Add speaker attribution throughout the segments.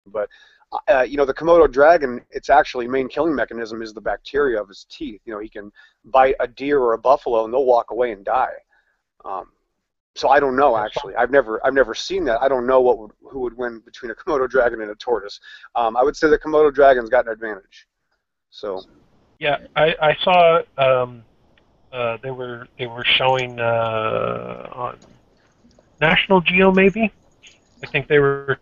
Speaker 1: But you know, the Komodo dragon, its actually main killing mechanism is the bacteria of his teeth. You know, he can bite a deer or a buffalo and they'll walk away and die. Um, so I don't know actually. I've never seen that. I don't know who would win between a Komodo dragon and a tortoise. I would say the Komodo dragon's got an advantage. So
Speaker 2: Yeah, I saw they were showing on National Geo maybe. I think they were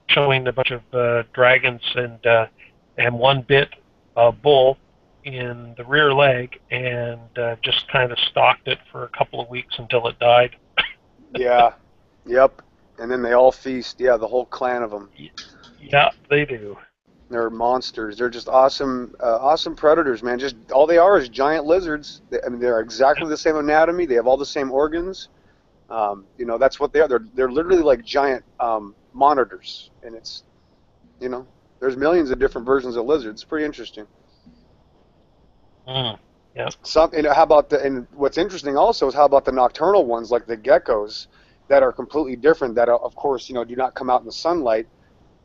Speaker 2: showing a bunch of dragons and one bit a bull in the rear leg and just kind of stalked it for a couple of weeks until it died.
Speaker 1: yeah, yep. And then they all feast. Yeah, the whole clan of them.
Speaker 2: Yeah, they do.
Speaker 1: They're monsters. They're just awesome, awesome predators, man. Just all they are is giant lizards. I mean, they're exactly the same anatomy. They have all the same organs. You know, that's what they are. They're literally like giant monitors, and it's, you know, there's millions of different versions of lizards. It's pretty interesting.
Speaker 2: Mm, yeah.
Speaker 1: How about and what's interesting also is how about the nocturnal ones like the geckos that are completely different. That of course, you know, do not come out in the sunlight.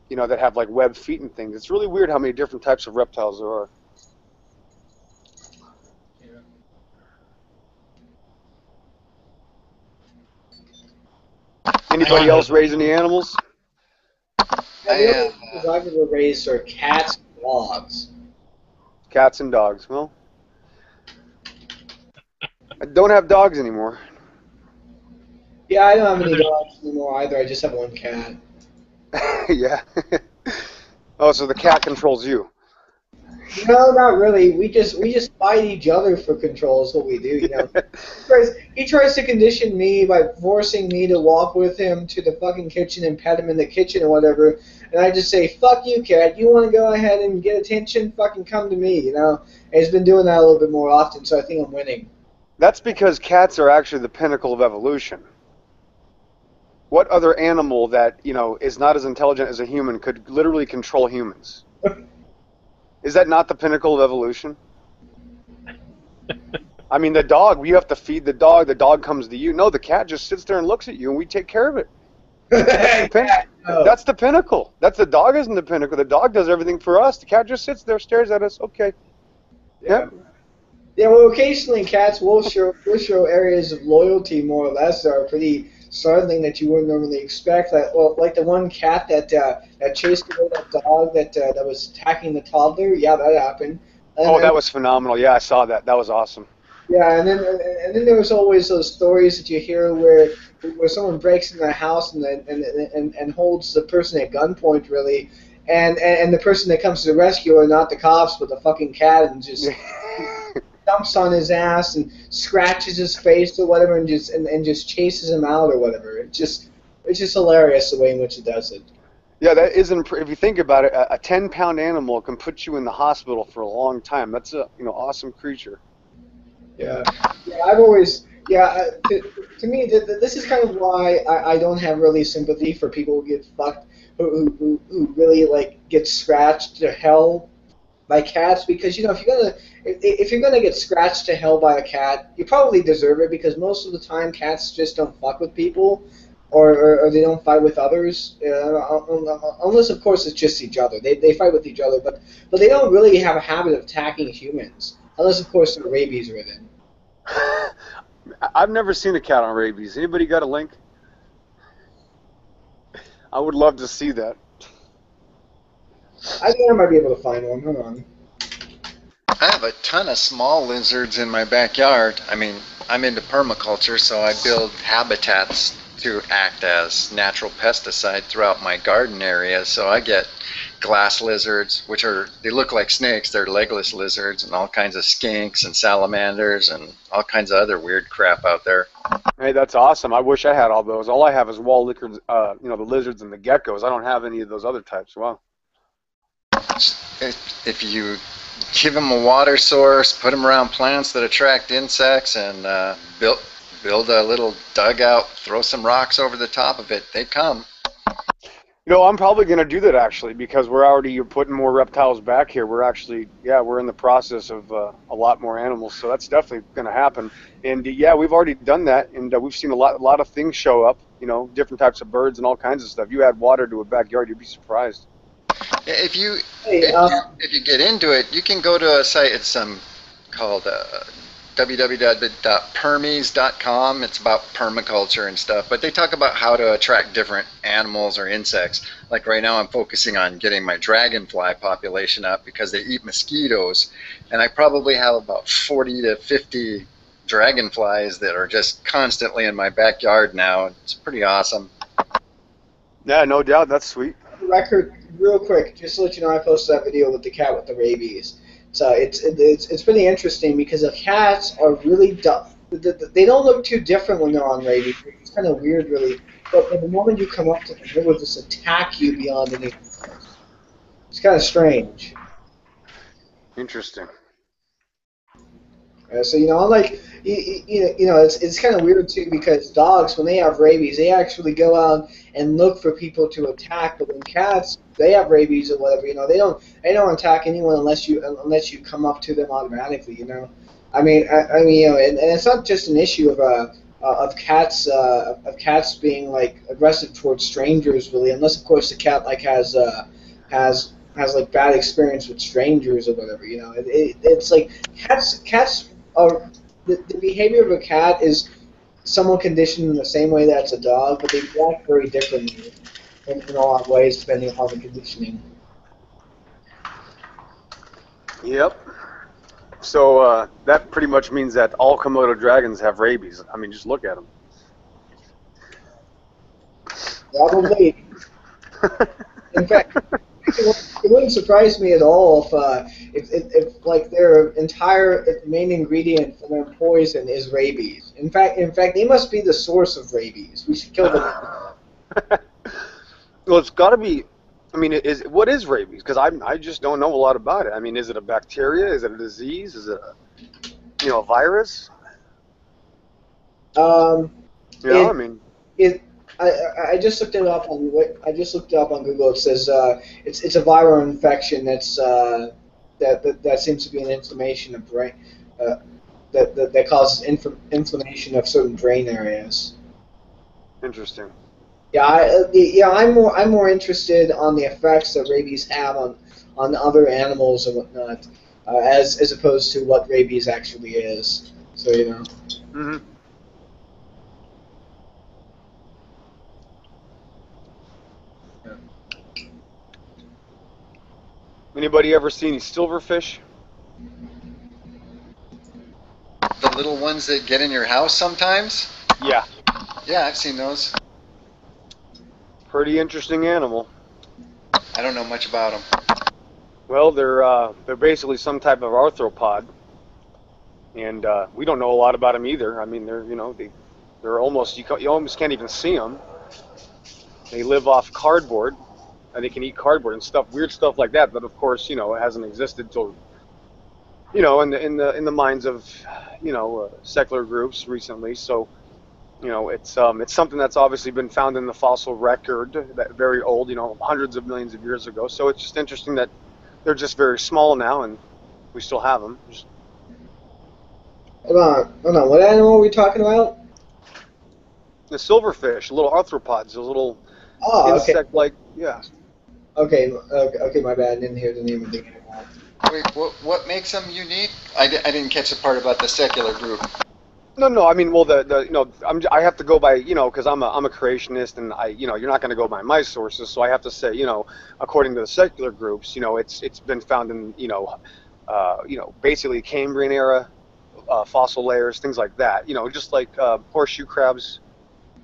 Speaker 1: You know, that have like webbed feet and things. It's really weird how many different types of reptiles there are. Anybody
Speaker 2: John
Speaker 1: else
Speaker 2: has
Speaker 1: raise any animals?
Speaker 3: Yeah, the only
Speaker 4: I
Speaker 3: animals I've ever raised are cats and dogs.
Speaker 1: Cats and dogs. Well, I don't have dogs anymore.
Speaker 3: Yeah, I don't have
Speaker 2: yeah,
Speaker 3: any
Speaker 2: there's
Speaker 3: dogs anymore either. I just have one cat.
Speaker 1: Yeah. Oh, so the cat controls you.
Speaker 3: No, not really. We just fight each other for control is what we do. You know, he tries to condition me by forcing me to walk with him to the fucking kitchen and pet him in the kitchen or whatever. And I just say, "Fuck you, cat. You want to go ahead and get attention? Fucking come to me." You know, and he's been doing that a little bit more often, so I think I'm winning.
Speaker 1: That's because cats are actually the pinnacle of evolution. What other animal that, you know, is not as intelligent as a human could literally control humans? Is that not the pinnacle of evolution? I mean, the dog, you have to feed the dog comes to you. No, the cat just sits there and looks at you, and we take care of it. That's the
Speaker 3: Yeah, no.
Speaker 1: that's the pinnacle. That's the dog isn't the pinnacle. The dog does everything for us. The cat just sits there, stares at us. Okay.
Speaker 3: Yeah.
Speaker 1: Yep.
Speaker 3: Yeah, well, occasionally cats will show areas of loyalty more or less that are pretty startling that you wouldn't normally expect. Like the one cat that chased away that dog that was attacking the toddler. Yeah, that happened. And,
Speaker 1: Oh, that
Speaker 3: and
Speaker 1: was phenomenal. Yeah, I saw that. That was awesome.
Speaker 3: yeah, and then there was always those stories that you hear where someone breaks into a house and holds the person at gunpoint really, and the person that comes to the rescue are not the cops but the fucking cat and just dumps on his ass and scratches his face or whatever and just chases him out or whatever. It's just hilarious the way in which it does it.
Speaker 1: Yeah, that isn't. If you think about it, a 10-pound animal can put you in the hospital for a long time. That's a awesome creature.
Speaker 3: Yeah, yeah. I've always yeah. To me, this is kind of why I don't have really sympathy for people who get fucked, who really like get scratched to hell by cats because if you're gonna get scratched to hell by a cat, you probably deserve it because most of the time cats just don't fuck with people, or they don't fight with others, unless of course it's just each other. They fight with each other, but they don't really have a habit of attacking humans, unless of course they're rabies ridden.
Speaker 1: I've never seen a cat on rabies. Anybody got a link? I would love to see that.
Speaker 3: I think I might be able to find one. Hold on.
Speaker 4: have a ton of small lizards in my backyard. I mean, I'm into permaculture, so I build habitats to act as natural pesticide throughout my garden area. So I get glass lizards, they look like snakes. They're legless lizards, and all kinds of skinks and salamanders and all kinds of other weird crap out there.
Speaker 1: Hey, that's awesome. I wish I had all those. All I have is wall lickers, the lizards and the geckos. I don't have any of those other types. Wow.
Speaker 4: If you give them a water source, put them around plants that attract insects, and build a little dugout, throw some rocks over the top of it, they come.
Speaker 1: I'm probably going to do that actually because you're putting more reptiles back here. We're in the process of a lot more animals, so that's definitely going to happen. And we've already done that, and we've seen a lot of things show up. Different types of birds and all kinds of stuff. You add water to a backyard, you'd be surprised.
Speaker 4: If you
Speaker 3: Hey,
Speaker 4: if you get into it, you can go to a site. It's called www.permies.com. It's about permaculture and stuff, but they talk about how to attract different animals or insects. Like right now, I'm focusing on getting my dragonfly population up because they eat mosquitoes, and I probably have about 40 to 50 dragonflies that are just constantly in my backyard now. It's pretty awesome.
Speaker 1: Yeah, no doubt. That's sweet.
Speaker 3: record, real quick, just to let you know, I posted that video with the cat with the rabies. So it's pretty interesting because the cats are really they don't look too different when they're on rabies. It's kind of weird, really. But the moment you come up to them, they will just attack you beyond anything else. It's kind of strange.
Speaker 1: Interesting.
Speaker 3: So like it's kind of weird too because dogs when they have rabies they actually go out and look for people to attack, but when cats they have rabies or whatever they don't attack anyone unless you come up to them automatically. And it's not just an issue of cats being like aggressive towards strangers really, unless of course the cat like has like bad experience with strangers or whatever. It's like cats are the behavior of a cat is somewhat conditioned in the same way that's a dog, but they react very differently in a lot of ways depending on the conditioning.
Speaker 1: Yep. So that pretty much means that all Komodo dragons have rabies. I mean, just look at them.
Speaker 3: Probably. In fact, it wouldn't surprise me at all if like their entire main ingredient for their poison is rabies. In fact, they must be the source of rabies. We should kill them.
Speaker 1: Well, it's got to be. I mean, what is rabies? Because I just don't know a lot about it. I mean, is it a bacteria? Is it a disease? Is it a virus? I mean,
Speaker 3: it. I just looked it up on Google. It says it's a viral infection that seems to be an inflammation of brain that causes inflammation of certain brain areas.
Speaker 1: interesting.
Speaker 3: I'm more interested on the effects that rabies have on other animals and whatnot, as opposed to what rabies actually is. So
Speaker 1: Mm-hmm. Anybody ever seen any silverfish?
Speaker 4: The little ones that get in your house sometimes?
Speaker 1: Yeah.
Speaker 4: Yeah, I've seen those.
Speaker 1: Pretty interesting animal.
Speaker 4: I don't know much about them.
Speaker 1: Well, they're basically some type of arthropod, and we don't know a lot about them either. I mean, they're almost you almost can't even see them. They live off cardboard, and they can eat cardboard and stuff, weird stuff like that. But of course, it hasn't existed till in the minds of secular groups recently. So it's something that's obviously been found in the fossil record, that very old, hundreds of millions of years ago. So it's just interesting that they're just very small now, and we still have them.
Speaker 3: hold on. What animal are we talking about?
Speaker 1: The silverfish, little arthropods, those little
Speaker 3: Oh, okay.
Speaker 1: insect-like, yeah.
Speaker 3: Okay. My bad. I didn't hear the name of the animal.
Speaker 4: Wait, what makes them unique? I didn't catch the part about the secular group.
Speaker 1: No. I mean, well, I have to go by, because I'm a creationist, and you're not going to go by my sources, so I have to say, according to the secular groups, it's been found in, basically Cambrian era fossil layers, things like that. Just like horseshoe crabs.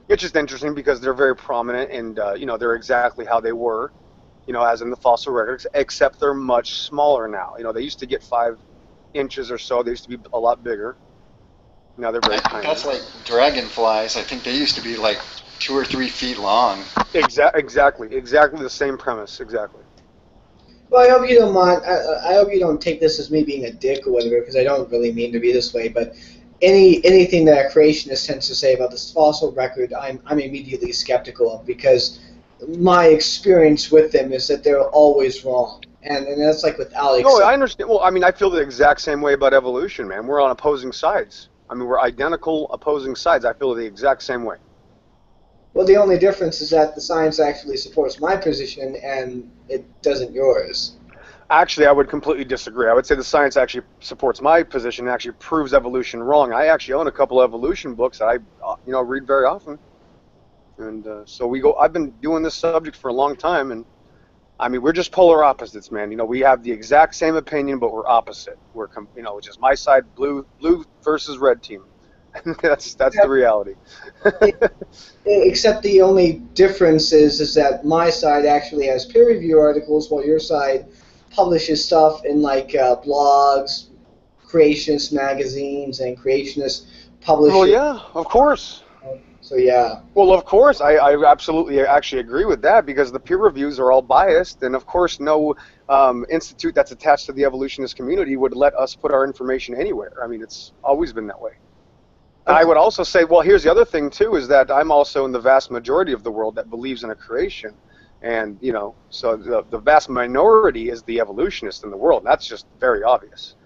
Speaker 1: It's just interesting because they're very prominent, and they're exactly how they were, as in the fossil records, except they're much smaller now. They used to get 5 inches or so. They used to be a lot bigger. Now they're very tiny.
Speaker 4: That's like dragonflies. I think they used to be like 2 or 3 feet long.
Speaker 1: Exactly the same premise. Exactly.
Speaker 3: Well, I hope you don't mind. I hope you don't take this as me being a dick or whatever, because I don't really mean to be this way. But anything that a creationist tends to say about this fossil record, I'm immediately skeptical of, because my experience with them is that they're always wrong, and that's like with Alex.
Speaker 1: No, I understand. Well, I mean, I feel the exact same way about evolution, man. We're on opposing sides. I mean, we're identical opposing sides. I feel the exact same way.
Speaker 3: Well, the only difference is that the science actually supports my position and it doesn't yours.
Speaker 1: Actually, I would completely disagree. I would say the science actually supports my position and actually proves evolution wrong. I actually own a couple of evolution books that I, read very often. And so we go. I've been doing this subject for a long time, and I mean, we're just polar opposites, man. We have the exact same opinion, but we're opposite. We're, just my side, blue versus red team. that's the reality.
Speaker 3: Except the only difference is that my side actually has peer review articles, while your side publishes stuff in like blogs, creationist magazines, and creationist publishers.
Speaker 1: Well, yeah, of course.
Speaker 3: So yeah.
Speaker 1: Well, of course, I absolutely actually agree with that, because the peer reviews are all biased, and of course, no institute that's attached to the evolutionist community would let us put our information anywhere. I mean, it's always been that way. I would also say, well, here's the other thing too, is that I'm also in the vast majority of the world that believes in a creation, and so the vast minority is the evolutionist in the world. That's just very obvious.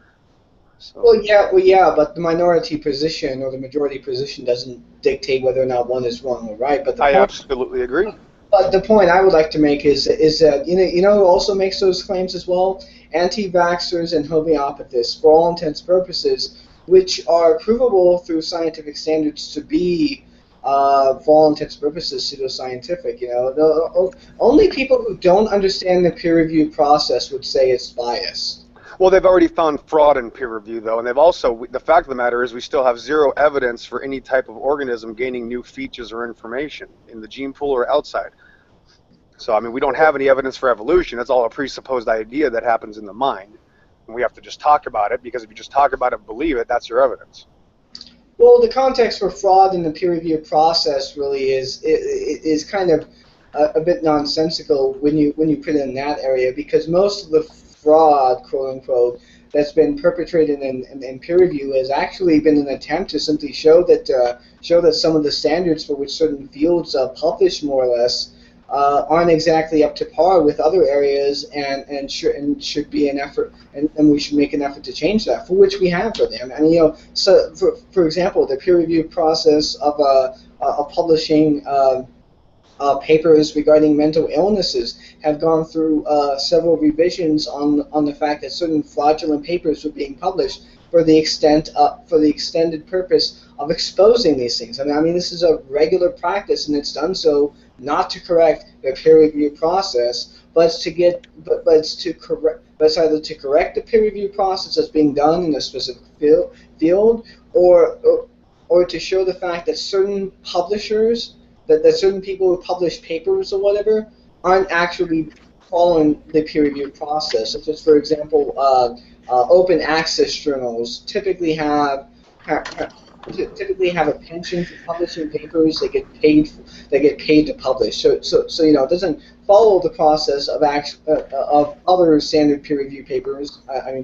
Speaker 1: So.
Speaker 3: Well, yeah, but the minority position or the majority position doesn't dictate whether or not one is wrong or right. But
Speaker 1: I absolutely agree.
Speaker 3: But the point I would like to make is that who also makes those claims as well? Anti-vaxxers and homeopathists, for all intents and purposes, which are provable through scientific standards to be, for all intents and purposes, pseudoscientific. Only people who don't understand the peer review process would say it's biased.
Speaker 1: Well, they've already found fraud in peer review, though, and they've also, the fact of the matter is we still have zero evidence for any type of organism gaining new features or information in the gene pool or outside. So, I mean, we don't have any evidence for evolution. That's all a presupposed idea that happens in the mind. And we have to just talk about it, because if you just talk about it and believe it, that's your evidence.
Speaker 3: Well, the context for fraud in the peer review process really is kind of a bit nonsensical when you put it in that area, because most of the fraud, quote unquote, that's been perpetrated in peer review has actually been an attempt to simply show that some of the standards for which certain fields publish more or less aren't exactly up to par with other areas, and should be an effort, and we should make an effort to change that, for which we have for them. And so for example, the peer review process of publishing papers regarding mental illnesses have gone through several revisions on the fact that certain fraudulent papers were being published for the extended purpose of exposing these things. I mean, this is a regular practice, and it's done so not to correct the peer review process, but it's either to correct the peer review process that's being done in a specific field, or to show the fact that certain publishers, that certain people who publish papers or whatever aren't actually following the peer review process. Such as, for example, open access journals typically have a penchant for publishing papers. They get paid to publish. So it doesn't follow the process of other standard peer review papers.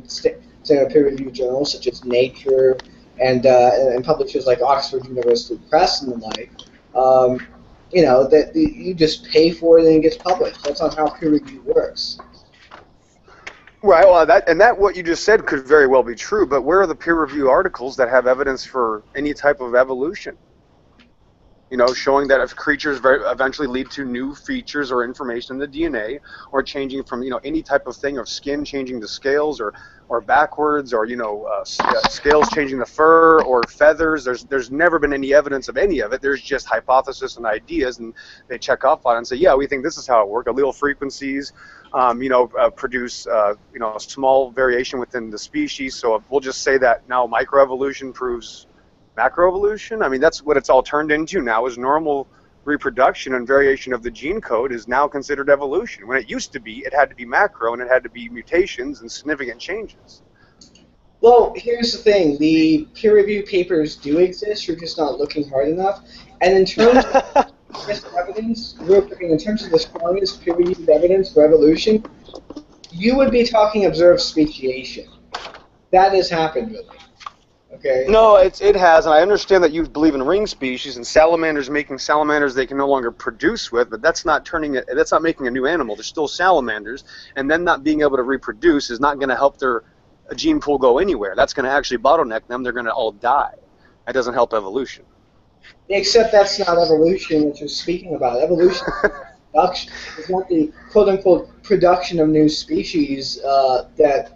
Speaker 3: Standard peer review journals such as Nature and publishers like Oxford University Press and the like. That you just pay for it and it gets published. That's not how peer review works.
Speaker 1: Right. Well, that what you just said could very well be true. But where are the peer review articles that have evidence for any type of evolution? Showing that if creatures eventually lead to new features or information in the DNA, or changing from any type of thing, or skin changing to scales, or backwards, or scales changing the fur, or feathers. There's never been any evidence of any of it. There's just hypothesis and ideas, and they check off on it and say, yeah, we think this is how it works. Allele frequencies, produce a small variation within the species. So we'll just say that now microevolution proves macroevolution. I mean, that's what it's all turned into now, is normal reproduction and variation of the gene code is now considered evolution. When it used to be, it had to be macro, and it had to be mutations and significant changes.
Speaker 3: Well, here's the thing. The peer review papers do exist. You're just not looking hard enough. And in terms of evidence, in terms of the strongest peer-reviewed evidence for evolution, you would be talking observed speciation. That has happened, really. Okay.
Speaker 1: No, it has, and I understand that you believe in ring species and salamanders making salamanders they can no longer produce with, but that's not making a new animal. They're still salamanders, and them not being able to reproduce is not going to help their gene pool go anywhere. That's going to actually bottleneck them. They're going to all die. That doesn't help evolution.
Speaker 3: Except that's not evolution that you're speaking about. Evolution is production. It's not the quote unquote production of new species that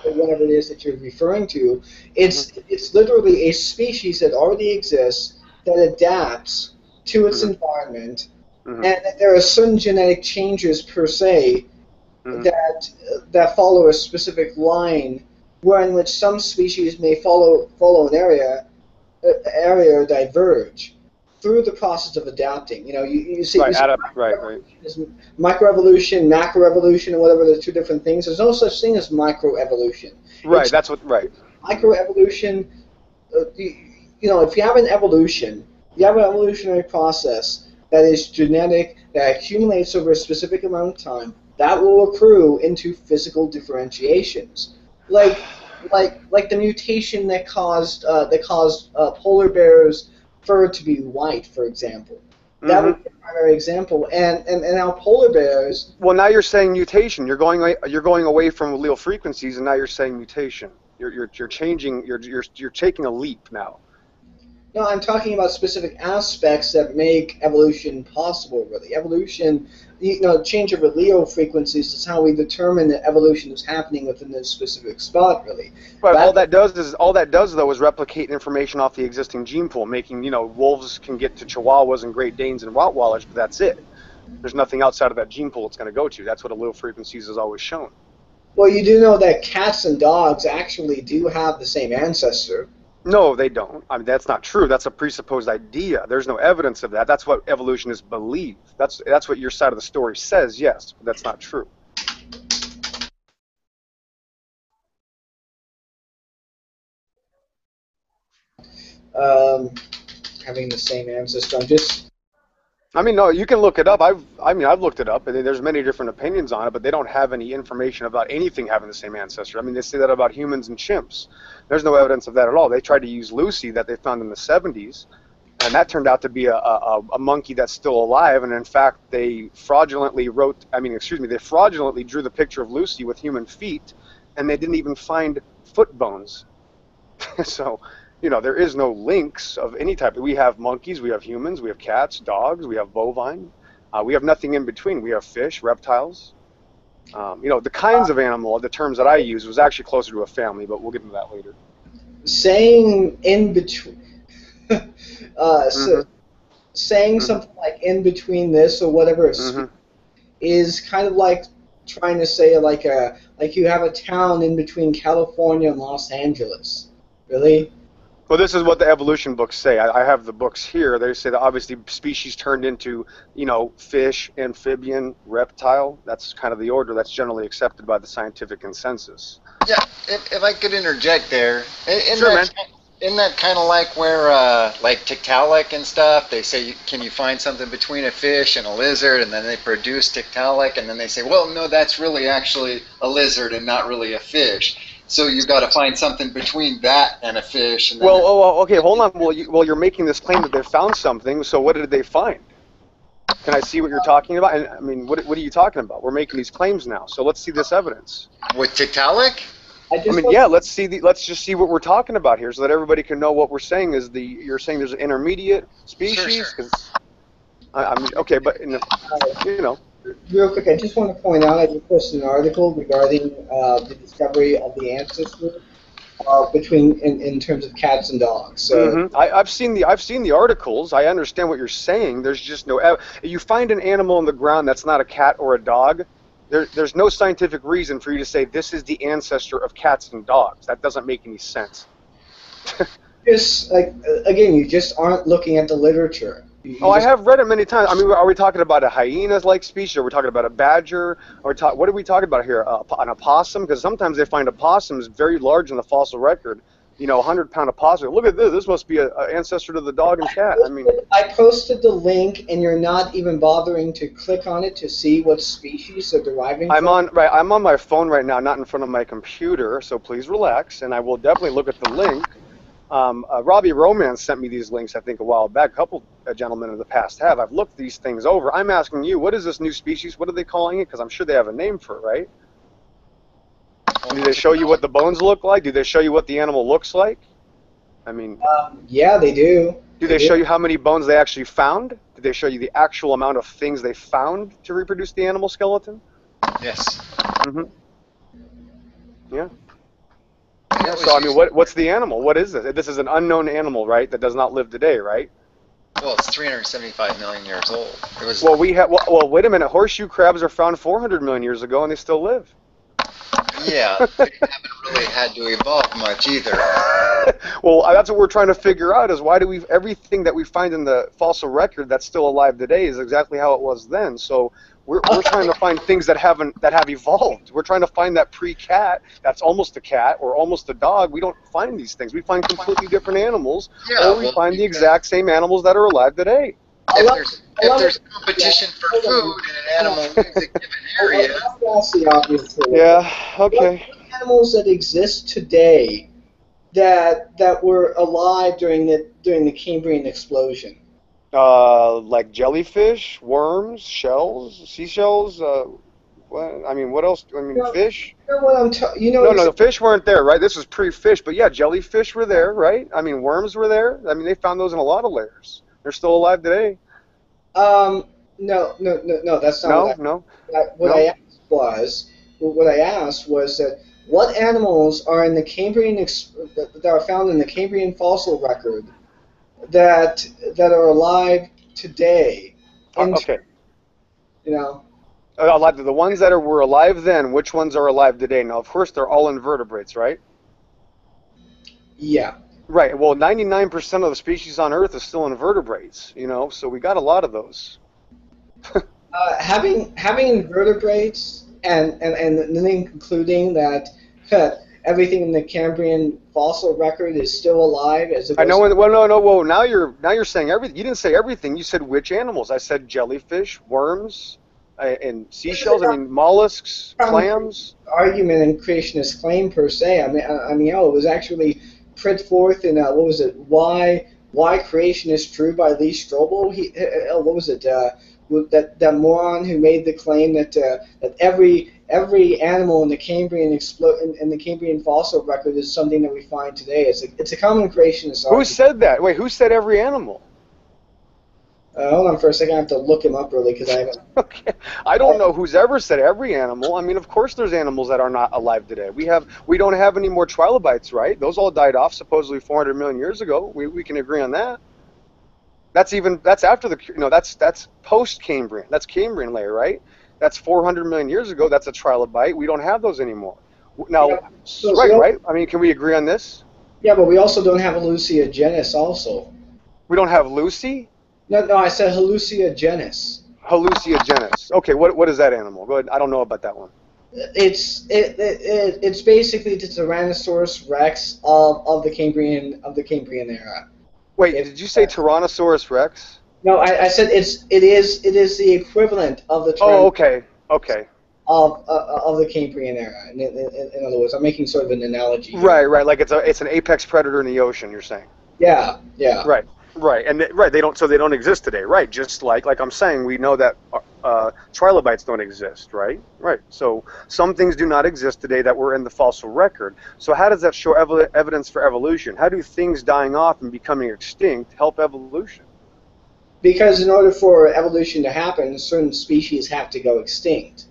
Speaker 3: whatever it is that you're referring to. It's literally a species that already exists that adapts to its environment, and that there are certain genetic changes per se that follow a specific line, where in which some species may follow an area or diverge through the process of adapting. You see,
Speaker 1: Right.
Speaker 3: there's microevolution, macroevolution, and whatever the two different things. There's no such thing as microevolution.
Speaker 1: Right. That's what. Right.
Speaker 3: Microevolution. If you have an evolution, you have an evolutionary process that is genetic, that accumulates over a specific amount of time, that will accrue into physical differentiations, like the mutation that caused polar bears' fur to be white, for example. That would be a primary example, and now polar bears.
Speaker 1: Well, now you're saying mutation. You're going away from allele frequencies, and now you're saying mutation. You're changing. You're taking a leap now.
Speaker 3: No, I'm talking about specific aspects that make evolution possible, really. Evolution, change of allele frequencies is how we determine that evolution is happening within this specific spot, really.
Speaker 1: Right. All that does though is replicate information off the existing gene pool, making wolves can get to Chihuahuas and Great Danes and Rottweilers, but that's it. There's nothing outside of that gene pool it's going to go to. That's what allele frequencies has always shown.
Speaker 3: Well, you do know that cats and dogs actually do have the same ancestor.
Speaker 1: No, they don't. I mean, that's not true. That's a presupposed idea. There's no evidence of that. That's what evolutionists believe. That's what your side of the story says, yes, but that's not true.
Speaker 3: Having the same ancestor.
Speaker 1: No, you can look it up. I've looked it up, and there's many different opinions on it, but they don't have any information about anything having the same ancestor. I mean, they say that about humans and chimps. There's no evidence of that at all. They tried to use Lucy that they found in the 70s, and that turned out to be a monkey that's still alive, and in fact, they fraudulently drew the picture of Lucy with human feet, and they didn't even find foot bones. So, there is no links of any type. We have monkeys, we have humans, we have cats, dogs, we have bovine. We have nothing in between. We have fish, reptiles. The kinds of animal, the terms that I use, was actually closer to a family, but we'll get into that later.
Speaker 3: Saying in between, saying something like in between this or whatever is kind of like trying to say like you have a town in between California and Los Angeles. Really?
Speaker 1: Well, this is what the evolution books say. I have the books here. They say that obviously species turned into, fish, amphibian, reptile. That's kind of the order that's generally accepted by the scientific consensus.
Speaker 4: Yeah, if I could interject there.
Speaker 1: Sure, man.
Speaker 4: Isn't that kind of like where, like Tiktaalik and stuff, they say, can you find something between a fish and a lizard, and then they produce Tiktaalik, and then they say, well, no, that's really actually a lizard and not really a fish. So you've got to find something between that and a fish. And then
Speaker 1: okay, hold on. Well, you're making this claim that they found something, so what did they find? Can I see what you're talking about? And what are you talking about? We're making these claims now, so let's see this evidence.
Speaker 4: With Tiktaalik?
Speaker 1: Let's just see what we're talking about here, so that everybody can know what we're saying is you're saying there's an intermediate species.
Speaker 4: Sure.
Speaker 1: Okay, but
Speaker 3: Real quick, I just want to point out I just posted an article regarding the discovery of the ancestor in terms of cats and dogs. So
Speaker 1: I've seen the articles. I understand what you're saying. There's just no. You find an animal on the ground that's not a cat or a dog. There's no scientific reason for you to say this is the ancestor of cats and dogs. That doesn't make any sense.
Speaker 3: Again, you just aren't looking at the literature.
Speaker 1: I have read it many times. Are we talking about a hyena-like species? Are we talking about a badger? What are we talking about here? An opossum? Because sometimes they find opossums very large in the fossil record. 100-pound opossum. Look at this. This must be an ancestor to the dog and cat.
Speaker 3: I posted the link, and you're not even bothering to click on it to see what species they're deriving from.
Speaker 1: I'm on my phone right now, not in front of my computer. So please relax, and I will definitely look at the link. Robbie Romance sent me these links, I think, a while back. A couple gentlemen in the past have. I've looked these things over. I'm asking you, what is this new species? What are they calling it? Because I'm sure they have a name for it, right? Do they show you what the bones look like? Do they show you what the animal looks like?
Speaker 3: Yeah, they do.
Speaker 1: Do they show you how many bones they actually found? Did they show you the actual amount of things they found to reproduce the animal skeleton?
Speaker 4: Yes.
Speaker 1: Mm-hmm. Yeah.
Speaker 4: And
Speaker 1: Yeah.
Speaker 4: it
Speaker 1: So I
Speaker 4: was
Speaker 1: mean,
Speaker 4: used,
Speaker 1: what's the animal? What is this? This is an unknown animal, right? That does not live today, right?
Speaker 4: well, it's 375 million years old. It was.
Speaker 1: Well, we have. Well, wait a minute. Horseshoe crabs are found 400 million years ago, and they still live.
Speaker 4: Yeah, they haven't really had to evolve much either.
Speaker 1: Well, that's what we're trying to figure out: is why do we everything that we find in the fossil record that's still alive today is exactly how it was then. So we're trying to find things that have evolved. We're trying to find that pre-cat that's almost a cat or almost a dog. We don't find these things. We find completely different animals,
Speaker 4: Yeah,
Speaker 1: or we find the exact same animals that are alive today.
Speaker 4: If there's competition for food and an animal lives a given area.
Speaker 3: That's the obvious thing.
Speaker 1: Yeah. Okay.
Speaker 3: What animals that exist today that were alive during the Cambrian explosion?
Speaker 1: Like jellyfish, worms, shells, seashells. What? I mean, what else? I mean, fish.
Speaker 3: You know what I'm talking?
Speaker 1: No, the fish weren't there, right? This was pre-fish, but yeah, jellyfish were there, right? I mean, worms were there. I mean, they found those in a lot of layers. They're still alive today.
Speaker 3: No, that's not
Speaker 1: No.
Speaker 3: What I asked was that what animals are in the Cambrian that are found in the Cambrian fossil record that are alive today?
Speaker 1: Okay.
Speaker 3: You know.
Speaker 1: The ones that were alive then, which ones are alive today? Now, of course, they're all invertebrates, right?
Speaker 3: Yeah.
Speaker 1: Right. Well, 99% of the species on Earth is still invertebrates. So we got a lot of those.
Speaker 3: Having invertebrates and then concluding that everything in the Cambrian fossil record is still alive as
Speaker 1: I know. Well, no. Well, now you're saying everything. You didn't say everything. You said which animals. I said jellyfish, worms, and seashells. I mean mollusks, clams.
Speaker 3: Argument and creationist claim per se. I mean, it was actually put forth in what was it? Why creation is true by Lee Strobel. What was it? That moron who made the claim that every animal in the Cambrian in the Cambrian fossil record is something that we find today. It's a common creationist argument.
Speaker 1: Who said that? Wait, who said every animal?
Speaker 3: Hold on for a second. I have to look him up really because I haven't.
Speaker 1: Okay. I don't know who's ever said every animal. I mean, of course, there's animals that are not alive today. We don't have any more trilobites, right? Those all died off supposedly 400 million years ago. We can agree on that. That's after that's post-Cambrian. That's Cambrian layer, right? That's 400 million years ago. That's a trilobite. We don't have those anymore. Now, right? I mean, can we agree on this?
Speaker 3: Yeah, but we also don't have Hallucia genus also.
Speaker 1: We don't have Lucy?
Speaker 3: No, I said Hallucia genus.
Speaker 1: Hallucia genus. Okay, what is that animal? Go ahead. I don't know about that one.
Speaker 3: It's basically the Tyrannosaurus Rex of the Cambrian era.
Speaker 1: Wait, did you say Tyrannosaurus Rex?
Speaker 3: No, I said it is the equivalent of the
Speaker 1: okay.
Speaker 3: Of the Cambrian era. In other words, I'm making sort of an analogy here.
Speaker 1: Right. Like it's an apex predator in the ocean. You're saying.
Speaker 3: Yeah.
Speaker 1: Right, and they don't exist today, right? Just like I'm saying, we know that trilobites don't exist, right? Right. So some things do not exist today that were in the fossil record. So how does that show evidence for evolution? How do things dying off and becoming extinct help evolution?
Speaker 3: Because in order for evolution to happen, certain species have to go extinct.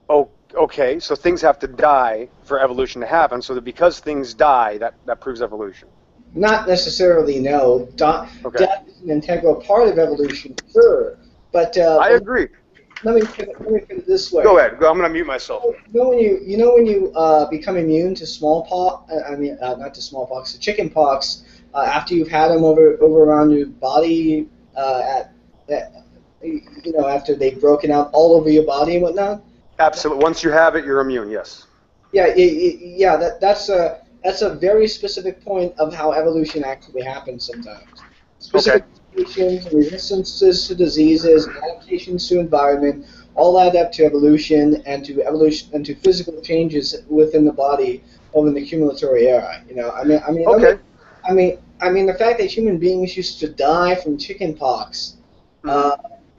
Speaker 1: Oh, okay. So things have to die for evolution to happen. So that because things die, that proves evolution.
Speaker 3: Not necessarily, no. Death is an integral part of evolution, sure. But
Speaker 1: I agree.
Speaker 3: Let me put it this way.
Speaker 1: Go ahead. I'm going to mute myself.
Speaker 3: When you become immune to smallpox, not to smallpox, to chickenpox, after you've had them over around your body, after they've broken out all over your body and whatnot.
Speaker 1: Absolutely. Once you have it, you're immune. Yes.
Speaker 3: Yeah. That's a very specific point of how evolution actually happens sometimes. Specific mutations and resistances to diseases and adaptations to environment all add up to evolution and to physical changes within the body over the accumulatory era. The fact that human beings used to die from chickenpox,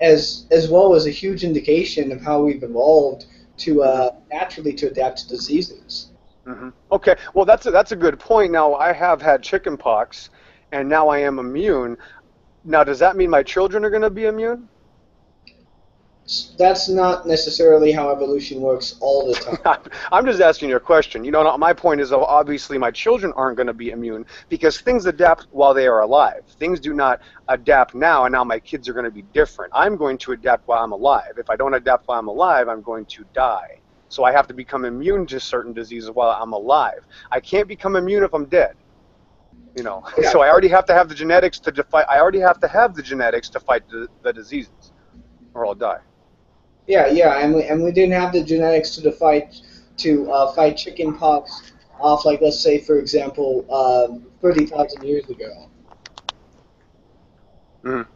Speaker 3: as well as a huge indication of how we've evolved to naturally to adapt to diseases.
Speaker 1: Mm-hmm. Okay, well that's a good point. Now I have had chickenpox, and now I am immune. Now, does that mean my children are going to be immune?
Speaker 3: That's not necessarily how evolution works all the time.
Speaker 1: I'm just asking you a question. You know, my point is obviously my children aren't going to be immune because things adapt while they are alive. Things do not adapt now, and now my kids are going to be different. I'm going to adapt while I'm alive. If I don't adapt while I'm alive, I'm going to die. So I have to become immune to certain diseases while I'm alive. I can't become immune if I'm dead. You know,
Speaker 3: Yeah.
Speaker 1: so I already have to have the genetics to fight. I already have to have the genetics to fight the diseases, or I'll die.
Speaker 3: Yeah, and we didn't have the genetics to fight chicken pox off, like, let's say, for example, 30,000 years ago.
Speaker 1: Mm.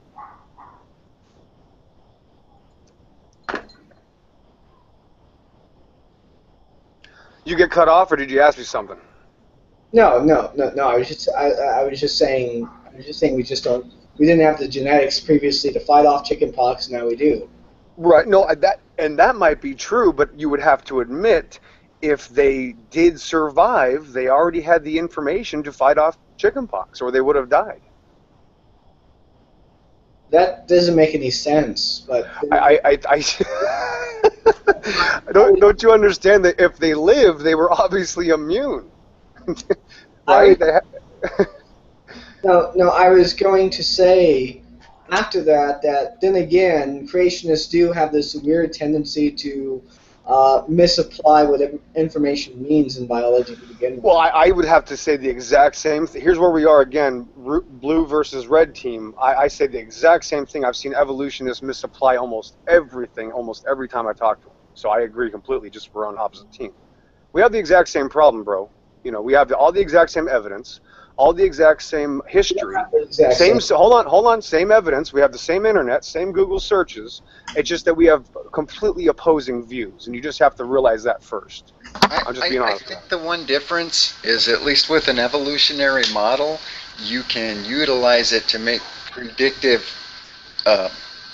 Speaker 1: You get cut off, or did you ask me something?
Speaker 3: No. I was just saying we didn't have the genetics previously to fight off chicken pox. Now we do.
Speaker 1: Right. No, that might be true, but you would have to admit if they did survive, they already had the information to fight off chickenpox, or they would have died.
Speaker 3: That doesn't make any sense. But
Speaker 1: don't you understand that if they lived, they were obviously immune, right?
Speaker 3: No, I was going to say after that then again, creationists do have this weird tendency to misapply what information means in biology to begin with.
Speaker 1: Well, I would have to say the exact same thing. Here's where we are again, blue versus red team. I say the exact same thing. I've seen evolutionists misapply almost everything, almost every time I talk to them. So I agree completely, just we're on opposite team. We have the exact same problem, bro. You know, we have all the exact same evidence, all the exact same history, hold on, same evidence. We have the same internet, same Google searches. It's just that we have completely opposing views, and you just have to realize that first. I'm just being honest.
Speaker 4: I think the one difference is, at least with an evolutionary model, you can utilize it to make predictive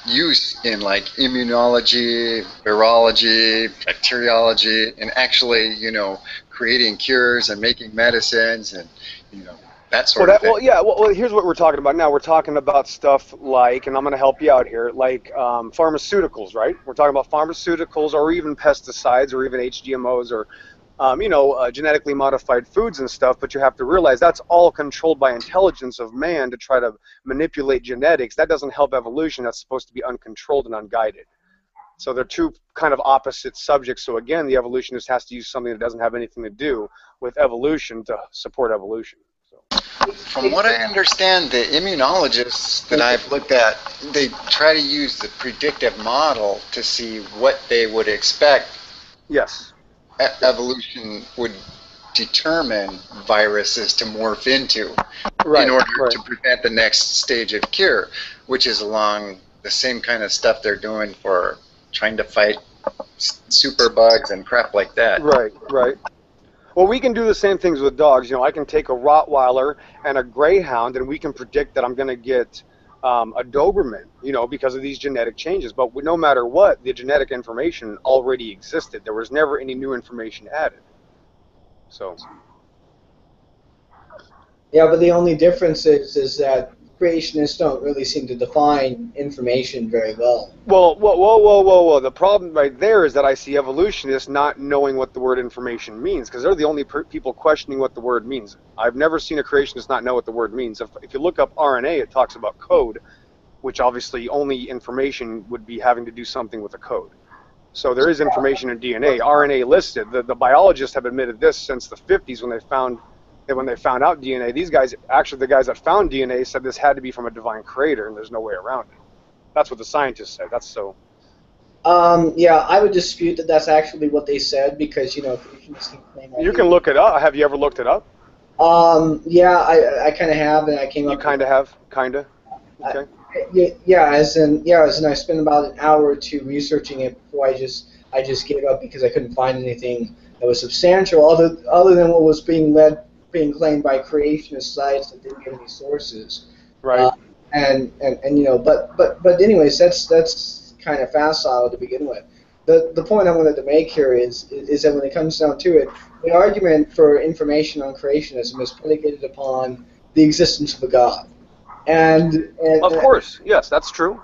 Speaker 4: use in, like, immunology, virology, bacteriology, and actually, creating cures and making medicines and, that sort of thing.
Speaker 1: Well, here's what we're talking about now. We're talking about stuff like, and I'm going to help you out here, like pharmaceuticals, right? We're talking about pharmaceuticals, or even pesticides, or even HGMOs, or genetically modified foods and stuff. But you have to realize that's all controlled by intelligence of man to try to manipulate genetics. That doesn't help evolution. That's supposed to be uncontrolled and unguided. So they're two kind of opposite subjects. So again, the evolutionist has to use something that doesn't have anything to do with evolution to support evolution.
Speaker 4: From what I understand, the immunologists that I've looked at, they try to use the predictive model to see what they would expect.
Speaker 1: Yes.
Speaker 4: Evolution would determine viruses to morph into in order to prevent the next stage of cure, which is along the same kind of stuff they're doing for trying to fight superbugs and crap like that.
Speaker 1: Right. Well, we can do the same things with dogs. I can take a Rottweiler and a Greyhound, and we can predict that I'm going to get a Doberman, because of these genetic changes. But no matter what, the genetic information already existed. There was never any new information added. So.
Speaker 3: Yeah, but the only difference is that creationists don't really seem to define information very well.
Speaker 1: Whoa. The problem right there is that I see evolutionists not knowing what the word information means, because they're the only people questioning what the word means. I've never seen a creationist not know what the word means. If you look up RNA, it talks about code, which obviously only information would be having to do something with a code. So there is information in DNA. RNA listed. The biologists have admitted this since the 50s when they found out DNA. These guys, actually the guys that found DNA, said this had to be from a divine creator, and there's no way around it. That's what the scientists said. That's so.
Speaker 3: Yeah, I would dispute that that's actually what they said, because creationists can claim.
Speaker 1: You can look it up. Have you ever looked it up?
Speaker 3: Yeah, I kind of have, and I came up.
Speaker 1: You kind of have, kind of. Okay.
Speaker 3: As in I spent about an hour or two researching it before I just gave up, because I couldn't find anything that was substantial other than what was being claimed by creationist sites that didn't give any sources.
Speaker 1: Right.
Speaker 3: But anyways, that's kind of facile to begin with. The point I wanted to make here is that when it comes down to it, the argument for information on creationism is predicated upon the existence of a God. And
Speaker 1: Of course, yes, that's true.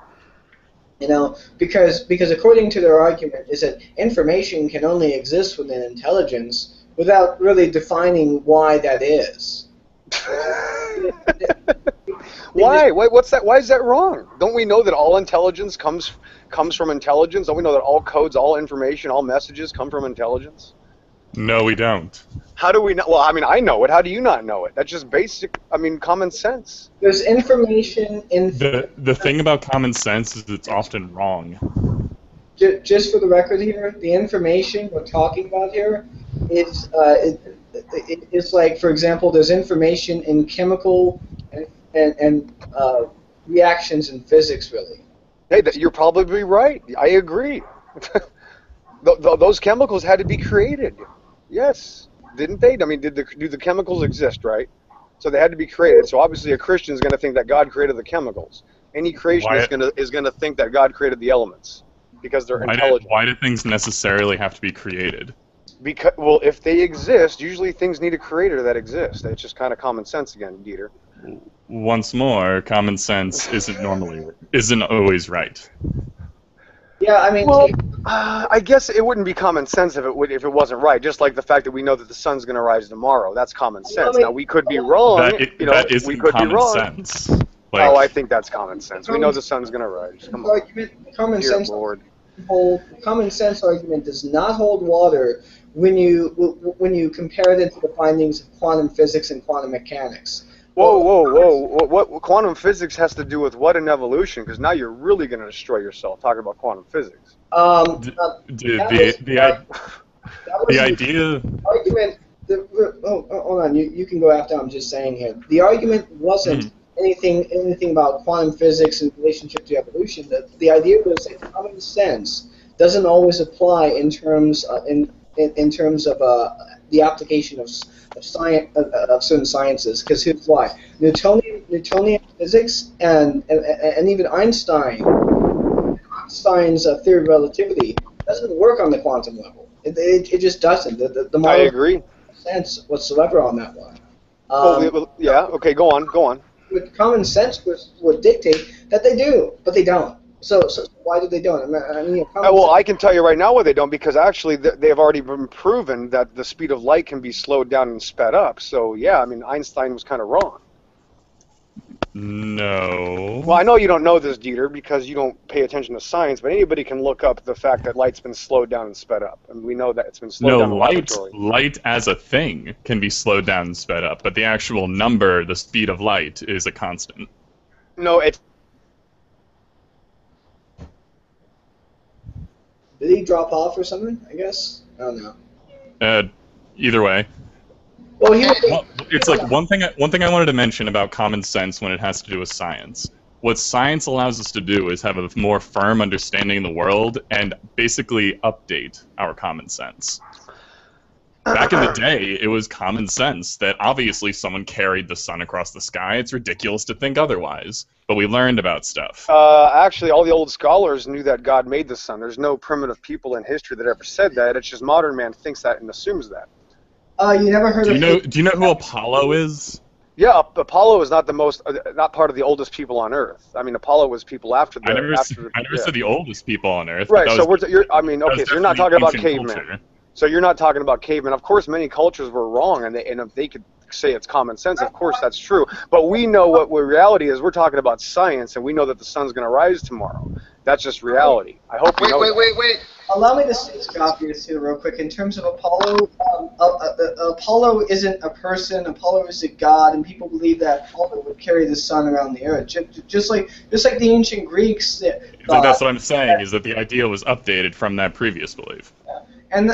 Speaker 3: you know, because according to their argument is that information can only exist within intelligence without really defining why that is.
Speaker 1: Why? What's that? Why is that wrong? Don't we know that all intelligence comes from intelligence? Don't we know that all codes, all information, all messages come from intelligence?
Speaker 5: No, we don't.
Speaker 1: How do we know? Well, I mean, I know it. How do you not know it? That's just basic. I mean, common sense.
Speaker 3: There's information in
Speaker 5: The thing about common sense is it's often wrong.
Speaker 3: just for the record here, the information we're talking about here is it's like, for example, there's information in chemical and reactions in physics, really.
Speaker 1: Hey, you're probably right. I agree. Those chemicals had to be created. Yes, didn't they? I mean, do the chemicals exist, right? So they had to be created. So obviously, a Christian is going to think that God created the chemicals. Any creationist is going to think that God created the elements because they're intelligent.
Speaker 5: Why do things necessarily have to be created?
Speaker 1: Because, well, if they exist, usually things need a creator that exists. It's just kind of common sense again, Dieter.
Speaker 5: Once more, common sense isn't always right.
Speaker 3: Yeah, I mean,
Speaker 1: well, I guess it wouldn't be common sense if it wasn't right. Just like the fact that we know that the sun's going to rise tomorrow, that's common sense. Now we could be wrong.
Speaker 5: That isn't
Speaker 1: we could
Speaker 5: common
Speaker 1: be wrong.
Speaker 5: sense.
Speaker 1: Oh, I think that's common sense. We know the sun's going to rise. Come on.
Speaker 3: Common
Speaker 1: Dear
Speaker 3: sense.
Speaker 1: Lord.
Speaker 3: Common sense argument does not hold water when you compare it to the findings of quantum physics and quantum mechanics.
Speaker 1: Whoa! What quantum physics has to do with what in evolution? Because now you're really going to destroy yourself talking about quantum physics.
Speaker 5: The idea.
Speaker 3: Argument. Hold on. You can go after. I'm just saying here. The argument wasn't anything about quantum physics in relationship to evolution. The idea was that common sense doesn't always apply in terms in terms of the application of science of certain sciences. Because here's why: Newtonian physics and even Einstein's theory of relativity doesn't work on the quantum level. It just doesn't. The
Speaker 1: I agree.
Speaker 3: Sense whatsoever on that one.
Speaker 1: Yeah. Okay. Go on.
Speaker 3: But common sense would dictate that they do, but they don't. So why do they don't?
Speaker 1: I can tell you right now why they don't, because actually they have already been proven that the speed of light can be slowed down and sped up. So yeah, I mean Einstein was kind of wrong.
Speaker 5: No.
Speaker 1: Well, I know you don't know this, Dieter, because you don't pay attention to science, but anybody can look up the fact that light's been slowed down and sped up, and we know that it's been slowed down in the laboratory.
Speaker 5: Light as a thing can be slowed down and sped up, but the actual number, the speed of light, is a constant.
Speaker 1: No, it's...
Speaker 3: Did he drop off or something, I guess? I don't know.
Speaker 5: Either way.
Speaker 3: Well,
Speaker 5: it's like one thing I wanted to mention about common sense when it has to do with science. What science allows us to do is have a more firm understanding of the world and basically update our common sense. Back in the day, it was common sense that obviously someone carried the sun across the sky. It's ridiculous to think otherwise. But we learned about stuff.
Speaker 1: Actually, all the old scholars knew that God made the sun. There's no primitive people in history that ever said that. It's just modern man thinks that and assumes that.
Speaker 3: You never heard of...
Speaker 5: Do you know who Apollo is?
Speaker 1: Yeah, Apollo is not not part of the oldest people on Earth. I mean, Apollo was people after the...
Speaker 5: I never said the oldest people on Earth.
Speaker 1: Right, so you're not talking about cavemen.
Speaker 5: Culture.
Speaker 1: So you're not talking about cavemen. Of course, many cultures were wrong, and if they could say it's common sense, of course that's true. But we know what reality is. We're talking about science, and we know that the sun's going to rise tomorrow. That's just reality. I hope you know that.
Speaker 4: Wait.
Speaker 3: Allow me to say something obvious here real quick. In terms of Apollo, Apollo isn't a person. Apollo is a god, and people believe that Apollo would carry the sun around the earth, just like the ancient Greeks.
Speaker 5: That's what I'm saying, is that the idea was updated from that previous belief.
Speaker 3: And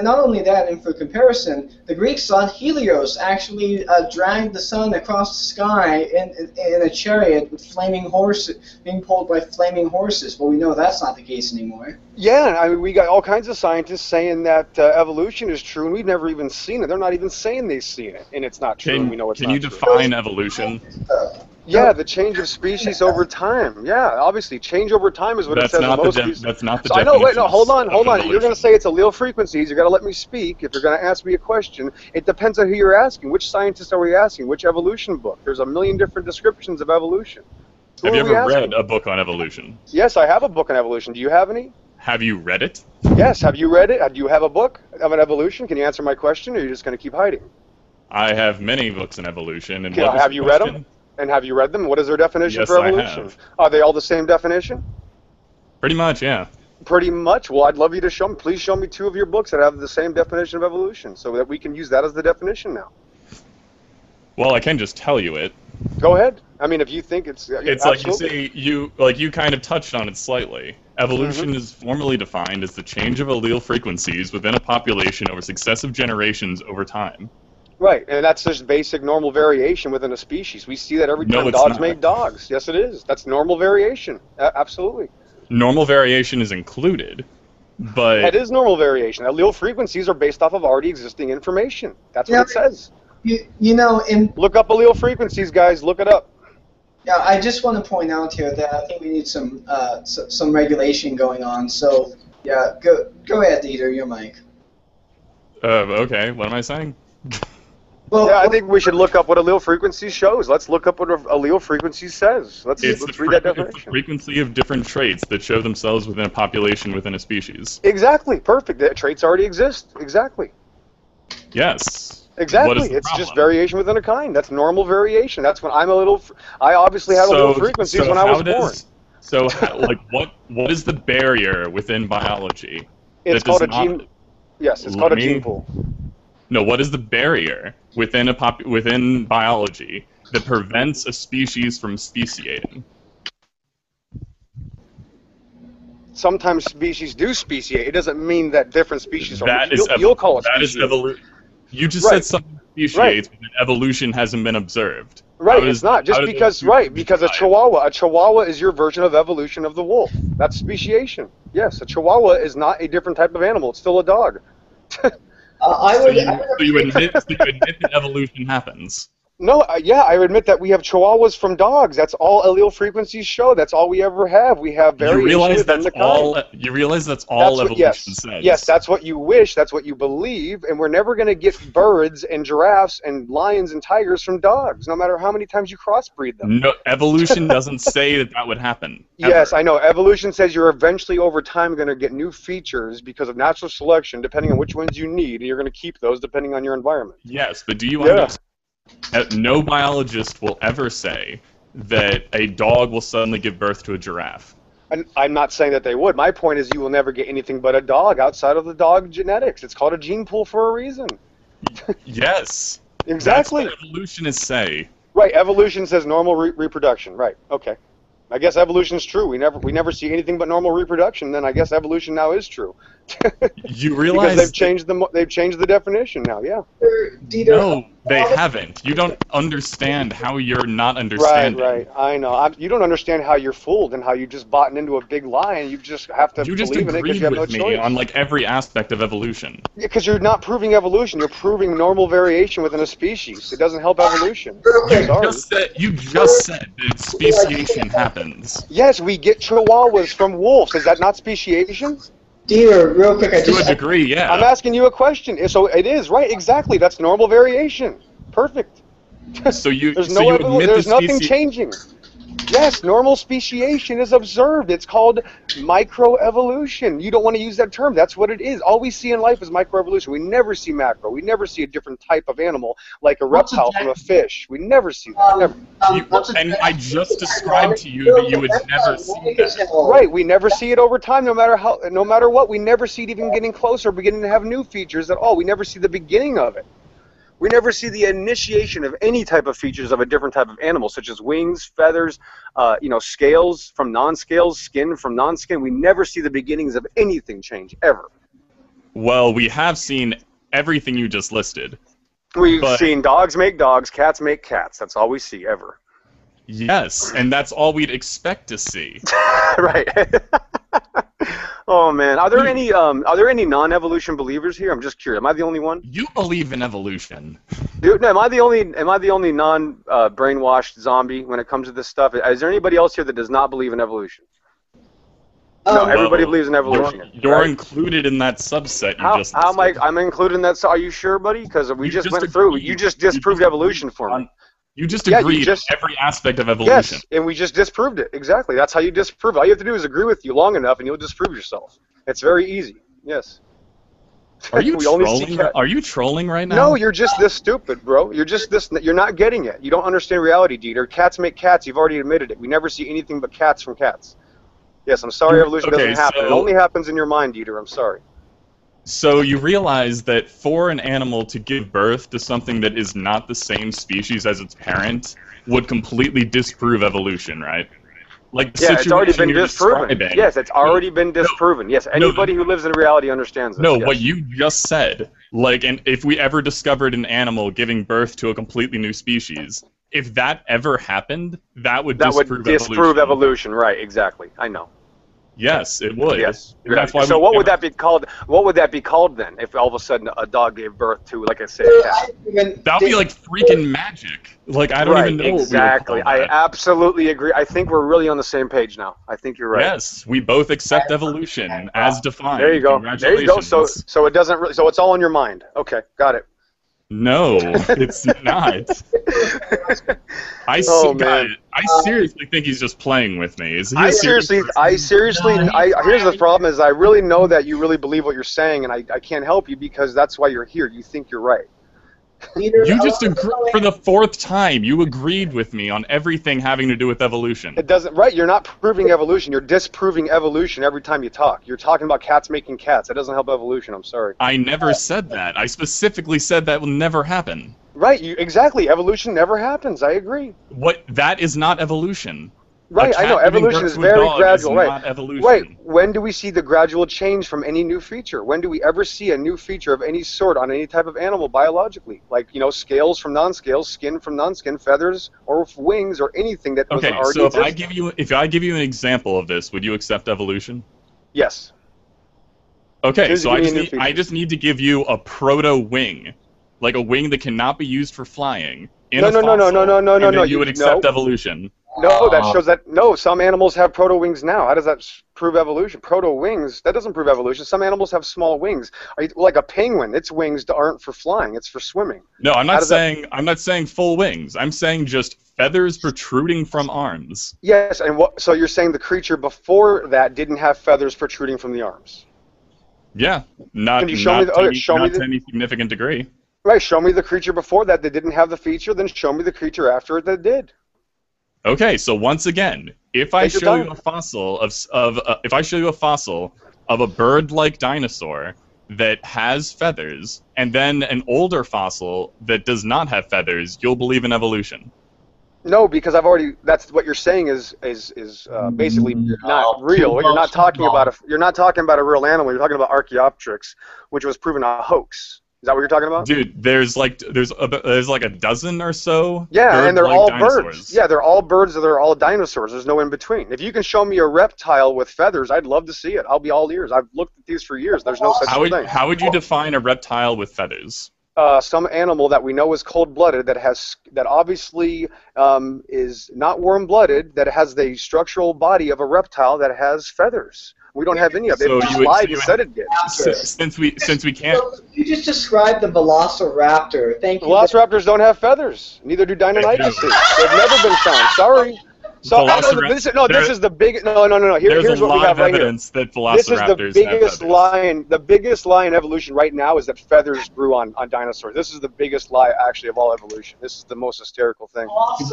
Speaker 3: not only that, and for comparison, the Greeks thought Helios actually dragged the sun across the sky in a chariot with flaming horses, being pulled by flaming horses. Well, we know that's not the case anymore.
Speaker 1: Yeah, I mean, we got all kinds of scientists saying that evolution is true, and we've never even seen it. They're not even saying they've seen it, and it's not true. And we know it's not true.
Speaker 5: Can you define evolution?
Speaker 1: Yeah, the change of species over time. Yeah, obviously, change over time is what it says in most species.
Speaker 5: That's not the
Speaker 1: So I
Speaker 5: definition.
Speaker 1: know. Wait, no, hold on. You're going
Speaker 5: evolution.
Speaker 1: to say it's allele frequencies. You got to let me speak. If you're going to ask me a question, it depends on who you're asking. Which scientist are we asking? Which evolution book? There's a million different descriptions of evolution.
Speaker 5: Have you ever read a book on evolution?
Speaker 1: Yes, I have a book on evolution. Do you have any?
Speaker 5: Have you read it?
Speaker 1: Yes. Have you read it? Do you have a book of an evolution? Can you answer my question, or are you just going to keep hiding?
Speaker 5: I have many books on evolution. And
Speaker 1: Have you read them? And have you read them? What is their definition
Speaker 5: Yes,
Speaker 1: for evolution?
Speaker 5: I have.
Speaker 1: Are they all the same definition?
Speaker 5: Pretty much, yeah.
Speaker 1: Pretty much. Well, I'd love you to show me. Please show me 2 of your books that have the same definition of evolution, so that we can use that as the definition now.
Speaker 5: Well, I can just tell you it.
Speaker 1: Go ahead. I mean, if you think it's
Speaker 5: absolutely. Like you kind of touched on it slightly. Evolution is formally defined as the change of allele frequencies within a population over successive generations over time.
Speaker 1: Right, and that's just basic normal variation within a species. We see that every time dogs make dogs. Yes, it is. That's normal variation. Absolutely.
Speaker 5: Normal variation is included, but...
Speaker 1: That is normal variation. Allele frequencies are based off of already existing information. That's what it says.
Speaker 3: You know,
Speaker 1: look up allele frequencies, guys. Look it up.
Speaker 3: Yeah, I just want to point out here that I think we need some regulation going on. So, yeah, go ahead, Dieter, your mic.
Speaker 5: Okay, what am I saying?
Speaker 1: Well, yeah, I think we should look up what allele frequency shows. Let's look up what allele frequency says. Let's read that definition.
Speaker 5: It's the frequency of different traits that show themselves within a population within a species.
Speaker 1: Exactly. Perfect. The traits already exist. Exactly.
Speaker 5: Yes.
Speaker 1: Exactly. It's just variation within a kind. That's normal variation. That's when I'm a little... I obviously had allele frequencies when I was born.
Speaker 5: So, like, what is the barrier within biology?
Speaker 1: It's called a gene... Yes, it's called a gene pool.
Speaker 5: No, what is the barrier within within biology that prevents a species from speciating?
Speaker 1: Sometimes species do speciate. It doesn't mean that different species are...
Speaker 5: You'll call it speciation. That is evolution. You just said something speciates, but evolution hasn't been observed.
Speaker 1: Right, it's not. Just because, because a chihuahua is your version of evolution of the wolf. That's speciation. Yes, a chihuahua is not a different type of animal. It's still a dog.
Speaker 5: So you admit that evolution happens?
Speaker 1: No, yeah, I admit that we have chihuahuas from dogs. That's all allele frequencies show. That's all we ever have. We have variation.
Speaker 5: You realize that's all evolution says.
Speaker 1: Yes, that's what you wish. That's what you believe. And we're never going to get birds and giraffes and lions and tigers from dogs, no matter how many times you crossbreed them.
Speaker 5: No, evolution doesn't say that would happen. Ever.
Speaker 1: Yes, I know. Evolution says you're eventually, over time, going to get new features because of natural selection, depending on which ones you need, and you're going to keep those depending on your environment.
Speaker 5: Yes, but do you understand? No biologist will ever say that a dog will suddenly give birth to a giraffe.
Speaker 1: I'm not saying that they would. My point is you will never get anything but a dog outside of the dog genetics. It's called a gene pool for a reason.
Speaker 5: Yes.
Speaker 1: Exactly.
Speaker 5: That's what evolutionists say.
Speaker 1: Right. Evolution says normal reproduction. Right. Okay. I guess evolution is true. We never see anything but normal reproduction. Then I guess evolution now is true.
Speaker 5: You realize
Speaker 1: because they've changed the definition now. Yeah.
Speaker 5: No, they haven't. You don't understand how you're not understanding.
Speaker 1: Right. I know. You don't understand how you're fooled and how you just bought into a big lie and you just have to believe in it because you have no choice.
Speaker 5: You just agreed with me on like every aspect of evolution.
Speaker 1: Yeah, because you're not proving evolution. You're proving normal variation within a species. It doesn't help evolution.
Speaker 5: You just said that speciation happens.
Speaker 1: Yes, we get chihuahuas from wolves. Is that not speciation?
Speaker 3: Dieter, real quick,
Speaker 5: to a degree, yeah.
Speaker 1: I'm asking you a question. So it is, right? Exactly. That's normal variation. Perfect.
Speaker 5: So you
Speaker 1: there's nothing changing. Yes, normal speciation is observed. It's called microevolution. You don't want to use that term. That's what it is. All we see in life is microevolution. We never see macro. We never see a different type of animal, like a reptile from a fish. We never see that. Never.
Speaker 5: And I just described to you that you would never see that.
Speaker 1: Right. We never see it over time, no matter what. We never see it even getting closer, beginning to have new features at all. We never see the beginning of it. We never see the initiation of any type of features of a different type of animal, such as wings, feathers, scales from non-scales, skin from non-skin. We never see the beginnings of anything change, ever.
Speaker 5: Well, we have seen everything you just listed.
Speaker 1: We've seen dogs make dogs, cats make cats. That's all we see, ever.
Speaker 5: Yes, and that's all we'd expect to see.
Speaker 1: Right. Oh man, are there any non-evolution believers here? I'm just curious. Am I the only one?
Speaker 5: You believe in evolution.
Speaker 1: Dude, no, am I the only non-brainwashed zombie when it comes to this stuff? Is there anybody else here that does not believe in evolution? No, everybody
Speaker 5: Well,
Speaker 1: believes in evolution.
Speaker 5: You're
Speaker 1: right?
Speaker 5: included in that subset you
Speaker 1: How
Speaker 5: just
Speaker 1: how am I?
Speaker 5: listed.
Speaker 1: I'm included in that. So are you sure, buddy? Because we
Speaker 5: You
Speaker 1: just
Speaker 5: just
Speaker 1: went through.
Speaker 5: agreed-
Speaker 1: You just
Speaker 5: you
Speaker 1: disproved
Speaker 5: just
Speaker 1: evolution
Speaker 5: agreed
Speaker 1: for
Speaker 5: on-
Speaker 1: me.
Speaker 5: You just
Speaker 1: Yeah, you
Speaker 5: agreed
Speaker 1: just-
Speaker 5: on every aspect of evolution.
Speaker 1: Yes, and we just disproved it. Exactly. That's how you disprove it. All you have to do is agree with you long enough, and you'll disprove yourself. It's very easy. Yes.
Speaker 5: Are you
Speaker 1: We only see
Speaker 5: trolling?
Speaker 1: cat-
Speaker 5: Are you trolling right now?
Speaker 1: No, you're just this stupid, bro. You're just this. You're not getting it. You don't understand reality, Dieter. Cats make cats. You've already admitted it. We never see anything but cats from cats. Yes, I'm sorry. Evolution
Speaker 5: Okay,
Speaker 1: doesn't happen. It
Speaker 5: so-
Speaker 1: only happens in your mind, Dieter. I'm sorry.
Speaker 5: So you realize that for an animal to give birth to something that is not the same species as its parent would completely disprove evolution, right? Like the
Speaker 1: Yeah, it's already
Speaker 5: situation
Speaker 1: been
Speaker 5: you're
Speaker 1: disproven.
Speaker 5: describing.
Speaker 1: Yes, it's already been disproven. Yes, anybody who lives in reality understands this.
Speaker 5: No,
Speaker 1: yes.
Speaker 5: what you just said, like, and if we ever discovered an animal giving birth to a completely new species, if that ever happened, that would disprove
Speaker 1: evolution. Right? Exactly. I know.
Speaker 5: Yes, it would.
Speaker 1: Yes.
Speaker 5: And that's why
Speaker 1: so
Speaker 5: we
Speaker 1: what would
Speaker 5: never-
Speaker 1: that be called? What would that be called then? If all of a sudden a dog gave birth to, like I say, a cat?
Speaker 5: That would be like freaking magic. Like I don't
Speaker 1: Right.
Speaker 5: even know
Speaker 1: Exactly.
Speaker 5: what we would
Speaker 1: I
Speaker 5: call that.
Speaker 1: absolutely agree. I think we're really on the same page now. I think you're right.
Speaker 5: Yes, we both accept evolution as defined.
Speaker 1: There you go. There you go. So
Speaker 5: Congratulations.
Speaker 1: it doesn't really. So it's all in your mind. Okay. Got it.
Speaker 5: No, it's not.
Speaker 1: Oh, man.
Speaker 5: I seriously think he's just playing with me. Is he
Speaker 1: I
Speaker 5: a serious
Speaker 1: seriously,
Speaker 5: person?
Speaker 1: here's the problem is I really know that you really believe what you're saying, and I can't help you because that's why you're here. You think you're right.
Speaker 3: Leader,
Speaker 5: You just for the fourth time. You agreed with me on everything having to do with evolution.
Speaker 1: It doesn't, right, you're not proving evolution. You're disproving evolution every time you talk. You're talking about cats making cats. That doesn't help evolution. I'm sorry.
Speaker 5: I never said that. I specifically said that will never happen.
Speaker 1: Right, exactly. Evolution never happens. I agree.
Speaker 5: What? That is not evolution.
Speaker 1: Right,
Speaker 5: A
Speaker 1: I know.
Speaker 5: cat giving
Speaker 1: Evolution
Speaker 5: birth
Speaker 1: is
Speaker 5: to a
Speaker 1: very
Speaker 5: dog
Speaker 1: gradual.
Speaker 5: is
Speaker 1: Right.
Speaker 5: not evolution.
Speaker 1: Wait, when do we see the gradual change from any new feature? When do we ever see a new feature of any sort on any type of animal biologically? Like, scales from non-scales, skin from non-skin, feathers or wings or anything that doesn't
Speaker 5: Okay,
Speaker 1: already
Speaker 5: so if
Speaker 1: exist.
Speaker 5: I give you an example of this, would you accept evolution?
Speaker 1: Yes.
Speaker 5: Okay,
Speaker 1: Just
Speaker 5: so
Speaker 1: give me a new feature.
Speaker 5: I just need to give you a proto wing, like a wing that cannot be used for flying. In
Speaker 1: No,
Speaker 5: a
Speaker 1: no, no, no,
Speaker 5: fossil,
Speaker 1: no, no, no,
Speaker 5: and
Speaker 1: no,
Speaker 5: then
Speaker 1: no,
Speaker 5: You would
Speaker 1: you-
Speaker 5: accept
Speaker 1: no.
Speaker 5: evolution.
Speaker 1: No, that shows that some animals have proto wings now. How does that prove evolution? Proto wings, that doesn't prove evolution. Some animals have small wings. Like a penguin, its wings aren't for flying; it's for swimming.
Speaker 5: No, I'm
Speaker 1: How
Speaker 5: not
Speaker 1: does
Speaker 5: I'm not saying full wings. I'm saying just feathers protruding from arms.
Speaker 1: Yes, and so you're saying the creature before that didn't have feathers protruding from the arms?
Speaker 5: Yeah, not
Speaker 1: Can you show me
Speaker 5: not
Speaker 1: the-
Speaker 5: to any-
Speaker 1: show me
Speaker 5: not
Speaker 1: the-
Speaker 5: to any significant degree.
Speaker 1: Right. Show me the creature before that didn't have the feature. Then show me the creature after it that did.
Speaker 5: Okay, so once again, if I
Speaker 1: Take your
Speaker 5: show you
Speaker 1: time.
Speaker 5: a fossil if I show you a fossil of a bird-like dinosaur that has feathers, and then an older fossil that does not have feathers, you'll believe in evolution.
Speaker 1: No, because that's what you're saying is basically not real. You're not talking about a real animal. You're talking about Archaeopteryx, which was proven a hoax. Is that what you're talking about?
Speaker 5: Dude, there's like a dozen or so.
Speaker 1: Yeah, and they're
Speaker 5: bird-like
Speaker 1: all
Speaker 5: dinosaurs.
Speaker 1: birds. Yeah, they're all birds or they're all dinosaurs. There's no in between. If you can show me a reptile with feathers, I'd love to see it. I'll be all ears. I've looked at these for years. There's no such thing.
Speaker 5: How would you define a reptile with feathers?
Speaker 1: Some animal that we know is cold-blooded that obviously is not warm-blooded, that has the structural body of a reptile that has feathers. We don't have any of it.
Speaker 5: So
Speaker 1: It just
Speaker 5: you would-
Speaker 1: lied
Speaker 5: so
Speaker 1: and
Speaker 5: you
Speaker 1: said it did.
Speaker 5: Since we can't.
Speaker 3: So you just described the Velociraptor. Thank you.
Speaker 1: Velociraptors don't have feathers. Neither do Deinonychus. They've never been found. Sorry. So this is the big. No.
Speaker 5: There's
Speaker 1: Here's
Speaker 5: a
Speaker 1: what we
Speaker 5: lot
Speaker 1: have
Speaker 5: of
Speaker 1: right here.
Speaker 5: evidence that
Speaker 1: This is the
Speaker 5: velociraptors have
Speaker 1: biggest
Speaker 5: feathers.
Speaker 1: lie. The biggest lie in evolution right now is that feathers grew on dinosaurs. This is the biggest lie actually of all evolution. This is the most hysterical thing.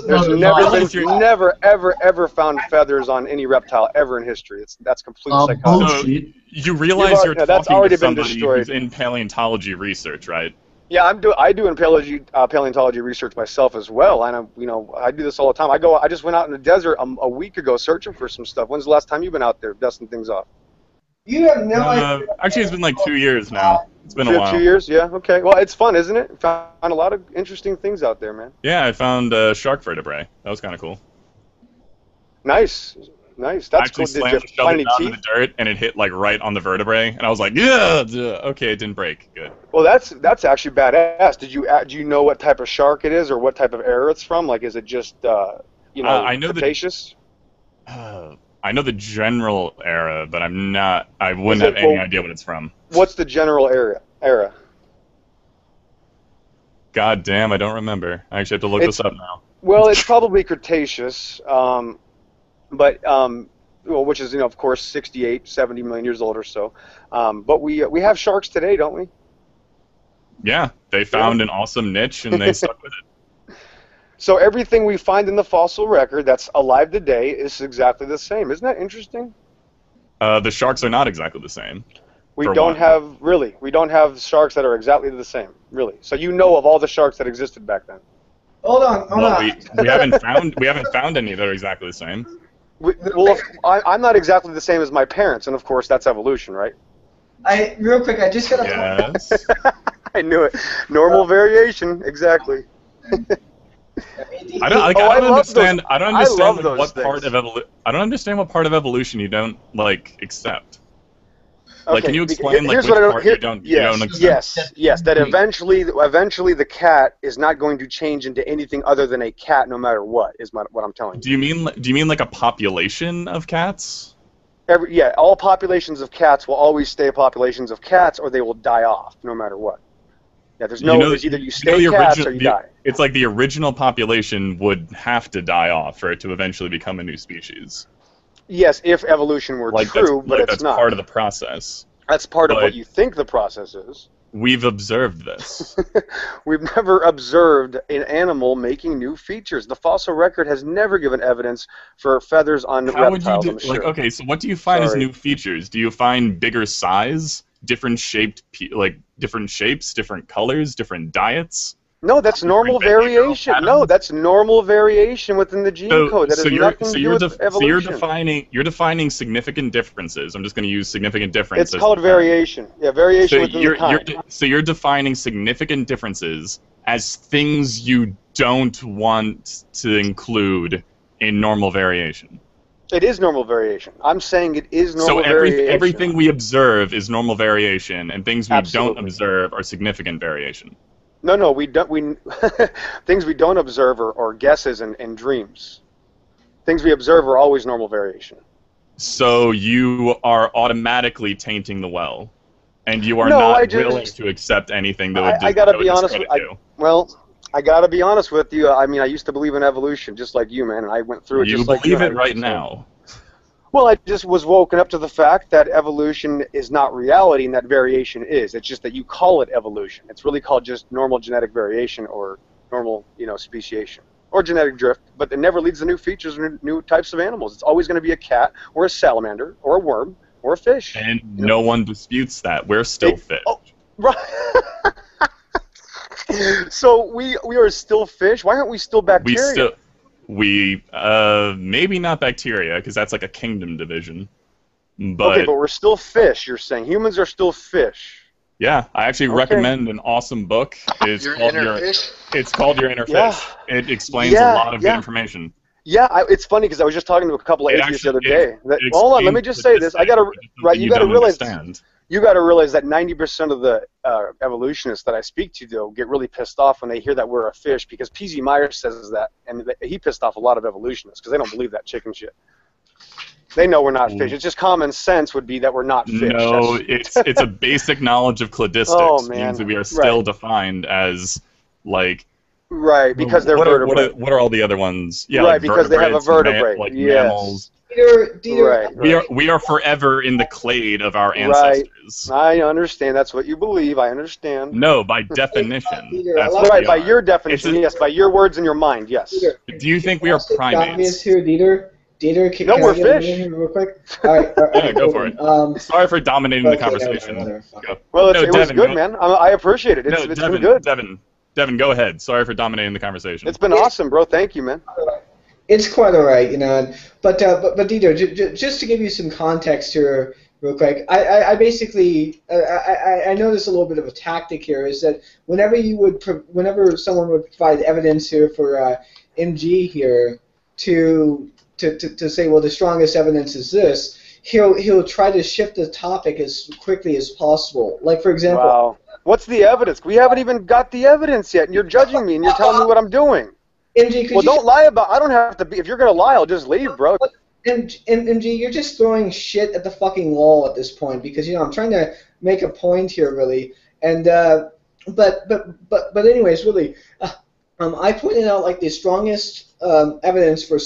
Speaker 1: There's never ever found feathers on any reptile ever in history. That's complete psychotic.
Speaker 5: So you realize you're
Speaker 1: that's
Speaker 5: talking
Speaker 1: already
Speaker 5: to
Speaker 1: been
Speaker 5: somebody
Speaker 1: destroyed.
Speaker 5: who's in paleontology research, right?
Speaker 1: Yeah, I do in paleontology research myself as well, and I do this all the time. I just went out in the desert a week ago searching for some stuff. When's the last time you've been out there dusting things off?
Speaker 3: You have no idea.
Speaker 5: Actually, it's been like 2 years now. It's been a while.
Speaker 1: 2 years, yeah. Okay, well, it's fun, isn't it? Found a lot of interesting things out there, man.
Speaker 5: Yeah, I found shark vertebrae. That was kind of cool.
Speaker 1: Nice. Nice.
Speaker 5: I
Speaker 1: That's
Speaker 5: actually
Speaker 1: cool. Did you
Speaker 5: shoved
Speaker 1: find
Speaker 5: it
Speaker 1: any
Speaker 5: down in
Speaker 1: teeth?
Speaker 5: the dirt, and it hit like right on the vertebrae, and I was like, yeah, duh. Okay, it didn't break. Good.
Speaker 1: Well, that's actually badass. Do you know what type of shark it is, or what type of era it's from? Like, is it just
Speaker 5: I know
Speaker 1: Cretaceous?
Speaker 5: I know the general era, but I
Speaker 1: Is
Speaker 5: wouldn't have
Speaker 1: it
Speaker 5: any
Speaker 1: well?
Speaker 5: idea what it's from.
Speaker 1: What's the general era?
Speaker 5: God damn, I don't remember. I actually have to look
Speaker 1: It's
Speaker 5: this up now.
Speaker 1: Well, it's probably Cretaceous, but well, which is of course 68, 70 million years old or so. But we have sharks today, don't we?
Speaker 5: Yeah, they
Speaker 1: Yeah.
Speaker 5: found an awesome niche and they stuck with it.
Speaker 1: So everything we find in the fossil record that's alive today is exactly the same. Isn't that interesting?
Speaker 5: The sharks are not exactly the same.
Speaker 1: We
Speaker 5: For
Speaker 1: don't
Speaker 5: one.
Speaker 1: we don't have sharks that are exactly the same, really. So you know of all the sharks that existed back then.
Speaker 3: Hold on, hold
Speaker 5: Well,
Speaker 3: on.
Speaker 5: we haven't found any that are exactly the same.
Speaker 1: I'm not exactly the same as my parents, and of course that's evolution, right?
Speaker 3: Real quick, I just gotta.
Speaker 5: Yes.
Speaker 1: I knew it. Normal variation, exactly.
Speaker 5: I don't
Speaker 1: love those.
Speaker 5: understand. I don't understand
Speaker 1: love those
Speaker 5: what part
Speaker 1: things.
Speaker 5: of I don't understand what part of evolution you don't like accept. Like,
Speaker 1: Okay,
Speaker 5: can you explain like
Speaker 1: here's
Speaker 5: which
Speaker 1: what I don't,
Speaker 5: part
Speaker 1: here,
Speaker 5: you don't
Speaker 1: yes,
Speaker 5: accept?
Speaker 1: yes. That eventually the cat is not going to change into anything other than a cat, no matter what. Is what I'm telling you.
Speaker 5: Do you mean like a population of cats?
Speaker 1: All populations of cats will always stay populations of cats, or they will die off, no matter what. Yeah, there's either you stay cats or you die.
Speaker 5: It's like the original population would have to die off for it to eventually become a new species.
Speaker 1: Yes, if evolution were true, but it's
Speaker 5: that's
Speaker 1: not.
Speaker 5: part of the process.
Speaker 1: That's part of
Speaker 5: But
Speaker 1: what you think the process is.
Speaker 5: We've observed this.
Speaker 1: We've never observed an animal making new features. The fossil record has never given evidence for feathers on
Speaker 5: How would you
Speaker 1: reptiles,
Speaker 5: do,
Speaker 1: I'm sure.
Speaker 5: okay, so what do you find as
Speaker 1: Sorry.
Speaker 5: new features? Do you find bigger size, different shapes, different colors, different diets?
Speaker 1: No, that's normal variation.
Speaker 5: patterns?
Speaker 1: No, that's normal variation within the gene code. That has nothing to do with evolution.
Speaker 5: You're defining significant differences. I'm just going to use significant differences.
Speaker 1: It's called variation. Yeah, variation within the kind.
Speaker 5: So you're defining significant differences as things you don't want to include in normal variation.
Speaker 1: It is normal variation. I'm saying it is normal variation.
Speaker 5: So everything we observe is normal variation, and things we
Speaker 1: Absolutely.
Speaker 5: don't observe are significant variation.
Speaker 1: No, we don't. Things we don't observe are guesses and dreams. Things we observe are always normal variation.
Speaker 5: So you are automatically tainting the well, and you are willing to accept anything that would discredit you.
Speaker 1: I gotta be honest with you. I mean, I used to believe in evolution, just like you, man, and I went through it just like you.
Speaker 5: You believe it right now.
Speaker 1: Well, I just was woken up to the fact that evolution is not reality and that variation is. It's just that you call it evolution. It's really called just normal genetic variation or normal, speciation or genetic drift, but it never leads to new features or new types of animals. It's always going to be a cat or a salamander or a worm or a fish.
Speaker 5: And no one disputes that. We're still fish.
Speaker 1: Oh, right. So we are still fish. Why aren't we still bacteria?
Speaker 5: Maybe not bacteria, because that's like a kingdom division. But
Speaker 1: we're still fish, you're saying. Humans are still fish.
Speaker 5: Yeah, I actually recommend an awesome book. It's called Your Inner Fish. It explains a lot of good information.
Speaker 1: Yeah, it's funny because I was just talking to a couple of atheists the other day. Hold on, let me just say this. You got to realize that 90% of the evolutionists that I speak to, though, get really pissed off when they hear that we're a fish, because P.Z. Myers says that, and he pissed off a lot of evolutionists because they don't believe that chicken shit. They know we're not fish. It's just common sense would be that we're not fish.
Speaker 5: No, it's a basic knowledge of cladistics.
Speaker 1: Oh, man.
Speaker 5: Means that we are still defined as, like...
Speaker 1: Right, because they're vertebrates.
Speaker 5: What are all the other ones? Yeah,
Speaker 1: right,
Speaker 5: like
Speaker 1: because they have a vertebrae.
Speaker 5: Mammals.
Speaker 3: Right.
Speaker 5: We are forever in the clade of our ancestors.
Speaker 1: Right. I understand. That's what you believe. I understand.
Speaker 5: No, by definition.
Speaker 1: That's right, by your definition, yes. By your words in your mind, yes.
Speaker 5: Do you think we are primates?
Speaker 3: Dieter,
Speaker 1: no, we're fish.
Speaker 3: Real quick? All right,
Speaker 5: yeah, go for it. Sorry for dominating the conversation.
Speaker 1: Well, it was good, man. I appreciate it. It's been good.
Speaker 5: Devin, go ahead. Sorry for dominating the conversation.
Speaker 1: It's been awesome, bro. Thank you, man.
Speaker 3: It's quite all right, But Dieter, just to give you some context here, real quick, I basically I noticed a little bit of a tactic here is that whenever someone would provide evidence here for MG here to to say, well, the strongest evidence is this, he'll try to shift the topic as quickly as possible. Like, for example...
Speaker 1: Wow. What's the evidence? We haven't even got the evidence yet, and you're judging me, and you're telling me what I'm doing.
Speaker 3: MG,
Speaker 1: well, don't lie about... I don't have to be... If you're going to lie, I'll just leave, bro.
Speaker 3: MG, you're just throwing shit at the fucking wall at this point, because, I'm trying to make a point here, really. And, but anyways, really, I pointed out, like, the strongest evidence for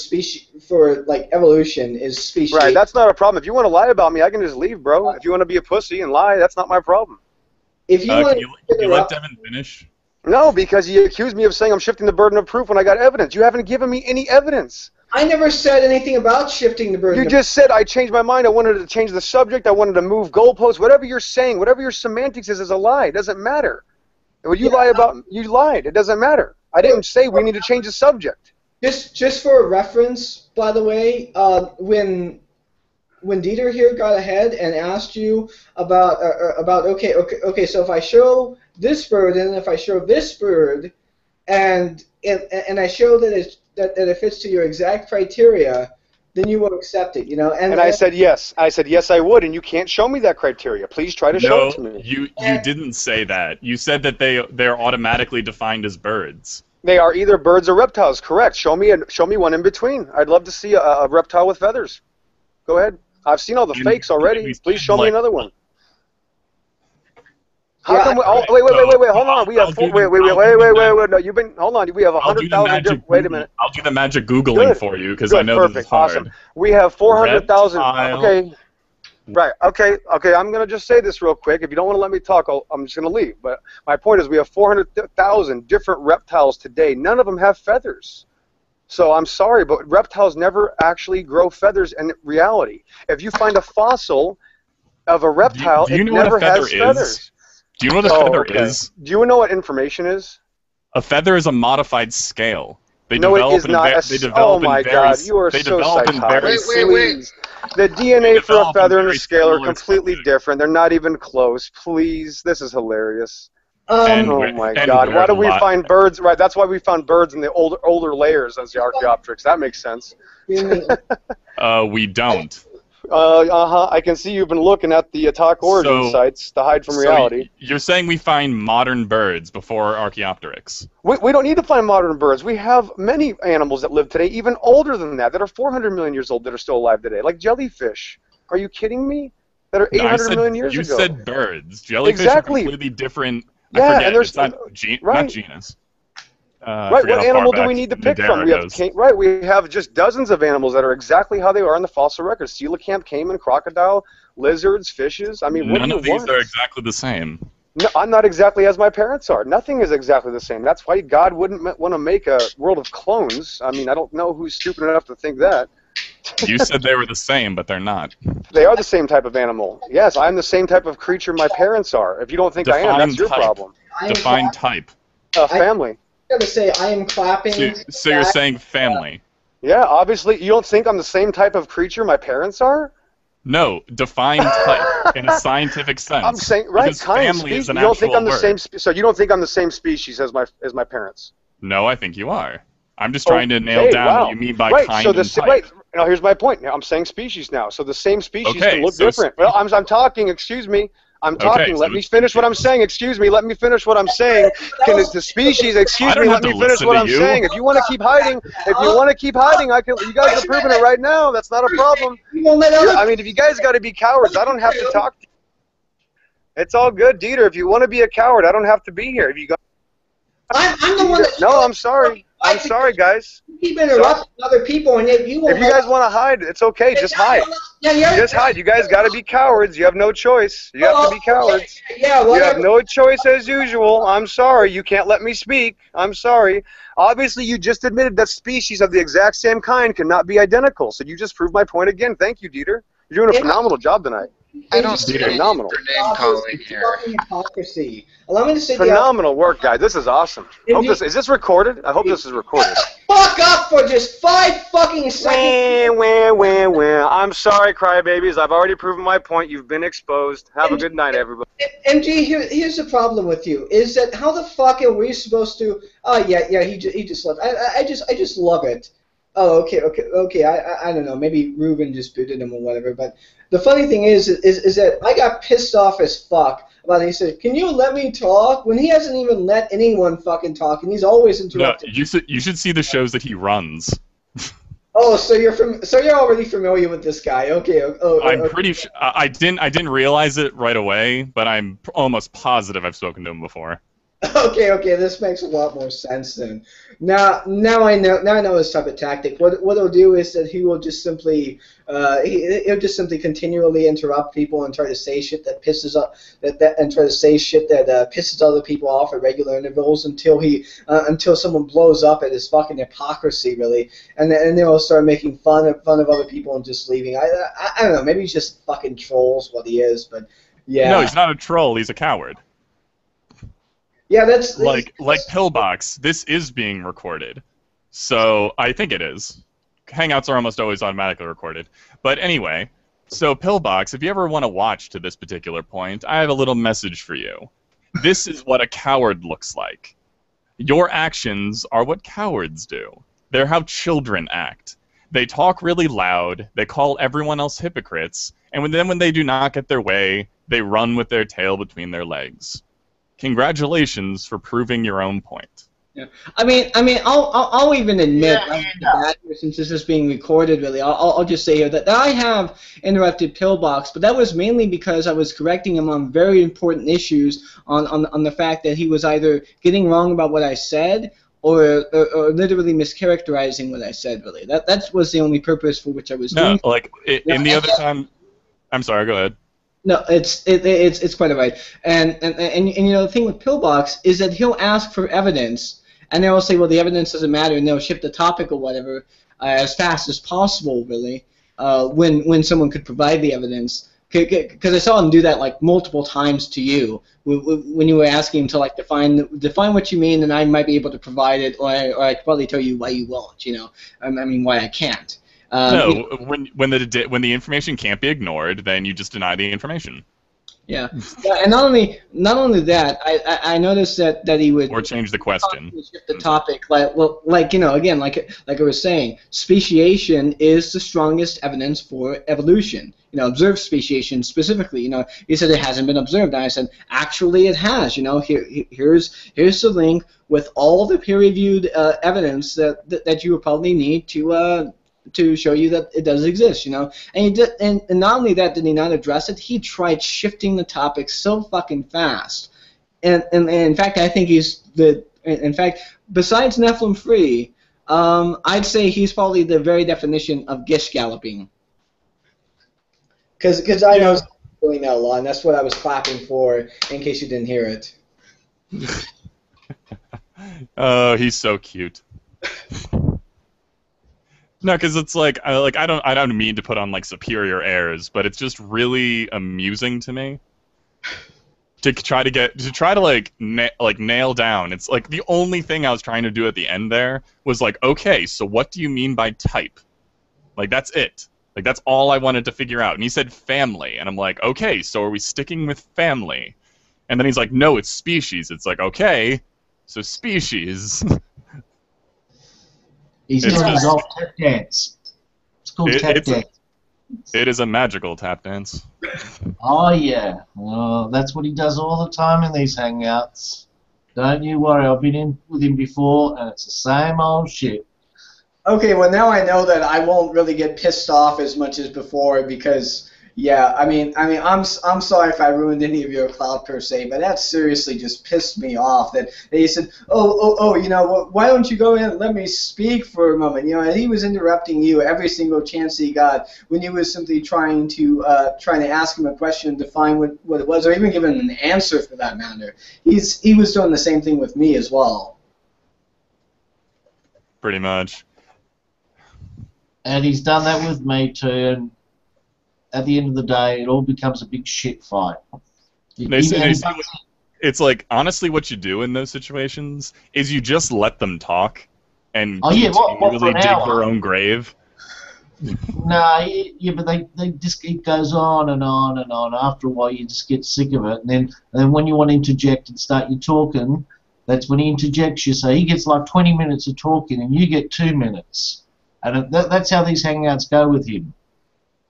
Speaker 3: evolution is species.
Speaker 1: Right, that's not a problem. If you want to lie about me, I can just leave, bro. If you want to be a pussy and lie, that's not my problem.
Speaker 3: If you
Speaker 5: can you let Devin finish?
Speaker 1: No, because you accused me of saying I'm shifting the burden of proof when I got evidence. You haven't given me any evidence.
Speaker 3: I never said anything about shifting the burden.
Speaker 1: You just said I changed my mind. I wanted to change the subject. I wanted to move goalposts. Whatever you're saying, whatever your semantics is a lie. It doesn't matter. When you lie about, you lied. It doesn't matter. I didn't say we need to change the subject.
Speaker 3: Just for a reference, by the way, when Dieter here got ahead and asked you about okay, so if I show this bird and if I show this bird, and I show that it fits to your exact criteria, then you will accept it, And
Speaker 1: I said yes. I said yes, I would, and you can't show me that criteria. Please try to show it to me.
Speaker 5: You didn't say that. You said that they're automatically defined as birds.
Speaker 1: They are either birds or reptiles. Correct. Show me one in between. I'd love to see a reptile with feathers. Go ahead. I've seen all the fakes already. Please show me another one. How come? Wait. Hold on. We have wait. No, you've been. Hold on. We have 100,000. Wait a minute.
Speaker 5: I'll do the magic Googling for you because I know this is hard.
Speaker 1: Awesome. We have 400,000. Okay. Right. Okay. I'm gonna just say this real quick. If you don't want to let me talk, I'm just gonna leave. But my point is, we have 400,000 different reptiles today. None of them have feathers. So I'm sorry, but reptiles never actually grow feathers in reality. If you find a fossil of a reptile, it never has feathers.
Speaker 5: Do you know what a feather is?
Speaker 1: Do you know what information is?
Speaker 5: A feather is a modified scale.
Speaker 1: No, it is not. Oh my God, you are so psychotic.
Speaker 4: Wait.
Speaker 1: The DNA for a feather and a scale are completely different. They're not even close. Please, this is hilarious. Oh my God! Why do we find birds? Right, that's why we found birds in the older layers as the Archaeopteryx. That makes sense.
Speaker 5: We don't.
Speaker 1: I can see you've been looking at the Attack Origin sites to hide from reality.
Speaker 5: You're saying we find modern birds before Archaeopteryx?
Speaker 1: We don't need to find modern birds. We have many animals that live today, even older than that are 400 million years old, that are still alive today, like jellyfish. Are you kidding me? That are 800 million years ago.
Speaker 5: You said birds. Jellyfish are completely different.
Speaker 1: Yeah,
Speaker 5: I forget.
Speaker 1: And there's
Speaker 5: not genus.
Speaker 1: Right, what animal do we need to pick from? We have just dozens of animals that are exactly how they are in the fossil record. Coelacanth, caiman, crocodile, lizards, fishes. I mean,
Speaker 5: none of these are exactly the same.
Speaker 1: No, I'm not exactly as my parents are. Nothing is exactly the same. That's why God wouldn't want to make a world of clones. I mean, I don't know who's stupid enough to think that.
Speaker 5: You said they were the same, but they're not.
Speaker 1: They are the same type of animal. Yes, I'm the same type of creature my parents are. If you don't think I am, that's your problem.
Speaker 5: Define type.
Speaker 1: Family.
Speaker 3: I gotta say, I am clapping.
Speaker 5: So you're saying family?
Speaker 1: Yeah, obviously. You don't think I'm the same type of creature my parents are?
Speaker 5: No, define type in a scientific sense.
Speaker 1: I'm saying
Speaker 5: family is an
Speaker 1: you don't think I'm the
Speaker 5: word.
Speaker 1: So you don't think I'm the same species as my parents?
Speaker 5: No, I think you are. I'm just trying to nail down what you mean by kind and type.
Speaker 1: Now here's my point. Now I'm saying species now. So the same species can look different. Well, I'm talking. Excuse me. I'm talking. Let me finish what I'm saying. Excuse me. Let me finish what I'm saying. The speed? Excuse me. Let me finish what I'm saying. If you want to keep hiding, I can. You guys are proving it right now. That's not a problem. I mean, if you guys got to be cowards, I don't have to talk to you. It's all good, Dieter. If you want to be a coward, I don't have to be here. If you got.
Speaker 3: I'm the one that.
Speaker 1: No, I'm sorry. I'm sorry, guys.
Speaker 3: You keep interrupting other people, and yet you.
Speaker 1: If you guys want to hide, it's okay. Just hide. Just hide. You guys got to be cowards. You have no choice. You have to be cowards.
Speaker 3: Yeah,
Speaker 1: you have no choice as usual. I'm sorry. You can't let me speak. I'm sorry. Obviously, you just admitted that species of the exact same kind cannot be identical. So you just proved my point again. Thank you, Dieter. You're doing a phenomenal job tonight.
Speaker 4: I don't see any name calling here.
Speaker 3: Hypocrisy. Allow me to say
Speaker 1: phenomenal work, guys. This is awesome. Is this recorded? I hope this is recorded.
Speaker 3: Fuck up for just 5 fucking seconds.
Speaker 1: I'm sorry, crybabies. I've already proven my point. You've been exposed. Have a good night, everybody.
Speaker 3: MG, here's the problem with you. Is that how the fuck are we supposed to? Oh yeah. He just left. I just love it. Oh, okay. I don't know. Maybe Reuven just booted him or whatever. But the funny thing is that I got pissed off as fuck about it. He said, "Can you let me talk?" When he hasn't even let anyone fucking talk, and he's always
Speaker 5: No,
Speaker 3: interrupted.
Speaker 5: you should see the shows that he runs.
Speaker 3: Oh, so you're already familiar with this guy. Okay.
Speaker 5: I'm
Speaker 3: Okay.
Speaker 5: pretty sure I didn't realize it right away, but I'm almost positive I've spoken to him before.
Speaker 3: Okay, this makes a lot more sense then. Now I know his type of tactic. What he'll do is that he will just simply he'll just simply continually interrupt people and try to say shit that pisses up and try to say shit that pisses other people off at regular intervals until someone blows up at his fucking hypocrisy really, and then he'll start making fun of other people and just leaving. I don't know. Maybe he's just fucking trolls what he is, but yeah.
Speaker 5: No, he's not a troll. He's a coward.
Speaker 3: Yeah, that's
Speaker 5: Like Pillbox. This is being recorded, so I think it is. Hangouts are almost always automatically recorded. But anyway, so Pillbox, if you ever want to watch to this particular point, I have a little message for you. This is what a coward looks like. Your actions are what cowards do. They're how children act. They talk really loud, they call everyone else hypocrites, and when they do not get their way, they run with their tail between their legs. Congratulations for proving your own point.
Speaker 3: Yeah. I mean, I'll even admit that since this is being recorded, really, I'll just say here that I have interrupted Pillbox, but that was mainly because I was correcting him on very important issues on the fact that he was either getting wrong about what I said or literally mischaracterizing what I said. Really, that was the only purpose for which I was doing.
Speaker 5: No, like in the other time. I'm sorry. Go ahead.
Speaker 3: No, it's quite all right. And you know the thing with Pillbox is that he'll ask for evidence, and they'll say, well, the evidence doesn't matter, and they'll shift the topic or whatever as fast as possible, really, when someone could provide the evidence. Because I saw him do that like multiple times to you when you were asking him to like define what you mean, and I might be able to provide it, or I could probably tell you why you won't. You know, I mean why I can't.
Speaker 5: No, when the information can't be ignored, then you just deny the information.
Speaker 3: Yeah, and not only that, I noticed that he would
Speaker 5: or change the question.
Speaker 3: Shift the topic, like you know, again, like I was saying, speciation is the strongest evidence for evolution. You know, observed speciation specifically. You know, he said it hasn't been observed, and I said actually it has. You know, here's the link with all the peer-reviewed evidence that you would probably need to show you that it does exist, you know. And he did, and not only that did he not address it, he tried shifting the topic so fucking fast. And in fact, I think in fact, besides Nephilim Free, I'd say he's probably the very definition of gish galloping. Because I know doing that a lot, and that's what I was clapping for, in case you didn't hear it.
Speaker 5: Oh, he's so cute. No, because it's like I don't mean to put on like superior airs, but it's just really amusing to me to try to nail down. It's like the only thing I was trying to do at the end there was like, okay, so what do you mean by type? Like that's it. Like that's all I wanted to figure out. And he said family, and I'm like, okay, so are we sticking with family? And then he's like, no, it's species. It's like, okay, so species.
Speaker 6: He's doing his old tap dance. It's called tap dance.
Speaker 5: It is a magical tap dance.
Speaker 6: Oh, yeah. Oh, that's what he does all the time in these hangouts. Don't you worry. I've been in with him before, and it's the same old shit.
Speaker 3: Okay, well, now I know that I won't really get pissed off as much as before because... Yeah, I mean, I'm sorry if I ruined any of your cloud per se, but that seriously just pissed me off. That he said, oh, you know, why don't you go in and let me speak for a moment? You know, and he was interrupting you every single chance he got when you was simply trying to ask him a question and define what it was, or even give him an answer for that matter. He was doing the same thing with me as well.
Speaker 5: Pretty much.
Speaker 6: And he's done that with me too. And at the end of the day, it all becomes a big shit fight.
Speaker 5: It's like, honestly, what you do in those situations is you just let them talk and continually dig their own grave.
Speaker 6: No, yeah, but they just, it goes on and on and on. After a while, you just get sick of it. And then when you want to interject and start your talking, that's when he interjects you. So he gets like 20 minutes of talking, and you get 2 minutes. And that's how these hangouts go with him.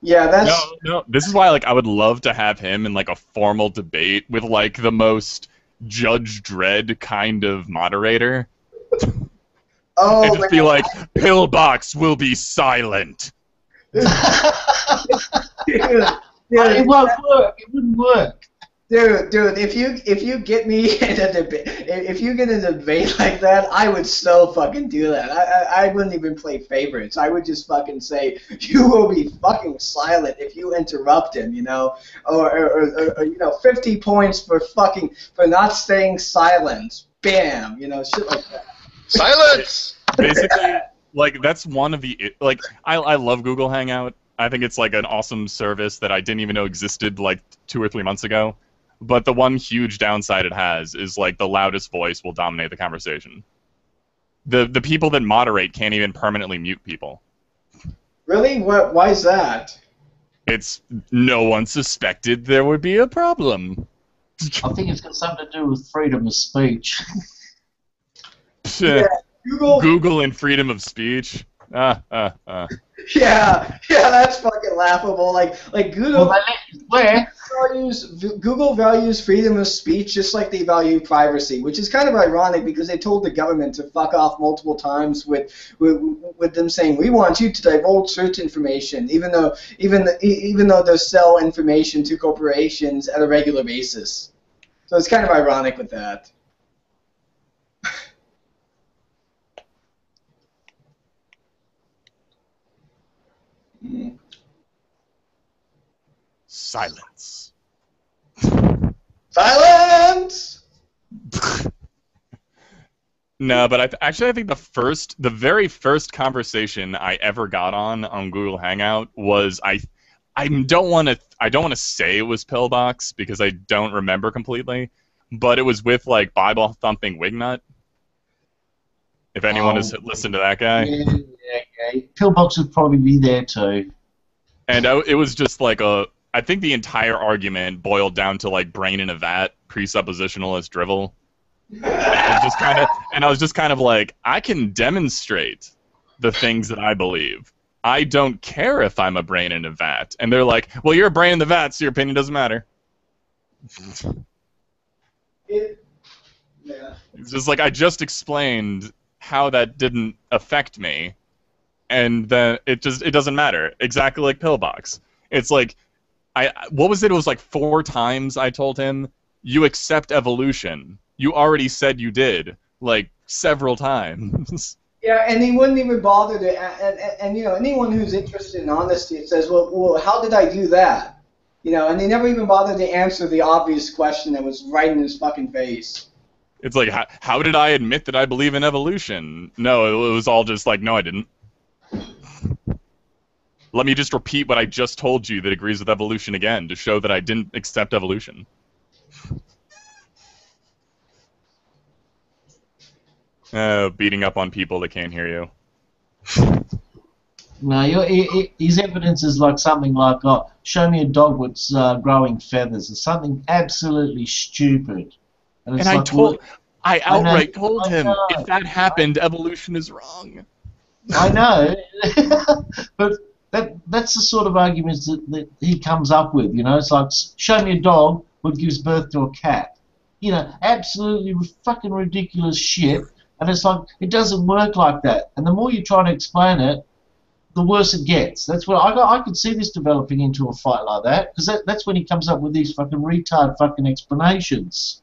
Speaker 3: Yeah, that's
Speaker 5: No. This is why, like, I would love to have him in like a formal debate with like the most Judge Dredd kind of moderator, and just be like, "Pillbox will be silent."
Speaker 3: dude,
Speaker 6: It won't work. It wouldn't work.
Speaker 3: Dude, if you get me in a debate, if you get in a debate like that, I would so fucking do that. I wouldn't even play favorites. I would just fucking say, you will be fucking silent if you interrupt him, you know, or you know, 50 points for not staying silent. Bam, you know, shit like that.
Speaker 4: Silence!
Speaker 5: Basically, like, that's one of the, like, I love Google Hangout. I think it's like an awesome service that I didn't even know existed like 2 or 3 months ago. But the one huge downside it has is like the loudest voice will dominate the conversation. The people that moderate can't even permanently mute people.
Speaker 3: Really? Why is that?
Speaker 5: It's no one suspected there would be a problem.
Speaker 6: I think it's got something to do with freedom of speech.
Speaker 3: Yeah,
Speaker 5: Google and freedom of speech.
Speaker 3: Yeah, that's fucking laughable. Like Google
Speaker 6: Where?
Speaker 3: Google values freedom of speech just like they value privacy, which is kind of ironic because they told the government to fuck off multiple times with them saying we want you to divulge search information, even though they sell information to corporations at a regular basis. So it's kind of ironic with that.
Speaker 5: Silence.
Speaker 3: Silence!
Speaker 5: No, but I think the very first conversation I ever got on Google Hangout was I don't want to say it was Pillbox because I don't remember completely, but it was with like Bible thumping Wignut. If anyone has listened to that guy,
Speaker 6: yeah. Pillbox would probably be there too.
Speaker 5: And it was just like I think the entire argument boiled down to like brain in a vat, presuppositionalist drivel. And I was just kind of like, I can demonstrate the things that I believe. I don't care if I'm a brain in a vat. And they're like, well, you're a brain in the vat, so your opinion doesn't matter.
Speaker 3: Yeah.
Speaker 5: It's just like I just explained how that didn't affect me, and then it doesn't matter. Exactly like Pillbox. It's like what was it? It was like 4 times I told him, you accept evolution. You already said you did, like several times.
Speaker 3: Yeah, and he wouldn't even bother to, and you know, anyone who's interested in honesty, it says, well, how did I do that? You know, and they never even bothered to answer the obvious question that was right in his fucking face.
Speaker 5: It's like, how did I admit that I believe in evolution? No, it was all just like, no, I didn't. Let me just repeat what I just told you that agrees with evolution again to show that I didn't accept evolution. Beating up on people that can't hear you.
Speaker 6: No, his evidence is like something like, show me a dog with growing feathers, or something absolutely stupid. And it's
Speaker 5: I outright told him, if that happened, evolution is wrong.
Speaker 6: I know, but that's the sort of arguments that he comes up with, you know. It's like, show me a dog what gives birth to a cat. You know, absolutely fucking ridiculous shit. And it's like, it doesn't work like that. And the more you try to explain it, the worse it gets. That's what I could see this developing into a fight like that, because that's when he comes up with these fucking retard fucking explanations.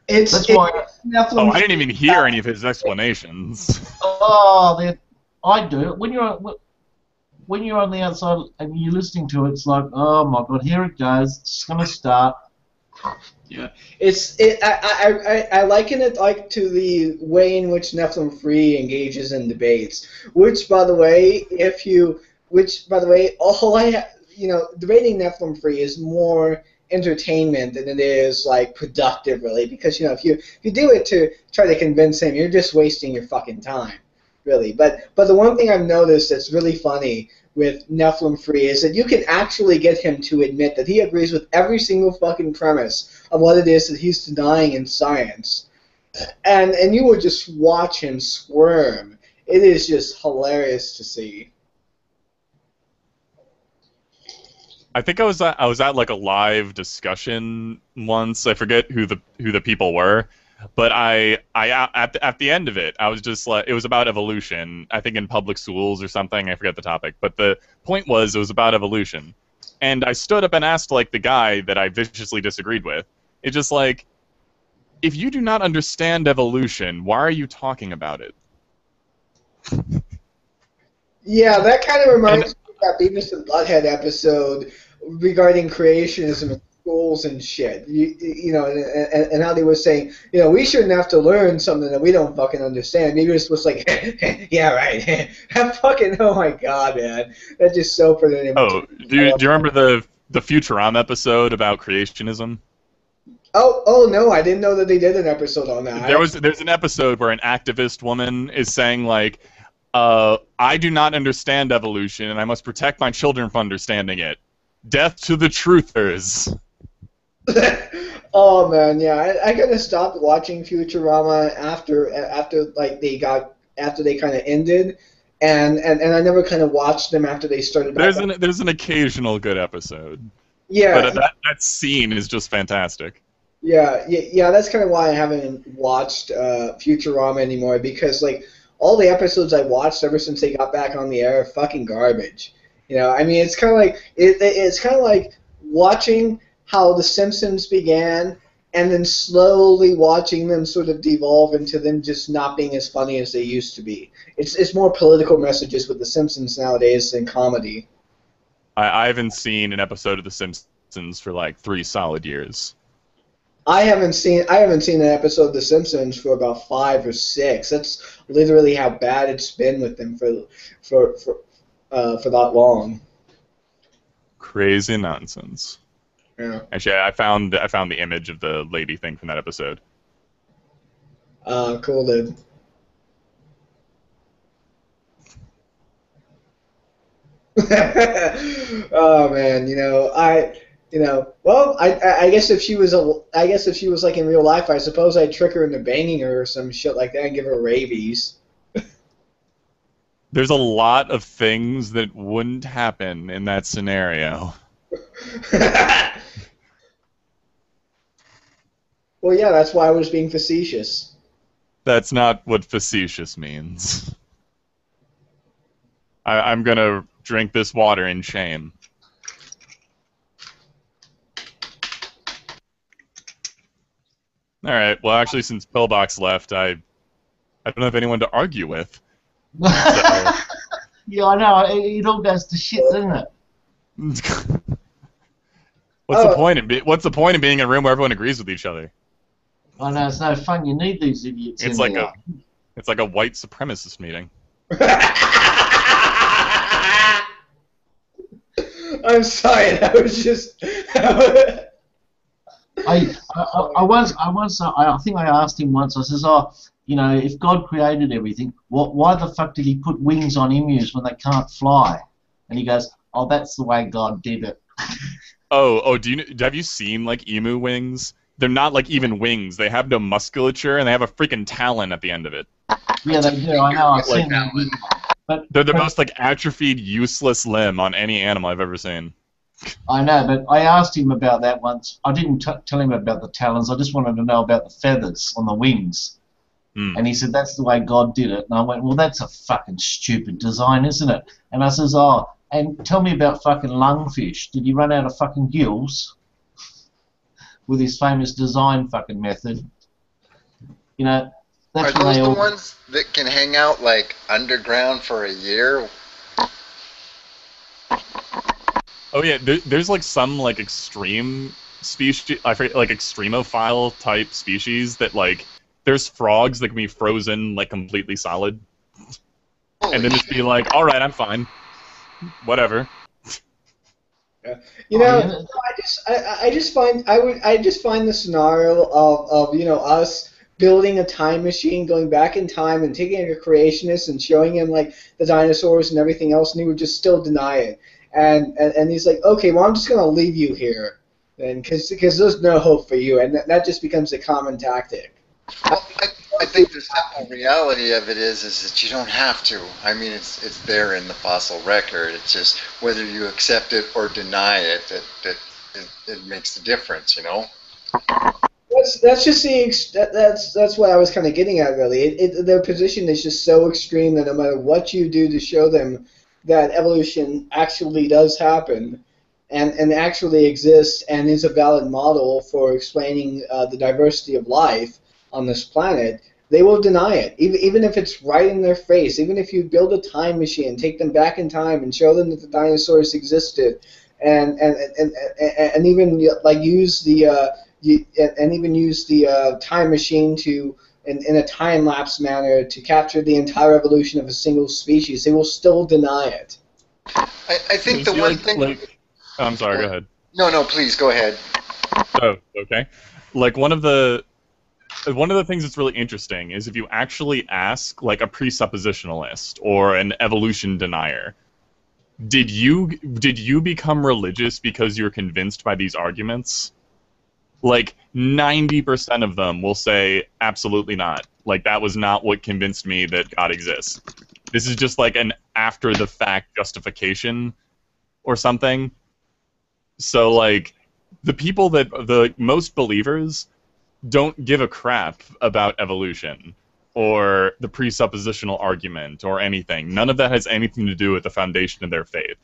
Speaker 6: I
Speaker 5: didn't even hear any of his explanations.
Speaker 6: I do. When you're on the outside and you're listening to it, it's like, oh my god, here it goes. It's gonna start.
Speaker 3: Yeah, I liken it like to the way in which Nephilim Free engages in debates. Which, by the way, debating Nephilim Free is more entertainment than it is like productive, really. Because you know, if you do it to try to convince him, you're just wasting your fucking time, really. But the one thing I've noticed that's really funny with Nephilim Free is that you can actually get him to admit that he agrees with every single fucking premise of what it is that he's denying in science. And you would just watch him squirm it is just hilarious to see.
Speaker 5: I think I was at like a live discussion once. I forget who the people were, but at the end of it, I was just like, it was about evolution. I think in public schools or something. I forget the topic, but the point was it was about evolution. And I stood up and asked like the guy that I viciously disagreed with. It's just like, if you do not understand evolution, why are you talking about it?
Speaker 3: Yeah, that kind of reminds me of that Beavis and Butthead episode regarding creationism in schools and shit. You know, and how they were saying, you know, we shouldn't have to learn something that we don't fucking understand. Beavis was like, yeah, right. That fucking, oh my god, man. That just so put it in.
Speaker 5: Oh, do you remember the Futurama episode about creationism?
Speaker 3: Oh no, I didn't know that they did an episode on that.
Speaker 5: There's an episode where an activist woman is saying like, I do not understand evolution, and I must protect my children from understanding it. Death to the truthers.
Speaker 3: Oh man, yeah, I kind of stopped watching Futurama after they kind of ended, and I never kind of watched them after they started.
Speaker 5: There's an occasional good episode.
Speaker 3: Yeah,
Speaker 5: but that scene is just fantastic.
Speaker 3: Yeah. That's kind of why I haven't watched Futurama anymore, because like all the episodes I watched ever since they got back on the air are fucking garbage. You know, I mean, it's kind of like it's kind of like watching how The Simpsons began, and then slowly watching them sort of devolve into them just not being as funny as they used to be. It's more political messages with The Simpsons nowadays than comedy.
Speaker 5: I haven't seen an episode of The Simpsons for like 3 solid years.
Speaker 3: I haven't seen an episode of The Simpsons for about 5 or 6. That's literally how bad it's been with them for that long.
Speaker 5: Crazy nonsense.
Speaker 3: Yeah.
Speaker 5: Actually, I found the image of the lady thing from that episode.
Speaker 3: Cool, dude. Oh man, well, I guess if she was like in real life, I suppose I'd trick her into banging her or some shit like that and give her rabies.
Speaker 5: There's a lot of things that wouldn't happen in that scenario.
Speaker 3: Well, yeah, that's why I was being facetious.
Speaker 5: That's not what facetious means. I'm gonna drink this water in shame. All right. Well, actually, since Pillbox left, I don't have anyone to argue with. So.
Speaker 6: Yeah, I know. It all goes to shit, doesn't it?
Speaker 5: What's the point in being in a room where everyone agrees with each other?
Speaker 6: I know, it's no fun. You need these idiots.
Speaker 5: It's like a white supremacist meeting.
Speaker 3: I'm sorry. That was just.
Speaker 6: I think I asked him once. I says, if God created everything, why the fuck did He put wings on emus when they can't fly? And he goes, oh, that's the way God did it.
Speaker 5: Have you seen like emu wings? They're not like even wings. They have no musculature, and they have a freaking talon at the end of it.
Speaker 6: Yeah, they do. I know. I've seen them. But
Speaker 5: they're the most like atrophied, useless limb on any animal I've ever seen.
Speaker 6: I know, but I asked him about that once. I didn't tell him about the talons. I just wanted to know about the feathers on the wings. And he said, that's the way God did it. And I went, well, that's a fucking stupid design, isn't it? And I says, and tell me about fucking lungfish. Did he run out of fucking gills with his famous design fucking method? You know, that's
Speaker 4: Are those the ones that can hang out like underground for a year?
Speaker 5: Oh yeah, there's like some like extreme species, I forget, like extremophile type species that like there's frogs that can be frozen like completely solid, and then just be like, all right, I'm fine, whatever.
Speaker 3: Yeah. I just find the scenario of us building a time machine, going back in time and taking a creationist and showing him like the dinosaurs and everything else, and he would just still deny it. And he's like, okay, well, I'm just going to leave you here, because there's no hope for you, and that just becomes a common tactic.
Speaker 4: Well, I think the simple reality of it is that you don't have to. I mean, it's there in the fossil record. It's just whether you accept it or deny it it makes the difference, you know.
Speaker 3: That's just that's what I was kind of getting at, really. Their position is just so extreme that no matter what you do to show them that evolution actually does happen and actually exists and is a valid model for explaining the diversity of life on this planet, they will deny it, even if it's right in their face. Even if you build a time machine, take them back in time, and show them that the dinosaurs existed, and even like use the time machine to in a time lapse manner to capture the entire evolution of a single species, they will still deny it.
Speaker 4: I think the one thing.
Speaker 5: Oh, I'm sorry. Go ahead.
Speaker 4: No, please go ahead.
Speaker 5: Oh, okay. Like one of the things that's really interesting is if you actually ask like a presuppositionalist or an evolution denier, did you become religious because you're convinced by these arguments? Like 90% of them will say absolutely not. Like that was not what convinced me that God exists. This is just like an after the fact justification or something. So like the most believers don't give a crap about evolution or the presuppositional argument or anything. None of that has anything to do with the foundation of their faith.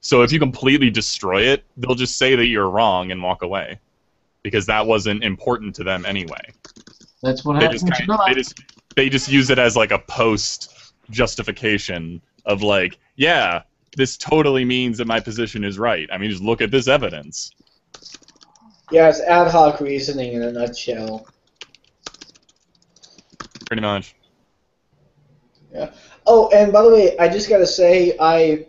Speaker 5: So if you completely destroy it, they'll just say that you're wrong and walk away, because that wasn't important to them anyway.
Speaker 6: That's what happened tonight.
Speaker 5: They just use it as like a post justification of like, yeah, this totally means that my position is right. I mean, just look at this evidence.
Speaker 3: Yeah, it's ad hoc reasoning in a nutshell.
Speaker 5: Pretty much.
Speaker 3: Yeah. Oh, and by the way, I just gotta say, I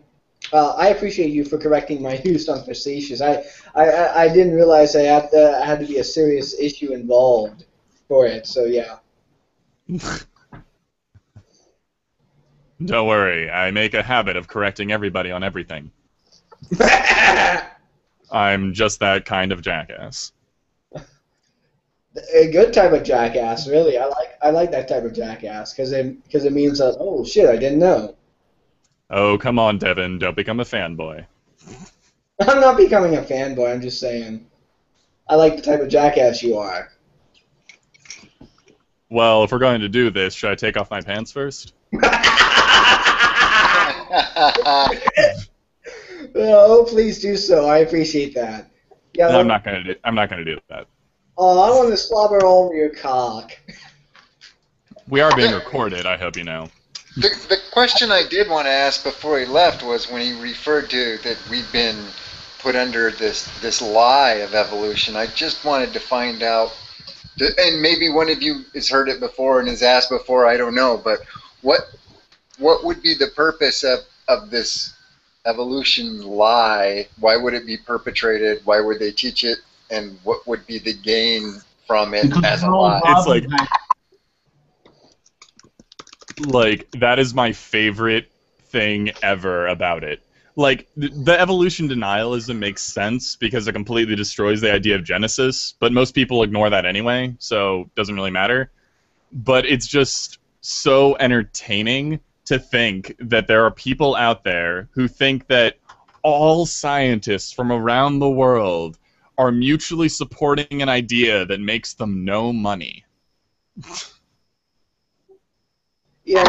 Speaker 3: appreciate you for correcting my use on facetious. I didn't realize I had to be a serious issue involved for it. So yeah.
Speaker 5: Don't worry, I make a habit of correcting everybody on everything. I'm just that kind of jackass.
Speaker 3: A good type of jackass, really. I like that type of jackass because it means that, oh shit, I didn't know.
Speaker 5: Oh, come on, Devin, don't become a fanboy.
Speaker 3: I'm not becoming a fanboy. I'm just saying, I like the type of jackass you are.
Speaker 5: Well, if we're going to do this, should I take off my pants first?
Speaker 3: Oh, please do so. I appreciate that. Yeah,
Speaker 5: No, I'm not gonna do that.
Speaker 3: Oh, I want to slobber all over your cock.
Speaker 5: We are being recorded, I hope you know.
Speaker 4: The question I did want to ask before he left was when he referred to that we've been put under this lie of evolution. I just wanted to find out, and maybe one of you has heard it before and has asked before, I don't know, but what would be the purpose of this evolution lie? Why would it be perpetrated? Why would they teach it? And what would be the gain from it as a lie?
Speaker 5: It's like that is my favorite thing ever about it. Like, the evolution denialism makes sense because it completely destroys the idea of Genesis, but most people ignore that anyway, so it doesn't really matter. But it's just so entertaining to think that there are people out there who think that all scientists from around the world are mutually supporting an idea that makes them no money.
Speaker 3: Yeah,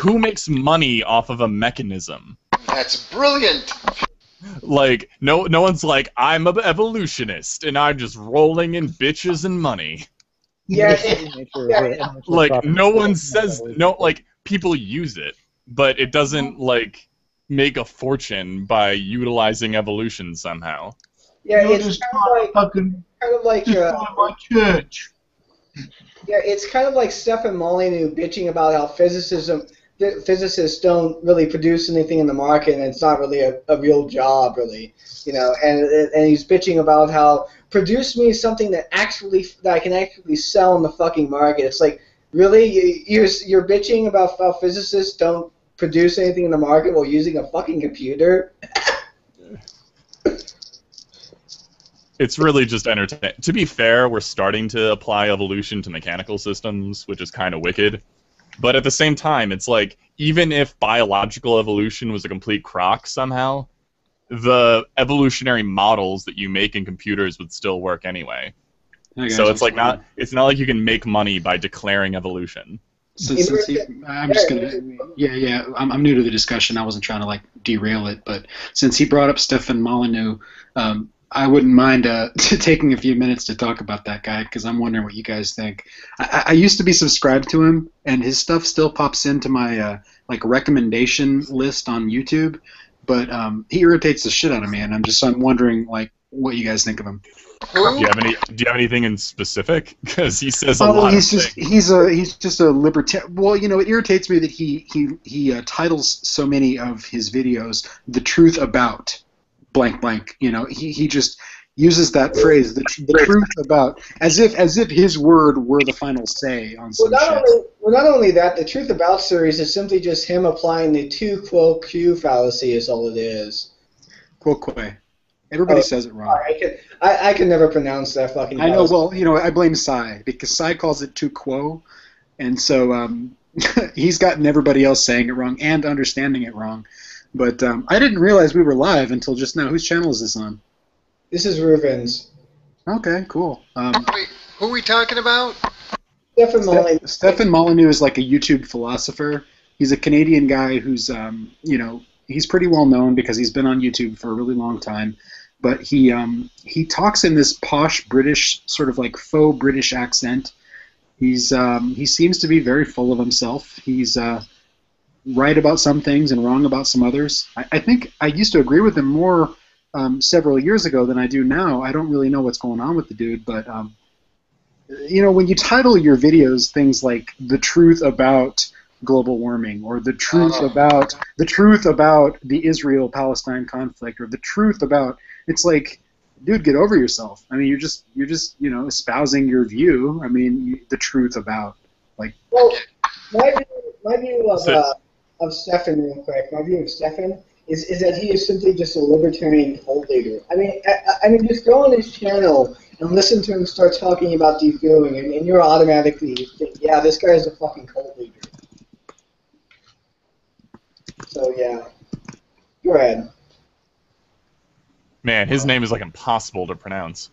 Speaker 5: who makes money off of a mechanism?
Speaker 4: That's brilliant.
Speaker 5: Like no one's like, I'm an evolutionist and I'm just rolling in bitches and money.
Speaker 3: Yeah.
Speaker 5: Like no one says no. Like people use it, but it doesn't like make a fortune by utilizing evolution somehow.
Speaker 3: Yeah,
Speaker 6: You're
Speaker 3: it's
Speaker 6: just
Speaker 3: kind of like
Speaker 6: my church.
Speaker 3: Yeah, it's kind of like Stefan Molyneux bitching about how physicists don't really produce anything in the market, and it's not really a real job, really, you know. And he's bitching about how produce me something that I can actually sell in the fucking market. It's like, really, you're bitching about how physicists don't produce anything in the market while using a fucking computer?
Speaker 5: It's really just entertaining. To be fair, we're starting to apply evolution to mechanical systems, which is kind of wicked. But at the same time, it's like, even if biological evolution was a complete crock somehow, the evolutionary models that you make in computers would still work anyway. So it's like it's not like you can make money by declaring evolution.
Speaker 7: I'm just gonna, I'm new to the discussion. I wasn't trying to like derail it, but since he brought up Stefan Molyneux, I wouldn't mind taking a few minutes to talk about that guy because I'm wondering what you guys think. I used to be subscribed to him, and his stuff still pops into my like recommendation list on YouTube, but he irritates the shit out of me, and I'm wondering like what you guys think of him.
Speaker 5: Do you have anything in specific? Because he says a lot of things.
Speaker 7: He's just a libertarian. Well, you know, it irritates me that he titles so many of his videos "The Truth About blank blank." You know, he just uses that phrase, the truth about, as if his word were the final say on some shit.
Speaker 3: Not only that, the Truth About series is simply just him applying the tu quo q fallacy is all it is.
Speaker 7: Quoque. Everybody says it wrong.
Speaker 3: I can never pronounce that fucking.
Speaker 7: I know. Well, you know, I blame Cy because Cy calls it tu quo, and so he's gotten everybody else saying it wrong and understanding it wrong. But I didn't realize we were live until just now. Whose channel is this on?
Speaker 3: This is Reuven's.
Speaker 7: Okay, cool.
Speaker 4: Who are we talking about?
Speaker 3: Stefan Molyneux.
Speaker 7: Stefan Molyneux is like a YouTube philosopher. He's a Canadian guy who's, you know, he's pretty well known because he's been on YouTube for a really long time. But he talks in this posh British, sort of like faux British accent. He seems to be very full of himself. He's right about some things and wrong about some others. I think I used to agree with him more several years ago than I do now. I don't really know what's going on with the dude, but you know, when you title your videos things like "The Truth About Global Warming" or "The Truth about the Israel-Palestine conflict" or "The Truth about," it's like, dude, get over yourself. I mean, you're just you know, espousing your view. I mean, the truth about, like.
Speaker 3: Well, my view of Stefan, real quick. My view of Stefan is that he is simply just a libertarian cult leader. I mean, just go on his channel and listen to him start talking about defueling, and you're automatically think, yeah, this guy is a fucking cult leader. So yeah, go ahead.
Speaker 5: Man, his name is like impossible to pronounce.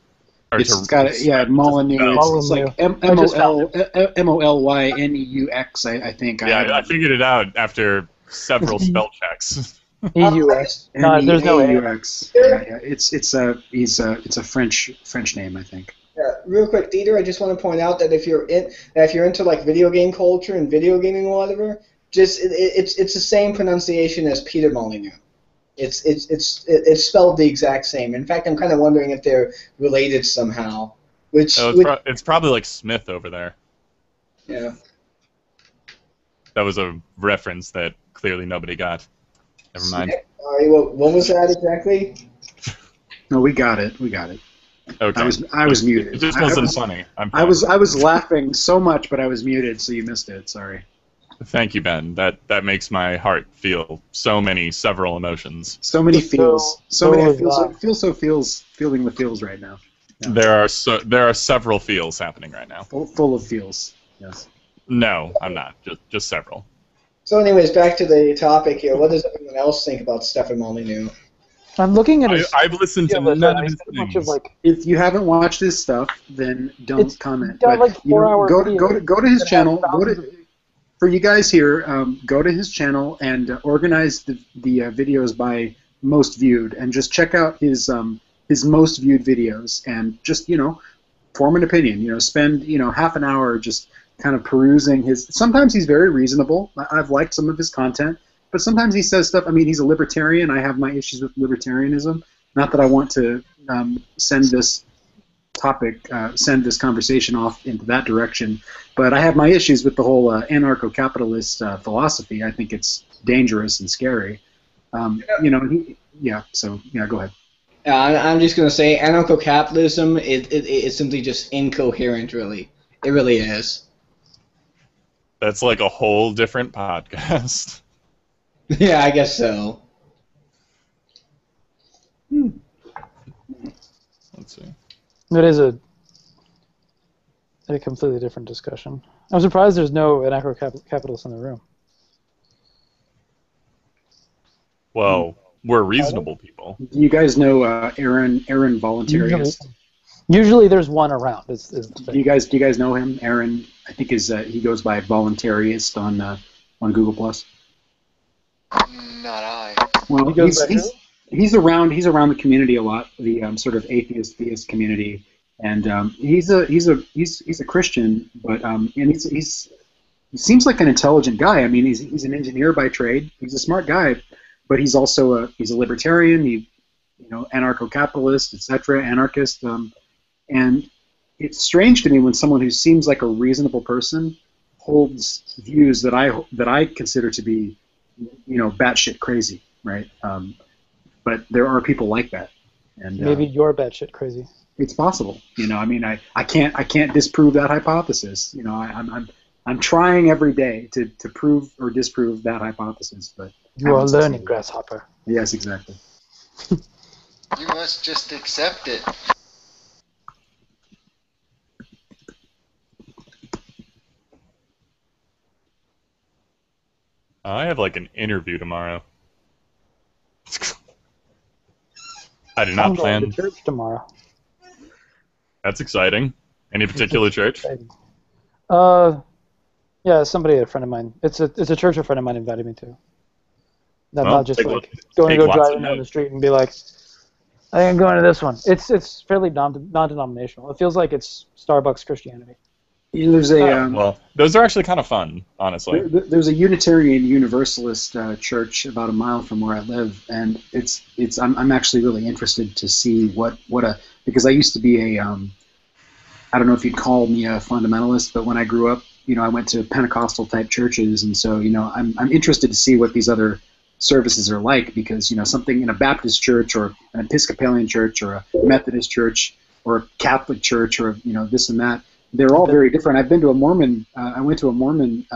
Speaker 7: It's got Molyneux. It's like Mollyneux, I think.
Speaker 5: Yeah, I figured it out after several spell checks.
Speaker 8: EUX. No, there's no
Speaker 7: EUX. Yeah, it's a French name, I think.
Speaker 3: Yeah, real quick, Dieter, I just want to point out that if you're into like video game culture and video gaming or whatever, just it's the same pronunciation as Peter Molyneux. It's spelled the exact same. In fact, I'm kind of wondering if they're related somehow.
Speaker 5: It's probably like Smith over there.
Speaker 3: Yeah.
Speaker 5: That was a reference that clearly nobody got. Never mind.
Speaker 3: Sorry, what was that exactly?
Speaker 7: No, we got it.
Speaker 5: Okay.
Speaker 7: I was muted.
Speaker 5: It just wasn't funny.
Speaker 7: I was laughing so much, but I was muted, so you missed it. Sorry.
Speaker 5: Thank you, Ben. That makes my heart feel several emotions.
Speaker 7: So many feels. So many feels. It feels feeling the feels right now. Yeah.
Speaker 5: There are several feels happening right now.
Speaker 7: Full of feels. Yes.
Speaker 5: No, I'm not. Just several.
Speaker 3: So, anyways, back to the topic here. What does everyone else think about Stefan Molyneux?
Speaker 8: I'm looking at his.
Speaker 5: I've listened to none of his things.
Speaker 7: If you haven't watched his stuff, then don't comment.
Speaker 8: But like
Speaker 7: go to his channel. For you guys here, go to his channel and organize the videos by most viewed, and just check out his most viewed videos, and just, you know, form an opinion. You know, spend, you know, half an hour just kind of perusing his. Sometimes he's very reasonable. I've liked some of his content, but sometimes he says stuff. I mean, he's a libertarian. I have my issues with libertarianism. Not that I want to send this conversation off into that direction, but I have my issues with the whole anarcho-capitalist philosophy. I think it's dangerous and scary. You know, so go ahead.
Speaker 3: I'm just going to say anarcho-capitalism is simply just incoherent, really. It really is.
Speaker 5: That's like a whole different podcast.
Speaker 3: Yeah, I guess so.
Speaker 5: Let's see.
Speaker 8: It is a completely different discussion. I'm surprised there's no anarcho-capitalist in the room.
Speaker 5: Well, we're reasonable people.
Speaker 7: Do you guys know Aaron Voluntarist?
Speaker 8: Usually there's one around. Is the thing.
Speaker 7: Do you guys know him? Aaron, I think he goes by Voluntarist on Google Plus.
Speaker 4: Not I.
Speaker 7: Well, he's around the community a lot, the sort of atheist community, and he's a Christian, but and he seems like an intelligent guy. I mean, he's an engineer by trade. He's a smart guy, but he's also he's a libertarian. Anarcho-capitalist, etc., anarchist, and it's strange to me when someone who seems like a reasonable person holds views that I consider to be, batshit crazy, right? But there are people like that, and
Speaker 8: maybe you're batshit crazy.
Speaker 7: It's possible, I mean, I can't disprove that hypothesis. I'm trying every day to prove or disprove that hypothesis, but
Speaker 8: you are learning, grasshopper.
Speaker 7: Yes, exactly.
Speaker 4: You must just accept it.
Speaker 5: I have like an interview tomorrow. I did not plan.
Speaker 8: I'm going to church tomorrow.
Speaker 5: That's exciting. Any particular church?
Speaker 8: Yeah, a friend of mine. It's a church a friend of mine invited me to. Not just like going to go driving down the street and be like, I think I'm going to this one. It's fairly non-denominational. It feels like it's Starbucks Christianity.
Speaker 7: There's a
Speaker 5: well, those are actually kind of fun, honestly.
Speaker 7: There's a Unitarian Universalist church about a mile from where I live, and I'm actually really interested to see because I used to be I don't know if you'd call me a fundamentalist, but when I grew up, I went to Pentecostal type churches, and so I'm interested to see what these other services are like, because something in a Baptist church or an Episcopalian church or a Methodist church or a Catholic church or this and that, they're all very different. I've been to a Mormon. I went to a Mormon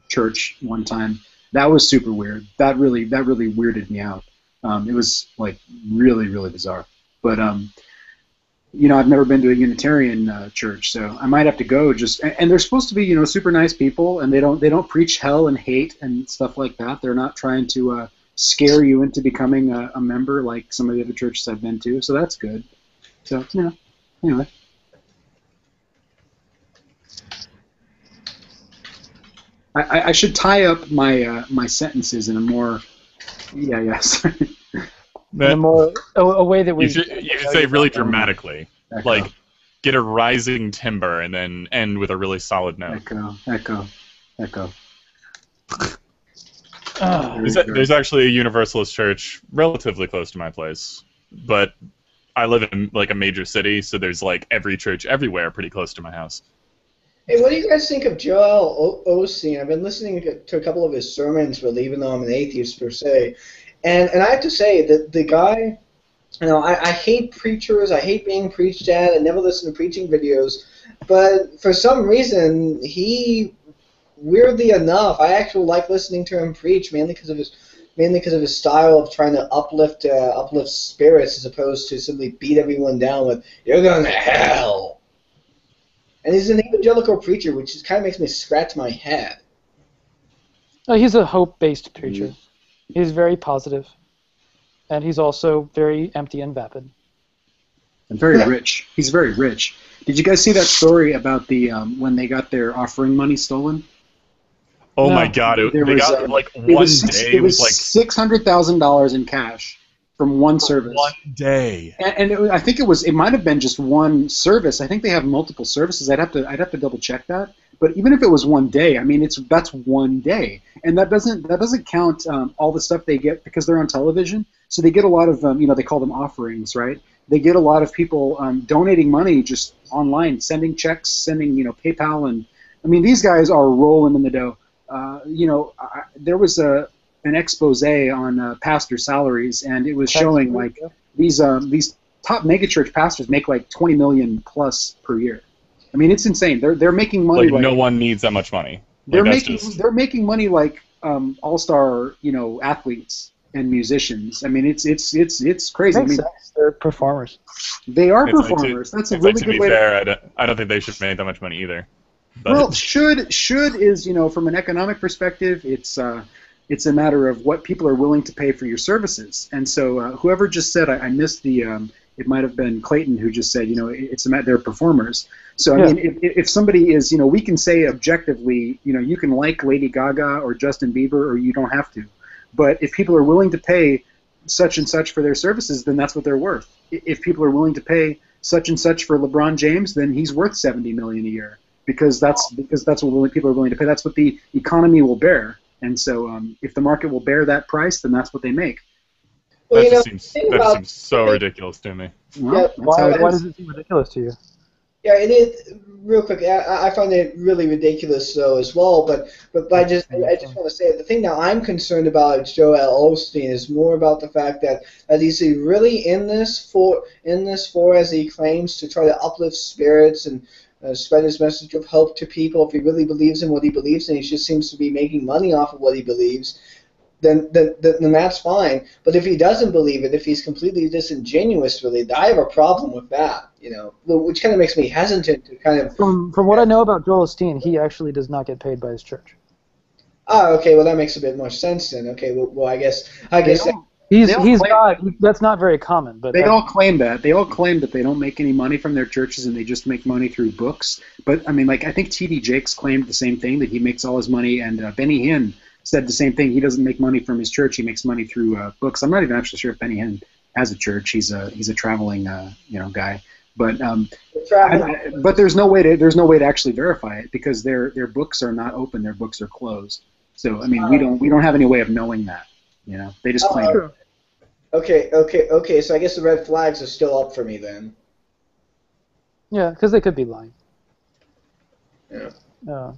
Speaker 7: church one time. That was super weird. That really weirded me out. It was like really, really bizarre. But I've never been to a Unitarian church, so I might have to go. And they're supposed to be super nice people, and they don't preach hell and hate and stuff like that. They're not trying to scare you into becoming a member like some of the other churches I've been to. So that's good. So anyway. I should tie up my sentences in a more
Speaker 8: a way that we
Speaker 5: you should say really dramatically, like get a rising timber and then end with a really solid note.
Speaker 7: Echo.
Speaker 5: There's actually a Universalist church relatively close to my place, but I live in like a major city, so there's like every church everywhere pretty close to my house.
Speaker 3: Hey, what do you guys think of Joel Osteen? I've been listening to a couple of his sermons, but even though I'm an atheist per se, and I have to say that the guy, I hate preachers. I hate being preached at. I never listen to preaching videos, but for some reason, weirdly enough, I actually like listening to him preach, mainly because of his style of trying to uplift spirits as opposed to simply beat everyone down with "You're going to hell." And he's an evangelical preacher, which kind of makes me scratch my head.
Speaker 8: He's a hope-based preacher. He's very positive, and he's also very empty and vapid.
Speaker 7: And very rich. He's very rich. Did you guys see that story about the when they got their offering money stolen?
Speaker 5: Oh my God! It was like
Speaker 7: $600,000 in cash from one service.
Speaker 5: One day.
Speaker 7: And I think it might have been just one service. I think they have multiple services. I'd have to double check that. But even if it was one day, I mean, that's one day, and that doesn't count all the stuff they get because they're on television. So they get a lot of they call them offerings, right? They get a lot of people donating money just online, sending checks, sending PayPal, and I mean these guys are rolling in the dough. There was an expose on pastor salaries, and it was showing like these top megachurch pastors make like $20 million plus per year. I mean, it's insane. They're making money
Speaker 5: like no one needs that much money.
Speaker 7: They're making money like all-star athletes, and musicians. I mean, it's crazy.
Speaker 8: Makes sense. They're performers.
Speaker 7: They are
Speaker 5: It's
Speaker 7: performers. That's a
Speaker 5: It's
Speaker 7: really
Speaker 5: like, to
Speaker 7: good
Speaker 5: be
Speaker 7: way.
Speaker 5: fair, I don't think they should make that much money either. But
Speaker 7: Well, should is, from an economic perspective, it's a matter of what people are willing to pay for your services. And so whoever just said, I missed the, it might have been Clayton who just said, it's a matter, they're performers. So I mean, if somebody is, we can say objectively, you can like Lady Gaga or Justin Bieber, or you don't have to. But if people are willing to pay such and such for their services, then that's what they're worth. If people are willing to pay such and such for LeBron James, then he's worth $70 million a year. Because that's what people are willing to pay. That's what the economy will bear. And so, if the market will bear that price, then that's what they make.
Speaker 5: Well, that just seems so ridiculous to me.
Speaker 7: Well,
Speaker 8: Why does it seem ridiculous to you?
Speaker 3: Yeah, it is. Real quick, I find it really ridiculous though as well. But I just want to say the thing that I'm concerned about Joel Osteen is more about the fact that is he really in this for as he claims to try to uplift spirits and spread his message of hope to people. If he really believes in what he believes and he just seems to be making money off of what he believes, then that's fine. But if he doesn't believe it, if he's completely disingenuous, really, I have a problem with that. Which kind of makes me hesitant to kind of.
Speaker 8: From what I know about Joel Osteen, he actually does not get paid by his church.
Speaker 3: Ah, okay. Well, that makes a bit more sense then. Okay. Well, I guess.
Speaker 8: He's not. That's not very common. But
Speaker 7: they all claim that. They all claim that they don't make any money from their churches and they just make money through books. But I mean, I think T.D. Jakes claimed the same thing, that he makes all his money, and Benny Hinn said the same thing. He doesn't make money from his church. He makes money through books. I'm not even actually sure if Benny Hinn has a church. He's a traveling guy. But but there's no way to actually verify it because their books are not open. Their books are closed. So I mean, we don't have any way of knowing that. They just claim it.
Speaker 3: Okay. So I guess the red flags are still up for me then.
Speaker 8: Yeah, because they could be lying.
Speaker 3: Yeah.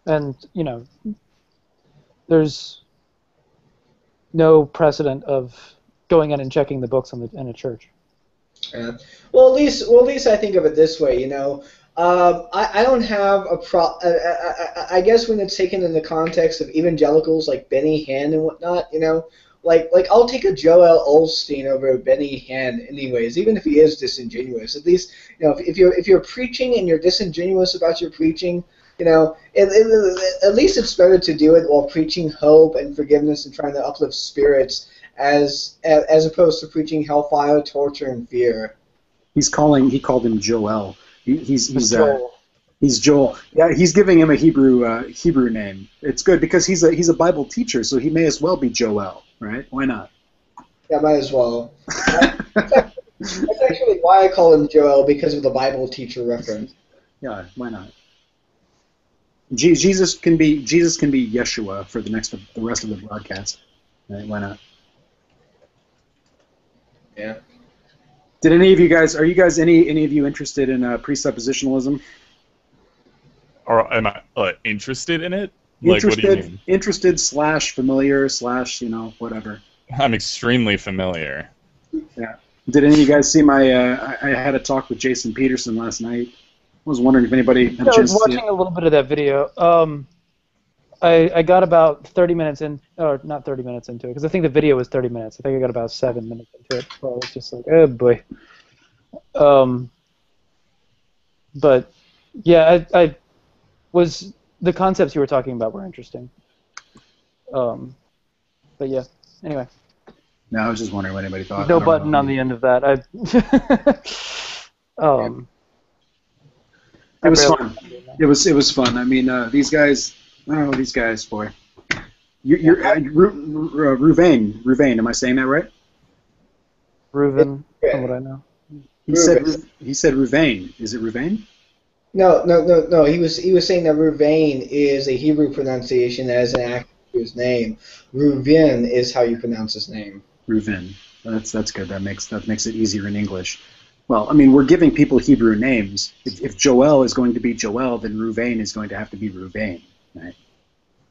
Speaker 8: And there's no precedent of going in and checking the books in a church.
Speaker 3: Yeah. Well, at least I think of it this way. I don't have a I guess when it's taken in the context of evangelicals like Benny Hinn and whatnot, like I'll take a Joel Osteen over Benny Hinn anyways, even if he is disingenuous. At least if you're preaching and you're disingenuous about your preaching, at least it's better to do it while preaching hope and forgiveness and trying to uplift spirits as opposed to preaching hellfire, torture, and fear.
Speaker 7: He called him Joel. He's
Speaker 8: Joel.
Speaker 7: He's Joel. Yeah, he's giving him a Hebrew name. It's good because he's a Bible teacher, so he may as well be Joel, right? Why not?
Speaker 3: Yeah, might as well. That's actually why I call him Joel, because of the Bible teacher reference.
Speaker 7: Yeah, why not? Jesus can be Yeshua for the rest of the broadcast. Right? Why not?
Speaker 3: Yeah.
Speaker 7: Did any of you guys? Are you guys any of you interested in presuppositionalism?
Speaker 5: Or am I interested in it? Like, what do you mean?
Speaker 7: Interested / familiar / whatever.
Speaker 5: I'm extremely familiar.
Speaker 7: Yeah. Did any of you guys see my? I had a talk with Jason Peterson last night. I was wondering if anybody had a chance to see it.
Speaker 8: I was watching a little bit of that video. I got about 30 minutes in, or not 30 minutes into it, because I think the video was 30 minutes. I think I got about 7 minutes into it. So I was just like, oh boy. But yeah, I was, the concepts you were talking about were interesting. But yeah, anyway.
Speaker 7: No, I was just wondering what anybody thought.
Speaker 8: No button on the end of that.
Speaker 7: It was fun. It was fun. I mean, these guys. I don't know these guys, boy. You're Reuven. Am I saying that right?
Speaker 8: Reuven, from what I know.
Speaker 7: He said Reuven. Is it Reuven?
Speaker 3: No. He was saying that Reuven is a Hebrew pronunciation as an actor to his name. Reuven is how you pronounce his name.
Speaker 7: Reuven. That's good. That makes it easier in English. Well, I mean, we're giving people Hebrew names. If Joel is going to be Joel, then Reuven is going to have to be Reuven, right?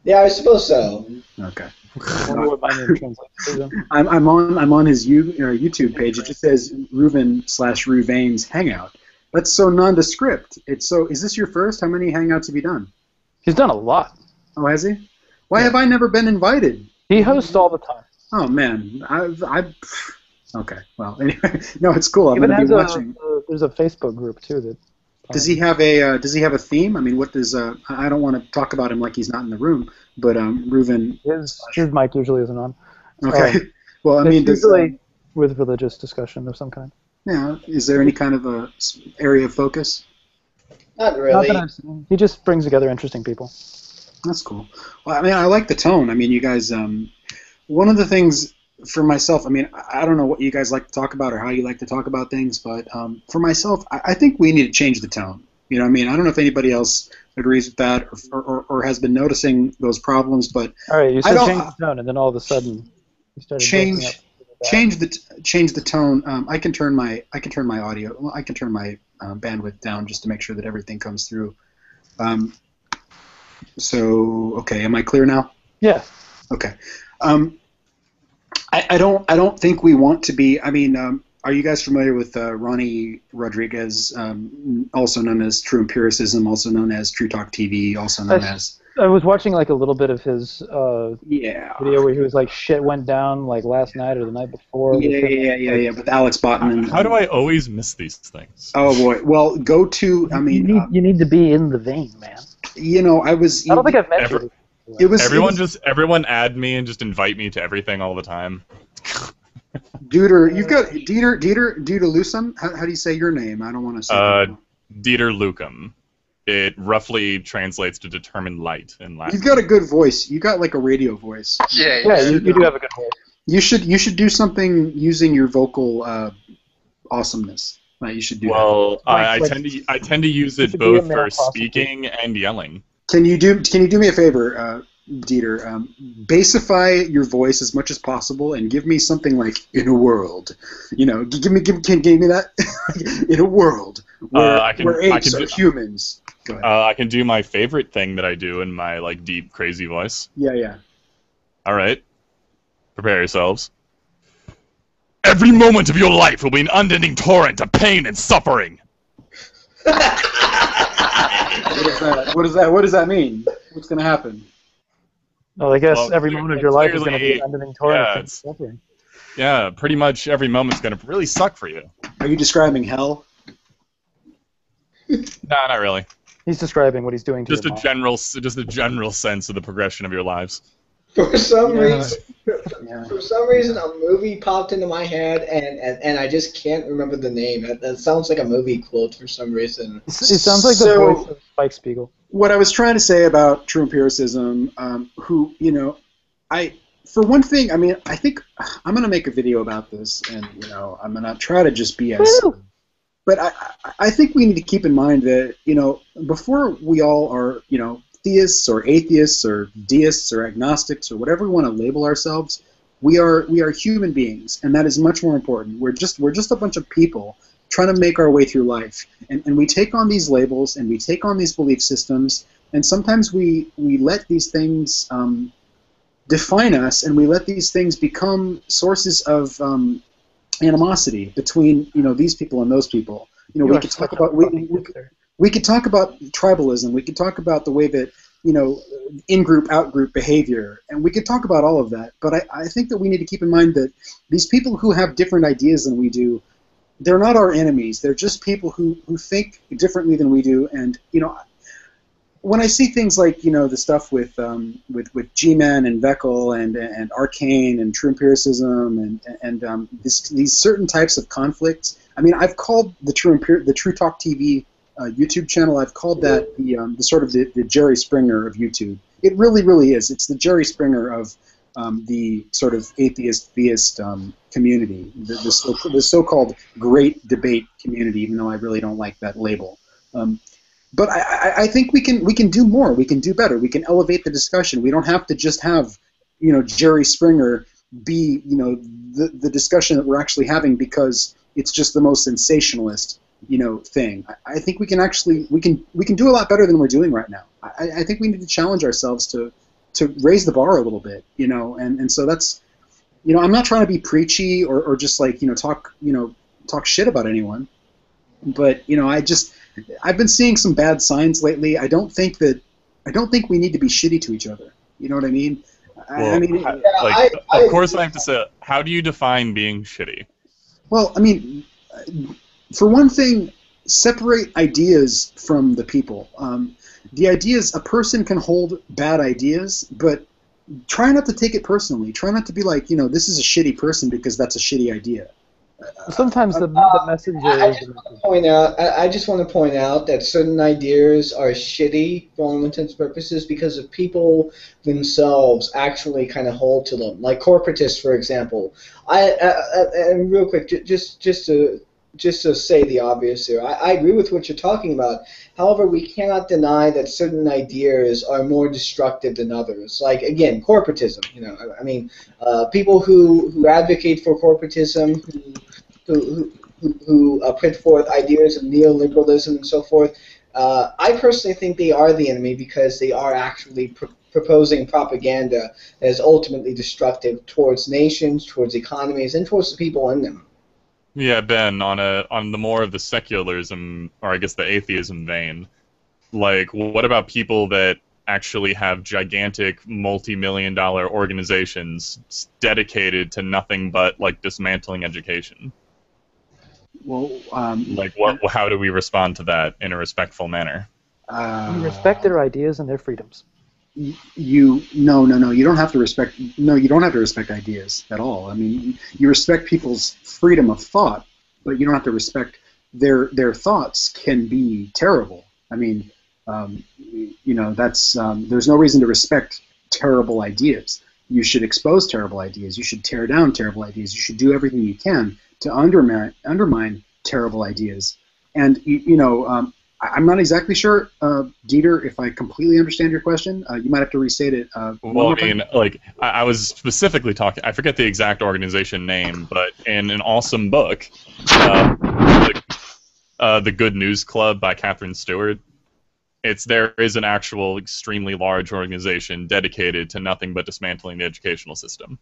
Speaker 3: Yeah, I suppose so.
Speaker 7: Okay.
Speaker 8: I wonder what my name translates to.
Speaker 7: I'm on his YouTube page. It just says Reuven / Reuven's Hangout. That's so nondescript. Is this your first? How many Hangouts have you done?
Speaker 8: He's done a lot.
Speaker 7: Oh, has he? Why have I never been invited?
Speaker 8: He hosts all the time.
Speaker 7: Oh man, okay. Well, anyway, no, it's cool. I'm
Speaker 8: Even
Speaker 7: going to be
Speaker 8: has
Speaker 7: watching.
Speaker 8: there's a Facebook group too that.
Speaker 7: Does he have a theme? I mean, what does I don't want to talk about him like he's not in the room, but Reuven.
Speaker 8: His mic usually isn't on.
Speaker 7: Okay. Well, I mean,
Speaker 8: it's usually with religious discussion of some kind.
Speaker 7: Yeah. Is there any kind of a area of focus?
Speaker 3: Not really.
Speaker 8: Not that I've seen. He just brings together interesting people.
Speaker 7: That's cool. Well, I mean, I like the tone. I mean, you guys. One of the things for myself, I mean, I don't know what you guys like to talk about or how you like to talk about things, but for myself, I think we need to change the tone. You know what I mean? I don't know if anybody else agrees with that or has been noticing those problems, but
Speaker 8: all right, you said change the tone, and then all of a sudden you started
Speaker 7: change the tone. I can turn my audio. Well, I can turn my bandwidth down just to make sure that everything comes through. So okay, am I clear now?
Speaker 8: Yeah.
Speaker 7: Okay. I don't think we want to be. I mean, are you guys familiar with Ronnie Rodriguez, also known as True Empiricism, also known as True Talk TV, also known as?
Speaker 8: I was watching like a little bit of his video where he was like, shit went down like last night or the night before.
Speaker 7: Yeah, with Alex Botman.
Speaker 5: How do I always miss these things?
Speaker 7: Oh boy. Well, go to. I mean,
Speaker 8: you need to be in the vein, man.
Speaker 7: You know, I was.
Speaker 8: I don't think I've met you.
Speaker 5: Everyone add me and just invite me to everything all the time.
Speaker 7: Dieter, you've got Dieter Lucum. How do you say your name? I don't want to say.
Speaker 5: Dieter Lucum. It roughly translates to determined light in Latin.
Speaker 7: You've got a good voice. You got like a radio voice.
Speaker 3: Yeah,
Speaker 8: you do have a good voice.
Speaker 7: You should do something using your vocal awesomeness. You should do that.
Speaker 5: Well, I tend to use it both for speaking and yelling.
Speaker 7: Can you do me a favor, Dieter? Bassify your voice as much as possible and give me something like "In a world," you know. Give me that in a world where apes are humans. Go ahead.
Speaker 5: I can do my favorite thing that I do in my like deep, crazy voice.
Speaker 7: Yeah.
Speaker 5: All right, prepare yourselves. Every moment of your life will be an unending torrent of pain and suffering.
Speaker 7: What does that mean? What's going to happen?
Speaker 8: Well, I guess every moment of your life is going to be an unending torrent of suffering.
Speaker 5: Yeah, pretty much every moment's going to really suck for you.
Speaker 7: Are you describing hell?
Speaker 5: Nah, not really.
Speaker 8: He's describing what he's doing to
Speaker 5: just a general sense of the progression of your lives.
Speaker 3: For some reason, a movie popped into my head, and I just can't remember the name. That sounds like a movie quote for some reason.
Speaker 8: It sounds like the voice of Spike Spiegel.
Speaker 7: What I was trying to say about True Empiricism, for one thing, I mean, I think I'm going to make a video about this, and I'm going to try to just be as. But I think we need to keep in mind that before we all are theists or atheists or deists or agnostics or whatever we want to label ourselves, we are human beings, and that is much more important. We're just a bunch of people trying to make our way through life, and we take on these labels and we take on these belief systems, and sometimes we let these things define us, and we let these things become sources of animosity between these people and those people. We could talk about we could talk about tribalism. We could talk about the way that in-group, out-group behavior, and we could talk about all of that. But I think that we need to keep in mind that these people who have different ideas than we do, they're not our enemies. They're just people who think differently than we do. And when I see things like the stuff with G-Man and Veckel and Arcane and True Empiricism and these certain types of conflicts. I mean, I've called the True Talk TV YouTube channel. I've called that the sort of the Jerry Springer of YouTube. It really, really is. It's the Jerry Springer of the sort of atheist-theist community, the so-called great debate community. Even though I really don't like that label. But I think we can do more. We can do better. We can elevate the discussion. We don't have to just have Jerry Springer be the discussion that we're actually having because it's just the most sensationalist thing. I think we can actually we can do a lot better than we're doing right now. I think we need to challenge ourselves to raise the bar a little bit. And so that's I'm not trying to be preachy or just like talk shit about anyone. But I've been seeing some bad signs lately. I don't think we need to be shitty to each other. You know what I mean?
Speaker 5: Well,
Speaker 7: I mean,
Speaker 5: of course I have to say, how do you define being shitty?
Speaker 7: well, I mean, for one thing, separate ideas from the people. The ideas, a person can hold bad ideas, but try not to take it personally. Try not to be like, this is a shitty person because that's a shitty idea.
Speaker 8: Sometimes the messenger
Speaker 3: I
Speaker 8: is
Speaker 3: just
Speaker 8: the
Speaker 3: want to
Speaker 8: message.
Speaker 3: point out. I just want to point out that certain ideas are shitty for all intents and purposes because of people themselves actually kind of hold to them, like corporatists, for example. And real quick, just to say the obvious here, I agree with what you're talking about. However, we cannot deny that certain ideas are more destructive than others. Like again, corporatism. I mean, people who advocate for corporatism, who put forth ideas of neoliberalism and so forth. I personally think they are the enemy because they are actually proposing propaganda that is ultimately destructive towards nations, towards economies, and towards the people in them.
Speaker 5: Yeah, Ben, on the more of the secularism, or I guess the atheism vein, like, what about people that actually have gigantic multi-million-dollar organizations dedicated to nothing but, like, dismantling education?
Speaker 7: Well,
Speaker 5: Like, how do we respond to that in a respectful manner?
Speaker 8: You respect their ideas and their freedoms.
Speaker 7: No, you don't have to respect. No, you don't have to respect ideas at all. I mean, you respect people's freedom of thought, but you don't have to respect their thoughts can be terrible. I mean, that's there's no reason to respect terrible ideas. You should expose terrible ideas. You should tear down terrible ideas. You should do everything you can to undermine terrible ideas. And I'm not exactly sure, Dieter, if I completely understand your question. You might have to restate it.
Speaker 5: Well, I mean, like, I was specifically talking, I forget the exact organization name, but in an awesome book, The Good News Club by Catherine Stewart, there is an actual extremely large organization dedicated to nothing but dismantling the educational system.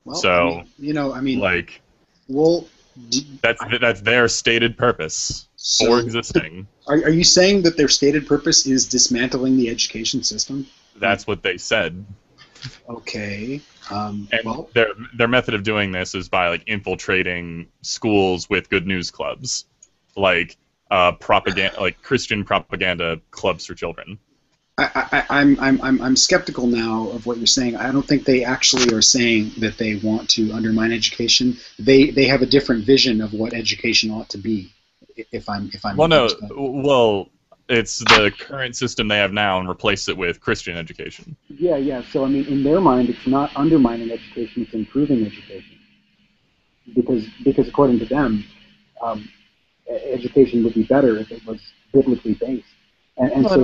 Speaker 7: Well,
Speaker 5: so,
Speaker 7: like, well,
Speaker 5: that's their stated purpose for existing.
Speaker 7: Are you saying that their stated purpose is dismantling the education system?
Speaker 5: That's what they said.
Speaker 7: Okay.
Speaker 5: Their method of doing this is by, like, infiltrating schools with good news clubs, like propaganda, like Christian propaganda clubs for children.
Speaker 7: I'm skeptical now of what you're saying. I don't think they actually are saying that they want to undermine education. They have a different vision of what education ought to be. If I'm
Speaker 5: it's the current system they have now and replace it with Christian education.
Speaker 7: Yeah. So I mean, in their mind, it's not undermining education; it's improving education. Because according to them, education would be better if it was biblically based. And so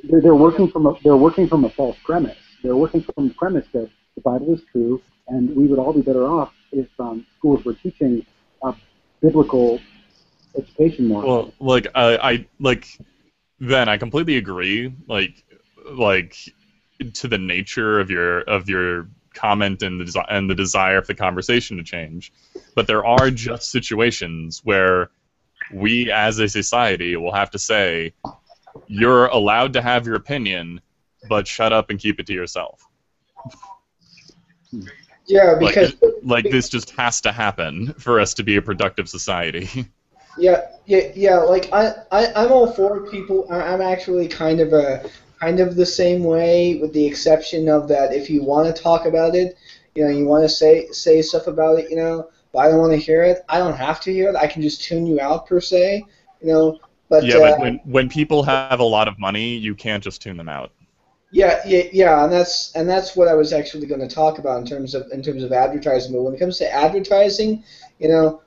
Speaker 7: they're working from a false premise. They're working from the premise that the Bible is true, and we would all be better off if schools were teaching biblical education more.
Speaker 5: Well, Ben, I completely agree. Like to the nature of your comment and the desire for the conversation to change, but there are just situations where we, as a society, will have to say, you're allowed to have your opinion, but shut up and keep it to yourself.
Speaker 3: Yeah, because
Speaker 5: this just has to happen for us to be a productive society.
Speaker 3: Yeah. Like I'm all for people. I'm actually kind of the same way, with the exception of that. If you want to talk about it, you want to say stuff about it, but I don't want to hear it. I don't have to hear it. I can just tune you out per se, But
Speaker 5: but when people have a lot of money, you can't just tune them out.
Speaker 3: Yeah, and that's what I was actually going to talk about in terms of advertising. But when it comes to advertising,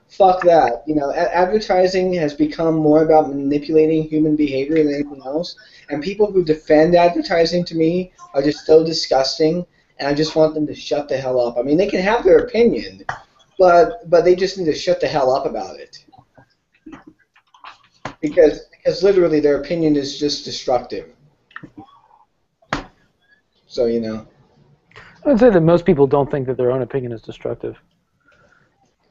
Speaker 3: fuck that. Advertising has become more about manipulating human behavior than anything else. And people who defend advertising, to me, are just so disgusting. And I just want them to shut the hell up. I mean, they can have their opinion, but they just need to shut the hell up about it. Because literally their opinion is just destructive. So,
Speaker 8: I would say that most people don't think that their own opinion is destructive.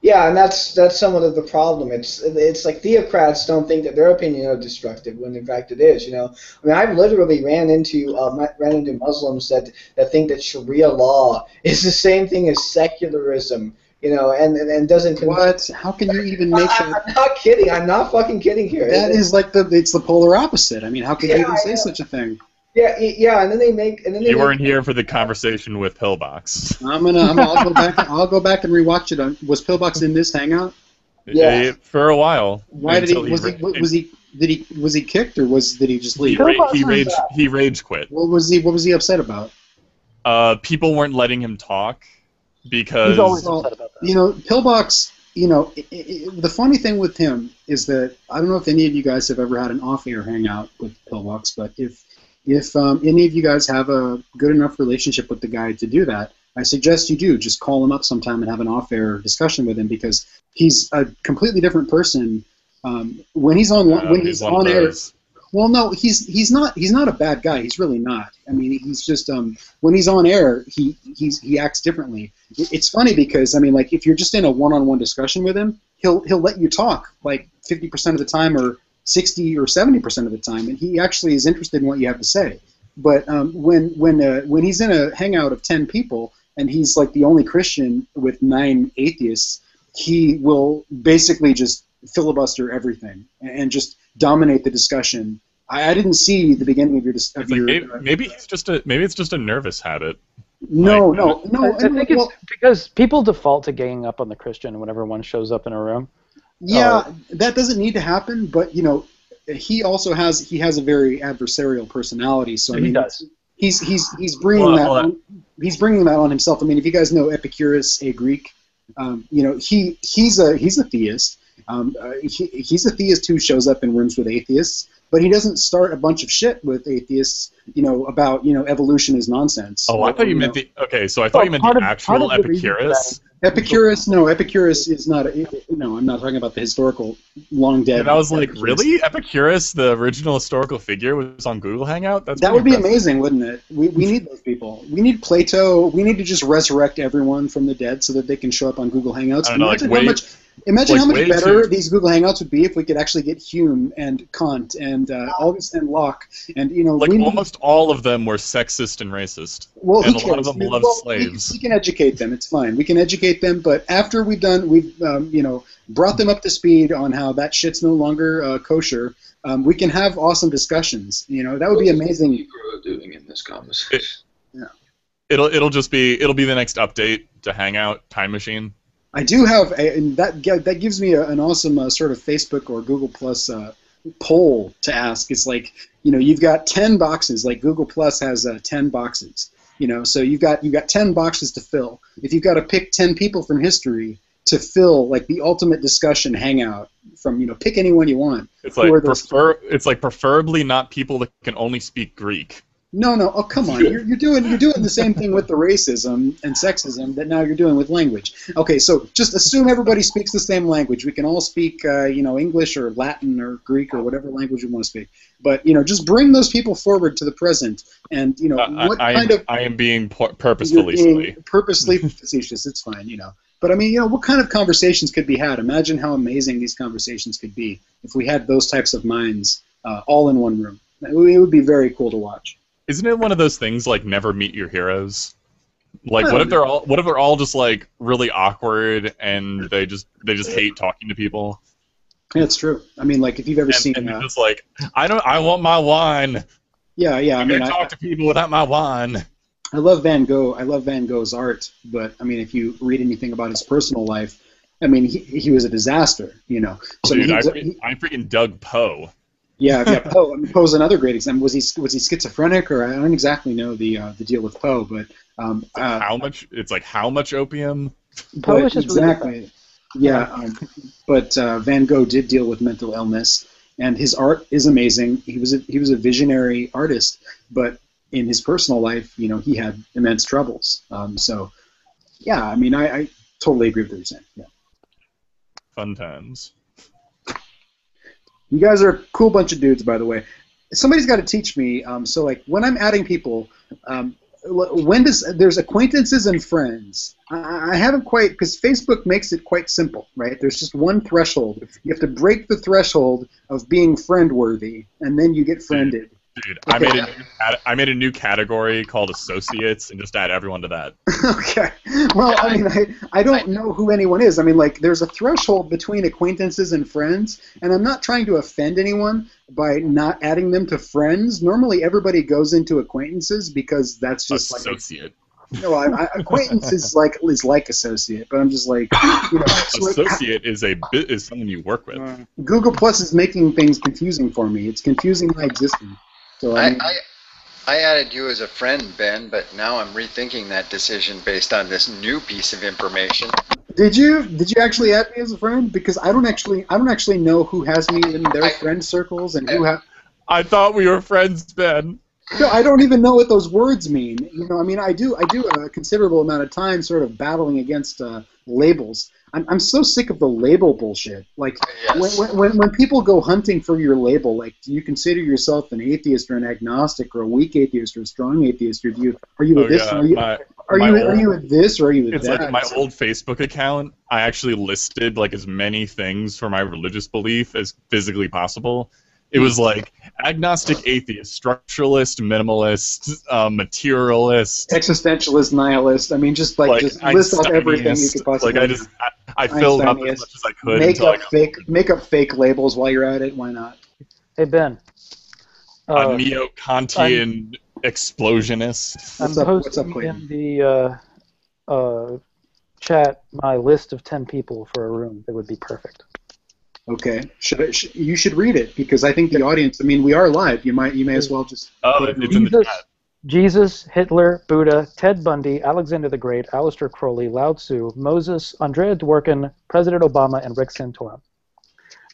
Speaker 3: Yeah, and that's somewhat of the problem. It's like theocrats don't think that their opinion are destructive when in fact it is. I mean, I've literally ran into Muslims that think that Sharia law is the same thing as secularism. And doesn't.
Speaker 7: What? How can you even make that?
Speaker 3: I'm not kidding. I'm not fucking kidding here.
Speaker 7: That is like it's the polar opposite. I mean, how could you even say such a thing?
Speaker 3: Yeah, and then they make.
Speaker 5: You weren't here for the conversation with Pillbox.
Speaker 7: I'll go back and rewatch it. Was Pillbox in this hangout?
Speaker 3: Yeah.
Speaker 5: For a while.
Speaker 7: Why did was he kicked or did he just leave?
Speaker 5: He rage quit.
Speaker 7: What was he upset about?
Speaker 5: People weren't letting him talk because
Speaker 8: He's always upset about that.
Speaker 7: Pillbox. The funny thing with him is that I don't know if any of you guys have ever had an off-air hangout with Pillbox, but if any of you guys have a good enough relationship with the guy to do that, I suggest you do. Just call him up sometime and have an off-air discussion with him, because he's a completely different person when he's on air. Well, no, he's not a bad guy. He's really not. I mean, he's just when he's on air, he acts differently. It's funny because I mean, like if you're just in a one-on-one discussion with him, he'll let you talk like 50% of the time or 60 or 70% of the time, and he actually is interested in what you have to say. But when he's in a hangout of 10 people and he's like the only Christian with 9 atheists, he will basically just filibuster everything and just dominate the discussion. I didn't see the beginning of your.
Speaker 5: Maybe it's just a nervous habit.
Speaker 7: No.
Speaker 8: I think it's because people default to ganging up on the Christian whenever one shows up in a room.
Speaker 7: Yeah, that doesn't need to happen, but he also has a very adversarial personality. So I mean,
Speaker 8: he does.
Speaker 7: He's bringing that on himself. I mean, if you guys know Epicurus, a Greek, he's a theist. He's a theist who shows up in rooms with atheists, but he doesn't start a bunch of shit with atheists, about evolution is nonsense.
Speaker 5: Oh, I thought you meant so I thought you meant the actual Epicurus.
Speaker 7: Epicurus is not. I'm not talking about the historical long dead.
Speaker 5: And I was like, really? Epicurus, the original historical figure, was on Google Hangout?
Speaker 7: That would be amazing, wouldn't it? We need those people. We need Plato. We need to just resurrect everyone from the dead so that they can show up on Google Hangouts. Imagine how much better these Google Hangouts would be if we could actually get Hume and Kant and August and Locke and
Speaker 5: almost all of them were sexist and racist.
Speaker 7: Well,
Speaker 5: and a lot of them loved slaves.
Speaker 7: We can educate them. It's fine. We can educate them, but after we've brought them up to speed on how that shit's no longer kosher, we can have awesome discussions. That would be amazing.
Speaker 9: What are you doing in this conversation?
Speaker 5: It'll be the next update to Hangout Time Machine.
Speaker 7: I do have and that gives me an awesome sort of Facebook or Google Plus poll to ask. It's like you've got 10 boxes. Like Google Plus has 10 boxes. So you've got 10 boxes to fill. If you've got to pick 10 people from history to fill like the ultimate discussion hangout from pick anyone you want.
Speaker 5: It's like preferably not people that can only speak Greek.
Speaker 7: No. Oh, come on. You're doing the same thing with the racism and sexism that now you're doing with language. Okay, so just assume everybody speaks the same language. We can all speak, English or Latin or Greek or whatever language we want to speak. But just bring those people forward to the present. And
Speaker 5: I am being purposefully silly.
Speaker 7: Purposely facetious. It's fine. But I mean, what kind of conversations could be had? Imagine how amazing these conversations could be if we had those types of minds all in one room. It would be very cool to watch.
Speaker 5: Isn't it one of those things like never meet your heroes? Like, what if they're all just like really awkward and they just hate talking to people?
Speaker 7: Yeah, it's true. I mean, like if you've ever seen,
Speaker 5: and just like I want my wine.
Speaker 7: Yeah. I mean,
Speaker 5: I talk to people without my wine.
Speaker 7: I love Van Gogh. I love Van Gogh's art, but I mean, if you read anything about his personal life, I mean, he was a disaster. So
Speaker 5: dude, I freaking dug Poe.
Speaker 7: Yeah, Poe. I mean, Poe's another great example. Was he schizophrenic, or I don't exactly know the deal with Poe, but
Speaker 5: how much? It's like how much opium?
Speaker 8: Poe was just
Speaker 7: exactly.
Speaker 8: Really
Speaker 7: yeah, but Van Gogh did deal with mental illness, and his art is amazing. He was a visionary artist, but in his personal life, he had immense troubles. So, yeah, I mean, I totally agree with what you're saying. Yeah.
Speaker 5: Fun times.
Speaker 7: You guys are a cool bunch of dudes, by the way. Somebody's got to teach me. So, like, when I'm adding people, when there's acquaintances and friends. I haven't quite, because Facebook makes it quite simple, right? There's just one threshold. You have to break the threshold of being friend worthy, and then you get friended.
Speaker 5: Dude,
Speaker 7: Okay.
Speaker 5: I made a new category called associates, and just add everyone to that.
Speaker 7: Okay. Well, I mean, I don't know who anyone is. I mean, like, there's a threshold between acquaintances and friends, and I'm not trying to offend anyone by not adding them to friends. Normally, everybody goes into acquaintances because that's just
Speaker 5: associate.
Speaker 7: No, acquaintance is like associate, but I'm just like, you know,
Speaker 5: associate is someone you work with.
Speaker 7: Google Plus is making things confusing for me. It's confusing my existence. So
Speaker 4: I added you as a friend, Ben, but now I'm rethinking that decision based on this new piece of information.
Speaker 7: Did you actually add me as a friend? Because I don't actually know who has me in their friend circles and who have.
Speaker 5: I thought we were friends, Ben.
Speaker 7: No, I don't even know what those words mean. You know, I mean, I do a considerable amount of time sort of battling against labels. I'm so sick of the label bullshit. Like, yes. when people go hunting for your label, like, do you consider yourself an atheist or an agnostic or a weak atheist or a strong atheist, or are you with this? Are you with this or are you with that?
Speaker 5: It's like my old Facebook account. I actually listed like as many things for my religious belief as physically possible. It was like agnostic, atheist, structuralist, minimalist, materialist,
Speaker 7: existentialist, nihilist. I mean, just list off everything you could possibly.
Speaker 5: Like I filled up as much as I could.
Speaker 7: Make up fake labels while you're at it. Why not?
Speaker 8: Hey Ben.
Speaker 5: A neo-Kantian explosionist.
Speaker 8: I'm posting in the chat my list of 10 people for a room that would be perfect.
Speaker 7: Okay, you should read it because I think the audience. I mean, we are live. You may as well just.
Speaker 5: Oh, it's in the chat.
Speaker 8: Jesus, Hitler, Buddha, Ted Bundy, Alexander the Great, Aleister Crowley, Lao Tzu, Moses, Andrea Dworkin, President Obama, and Rick Santorum.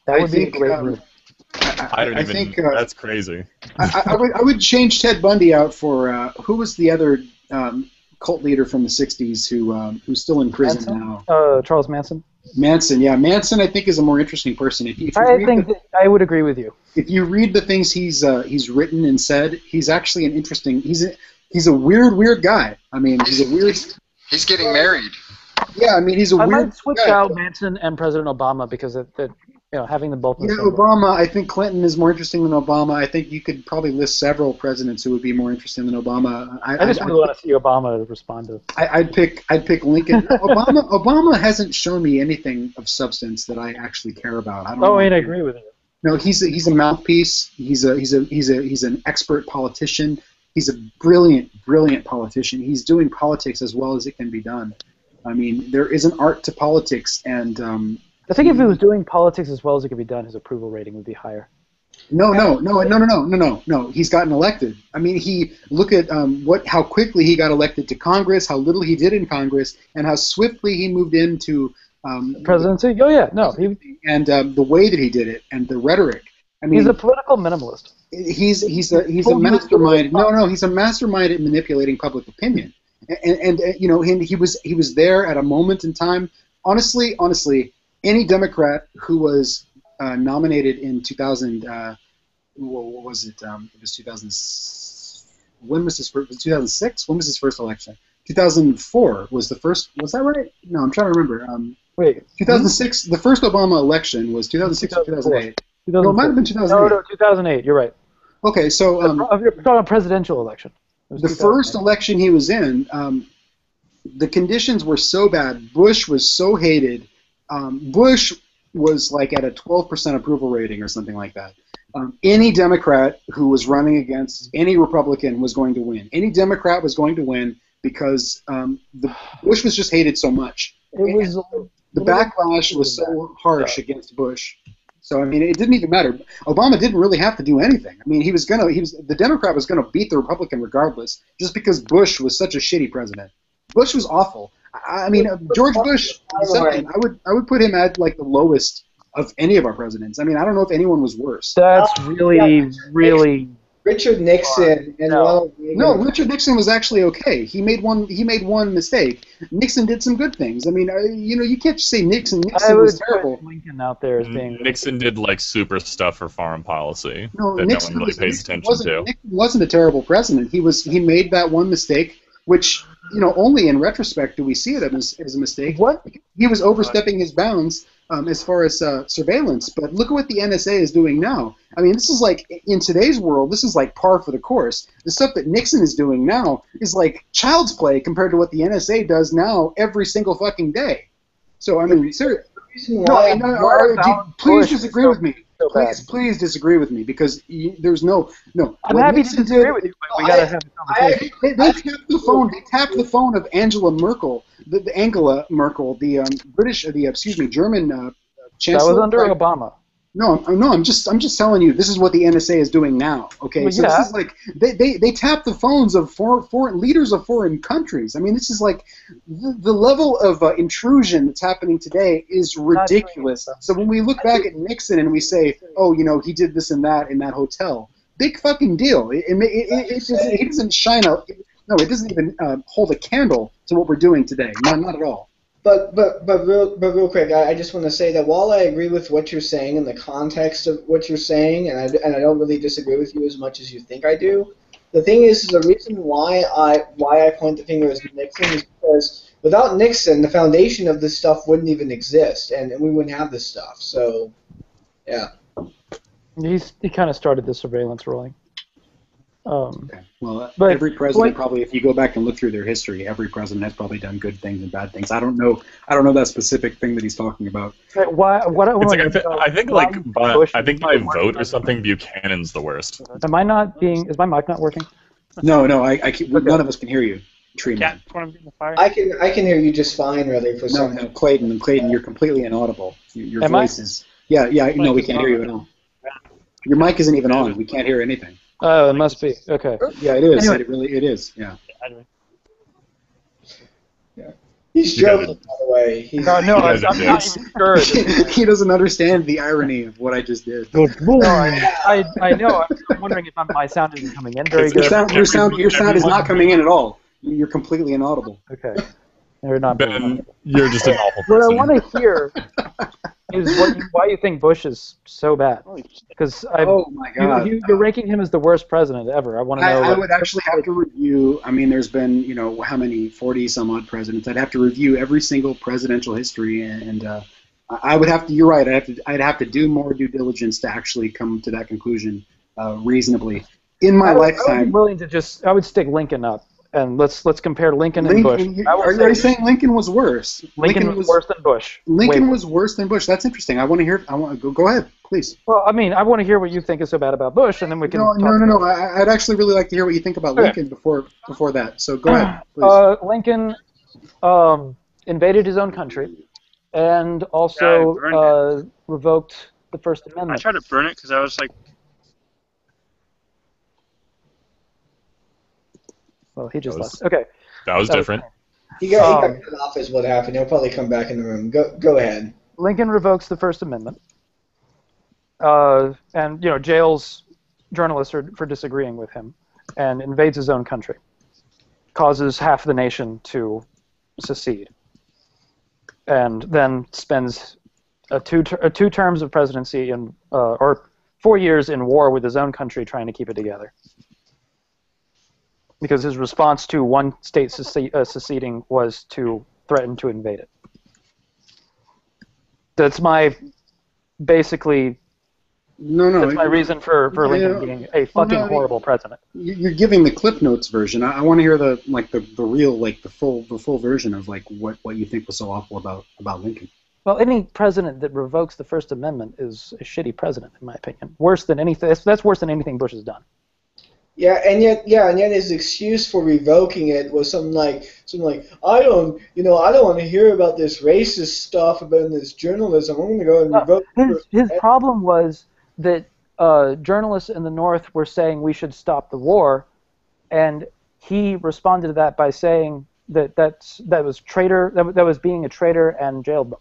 Speaker 8: That would be a great room.
Speaker 5: I think that's crazy.
Speaker 7: I would change Ted Bundy out for who was the other cult leader from the '60s who's still in prison
Speaker 8: now? Charles Manson.
Speaker 7: Manson, yeah, Manson. I think is a more interesting person.
Speaker 8: I would agree with you.
Speaker 7: If you read the things he's written and said, he's actually an interesting. He's a weird guy. I mean, he's a weird.
Speaker 4: He's getting married.
Speaker 7: Yeah, I mean, he's a weird.
Speaker 8: I might switch out Manson and President Obama because having them both.
Speaker 7: Yeah, Obama. I think Clinton is more interesting than Obama. I think you could probably list several presidents who would be more interesting than Obama.
Speaker 8: I just really want to see Obama respond to.
Speaker 7: I'd pick Lincoln. Obama hasn't shown me anything of substance that I actually care about.
Speaker 8: I agree with you.
Speaker 7: No, he's a mouthpiece. He's an expert politician. He's a brilliant politician. He's doing politics as well as it can be done. I mean, there is an art to politics, and
Speaker 8: I think if he was doing politics as well as it could be done, his approval rating would be higher.
Speaker 7: No. He's gotten elected. I mean, look at how quickly he got elected to Congress, how little he did in Congress, and how swiftly he moved into
Speaker 8: presidency. Oh yeah, no.
Speaker 7: And the way that he did it, and the rhetoric. I mean,
Speaker 8: he's a political minimalist.
Speaker 7: He's a mastermind. No, he's a mastermind at manipulating public opinion. And you know, he was there at a moment in time. Honestly, any Democrat who was nominated in 2000, what was it? It was 2000. When was his first? 2006. When was his first election? 2004 was the first. Was that right? No, I'm trying to remember.
Speaker 8: Wait.
Speaker 7: 2006. The first Obama election was 2006 or 2008. No, it might have been 2008.
Speaker 8: No, 2008. You're right.
Speaker 7: Okay, so
Speaker 8: you're talking about presidential election.
Speaker 7: The first election he was in, the conditions were so bad. Bush was so hated. Bush was like at a 12% approval rating or something like that. Any Democrat who was running against any Republican was going to win. Any Democrat was going to win because Bush was just hated so much. The backlash was so harsh against Bush. So I mean, it didn't even matter. Obama didn't really have to do anything. I mean, the Democrat was gonna beat the Republican regardless, just because Bush was such a shitty president. Bush was awful. I mean, George Bush. I would put him at like the lowest of any of our presidents. I mean, I don't know if anyone was worse.
Speaker 8: That's really
Speaker 3: Richard Nixon and
Speaker 8: No.
Speaker 3: Ronald Reagan.
Speaker 7: No, Richard Nixon was actually okay. He made one mistake. Nixon did some good things. I mean, you can't just say Nixon.
Speaker 8: I
Speaker 7: Nixon
Speaker 8: would
Speaker 7: was terrible.
Speaker 8: put Lincoln out there as being
Speaker 5: Nixon did like super stuff for foreign policy
Speaker 7: No,
Speaker 5: that
Speaker 7: Nixon
Speaker 5: no one really pays attention to.
Speaker 7: Nixon wasn't a terrible president. He made that one mistake, which only in retrospect do we see it as a mistake.
Speaker 8: What?
Speaker 7: He was overstepping his bounds as far as surveillance. But look at what the NSA is doing now. I mean, this is like, in today's world, this is like par for the course. The stuff that Nixon is doing now is like child's play compared to what the NSA does now every single fucking day. So, I mean, seriously. Please disagree with me. Please disagree with me, because there's no.
Speaker 8: I'm happy to disagree with you, but we gotta have a conversation.
Speaker 7: They tapped the phone of Angela Merkel, the Angela Merkel, the German chancellor.
Speaker 8: That was under Obama.
Speaker 7: No, I'm just telling you, this is what the NSA is doing now. Okay,
Speaker 8: Well,
Speaker 7: so
Speaker 8: yeah.
Speaker 7: this is like they tap the phones of foreign leaders of foreign countries. I mean, this is like the level of intrusion that's happening today is ridiculous. So when we look back at Nixon and we say, oh, he did this and that in that hotel, big fucking deal. It doesn't shine out. No, it doesn't even hold a candle to what we're doing today. Not at all.
Speaker 3: But real quick, I just want to say that while I agree with what you're saying in the context of what you're saying, and I don't really disagree with you as much as you think I do, the thing is the reason why I point the finger at Nixon is because without Nixon, the foundation of this stuff wouldn't even exist, and we wouldn't have this stuff. So, yeah.
Speaker 8: He kind of started the surveillance rolling.
Speaker 7: Okay. Well,
Speaker 8: but
Speaker 7: every president probably, if you go back and look through their history, every president has probably done good things and bad things. I don't know that specific thing that he's talking about.
Speaker 8: Why? What
Speaker 5: I think by vote or something, Buchanan's the worst.
Speaker 8: Am I not being? Is my mic not working?
Speaker 7: No, none of us can hear you. Tree man.
Speaker 3: I can hear you just fine, really. For some.
Speaker 7: No, Clayton, you're completely inaudible. Your
Speaker 8: Am
Speaker 7: voice is. Yeah. No, we can't hear you at all. Your mic isn't even on. We can't hear anything.
Speaker 8: Oh, it must be. Okay.
Speaker 7: Yeah, it is.
Speaker 8: Anyway.
Speaker 7: It is. Yeah.
Speaker 3: He's joking, by the way.
Speaker 8: No, I'm not even sure.
Speaker 7: He doesn't understand the irony of what I just did.
Speaker 8: No, I know. I'm wondering if my sound isn't coming in very good.
Speaker 7: Your sound is not coming in at all. You're completely inaudible.
Speaker 8: Okay. They're not.
Speaker 5: Ben, you're just an awful
Speaker 8: What I
Speaker 5: person.
Speaker 8: want to hear is why you think Bush is so bad. Because
Speaker 7: oh my God,
Speaker 8: you're ranking him as the worst president ever. I want to know.
Speaker 7: I would actually have to review. I mean, there's been how many 40 some odd presidents. I'd have to review every single presidential history, and I would have to. You're right. I'd have to do more due diligence to actually come to that conclusion reasonably. In my lifetime,
Speaker 8: I would be willing to I would stick Lincoln up. And let's compare Lincoln and Bush.
Speaker 7: Are you saying Lincoln was worse?
Speaker 8: Lincoln was worse than Bush.
Speaker 7: Lincoln was worse than Bush. That's interesting. I want to hear. Go ahead, please.
Speaker 8: Well, I mean, I want to hear what you think is so bad about Bush, and then we can.
Speaker 7: No. I'd actually really like to hear what you think about Lincoln before that. So go ahead, please.
Speaker 8: Lincoln invaded his own country, and also revoked the First Amendment.
Speaker 10: I tried to burn it because I was like.
Speaker 8: Well, he just left. Okay.
Speaker 5: That was different.
Speaker 3: He got cut off is what happened. He'll probably come back in the room. Go ahead.
Speaker 8: Lincoln revokes the First Amendment, and jails journalists for disagreeing with him, and invades his own country, causes half the nation to secede, and then spends two terms of presidency or 4 years in war with his own country trying to keep it together. Because his response to one state seceding was to threaten to invade it. That's my basically.
Speaker 7: No.
Speaker 8: That's my reason for Lincoln being a fucking horrible president.
Speaker 7: You're giving the Cliff Notes version. I want to hear the real the full version of what you think was so awful about Lincoln.
Speaker 8: Well, any president that revokes the First Amendment is a shitty president, in my opinion. Worse than anything. That's worse than anything Bush has done.
Speaker 3: Yeah, and yet his excuse for revoking it was something like I don't want to hear about this racist stuff about this journalism. I'm going to go and revoke.
Speaker 8: His problem was that journalists in the North were saying we should stop the war, and he responded to that by saying that was traitor. That was being a traitor and jailed them.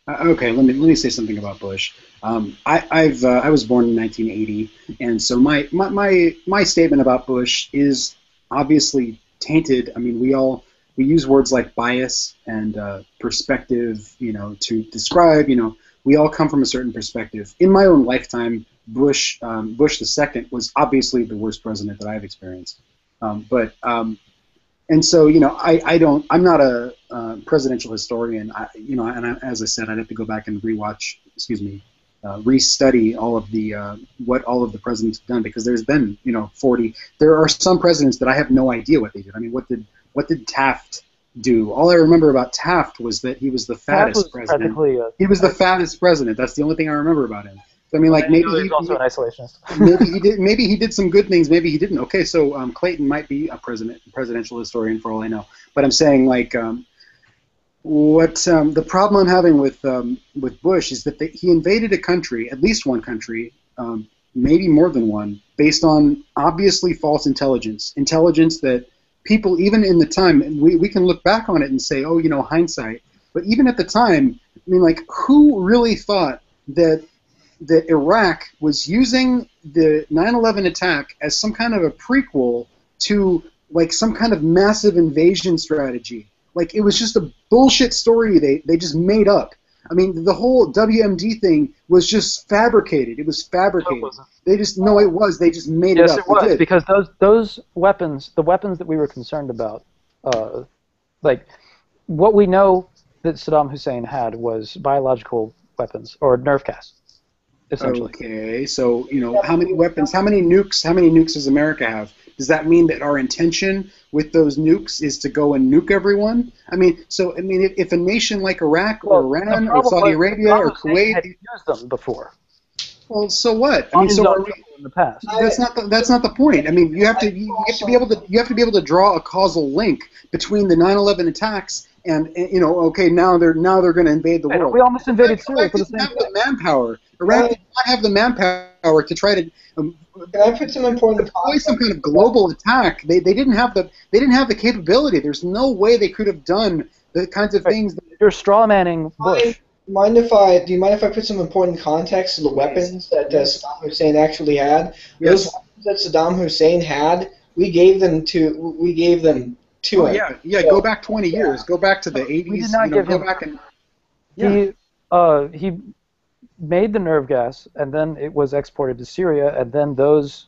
Speaker 7: Okay, let me say something about Bush. I was born in 1980, and so my statement about Bush is obviously tainted. I mean, we use words like bias and perspective, to describe. We all come from a certain perspective. In my own lifetime, Bush II was obviously the worst president that I've experienced. And so, I'm not a presidential historian. As I said, I'd have to go back and restudy all of the what all of the presidents have done, because there's been 40. There are some presidents that I have no idea what they did. I mean, what did Taft do? All I remember about Taft was that he was the fattest president. He was the fattest president. That's the only thing I remember about him. I mean, like, maybe
Speaker 8: he's also an isolationist.
Speaker 7: maybe he did some good things. Maybe he didn't. Okay, so Clayton might be a presidential historian for all I know. But I'm saying, like, the problem I'm having with Bush is that he invaded a country, at least one country, maybe more than one, based on obviously false intelligence that people, even in the time, we can look back on it and say, oh, hindsight. But even at the time, I mean, like, who really thought that Iraq was using the 9/11 attack as some kind of a prequel to, like, some kind of massive invasion strategy? Like, it was just a bullshit story they just made up. I mean, the whole WMD thing was just fabricated. It was fabricated.
Speaker 8: No, it wasn't.
Speaker 7: They just made it up.
Speaker 8: Yes, it was, because those weapons, the weapons that we were concerned about, like, what we know that Saddam Hussein had was biological weapons, or nerve gas, essentially.
Speaker 7: Okay, so how many weapons, how many nukes does America have? Does that mean that our intention with those nukes is to go and nuke everyone? If a nation like Iraq or Iran or Saudi Arabia or Kuwait
Speaker 8: had used them before.
Speaker 7: Well, so what? I mean, so are we,
Speaker 8: in the past.
Speaker 7: that's not the point. I mean, you have to be able to draw a causal link between the 9/11 attacks and okay, now they're going to invade the world.
Speaker 8: We almost invaded Syria for the same
Speaker 7: thing. Iraq did not have the manpower. Iraq did not have the manpower to try to
Speaker 3: Can I put some important
Speaker 7: deploy some kind of global attack. They didn't have the capability. There's no way they could have done the kinds of things.
Speaker 8: You're strawmanning Bush.
Speaker 3: Do you mind if I put some important context to the weapons that Saddam Hussein actually had?
Speaker 7: Yes.
Speaker 3: Those weapons that Saddam Hussein had, we gave them to him.
Speaker 7: Yeah. Go back 20 years. Go back to the 80s.
Speaker 8: We did not give him.
Speaker 7: Back and,
Speaker 8: he made the nerve gas, and then it was exported to Syria, and then those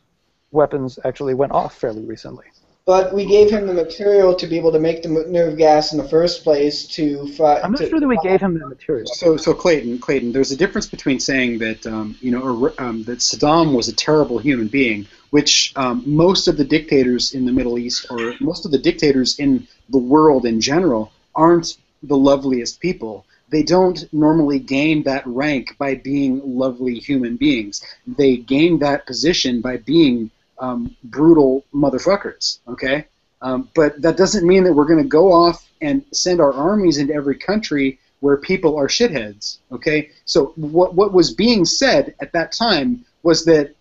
Speaker 8: weapons actually went off fairly recently.
Speaker 3: But we gave him the material to be able to make the nerve gas in the first place
Speaker 8: I'm not sure that we gave him the material.
Speaker 7: So Clayton, there's a difference between saying that that Saddam was a terrible human being, which most of the dictators in the Middle East, or most of the dictators in the world in general, aren't the loveliest people. They don't normally gain that rank by being lovely human beings. They gain that position by being brutal motherfuckers, okay? But that doesn't mean that we're going to go off and send our armies into every country where people are shitheads, okay? So what was being said at that time was that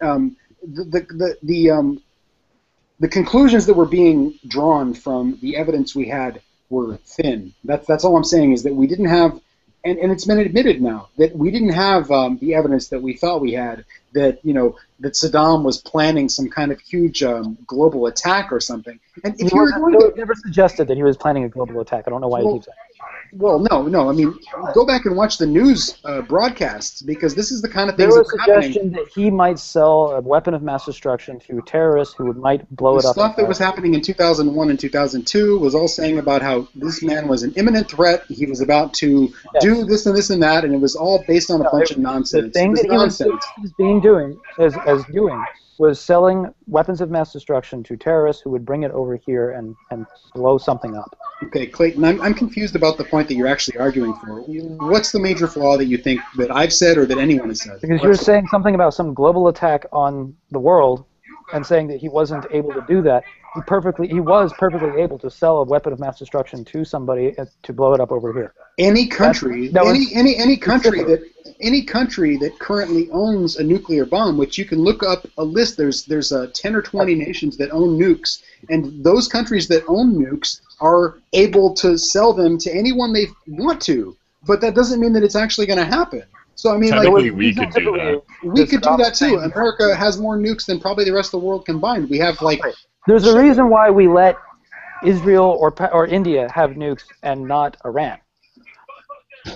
Speaker 7: the conclusions that were being drawn from the evidence we had were thin. That's all I'm saying, is that we didn't have, and it's been admitted now, that we didn't have the evidence that we thought we had, that that Saddam was planning some kind of huge global attack or something. And if you were going to
Speaker 8: never suggested that he was planning a global attack. I don't know why he keeps saying.
Speaker 7: Well, no. I mean, go back and watch the news broadcasts, because this is the kind of things
Speaker 8: there was
Speaker 7: that
Speaker 8: a suggestion that he might sell a weapon of mass destruction to terrorists who might blow it up.
Speaker 7: The stuff that was happening in 2001 and 2002 was all saying about how this man was an imminent threat. He was about to do this and this and that, and it was all based on a bunch of nonsense.
Speaker 8: The thing that he was doing was selling weapons of mass destruction to terrorists who would bring it over here and blow something up.
Speaker 7: Okay, Clayton, I'm confused about the point that you're actually arguing for. What's the major flaw that you think that I've said or that anyone has said?
Speaker 8: Because you're saying something about some global attack on the world and saying that he wasn't able to do that. He was perfectly able to sell a weapon of mass destruction to somebody to blow it up over here.
Speaker 7: Any country that currently owns a nuclear bomb, which you can look up a list. There's 10 or 20 nations that own nukes, and those countries that own nukes are able to sell them to anyone they want to. but that doesn't mean that it's actually going to happen. So I mean,
Speaker 5: technically, we could do that.
Speaker 7: We could do that too. America has more nukes than probably the rest of the world combined. We have like.
Speaker 8: There's a reason why we let Israel or India have nukes and not Iran.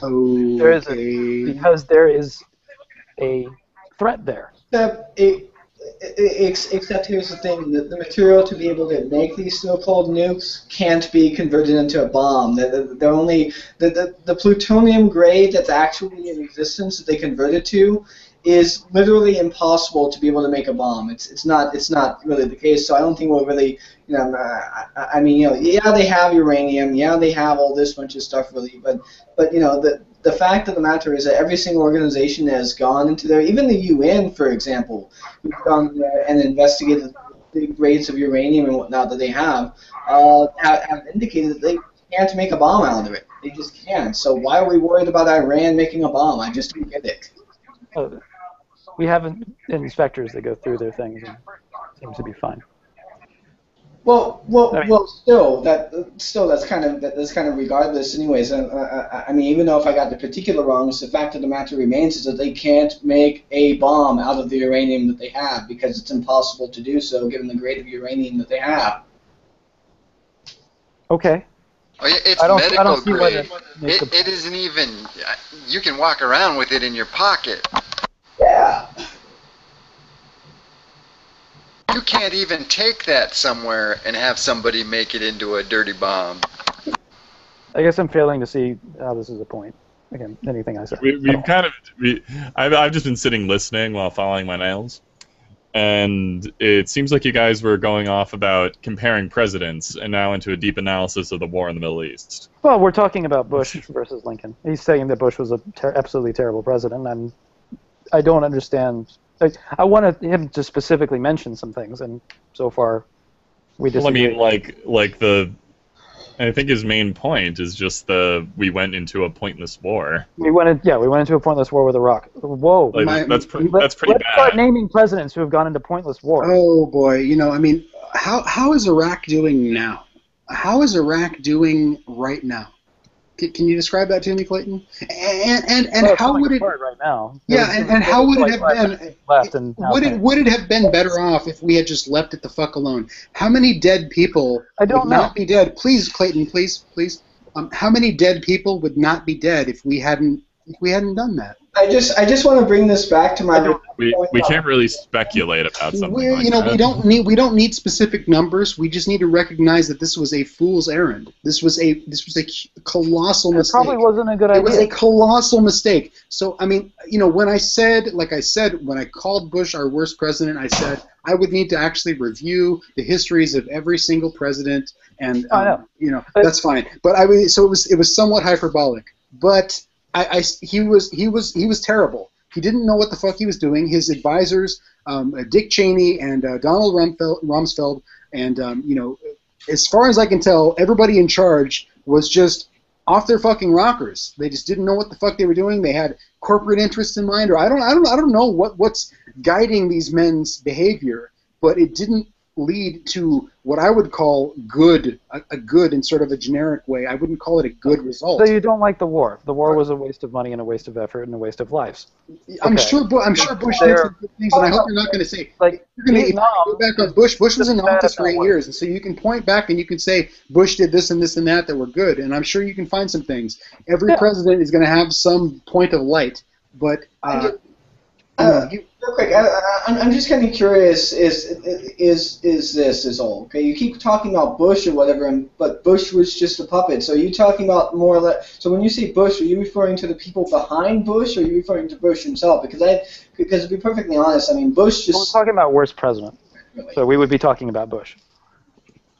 Speaker 7: Okay.
Speaker 8: Because there is a threat there.
Speaker 3: Except here's the thing: the material to be able to make these so-called nukes can't be converted into a bomb. They're only the plutonium grade that's actually in existence that they convert it to is literally impossible to be able to make a bomb. It's not really the case. So I don't think we'll really, I mean, yeah, they have uranium, yeah, they have all this bunch of stuff really, but the fact of the matter is that every single organization that has gone into there, even the UN, for example, who's gone there and investigated the grades of uranium and whatnot that they have indicated that they can't make a bomb out of it. They just can't. So why are we worried about Iran making a bomb? I just don't get it.
Speaker 8: We have inspectors that go through their things and it seems to be fine.
Speaker 3: Well, still, that's kind of regardless, anyways. I mean, even though if I got the particular wrongs, the fact of the matter remains is that they can't make a bomb out of the uranium that they have because it's impossible to do so, given the grade of uranium that they have.
Speaker 8: Okay.
Speaker 4: It's medical grade. It isn't even. You can walk around with it in your pocket.
Speaker 3: Yeah.
Speaker 4: You can't even take that somewhere and have somebody make it into a dirty bomb.
Speaker 8: I guess I'm failing to see how this is a point. Again, anything I said.
Speaker 5: I've just been sitting listening while following my nails, and it seems like you guys were going off about comparing presidents and now into a deep analysis of the war in the Middle East.
Speaker 8: Well, we're talking about Bush versus Lincoln. He's saying that Bush was a absolutely terrible president, and I don't understand. I wanted him to specifically mention some things, and so far we disagree.
Speaker 5: Well, I mean, I think his main point is just we went into a pointless war.
Speaker 8: We went into a pointless war with Iraq. Whoa,
Speaker 5: that's pretty
Speaker 8: let's
Speaker 5: bad.
Speaker 8: Start naming presidents who have gone into pointless wars.
Speaker 7: Oh boy, I mean, how is Iraq doing now? How is Iraq doing right now? Can you describe that to me, Clayton? And how would it
Speaker 8: right now?
Speaker 7: Yeah, and how would it have been? Would it have been better off if we had just left it the fuck alone? How many dead people would not be dead? Please, Clayton, please. How many dead people would not be dead if we hadn't done that?
Speaker 3: I just want to bring this back to my.
Speaker 5: We can't really speculate about something like that.
Speaker 7: We don't need specific numbers. We just need to recognize that this was a fool's errand. This was a colossal mistake.
Speaker 8: It probably wasn't a good idea.
Speaker 7: It was a colossal mistake. So I mean, when I when I called Bush our worst president, I said I would need to actually review the histories of every single president, and that's fine. But so it was somewhat hyperbolic, but. He was terrible. He didn't know what the fuck he was doing. His advisors, Dick Cheney and Donald Rumsfeld, and as far as I can tell, everybody in charge was just off their fucking rockers. They just didn't know what the fuck they were doing. They had corporate interests in mind, or I don't know what's guiding these men's behavior, but it didn't lead to what I would call a good in sort of a generic way. I wouldn't call it a good result.
Speaker 8: So you don't like the war? The war was a waste of money and a waste of effort and a waste of lives.
Speaker 7: I'm sure Bush did some good things, and I hope you're not going to say go back on Bush. Bush was in office for 8 years, and so you can point back and you can say Bush did this and this and that were good, and I'm sure you can find some things. Every president is going to have some point of light, but.
Speaker 3: Real quick, I'm just kind of curious. Is all okay? You keep talking about Bush or whatever, but Bush was just a puppet. So are you talking about more or less? So when you say Bush, are you referring to the people behind Bush, or are you referring to Bush himself? Because to be perfectly honest, I mean Bush just.
Speaker 8: We're talking about worst president, really. So we would be talking about Bush.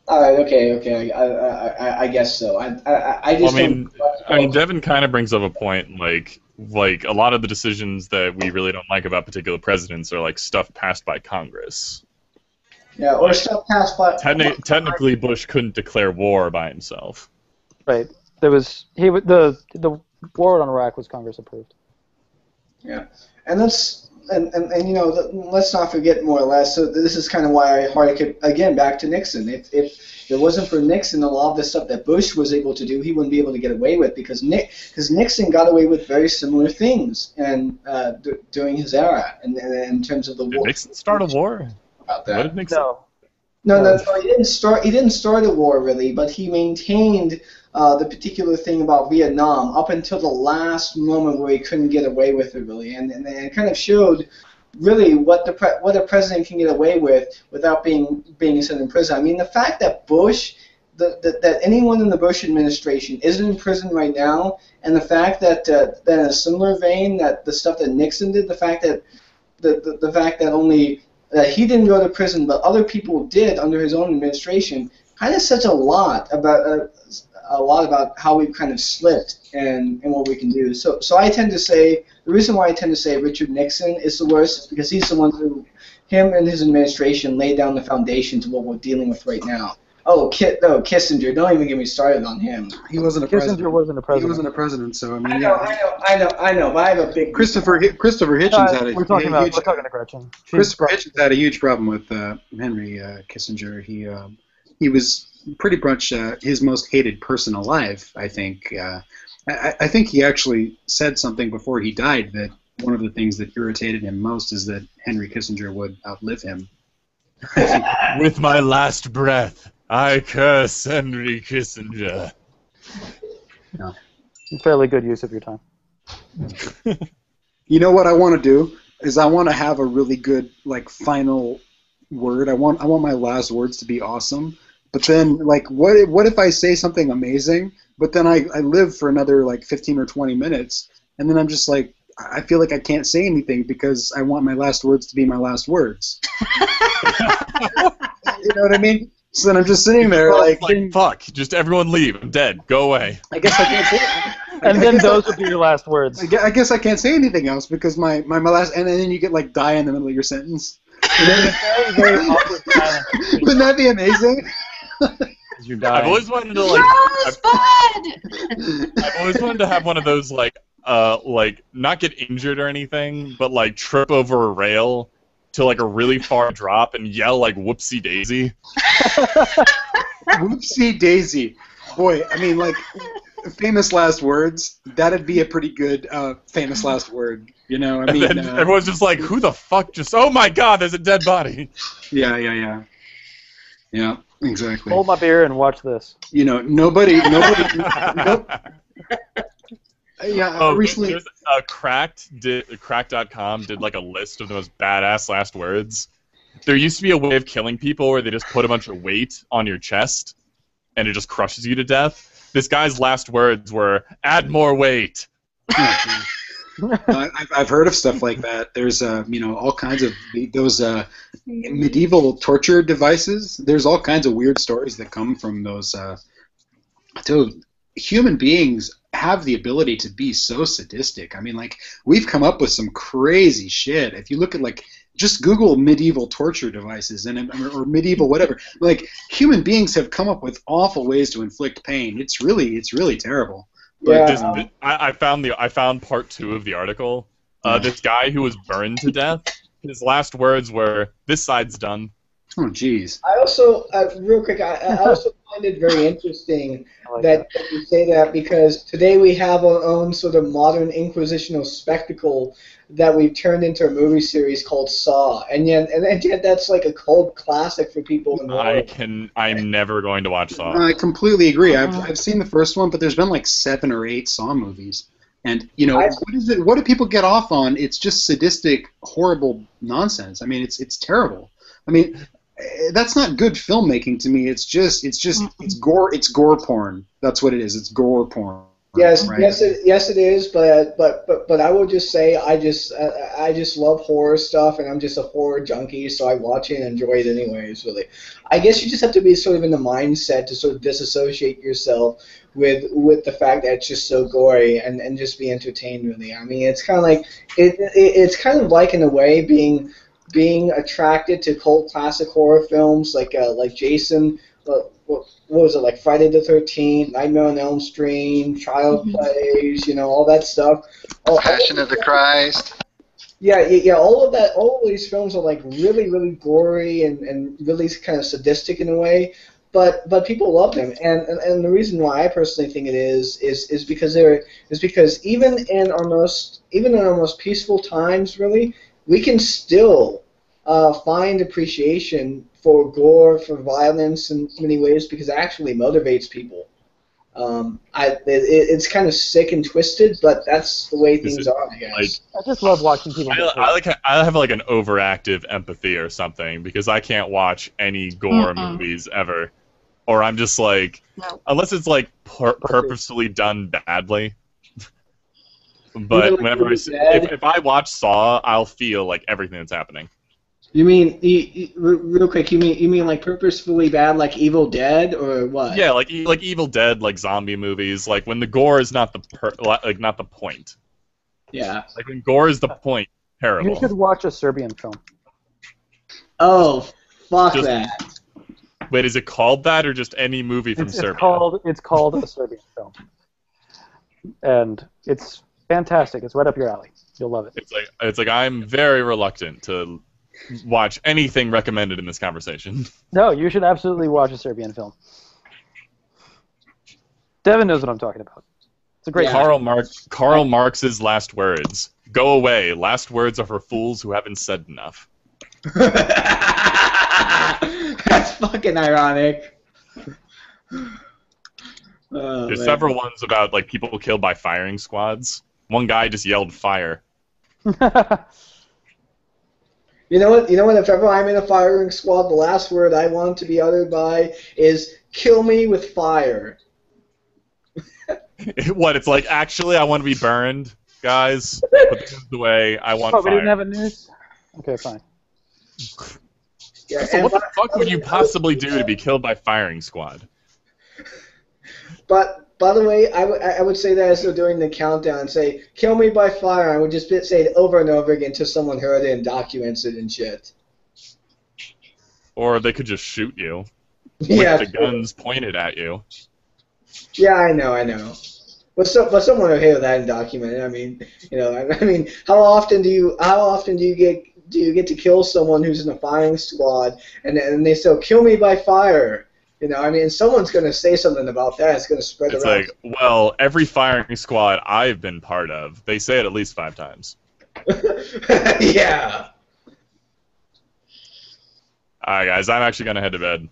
Speaker 3: All right. Okay. I guess so. I
Speaker 5: mean, Devin kind of brings up a point like a lot of the decisions that we really don't like about particular presidents are like stuff passed by Congress.
Speaker 3: Yeah, or stuff passed by.
Speaker 5: Technically, Bush couldn't declare war by himself.
Speaker 8: Right. The war on Iraq was Congress approved.
Speaker 3: Yeah, and that's and you know, let's not forget more or less. So this is kind of why I hearken again back to Nixon. If it wasn't for Nixon, a lot of the stuff that Bush was able to do, he wouldn't be able to get away with because Nixon got away with very similar things and during his era, and in terms of the war.
Speaker 5: Did Nixon start a war?
Speaker 3: About that.
Speaker 5: What did Nixon?
Speaker 3: No, he didn't start. He didn't start a war really, but he maintained the particular thing about Vietnam up until the last moment where he couldn't get away with it really, and it kind of showed really what a president can get away with without being sent in prison. I mean, the fact that Bush, that anyone in the Bush administration isn't in prison right now, and the fact that in a similar vein that the stuff that Nixon did, the fact that only that he didn't go to prison, but other people did under his own administration, kind of says a lot about how we've kind of slipped and what we can do. So I tend to say the reason why I tend to say Richard Nixon is the worst is because he's the one who, him and his administration laid down the foundation to what we're dealing with right now. Kissinger! Don't even get me started on him.
Speaker 7: He wasn't a president. He wasn't a president. So I mean,
Speaker 3: I know. But I have a big.
Speaker 7: Christopher Hitchens had a.
Speaker 8: We're talking to Gretchen.
Speaker 7: Christopher Hitchens had a huge problem with Henry Kissinger. He was pretty much his most hated person alive. I think. I think he actually said something before he died that one of the things that irritated him most is that Henry Kissinger would outlive him.
Speaker 5: With my last breath, I curse Henry Kissinger.
Speaker 7: No.
Speaker 8: Fairly good use of your time.
Speaker 7: You know what I want to do is I want to have a really good final word. I want my last words to be awesome. But then what if I say something amazing, but then I live for another 15 or 20 minutes, and then I'm just I feel like I can't say anything because I want my last words to be my last words. You know what I mean? So then I'm just sitting there
Speaker 5: fuck, just everyone leave. I'm dead. Go away.
Speaker 7: I guess I can't say it.
Speaker 8: And then those would be your last words.
Speaker 7: I guess I can't say anything else because my last, and then you get die in the middle of your sentence.
Speaker 8: Very, very awkward silence.
Speaker 7: Wouldn't that be amazing?
Speaker 5: You're dying. I've always wanted to I've always wanted to have one of those not get injured or anything, but trip over a rail to a really far drop and yell whoopsie daisy.
Speaker 7: Whoopsie daisy. Boy, I mean famous last words, that'd be a pretty good famous last word, you know? I mean,
Speaker 5: and then everyone's just who the fuck just, oh my god, there's a dead body.
Speaker 7: Yeah, exactly.
Speaker 8: Hold my beer and watch this.
Speaker 7: You know, nobody nope. Yeah, recently
Speaker 5: Cracked.com did a list of the most badass last words. There used to be a way of killing people where they just put a bunch of weight on your chest and it just crushes you to death. This guy's last words were, add more weight.
Speaker 7: I've heard of stuff like that. There's all kinds of those medieval torture devices. There's all kinds of weird stories that come from those. Dude, human beings have the ability to be so sadistic. I mean, we've come up with some crazy shit. If you look at just Google medieval torture devices or medieval whatever. Human beings have come up with awful ways to inflict pain. It's really terrible.
Speaker 5: But I found part 2 of the article. This guy who was burned to death, his last words were, "This side's done."
Speaker 7: Oh, jeez.
Speaker 3: I also, real quick, I also find it very interesting that you say that because today we have our own sort of modern inquisitional spectacle that we've turned into a movie series called Saw, and yet that's a cult classic for people.
Speaker 7: I'm
Speaker 5: never going to watch Saw.
Speaker 7: I completely agree. I've seen the first one, but there's been 7 or 8 Saw movies, and what is it? What do people get off on? It's just sadistic, horrible nonsense. I mean, it's terrible. I mean, that's not good filmmaking to me. It's gore. It's gore porn. That's what it is. It's gore porn.
Speaker 3: Yes,
Speaker 7: right?
Speaker 3: yes, it is. But I will just say I just love horror stuff, and I'm just a horror junkie, so I watch it and enjoy it anyways. Really, I guess you just have to be sort of in the mindset to sort of disassociate yourself with the fact that it's just so gory and just be entertained. Really, I mean, it's kind of it's kind of like in a way being attracted to cult classic horror films like Jason. What was it, Friday the 13th, Nightmare on Elm Street, Child Plays, all that stuff.
Speaker 4: Passion of the Christ.
Speaker 3: Yeah. All of that, all of these films are like really, really gory and really kind of sadistic in a way. But people love them, and the reason why I personally think it is because even in our most peaceful times, really, we can still find appreciation for gore, for violence in many ways because it actually motivates people. It's kind of sick and twisted, but that's the way things are, I guess.
Speaker 8: I just love watching people get hurt.
Speaker 5: I have like an overactive empathy or something because I can't watch any gore movies ever, or I'm just like, unless it's like purposefully done badly. But whenever if I watch Saw, I'll feel like everything that's happening.
Speaker 3: You mean real quick? You mean like purposefully bad, like Evil Dead, or what?
Speaker 5: Yeah, like Evil Dead, like zombie movies, like when the gore is not not the point.
Speaker 3: Yeah.
Speaker 5: Like when gore is the point, terrible.
Speaker 8: You should watch a Serbian film.
Speaker 3: Oh, fuck that.
Speaker 5: Wait, is it called that or just any movie from Serbia?
Speaker 8: It's called a Serbian film, and it's fantastic. It's right up your alley. You'll love it.
Speaker 5: It's like I'm very reluctant to watch anything recommended in this conversation.
Speaker 8: No, you should absolutely watch a Serbian film. Devin knows what I'm talking about. It's a great
Speaker 5: Karl Marx's last words. Go away. Last words are for fools who haven't said enough.
Speaker 3: That's fucking ironic.
Speaker 5: There's several ones about like people killed by firing squads. One guy just yelled fire.
Speaker 3: You know what? If ever I'm in a firing squad, the last word I want to be uttered by is "kill me with fire."
Speaker 5: What? It's like actually, I want to be burned, guys. Put this away. I want fire.
Speaker 8: We didn't have a news. Okay, fine.
Speaker 3: Yeah,
Speaker 5: so what the fuck would you possibly do to be killed by firing squad?
Speaker 3: But by the way, I would say that as they're doing the countdown and say, "Kill me by fire." I would just say it over and over again until someone heard it and documents it and shit.
Speaker 5: Or they could just shoot you with the guns pointed at you.
Speaker 3: Yeah, I know. But someone will hear that and document it. I mean, how often do you get to kill someone who's in a firing squad and they say, "Kill me by fire"? Someone's going to say something about that. It's going to spread around.
Speaker 5: It's like, well, every firing squad I've been part of, they say it at least 5 times.
Speaker 3: Yeah.
Speaker 5: All right, guys, I'm actually going to head to bed.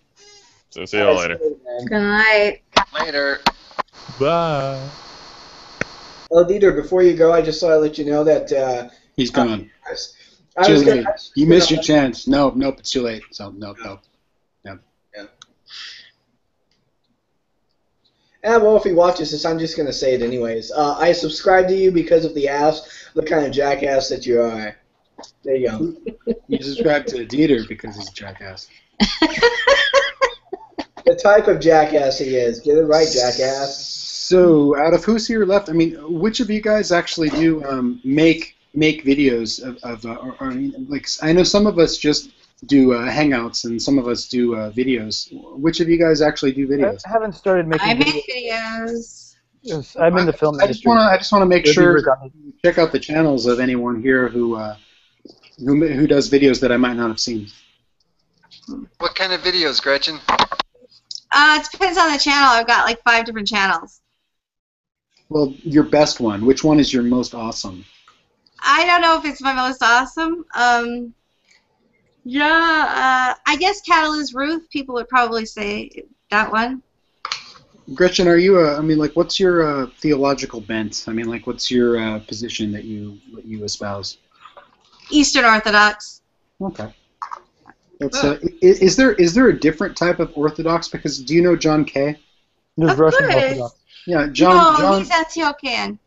Speaker 5: So see you all later.
Speaker 10: Good night.
Speaker 4: Later.
Speaker 5: Bye.
Speaker 3: Oh, Dieter, before you go, I just thought I'd let you know that...
Speaker 7: He's gone. Too late. You missed your chance. Nope, it's too late. So, nope.
Speaker 3: Well, if he watches this, I'm just going to say it anyways. I subscribe to you because of the kind of jackass that you are. There you go.
Speaker 7: You subscribe to Dieter because he's a jackass.
Speaker 3: The type of jackass he is. Get it right, jackass.
Speaker 7: So, out of who's here left, which of you guys actually do make videos of I know some of us just do Hangouts and some of us do videos. Which of you guys actually do videos?
Speaker 8: I haven't started making
Speaker 10: I make videos.
Speaker 8: Yes, I'm in the film industry.
Speaker 7: I just want to make sure you check out the channels of anyone here who does videos that I might not have seen.
Speaker 4: What kind of videos, Gretchen?
Speaker 10: It depends on the channel. I've got like 5 different channels.
Speaker 7: Well, your best one. Which one is your most awesome?
Speaker 10: I don't know if it's my most awesome. I guess Cattle is Ruth. People would probably say that one.
Speaker 7: Gretchen, are you what's your theological bent? What's your position that you espouse?
Speaker 10: Eastern Orthodox.
Speaker 7: Okay. That's, is there a different type of Orthodox? Because do you know John Kay?
Speaker 8: There's Russian Orthodox.
Speaker 7: Yeah, John.
Speaker 10: He's Antiochian.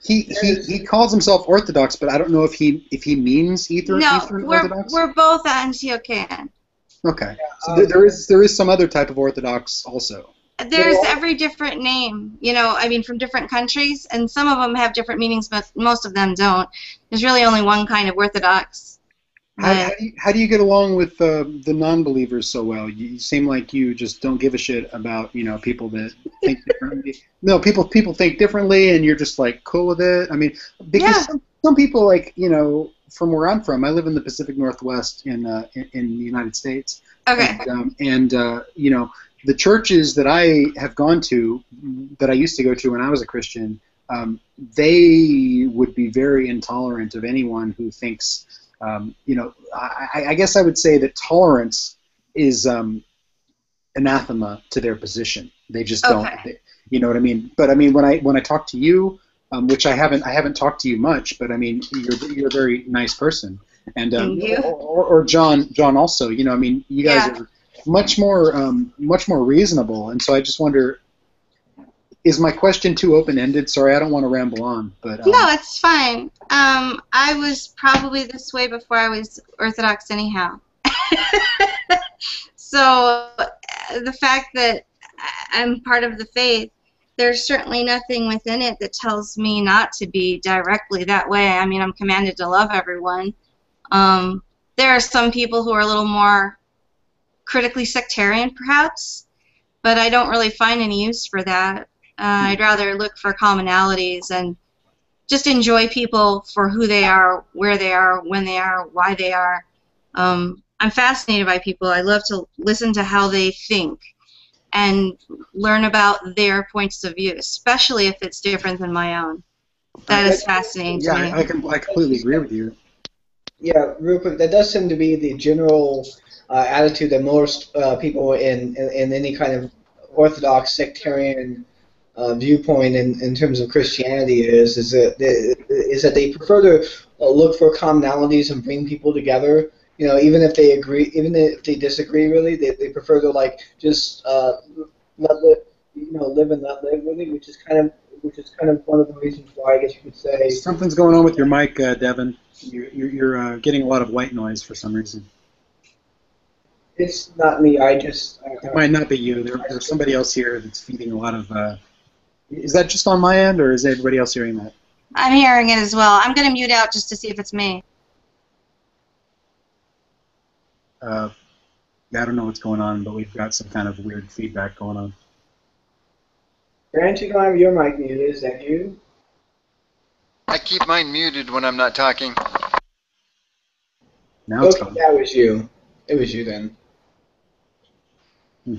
Speaker 7: He calls himself Orthodox, but I don't know if he means Eastern Orthodox.
Speaker 10: We're both Antiochian.
Speaker 7: Okay, so there is some other type of Orthodox also.
Speaker 10: There's every different name, from different countries, and some of them have different meanings, but most of them don't. There's really only one kind of Orthodox.
Speaker 7: How do you get along with the non-believers so well? You seem like you just don't give a shit about people that think differently. No, people think differently, and you're just like cool with it. Because some people from where I'm from. I live in the Pacific Northwest in the United States.
Speaker 10: Okay.
Speaker 7: And you know, the churches that I have gone to, that I used to go to when I was a Christian, they would be very intolerant of anyone who thinks, you know, I guess I would say that tolerance is anathema to their position. They just don't. You know what I mean? But I mean, when I talk to you, which I haven't talked to you much, but I mean, you're a very nice person, and or John also. You know, I mean, you guys are much more reasonable, and so I just wonder. Is my question too open-ended? Sorry, I don't want to ramble on, but
Speaker 10: no, it's fine. I was probably this way before I was Orthodox, anyhow. So the fact that I'm part of the faith, there's certainly nothing within it that tells me not to be directly that way. I mean, I'm commanded to love everyone. There are some people who are a little more critically sectarian, perhaps, but I don't really find any use for that. I'd rather look for commonalities and just enjoy people for who they are, where they are, when they are, why they are. I'm fascinated by people. I love to listen to how they think and learn about their points of view, especially if it's different than my own. That is fascinating to me.
Speaker 7: I completely agree with you.
Speaker 3: Yeah, real quick, that does seem to be the general attitude that most people in any kind of Orthodox sectarian viewpoint in terms of Christianity is that they prefer to look for commonalities and bring people together. You know, even if they agree, even if they disagree, really, they prefer to like just live and let live, really, which is kind of one of the reasons why I guess you could say
Speaker 7: Something's going on with your mic, Devin. You're getting a lot of white noise for some reason.
Speaker 3: It's not me.
Speaker 7: It might not be you. There's somebody else here that's feeding a lot of. Is that just on my end, or is everybody else hearing that?
Speaker 10: I'm hearing it as well. I'm going to mute out just to see if it's me.
Speaker 7: I don't know what's going on, but we've got some kind of weird feedback going on.
Speaker 3: Grant, you don't have your mic muted. Is that you?
Speaker 4: I keep mine muted when I'm not talking.
Speaker 7: Now it's
Speaker 3: okay,
Speaker 7: gone.
Speaker 3: that was you. It was you then.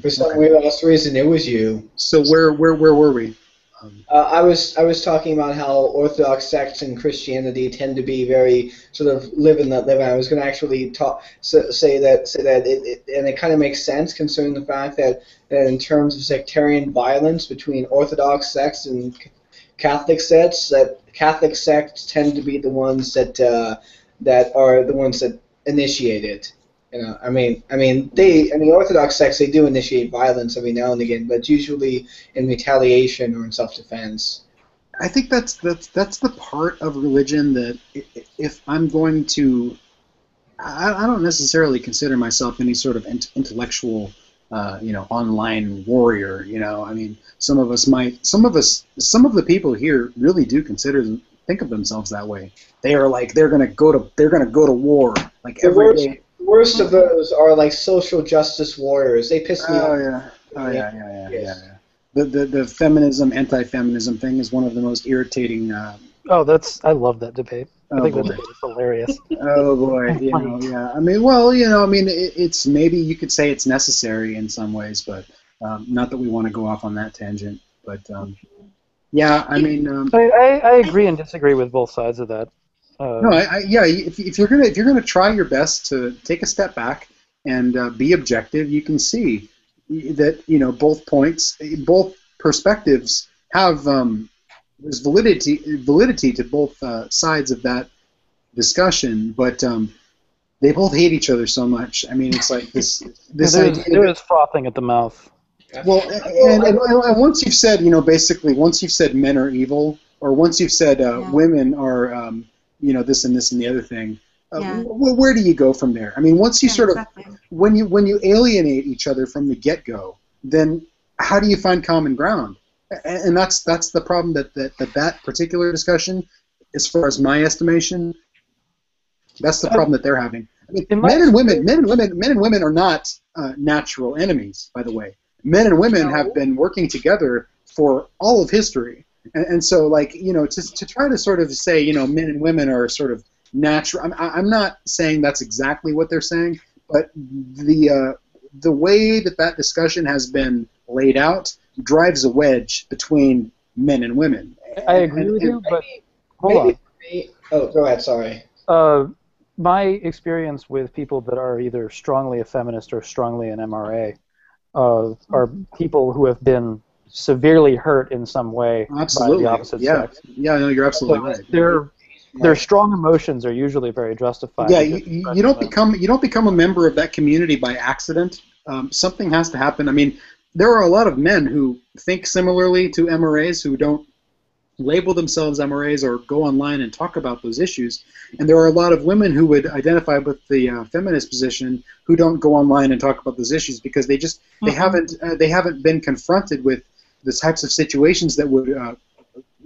Speaker 3: For some weird reason, it was you.
Speaker 7: So where were we?
Speaker 3: I was talking about how Orthodox sects in Christianity tend to be very sort of live and let live. And I was going to actually say that and it kind of makes sense considering the fact that in terms of sectarian violence between Orthodox sects and Catholic sects, that Catholic sects tend to be the ones that are the ones that initiate it. You know, I mean, Orthodox sects, they do initiate violence every now and again, but it's usually in retaliation or in self-defense.
Speaker 7: I think that's the part of religion that if I'm going to, I don't necessarily consider myself any sort of intellectual, online warrior. You know, I mean, some of the people here really do think of themselves that way. They are like they're gonna go to war like every day.
Speaker 3: The worst of those are like social justice warriors. They piss me off.
Speaker 7: Yeah. The feminism, anti-feminism thing is one of the most irritating.
Speaker 8: I love that debate. I think that debate is hilarious.
Speaker 7: Oh boy, yeah. I mean, it's maybe you could say it's necessary in some ways, but not that we want to go off on that tangent. But yeah, I mean,
Speaker 8: I agree and disagree with both sides of that.
Speaker 7: If you're gonna try your best to take a step back and be objective, you can see that both perspectives have there's validity to both sides of that discussion, but they both hate each other so much. I mean, it's like this idea.
Speaker 8: There is frothing at the mouth.
Speaker 7: Well, and once you've said, basically, once you've said men are evil, or once you've said women are this and this and the other thing, where do you go from there? I mean, once you when you alienate each other from the get-go, then how do you find common ground? And that's the problem that particular discussion, as far as my estimation, that's the problem that they're having. I mean, men and women are not natural enemies, by the way. Men and women have been working together for all of history. And so, to try to sort of say, men and women are sort of natural. I'm not saying that's exactly what they're saying, but the way that discussion has been laid out drives a wedge between men and women.
Speaker 8: I agree with you, but hold on.
Speaker 3: Oh, go ahead. Sorry.
Speaker 8: My experience with people that are either strongly a feminist or strongly an MRA are people who have been severely hurt in some way by the opposite sex.
Speaker 7: Yeah, no, you're absolutely right.
Speaker 8: Their strong emotions are usually very justified.
Speaker 7: Yeah, you don't become a member of that community by accident. Something has to happen. I mean, there are a lot of men who think similarly to MRAs who don't label themselves MRAs or go online and talk about those issues, and there are a lot of women who would identify with the feminist position who don't go online and talk about those issues because they haven't been confronted with the types of situations that would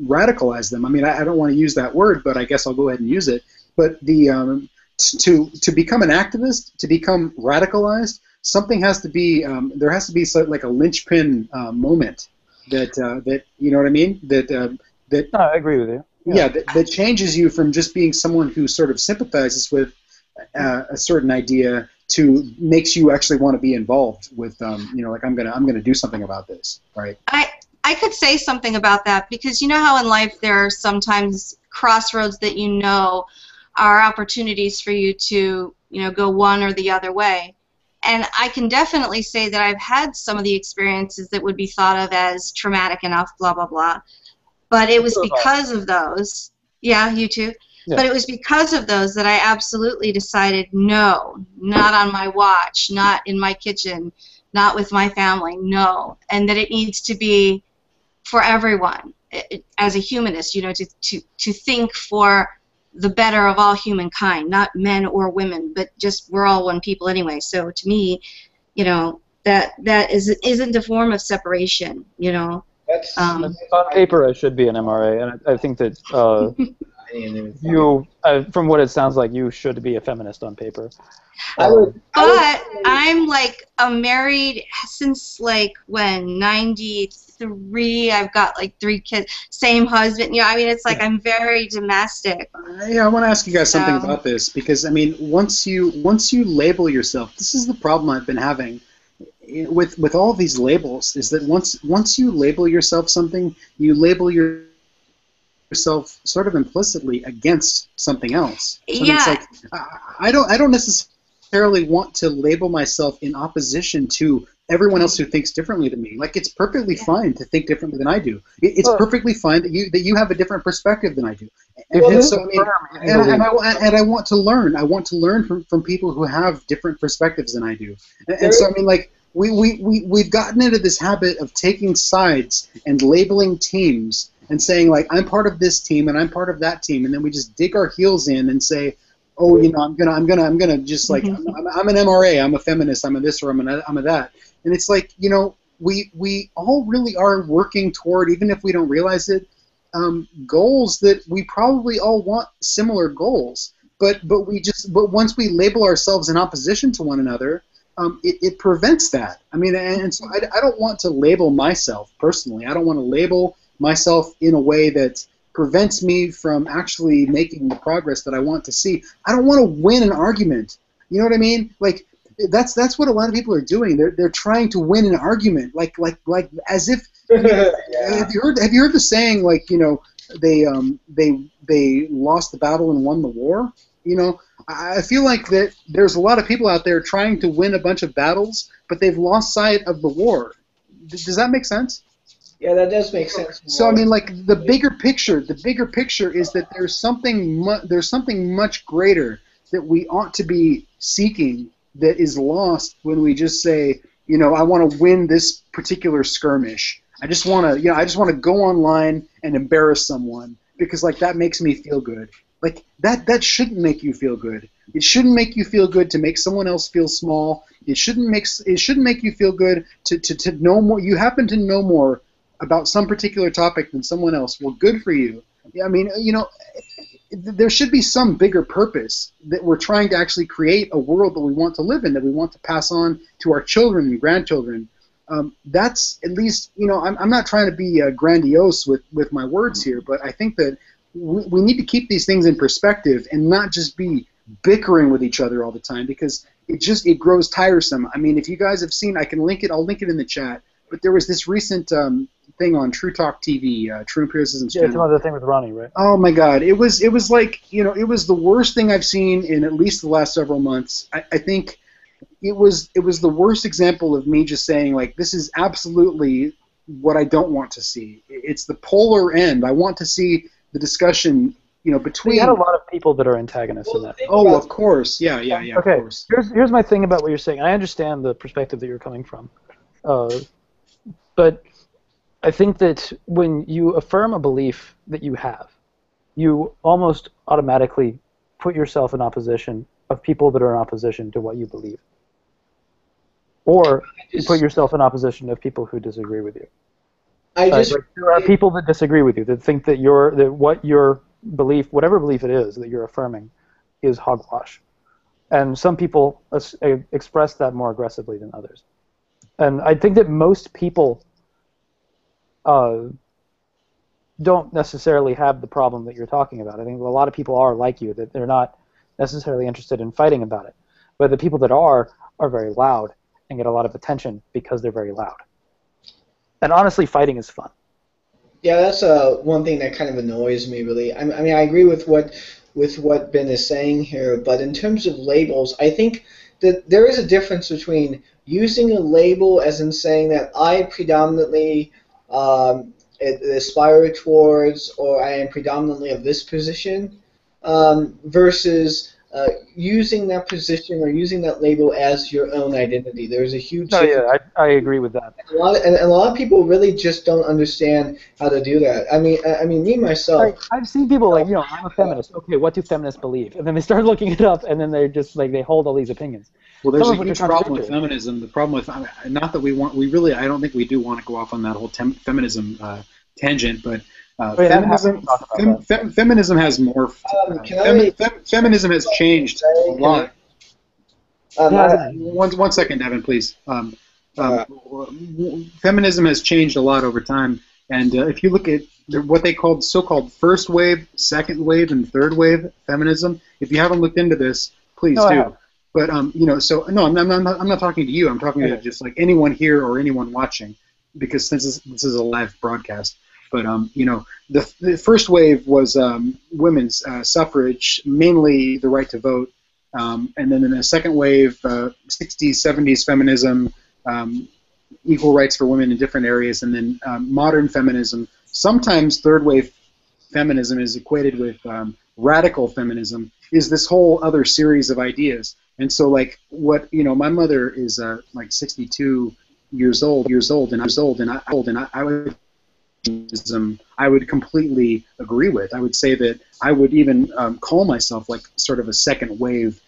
Speaker 7: radicalize them. I mean, I don't want to use that word, but I guess I'll go ahead and use it. But to become an activist, to become radicalized, something has to be there has to be like a linchpin moment that you know what I mean, that
Speaker 8: no, I agree with you.
Speaker 7: Yeah, that changes you from just being someone who sort of sympathizes with a certain idea to makes you actually want to be involved with like I'm gonna do something about this, right?
Speaker 10: I could say something about that because you know how in life there are sometimes crossroads that are opportunities for you to go one or the other way. And I can definitely say that I've had some of the experiences that would be thought of as traumatic enough, blah, blah, blah. But it was because of those. Yeah, you too. Yeah. But it was because of those that I absolutely decided, no, not on my watch, not in my kitchen, not with my family, no. And that it needs to be for everyone. As a humanist, to think for the better of all humankind, not men or women, but just we're all one people anyway. So to me, that isn't a form of separation,
Speaker 8: on paper, I should be an MRA, and I think that you, from what it sounds like, you should be a feminist on paper.
Speaker 10: But I'm like married since like when 93. I've got like 3 kids, same husband. I mean, it's like I'm very domestic.
Speaker 7: Yeah, I want to ask you guys something about this because I mean, once you label yourself, this is the problem I've been having with all these labels, is that once you label yourself something, you label yourself sort of implicitly against something else. So
Speaker 10: yeah.
Speaker 7: It's like I don't necessarily want to label myself in opposition to everyone else who thinks differently than me. Like, it's perfectly fine to think differently than I do. It's perfectly fine that you have a different perspective than I do. And so I mean, and I want to learn. I want to learn from people who have different perspectives than I do. And so I mean, like, we've gotten into this habit of taking sides and labeling teams and saying, like, I'm part of this team and I'm part of that team, and then we just dig our heels in and say, oh, I'm gonna just like I'm an MRA, I'm a feminist, I'm a this or I'm a that, and it's like, we all really are working toward, even if we don't realize it, goals that we probably all want similar goals, but once we label ourselves in opposition to one another, it prevents that. I mean, and so I don't want to label myself personally. I don't want to label myself in a way that prevents me from actually making the progress that I want to see. I don't want to win an argument. You know what I mean? Like, that's what a lot of people are doing. They're trying to win an argument, like as if.
Speaker 3: Yeah.
Speaker 7: Have you heard the saying, like, they lost the battle and won the war? I feel like that there's a lot of people out there trying to win a bunch of battles, but they've lost sight of the war. Does that make sense?
Speaker 3: Yeah, that does make sense.
Speaker 7: So I mean, like, the bigger picture is that there's something much greater that we ought to be seeking that is lost when we just say, I want to win this particular skirmish. I just want to go online and embarrass someone because, like, that makes me feel good. Like, that shouldn't make you feel good. It shouldn't make you feel good to make someone else feel small. It shouldn't make you feel good to know more. You happen to know more about some particular topic than someone else. Well, good for you. I mean, there should be some bigger purpose that we're trying to actually create a world that we want to live in, that we want to pass on to our children and grandchildren. That's at least, I'm not trying to be grandiose with my words here, but I think that we need to keep these things in perspective and not just be bickering with each other all the time, because it grows tiresome. I mean, if you guys have seen, I'll link it in the chat, but there was this recent thing on True Talk TV, True Empiricism's channel.
Speaker 8: Yeah, it's another thing with Ronnie, right?
Speaker 7: Oh my God, it was like, it was the worst thing I've seen in at least the last several months. I think it was the worst example of me just saying, like, this is absolutely what I don't want to see. It's the polar end. I want to see the discussion, between.
Speaker 8: You had a lot of people that are antagonists in that.
Speaker 7: Oh, of course, yeah,
Speaker 8: Okay,
Speaker 7: of course.
Speaker 8: Here's my thing about what you're saying. I understand the perspective that you're coming from, but I think that when you affirm a belief that you have, you almost automatically put yourself in opposition of people that are in opposition to what you believe. Or you put yourself in opposition of people who disagree with you. There are people that disagree with you, that think that what your belief, whatever belief it is that you're affirming, is hogwash. And some people express that more aggressively than others. And I think that most people don't necessarily have the problem that you're talking about. I think a lot of people are like you, that they're not necessarily interested in fighting about it. But the people that are very loud and get a lot of attention because they're very loud. And honestly, fighting is fun.
Speaker 3: Yeah, that's one thing that kind of annoys me, really. I mean, I agree with what Ben is saying here, but in terms of labels, I think that there is a difference between using a label as in saying that I predominantly aspire towards, or I am predominantly of this position, versus using that position or using that label as your own identity. There's a huge difference.
Speaker 8: Yeah, I agree with that.
Speaker 3: A lot of people really just don't understand how to do that. I mean, me myself.
Speaker 8: I've seen people like, I'm a feminist. Okay, what do feminists believe? And then they start looking it up, and then they're just like, they hold all these opinions.
Speaker 7: Well, there's a huge problem with feminism. The problem with, not that I don't think we do want to go off on that whole feminism tangent, but feminism has morphed. Feminism has changed a lot. One second, Evan, please. Feminism has changed a lot over time, and if you look at what they called so-called first wave, second wave, and third wave feminism, if you haven't looked into this, please do. But so no, I'm not talking to you. I'm talking to just like anyone here or anyone watching, because this is a live broadcast. But the first wave was women's suffrage, mainly the right to vote, and then in the second wave, 60s, 70s feminism, equal rights for women in different areas, and then modern feminism. Sometimes third wave feminism is equated with radical feminism. Is this whole other series of ideas? And so, like, my mother is like 62 years old, and I would completely agree with. I would say that I would even call myself like sort of a second wave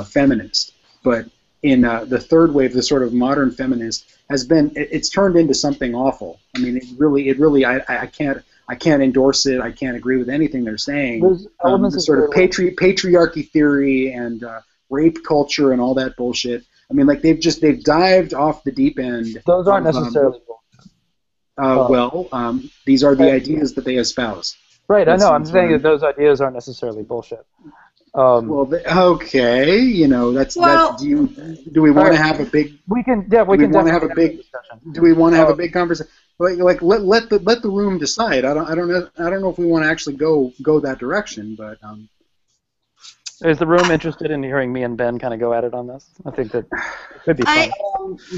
Speaker 7: feminist. But in the third wave, the sort of modern feminist it's turned into something awful. I mean, it really, I can't endorse it. I can't agree with anything they're saying.
Speaker 8: There's elements of
Speaker 7: sort of patriarchy theory and rape culture and all that bullshit. I mean, like they've dived off the deep end.
Speaker 8: Those aren't necessarily
Speaker 7: bullshit. These are the ideas that they espouse.
Speaker 8: Right, I know. I'm saying that those ideas aren't necessarily bullshit.
Speaker 7: Okay, that's do we want to have a big?
Speaker 8: We can
Speaker 7: have a big discussion. Do we want to have a big conversation? Like let the room decide. I don't know if we want to actually go that direction, but.
Speaker 8: Is the room interested in hearing me and Ben kind of go at it on this? I think that it could be fun.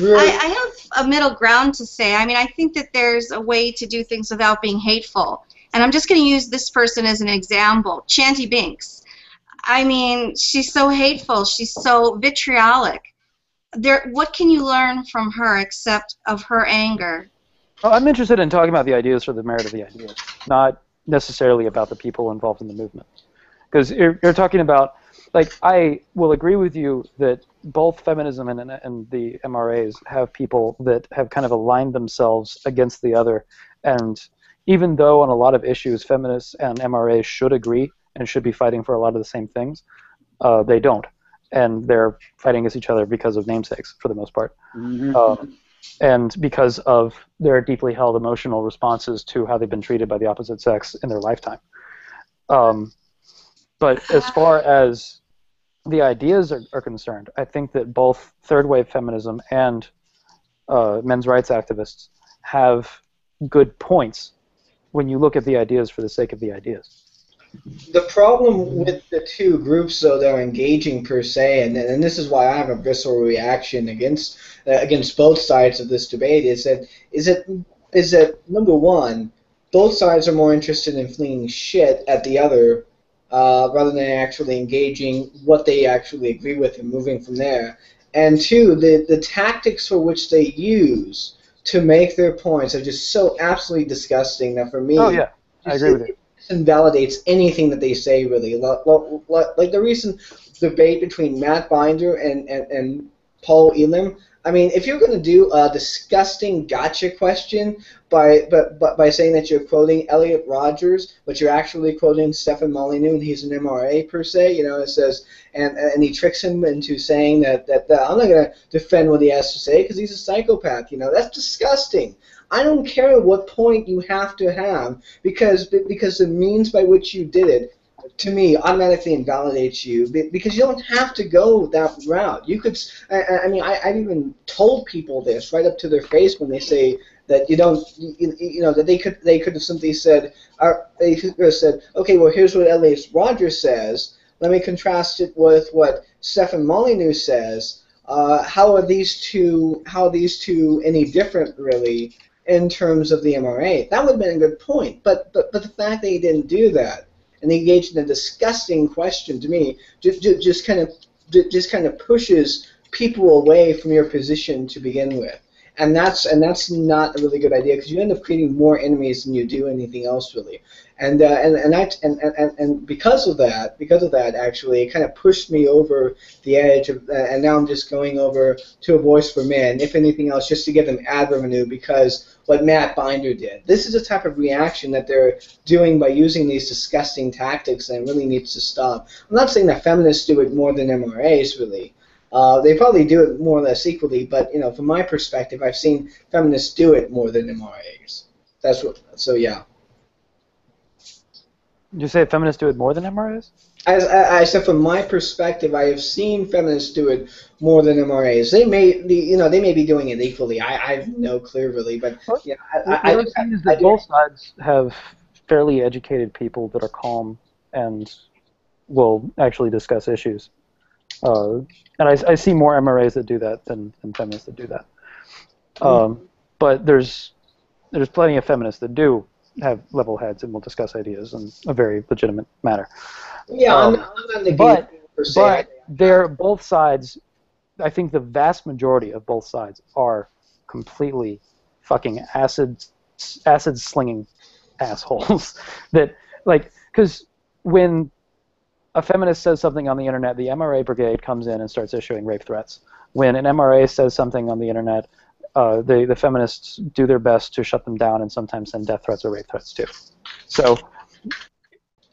Speaker 10: I have a middle ground to say. I mean, I think that there's a way to do things without being hateful. And I'm just going to use this person as an example, Chanty Binks. I mean, she's so hateful. She's so vitriolic. What can you learn from her except of her anger?
Speaker 8: Well, I'm interested in talking about the ideas for the merit of the ideas, not necessarily about the people involved in the movement. Because you're talking about, like, I will agree with you that both feminism and the MRAs have people that have kind of aligned themselves against the other. And even though on a lot of issues feminists and MRAs should agree and should be fighting for a lot of the same things, they don't. And they're fighting against each other because of namesakes, for the most part. Mm-hmm. And because of their deeply held emotional responses to how they've been treated by the opposite sex in their lifetime. But as far as the ideas are concerned, I think that both third wave feminism and men's rights activists have good points when you look at the ideas for the sake of the ideas.
Speaker 3: The problem with the two groups, though, that are engaging per se, and this is why I have a visceral reaction against both sides of this debate, is that number one, both sides are more interested in flinging shit at the other rather than actually engaging what they actually agree with and moving from there. And two, the tactics for which they use to make their points are just so absolutely disgusting that for me,
Speaker 8: oh yeah, I agree with you.
Speaker 3: Invalidates anything that they say, really. Like the recent debate between Matt Binder and Paul Elam. I mean, if you're going to do a disgusting gotcha question by saying that you're quoting Elliot Rogers, but you're actually quoting Stefan Molyneux, and he's an MRA per se, it says, and he tricks him into saying that I'm not going to defend what he has to say because he's a psychopath. That's disgusting. I don't care what point you have to have because the means by which you did it, to me, automatically invalidates you because you don't have to go that route. You could, I've even told people this right up to their face when they say that that they could have simply said, okay, well, here's what Elliot Rogers says. Let me contrast it with what Stefan Molyneux says. How are these two any different, really, in terms of the MRA? That would have been a good point. But the fact that he didn't do that and he engaged in a disgusting question, to me, just kind of pushes people away from your position to begin with. And that's not a really good idea because you end up creating more enemies than you do anything else, really. And because of that, actually, it kind of pushed me over the edge, and now I'm just going over to a Voice for Men, if anything else, just to give them ad revenue because what Matt Binder did. This is a type of reaction that they're doing by using these disgusting tactics, and it really needs to stop. I'm not saying that feminists do it more than MRAs, really. They probably do it more or less equally, but from my perspective, I've seen feminists do it more than MRAs. So yeah.
Speaker 8: Did you say feminists do it more than MRAs?
Speaker 3: I said from my perspective, I have seen feminists do it more than MRAs. They may be doing it equally. I have no clue really, but yeah.
Speaker 8: What I'm saying is that both sides have fairly educated people that are calm and will actually discuss issues. And I see more MRAs that do that than feminists that do that. But there's plenty of feminists that do have level heads and will discuss ideas in a very legitimate manner.
Speaker 3: Yeah, I'm not negating per se.
Speaker 8: But they're both sides. I think the vast majority of both sides are completely fucking acid slinging assholes. Because when a feminist says something on the internet, the MRA brigade comes in and starts issuing rape threats. When an MRA says something on the internet, the feminists do their best to shut them down and sometimes send death threats or rape threats too. So,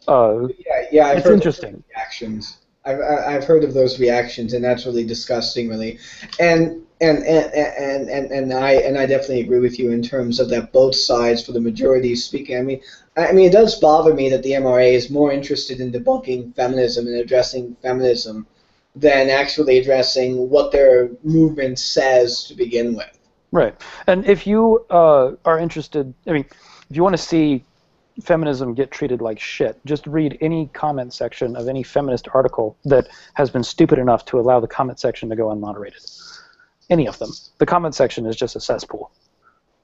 Speaker 3: I've
Speaker 8: it's
Speaker 3: heard
Speaker 8: interesting.
Speaker 3: Of reactions. I've heard of those reactions, and that's really disgusting, really. And I definitely agree with you in terms of that both sides, for the majority speaking. I mean, it does bother me that the MRA is more interested in debunking feminism and addressing feminism than actually addressing what their movement says to begin with.
Speaker 8: Right. And if you are interested, if you want to see feminism get treated like shit, just read any comment section of any feminist article that has been stupid enough to allow the comment section to go unmoderated. Any of them. The comment section is just a cesspool.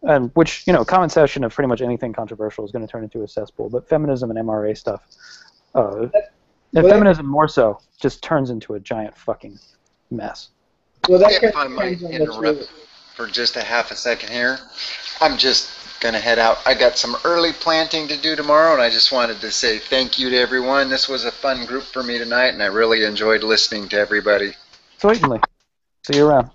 Speaker 8: And which, comment section of pretty much anything controversial is going to turn into a cesspool. But feminism and MRA stuff, and feminism more so, just turns into a giant fucking mess.
Speaker 3: Well,
Speaker 4: if I might interrupt for just a half a second here, I'm just going to head out. I got some early planting to do tomorrow, and I just wanted to say thank you to everyone. This was a fun group for me tonight, and I really enjoyed listening to everybody.
Speaker 8: Certainly. See you around.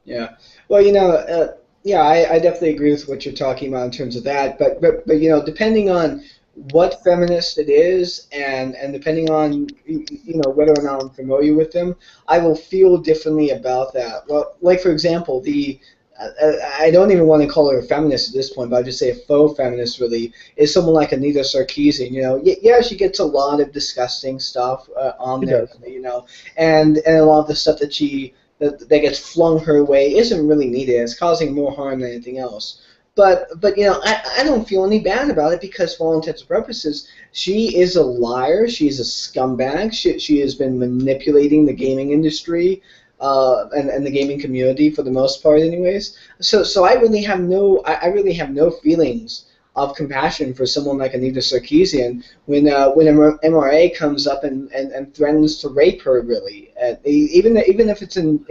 Speaker 3: Yeah. Well, I definitely agree with what you're talking about in terms of that. But depending on what feminist it is, and depending on whether or not I'm familiar with them, I will feel differently about that. Well, like for example, I don't even want to call her a feminist at this point, but I'll just say a faux feminist really is someone like Anita Sarkeesian. You know, yeah, she gets a lot of disgusting stuff on there, you know, and a lot of the stuff that gets flung her way isn't really needed. It's causing more harm than anything else. But you know, I don't feel any bad about it because for all intents and purposes, she is a liar. She's a scumbag. She has been manipulating the gaming industry. And the gaming community for the most part, anyways. So I really have no feelings of compassion for someone like Anita Sarkeesian when MRA comes up and threatens to rape her. Really, even if it's in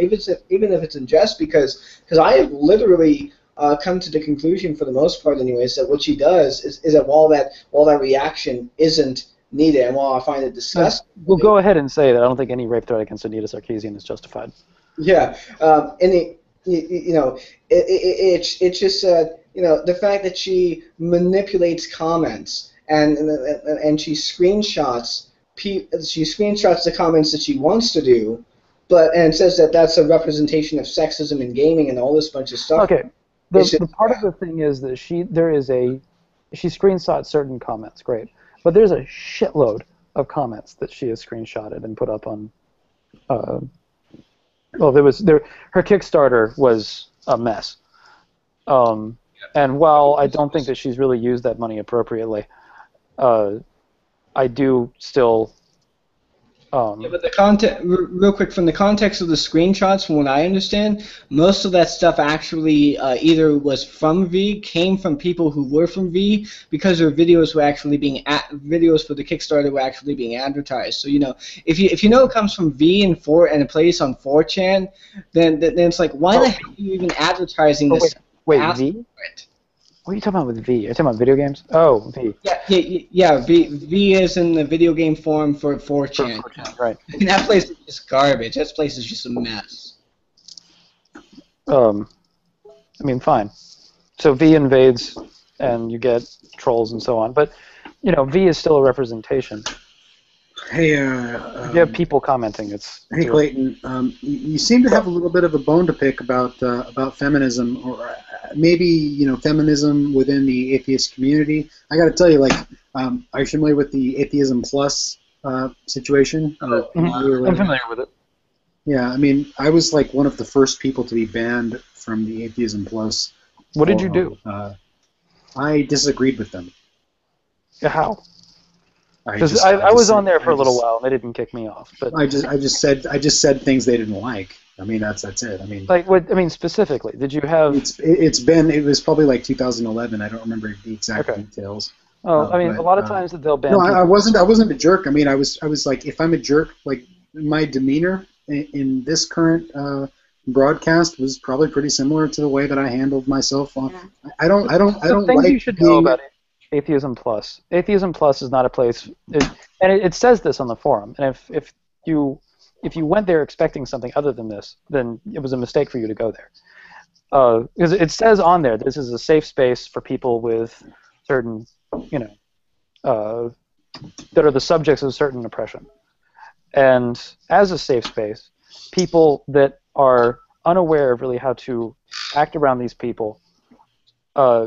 Speaker 3: jest, because I have literally come to the conclusion for the most part, anyways, that what she does is that while that reaction isn't needed, and while I find it disgusting.
Speaker 8: We'll go ahead and say that I don't think any rape threat against Anita Sarkeesian is justified.
Speaker 3: Yeah, and it's just you know, the fact that she manipulates comments and she screenshots the comments that she wants to do, and says that that's a representation of sexism in gaming and all this bunch of stuff.
Speaker 8: Okay, the part of the thing is that she screenshots certain comments, great. But there's a shitload of comments that she has screenshotted and put up on. Her Kickstarter was a mess. And while I don't think that she's really used that money appropriately, I do still.
Speaker 3: But the content, real quick, from the context of the screenshots, from what I understand, most of that stuff actually either was from V, came from people who were from V, because their videos were actually videos for the Kickstarter were actually being advertised. So you know, if you know it comes from V and a place on 4chan, then it's like, why the heck are you even advertising this?
Speaker 8: Wait, V? What are you talking about with V? Are you talking about video games? Oh, V.
Speaker 3: Yeah. V is in the video game form for 4chan.
Speaker 8: Right.
Speaker 3: And that place is just garbage. That place is just a mess.
Speaker 8: I mean, fine. So V invades, and you get trolls and so on. But, you know, V is still a representation.
Speaker 7: Hey,
Speaker 8: you have people commenting.
Speaker 7: Hey, Clayton. You seem to have a little bit of a bone to pick about feminism, or maybe, you know, feminism within the atheist community. I got to tell you, like, are you familiar with the Atheism Plus situation?
Speaker 8: I'm familiar with it.
Speaker 7: Yeah, I mean, I was like one of the first people to be banned from the Atheism Plus.
Speaker 8: What did you do?
Speaker 7: I disagreed with them.
Speaker 8: How? Because I was on there for a little while, and they didn't kick me off. But
Speaker 7: I just said things they didn't like. I mean, that's it. I mean,
Speaker 8: like what? I mean, specifically, did you have?
Speaker 7: It was probably like 2011. I don't remember the exact details.
Speaker 8: Oh, I mean, a lot of times that they'll ban.
Speaker 7: No, I wasn't a jerk. I mean, I was like, if I'm a jerk, like my demeanor in this current broadcast was probably pretty similar to the way that I handled myself. I don't
Speaker 8: things
Speaker 7: like
Speaker 8: you should know about it. Atheism Plus. Atheism Plus is not a place, and it says this on the forum. And if you went there expecting something other than this, then it was a mistake for you to go there. Because it says on there, this is a safe space for people with certain, you know, that are the subjects of certain oppression. And as a safe space, people that are unaware of really how to act around these people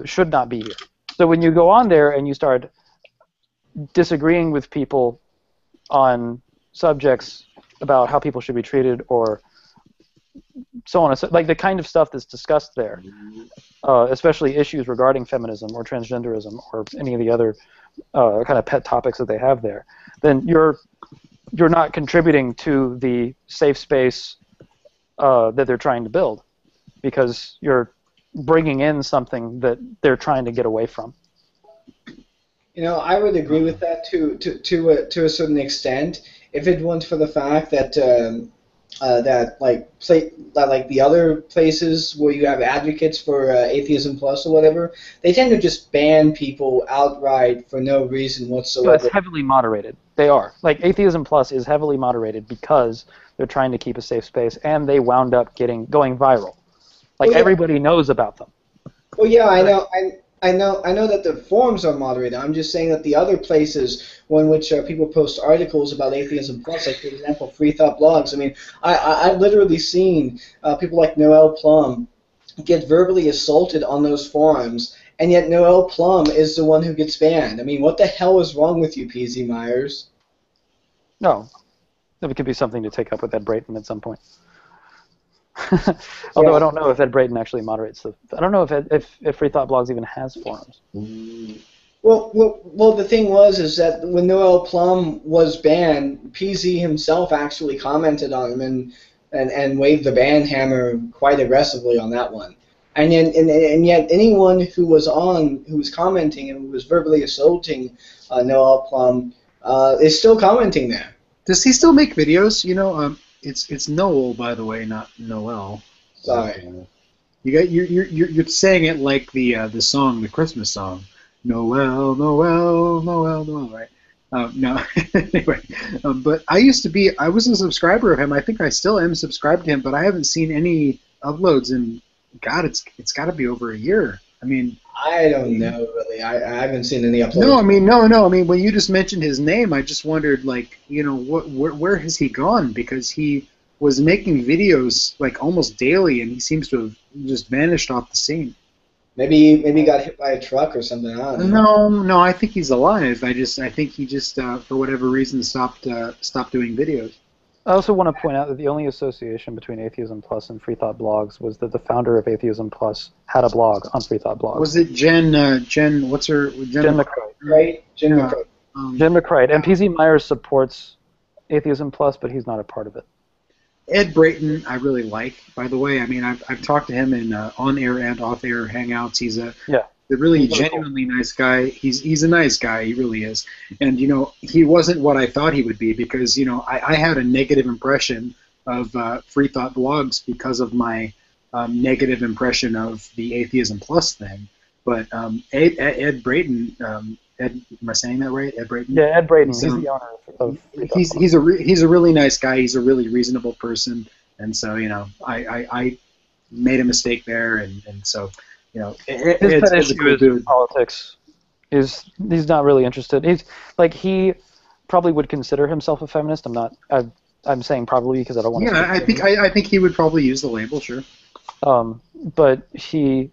Speaker 8: should not be here. So when you go on there and you start disagreeing with people on subjects about how people should be treated, or so on and so, like the kind of stuff that's discussed there, especially issues regarding feminism or transgenderism or any of the other kind of pet topics that they have there, then you're not contributing to the safe space that they're trying to build, because you're bringing in something that they're trying to get away from.
Speaker 3: You know, I would agree with that to a certain extent, if it weren't for the fact that like the other places where you have advocates for Atheism Plus or whatever, they tend to just ban people outright for no reason whatsoever.
Speaker 8: So it's heavily moderated. They are. Like, Atheism Plus is heavily moderated because they're trying to keep a safe space, and they wound up going viral. Like, everybody knows about them.
Speaker 3: Well, yeah, I know that the forums are moderated. I'm just saying that the other places in which people post articles about Atheism Plus, like, for example, Free Thought Blogs. I mean, I've literally seen people like Noel Plum get verbally assaulted on those forums, and yet Noel Plum is the one who gets banned. I mean, what the hell is wrong with you, PZ Myers?
Speaker 8: No, it could be something to take up with Ed Brayton at some point. Although I don't know if Ed Brayton actually moderates the. I don't know if Free Thought Blogs even has forums.
Speaker 3: Well, the thing is that when Noel Plum was banned, PZ himself actually commented on him and waved the ban hammer quite aggressively on that one. And yet anyone who was commenting and who was verbally assaulting Noel Plum is still commenting there.
Speaker 7: Does he still make videos? You know, it's Noel, by the way, not Noel.
Speaker 3: Sorry.
Speaker 7: You're saying it like the song, the Christmas song. Noel, Noel, Noel, Noel, right? No, anyway. But I was a subscriber of him. I think I still am subscribed to him, but I haven't seen any uploads in, God, it's got to be over a year. I mean,
Speaker 3: I don't know, really. I haven't seen any uploads.
Speaker 7: No, I mean, no. I mean, when you just mentioned his name, I just wondered, like, you know, where has he gone? Because he was making videos like almost daily, and he seems to have just vanished off the scene.
Speaker 3: Maybe he got hit by a truck or something. I don't know.
Speaker 7: No, I think he's alive. I think he just for whatever reason stopped doing videos.
Speaker 8: I also want to point out that the only association between Atheism Plus and Free Thought Blogs was that the founder of Atheism Plus had a blog on Free Thought Blogs.
Speaker 7: Was it Jen? What's her?
Speaker 8: Jen McCrite.
Speaker 3: Right, Jen McCrite.
Speaker 8: Jen McCrite. And PZ Myers supports Atheism Plus, but he's not a part of it.
Speaker 7: Ed Brayton, I really like. By the way, I mean I've talked to him in on-air and off-air hangouts. He's a really genuinely nice guy. He's a nice guy. He really is. And you know, he wasn't what I thought he would be because you know I had a negative impression of Free Thought Blogs because of my negative impression of the Atheism Plus thing. But Ed Brayton. Am I saying that right? Ed Brayton?
Speaker 8: Yeah, Ed Brayton. He's the owner of Free Thought Blogs.
Speaker 7: He's a really nice guy. He's a really reasonable person. And so, you know, I made a mistake there, and so, you know,
Speaker 8: his pet issue is politics. He's not really interested. He probably would consider himself a feminist. I'm saying probably because I don't want to.
Speaker 7: Yeah, I think he would probably use the label, sure.
Speaker 8: But he's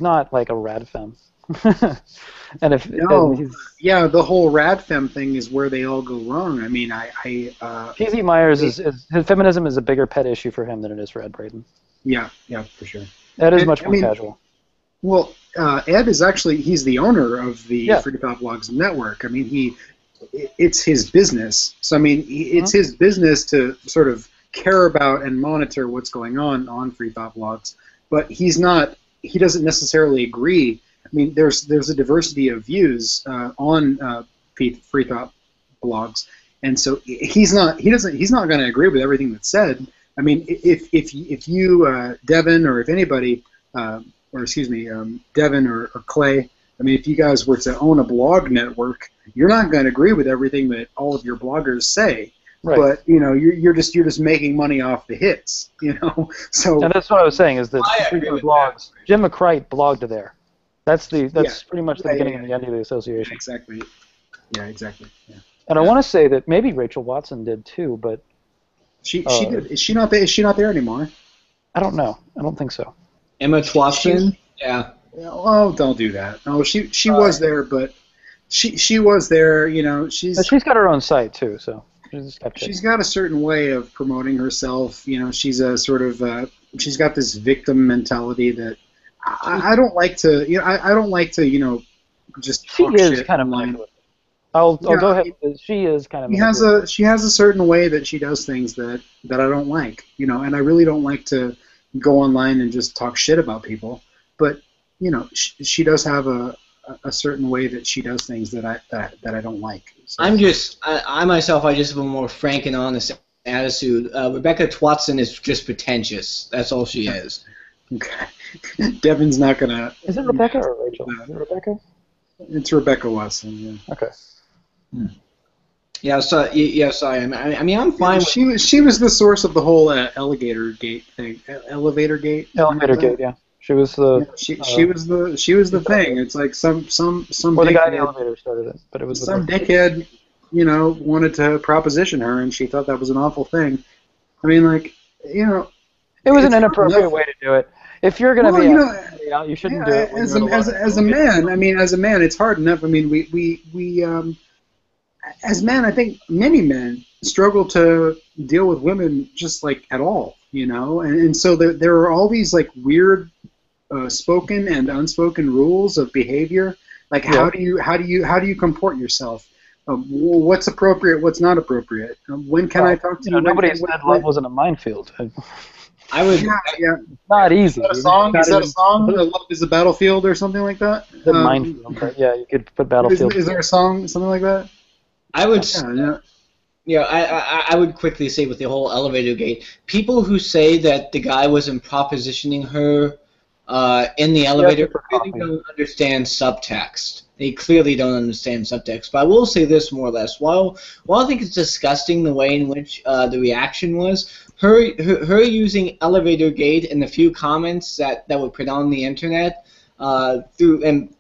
Speaker 8: not like a rad femme. And
Speaker 7: the whole rad femme thing is where they all go wrong. I mean,
Speaker 8: PZ Myers his feminism is a bigger pet issue for him than it is for Ed Brayton.
Speaker 7: Yeah, for sure.
Speaker 8: Ed is much more casual.
Speaker 7: Well, Ed is he's the owner of the Free Thought Blogs network. I mean, it's his business. So I mean, it's his business to sort of care about and monitor what's going on Free Thought Blogs. But he doesn't necessarily agree. I mean, there's a diversity of views on Free Thought Blogs, and so he's not going to agree with everything that's said. I mean, if you Devin or if anybody Devin or Clay, I mean, if you guys were to own a blog network, you're not going to agree with everything that all of your bloggers say. Right. But you know, you're just making money off the hits, you know. So
Speaker 8: and that's what I was saying is that blogs. Jim McCrite blogged there. That's pretty much the beginning and the end of the association.
Speaker 7: Exactly. Yeah, exactly. Yeah.
Speaker 8: And I want to say that maybe Rachel Watson did too, but
Speaker 7: she did. Is she not there anymore?
Speaker 8: I don't know. I don't think so.
Speaker 3: Emma Watson. Yeah.
Speaker 7: Oh, don't do that. No, she was there, but she was there. You know, she's
Speaker 8: got her own site too, so.
Speaker 7: She's got a certain way of promoting herself. You know, she's a sort of she's got this victim mentality that I don't like to. You know, I don't like to. You know, just talk shit.
Speaker 8: She is kind of manipulative. I'll go ahead. She is kind of.
Speaker 7: She has a certain way that she does things that I don't like. You know, and I really don't like to go online and just talk shit about people. But you know, she does have a certain way that she does things that I don't like. So.
Speaker 3: I myself just have a more frank and honest attitude. Rebecca Twatson is just pretentious. That's all she is.
Speaker 7: Okay. Devin's not gonna.
Speaker 8: Is it Rebecca or Rachel? Is it Rebecca?
Speaker 7: It's Rebecca Watson. Yeah.
Speaker 8: Okay.
Speaker 3: Yeah. So sorry. I mean, I'm fine.
Speaker 7: She was the source of the whole Alligator Gate thing. Elevator Gate.
Speaker 8: Elevator Gate. Yeah. She was the.
Speaker 7: Yeah, she was the thing. It's like some.
Speaker 8: Well, the guy in the elevator started it, but it was
Speaker 7: some dickhead, you know, wanted to proposition her, and she thought that was an awful thing. I mean, like, you know,
Speaker 8: It was an inappropriate way to do it. If you're going to be out, you shouldn't do it.
Speaker 7: As a man, I mean, as a man, it's hard enough. I mean, we as men, I think many men struggle to deal with women just like at all, you know, and so there are all these like weird spoken and unspoken rules of behavior. Like how do you comport yourself? What's appropriate? What's not appropriate? When can I talk to you?
Speaker 8: Nobody said love wasn't a minefield.
Speaker 7: I would. Yeah.
Speaker 8: Not easy.
Speaker 7: Is that a song? Is that a song? Love is a battlefield or something like that?
Speaker 8: The minefield. But yeah, you could put battlefield.
Speaker 7: Is there a song, something like that?
Speaker 11: I would. I would quickly say with the whole elevator gate, people who say that the guy wasn't propositioning her in the elevator really don't understand subtext. They clearly don't understand subtext. But I will say this more or less. While I think it's disgusting the way in which the reaction was, her using elevator gate in the few comments that were put on the internet through and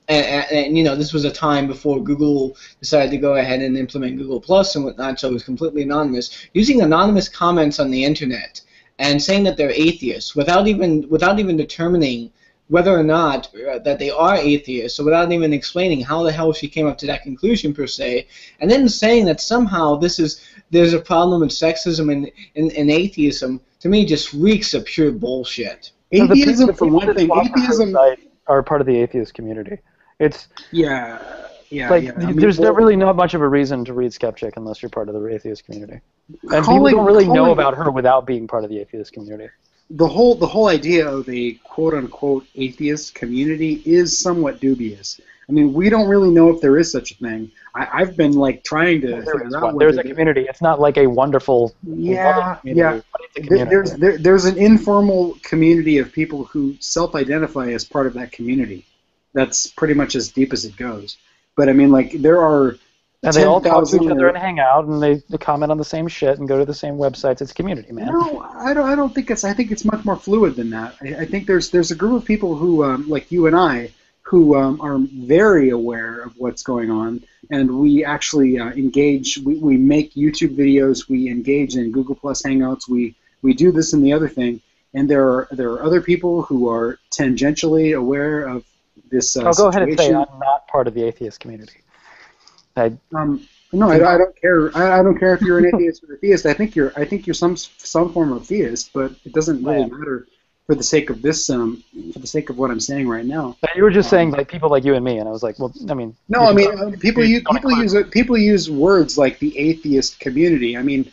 Speaker 11: you know, this was a time before Google decided to go ahead and implement Google Plus and whatnot, so it was completely anonymous. Using anonymous comments on the internet and saying that they're atheists without even determining whether or not that they are atheists, so without even explaining how the hell she came up to that conclusion per se, and then saying that somehow there's a problem with sexism and atheism, to me just reeks of pure bullshit.
Speaker 7: Atheism, for one thing, atheism
Speaker 8: are part of the atheist community. It's
Speaker 7: there's
Speaker 8: really not much of a reason to read Skeptic unless you're part of the atheist community, and people don't really know about her without being part of the atheist community.
Speaker 7: The whole idea of a quote-unquote atheist community is somewhat dubious. I mean, we don't really know if there is such a thing. I've been like trying to figure out.
Speaker 8: There's a community. It's not like a wonderful.
Speaker 7: Community, there's an informal community of people who self-identify as part of that community. That's pretty much as deep as it goes. But I mean, like there are.
Speaker 8: And they all talk to each other and hang out, and they comment on the same shit and go to the same websites. It's a community, man.
Speaker 7: No, I don't think it's. I think it's much more fluid than that. I think there's a group of people who, like you and I, who are very aware of what's going on, and we actually engage. We make YouTube videos. We engage in Google Plus Hangouts. We do this and the other thing. And there are other people who are tangentially aware of this.
Speaker 8: Go ahead and say I'm not part of the atheist community.
Speaker 7: I don't care. I don't care if you're an atheist or a theist. I think you're some form of theist, but it doesn't really matter for the sake of this. For the sake of what I'm saying right now.
Speaker 8: You were just saying like people like you and me, and I was like, well, I mean.
Speaker 7: No, I mean people use words like the atheist community. I mean,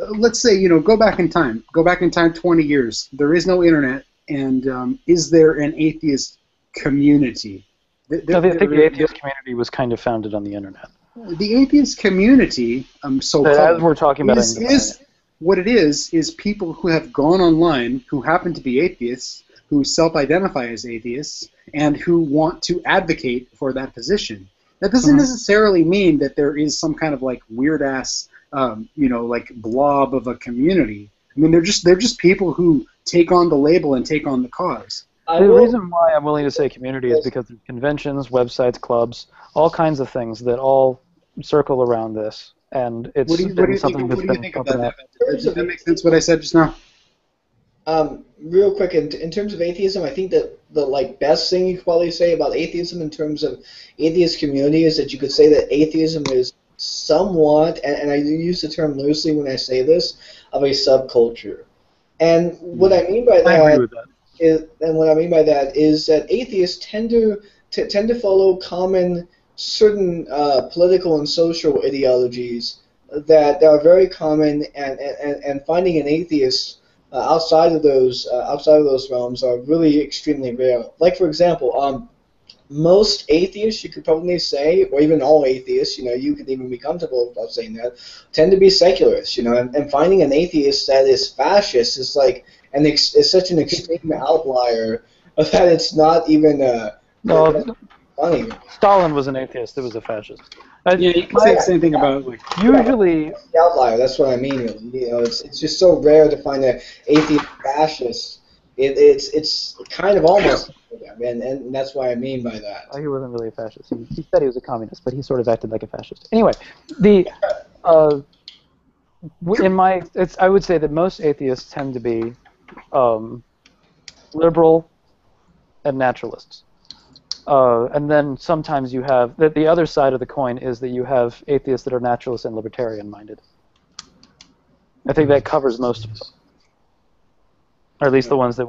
Speaker 7: let's say go back in time. Go back in time 20 years. There is no internet, and is there an atheist community?
Speaker 8: I think the atheist community was kind of founded on the internet.
Speaker 7: The atheist community,
Speaker 8: as we're talking about,
Speaker 7: is what it is people who have gone online, who happen to be atheists, who self-identify as atheists, and who want to advocate for that position. That doesn't necessarily mean that there is some kind of like weird-ass, like blob of a community. I mean, they're just people who take on the label and take on the cause.
Speaker 8: The reason why I'm willing to say community is because of conventions, websites, clubs, all kinds of things that all circle around this, and it's something that's been
Speaker 7: bumping up. Does that make sense what I said just now?
Speaker 3: Real quick, in terms of atheism, I think that the best thing you could probably say about atheism in terms of atheist community is that you could say that atheism is somewhat, and I use the term loosely when I say this, of a subculture. And what I mean by that.
Speaker 8: I agree with that.
Speaker 3: What I mean by that is that atheists tend to follow common certain political and social ideologies that are very common, and finding an atheist outside of those realms are really extremely rare. Like for example, most atheists, you could probably say, or even all atheists, you could even be comfortable about saying that, tend to be secularists, and finding an atheist that is fascist is like. And it's such an extreme outlier that it's not even funny.
Speaker 8: Stalin was an atheist. It was a fascist.
Speaker 7: You can say the same thing about
Speaker 8: usually
Speaker 3: the outlier. That's what I mean. It's just so rare to find an atheist fascist. It's kind of almost, and that's what I mean by that.
Speaker 8: He wasn't really a fascist. He said he was a communist, but he sort of acted like a fascist. Anyway, I would say that most atheists tend to be liberal and naturalists. And then sometimes you have the other side of the coin is that you have atheists that are naturalists and libertarian-minded. I think that covers most of them, or at least the ones that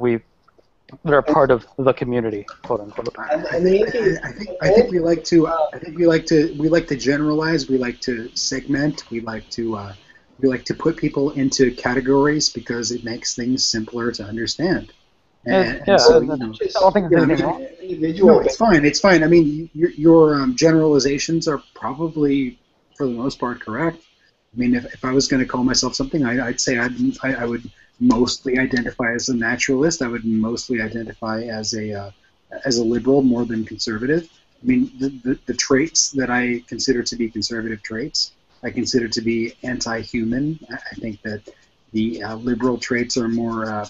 Speaker 8: are part of the community, quote unquote.
Speaker 7: I think we like to generalize. We like to segment. We like to put people into categories because it makes things simpler to understand.
Speaker 8: I don't think there's anything wrong.
Speaker 7: No, it's fine. It's fine. I mean, your generalizations are probably, for the most part, correct. I mean, if I was going to call myself something, I'd say I would mostly identify as a naturalist. I would mostly identify as a liberal more than conservative. I mean, the traits that I consider to be conservative traits, I consider to be anti-human. I think that the liberal traits are more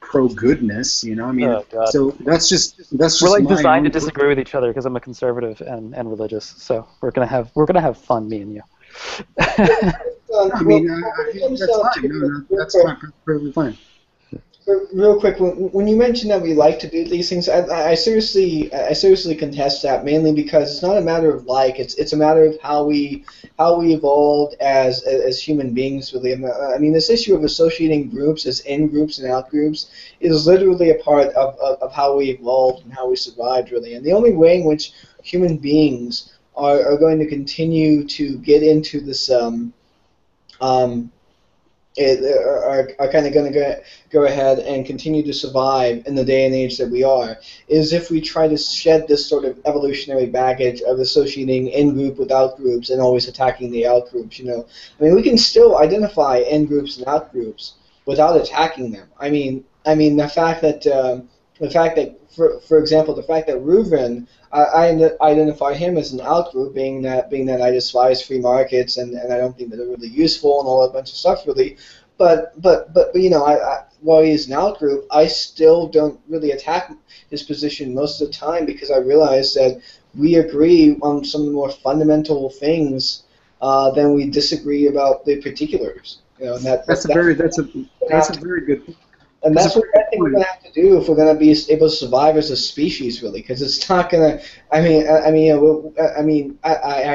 Speaker 7: pro-goodness, you know. I mean, so that's just
Speaker 8: we're like designed to disagree with each other because I'm a conservative and religious. So we're gonna have fun, me and you.
Speaker 7: I mean, that's fine. No, that's fine. Perfectly fine.
Speaker 3: Real quick, when you mentioned that we like to do these things, I seriously contest that, mainly because it's not a matter of like, it's a matter of how we evolved as human beings, really. I mean, this issue of associating groups as in groups and out groups is literally a part of how we evolved and how we survived, really. And the only way in which human beings are going to continue to get into this are kind of going to go ahead and continue to survive in the day and age that we are, is if we try to shed this sort of evolutionary baggage of associating in-group with out-groups and always attacking the out-groups, you know. I mean, we can still identify in-groups and out-groups without attacking them. I mean, the fact that, for example, the fact that Reuven, I identify him as an out-group, being that I despise free markets and I don't think that they're really useful and all that bunch of stuff, really. But you know, while he's an out-group, I still don't really attack his position most of the time because I realize that we agree on some of the more fundamental things than we disagree about the particulars. You know, and that's a very
Speaker 7: good.
Speaker 3: And that's what I think we're going to have to do if we're going to be able to survive as a species, really, because it's not going to. I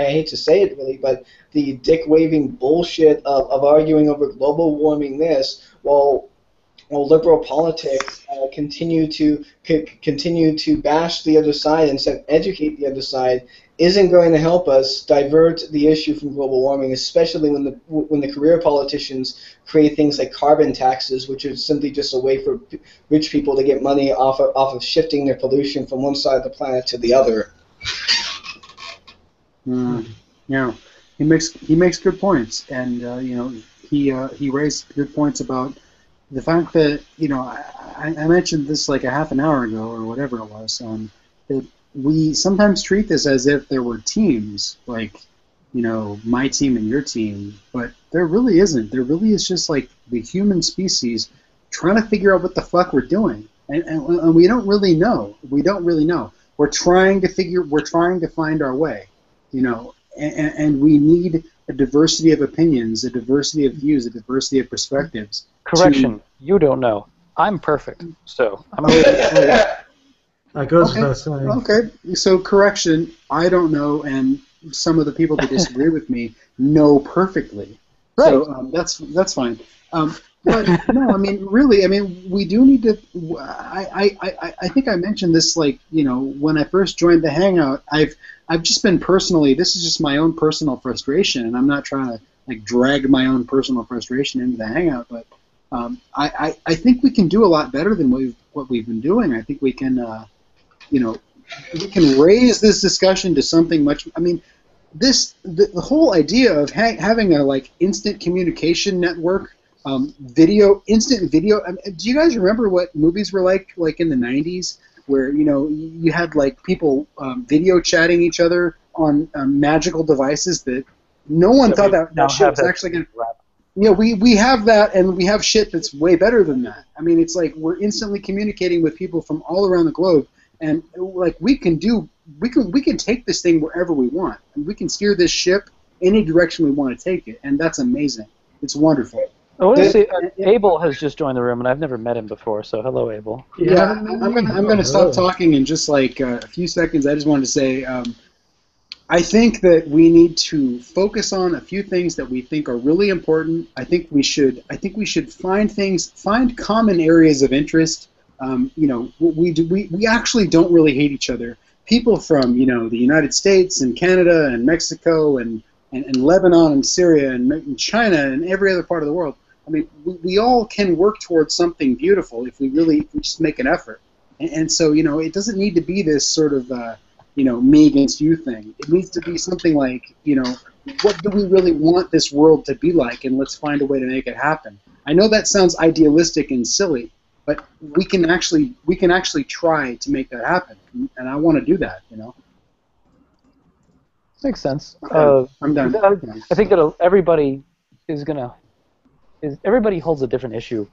Speaker 3: hate to say it, really, but the dick-waving bullshit of arguing over global warming, while liberal politics continue to bash the other side instead of educate the other side, isn't going to help us divert the issue from global warming, especially when the career politicians create things like carbon taxes, which is simply just a way for rich people to get money off of shifting their pollution from one side of the planet to the other.
Speaker 7: Yeah, he makes good points, and you know, he raised good points about the fact that, you know, I mentioned this like a half an hour ago or whatever it was. That we sometimes treat this as if there were teams, like, you know, my team and your team, but there really isn't. There really is just like the human species trying to figure out what the fuck we're doing, and we don't really know. We don't really know. We're trying to find our way, you know, and we need a diversity of opinions, a diversity of views, a diversity of perspectives.
Speaker 8: Correction, you don't know. I'm perfect, so I'm
Speaker 12: That goes without saying.
Speaker 7: Okay, so correction, I don't know, and some of the people that disagree with me know perfectly. Right. So that's fine. But no, I mean, really, I mean, we do need to. I think I mentioned this, like, you know, when I first joined the Hangout. I've just been personally. This is just my own personal frustration, and I'm not trying to like drag my own personal frustration into the Hangout, but I think we can do a lot better than what we've been doing. I think we can. You know, we can raise this discussion to something much. I mean, the whole idea of having a like instant communication network, instant video. I mean, do you guys remember what movies were like in the '90s, where, you know, you had like people video chatting each other on magical devices that no one thought that shit was actually going to. You know, we have that, and we have shit that's way better than that. I mean, it's like we're instantly communicating with people from all around the globe. And like we can take this thing wherever we want, and we can steer this ship any direction we want to take it, and that's amazing. It's wonderful.
Speaker 8: I want to say Abel has just joined the room, and I've never met him before. So hello, Abel.
Speaker 7: Yeah, I'm gonna stop talking in just like a few seconds. I just wanted to say, I think that we need to focus on a few things that we think are really important. I think we should find common areas of interest. We actually don't really hate each other. People from the United States and Canada and Mexico and Lebanon and Syria and China and every other part of the world. I mean, we all can work towards something beautiful if we just make an effort. And so, it doesn't need to be this sort of, me against you thing. It needs to be something like, what do we really want this world to be like, and let's find a way to make it happen. I know that sounds idealistic and silly, but we can actually try to make that happen, and I want to do that.
Speaker 8: Makes sense.
Speaker 7: I'm done.
Speaker 8: I think that everybody everybody holds a different issue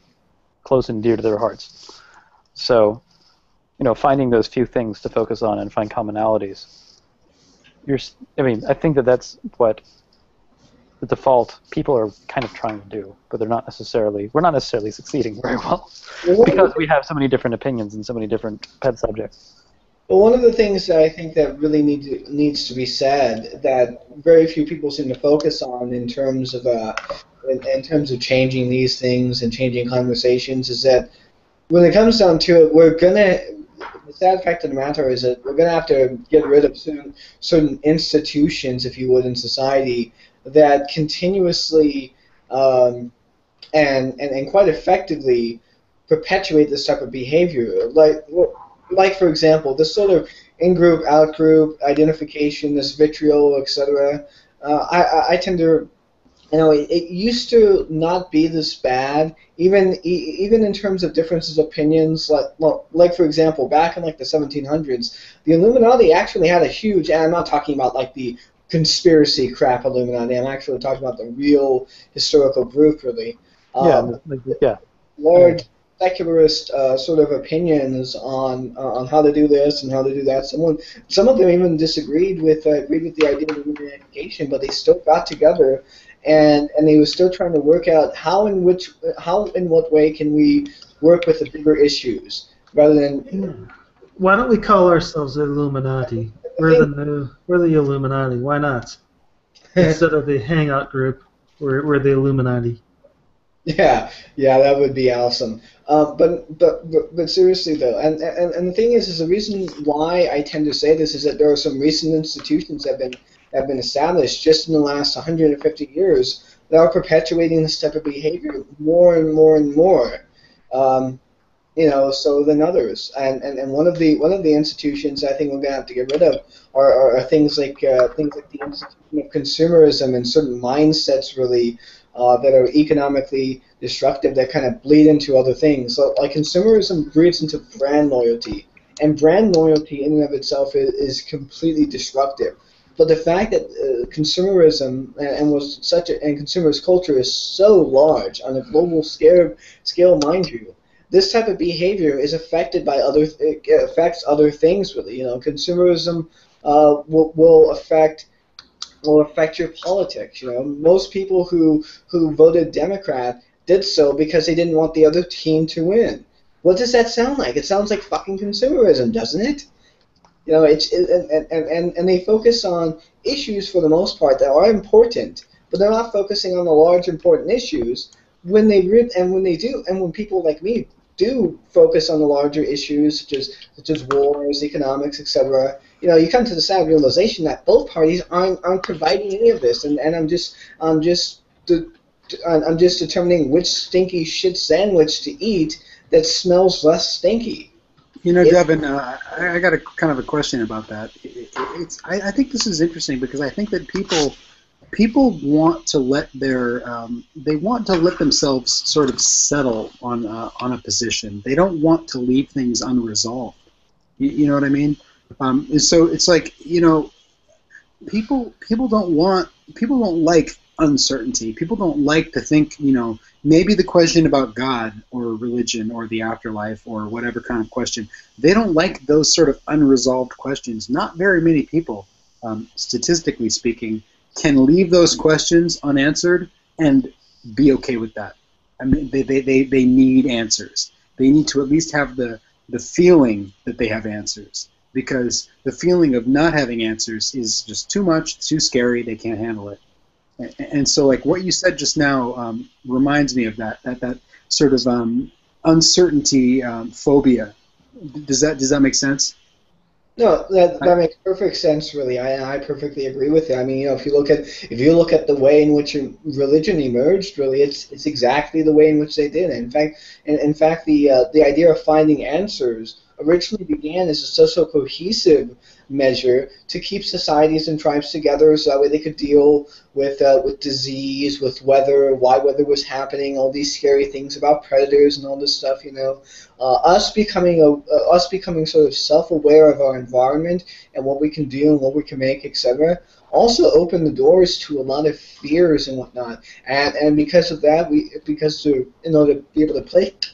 Speaker 8: close and dear to their hearts. So, finding those few things to focus on and find commonalities. I think that's what the default people are kind of trying to do, but we're not necessarily succeeding very well because we have so many different opinions and so many different pet subjects.
Speaker 3: But one of the things that I think that really needs to be said that very few people seem to focus on in terms of changing these things and changing conversations is that when it comes down to it, the sad fact of the matter is that we're going to have to get rid of certain institutions, if you would, in society that continuously and quite effectively perpetuate this type of behavior. Like for example, this sort of in-group, out-group identification, this vitriol, etc. I tend to, it used to not be this bad, even in terms of differences of opinions. Like for example, back in the 1700s, the Illuminati actually had a huge, and I'm not talking about the conspiracy crap Illuminati. I'm actually talking about the real historical group, really. Large secularist sort of opinions on how to do this and how to do that. Some of them even agreed with the idea of unification, but they still got together and they were still trying to work out how in what way can we work with the bigger issues rather than.
Speaker 12: Why don't we call ourselves the Illuminati? We're the Illuminati. Why not? Instead of the Hangout group, we're the Illuminati.
Speaker 3: Yeah, that would be awesome. But seriously though, and the thing is the reason why I tend to say this is that there are some recent institutions that have been established just in the last 150 years that are perpetuating this type of behavior more and more and more. So than others, and one of the institutions I think we're gonna have to get rid of are things like the institution of consumerism and certain mindsets really that are economically destructive that kind of bleed into other things. So consumerism breeds into brand loyalty, and brand loyalty in and of itself is completely destructive. But the fact that consumerism and consumerist culture is so large on a global scale, mind you. This type of behavior is affected by it affects other things really. Consumerism will affect your politics. Most people who voted Democrat did so because they didn't want the other team to win. What does that sound like? It sounds like fucking consumerism, doesn't it? And they focus on issues for the most part that are important, but they're not focusing on the large important issues. When people like me do focus on the larger issues such as wars, economics, etc. You come to the sad realization that both parties aren't providing any of this, and I'm just determining which stinky shit sandwich to eat that smells less stinky.
Speaker 7: Devin, I got a kind of a question about that. I think this is interesting because I think that people want to let themselves sort of settle on a position. They don't want to leave things unresolved. You know what I mean? So it's like people don't like uncertainty. People don't like to think. Maybe the question about God or religion or the afterlife or whatever kind of question. They don't like those sort of unresolved questions. Not very many people, statistically speaking, can leave those questions unanswered and be okay with that. I mean, they need answers. They need to at least have the feeling that they have answers, because the feeling of not having answers is just too much, too scary. They can't handle it. And so, like what you said just now, reminds me of that sort of uncertainty phobia. Does that make sense?
Speaker 3: No, that makes perfect sense. Really, I perfectly agree with it. I mean, if you look at the way in which religion emerged, really, it's exactly the way in which they did. In fact, the idea of finding answers originally began as a social cohesive measure to keep societies and tribes together, so that way they could deal with disease, with weather, why weather was happening, all these scary things about predators and all this stuff. Us becoming sort of self-aware of our environment and what we can do and what we can make, etc., also opened the doors to a lot of fears and whatnot. And because of that, in order to be able to placate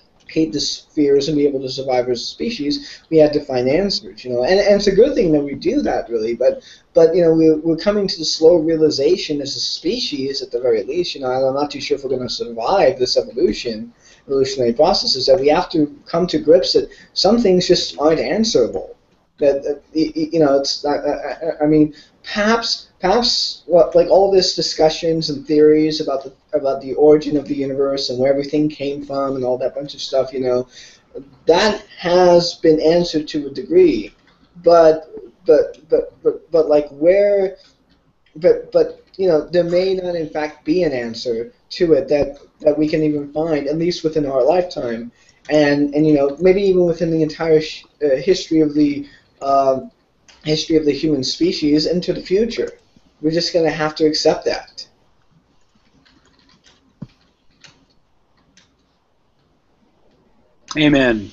Speaker 3: the fears and be able to survive as a species, we had to find answers. And it's a good thing that we do that, really. But we're coming to the slow realization as a species, at the very least. And I'm not too sure if we're going to survive this evolutionary processes, that we have to come to grips that some things just aren't answerable. It's not, I mean, perhaps like all this discussions and theories about the origin of the universe and where everything came from and all that bunch of stuff, that has been answered to a degree, but like where, but there may not in fact be an answer to it that we can even find, at least within our lifetime, and maybe even within the entire history of the human species into the future. We're just going to have to accept that.
Speaker 7: Amen.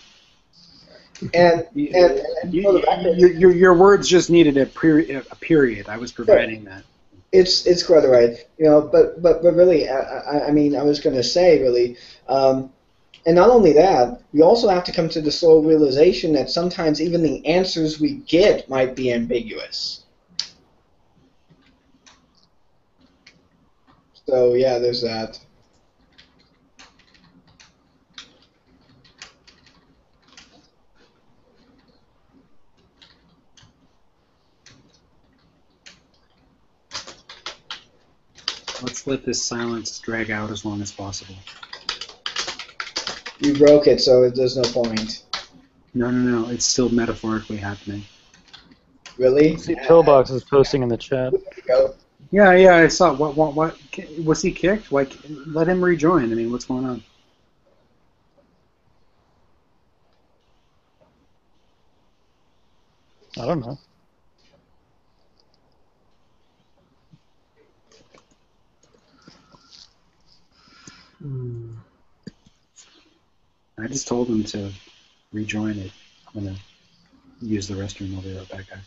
Speaker 3: And
Speaker 7: your words just needed a period. I was providing that.
Speaker 3: It's quite all right, but really, I mean, I was going to say, really, and not only that, we also have to come to the slow realization that sometimes even the answers we get might be ambiguous. So yeah, there's that.
Speaker 7: Let's let this silence drag out as long as possible.
Speaker 3: You broke it, so there's no point.
Speaker 7: No. It's still metaphorically happening.
Speaker 3: Really?
Speaker 8: See, Pillbox is posting in the chat.
Speaker 7: Yeah, I saw. What? Was he kicked? Like, let him rejoin. I mean, what's going on?
Speaker 8: I don't know.
Speaker 7: I just told him to rejoin it. I'm gonna use the restroom. I'll be right back, guys.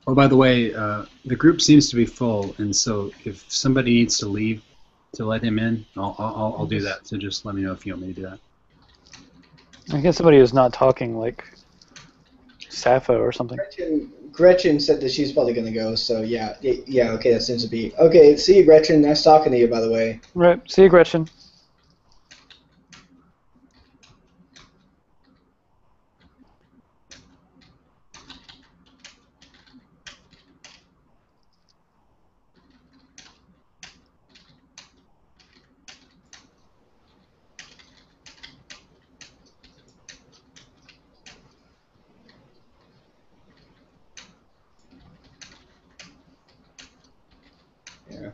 Speaker 7: Oh, by the way, the group seems to be full, and so if somebody needs to leave to let him in, I'll do that. So just let me know if you want me to do that.
Speaker 8: I guess somebody who's not talking, like Sappho or something.
Speaker 3: Gretchen said that she's probably going to go, so yeah, okay, that seems to be. Okay, see you, Gretchen. Nice talking to you, by the way.
Speaker 8: Right, see you, Gretchen.
Speaker 3: Yeah.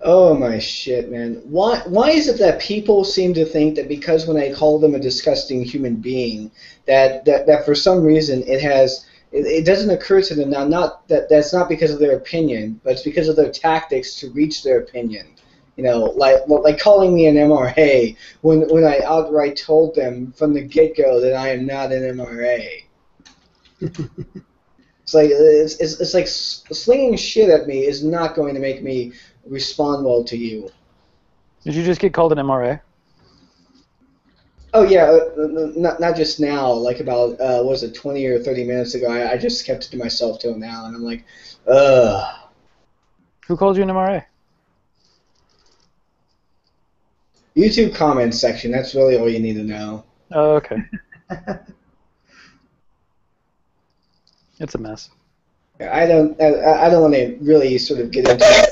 Speaker 3: Oh my shit, man. Why is it that people seem to think that because when I call them a disgusting human being, that for some reason it has it doesn't occur to them now. Not that's not because of their opinion, but it's because of their tactics to reach their opinion. You know, like calling me an MRA when I outright told them from the get-go that I am not an MRA. It's like slinging shit at me is not going to make me respond well to you.
Speaker 8: Did you just get called an MRA?
Speaker 3: Oh yeah, not just now. Like about what was it, 20 or 30 minutes ago? I just kept it to myself till now, and I'm like, ugh.
Speaker 8: Who called you an MRA?
Speaker 3: YouTube comments section. That's really all you need to know.
Speaker 8: Oh, okay. It's a mess.
Speaker 3: I don't want to really sort of get into it.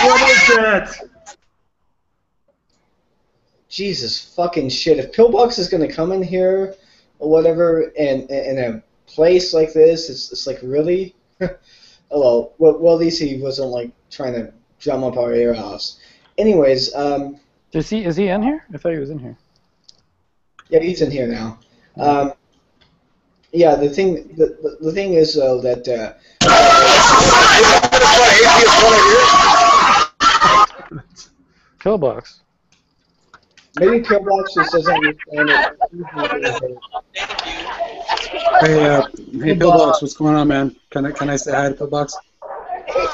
Speaker 12: What is that?
Speaker 3: Jesus fucking shit. If Pillbox is going to come in here or whatever in a place like this, it's like, really? Oh, well, at least he wasn't like trying to drum up our ear offs. Anyways,
Speaker 8: is he in here? I thought he was in here.
Speaker 3: Yeah, he's in here now. Yeah, the thing is though that
Speaker 8: Pillbox.
Speaker 3: Maybe Pillbox just doesn't understand it.
Speaker 7: Hey, Pillbox, what's going on, man? Can I say hi to Pillbox? Hey,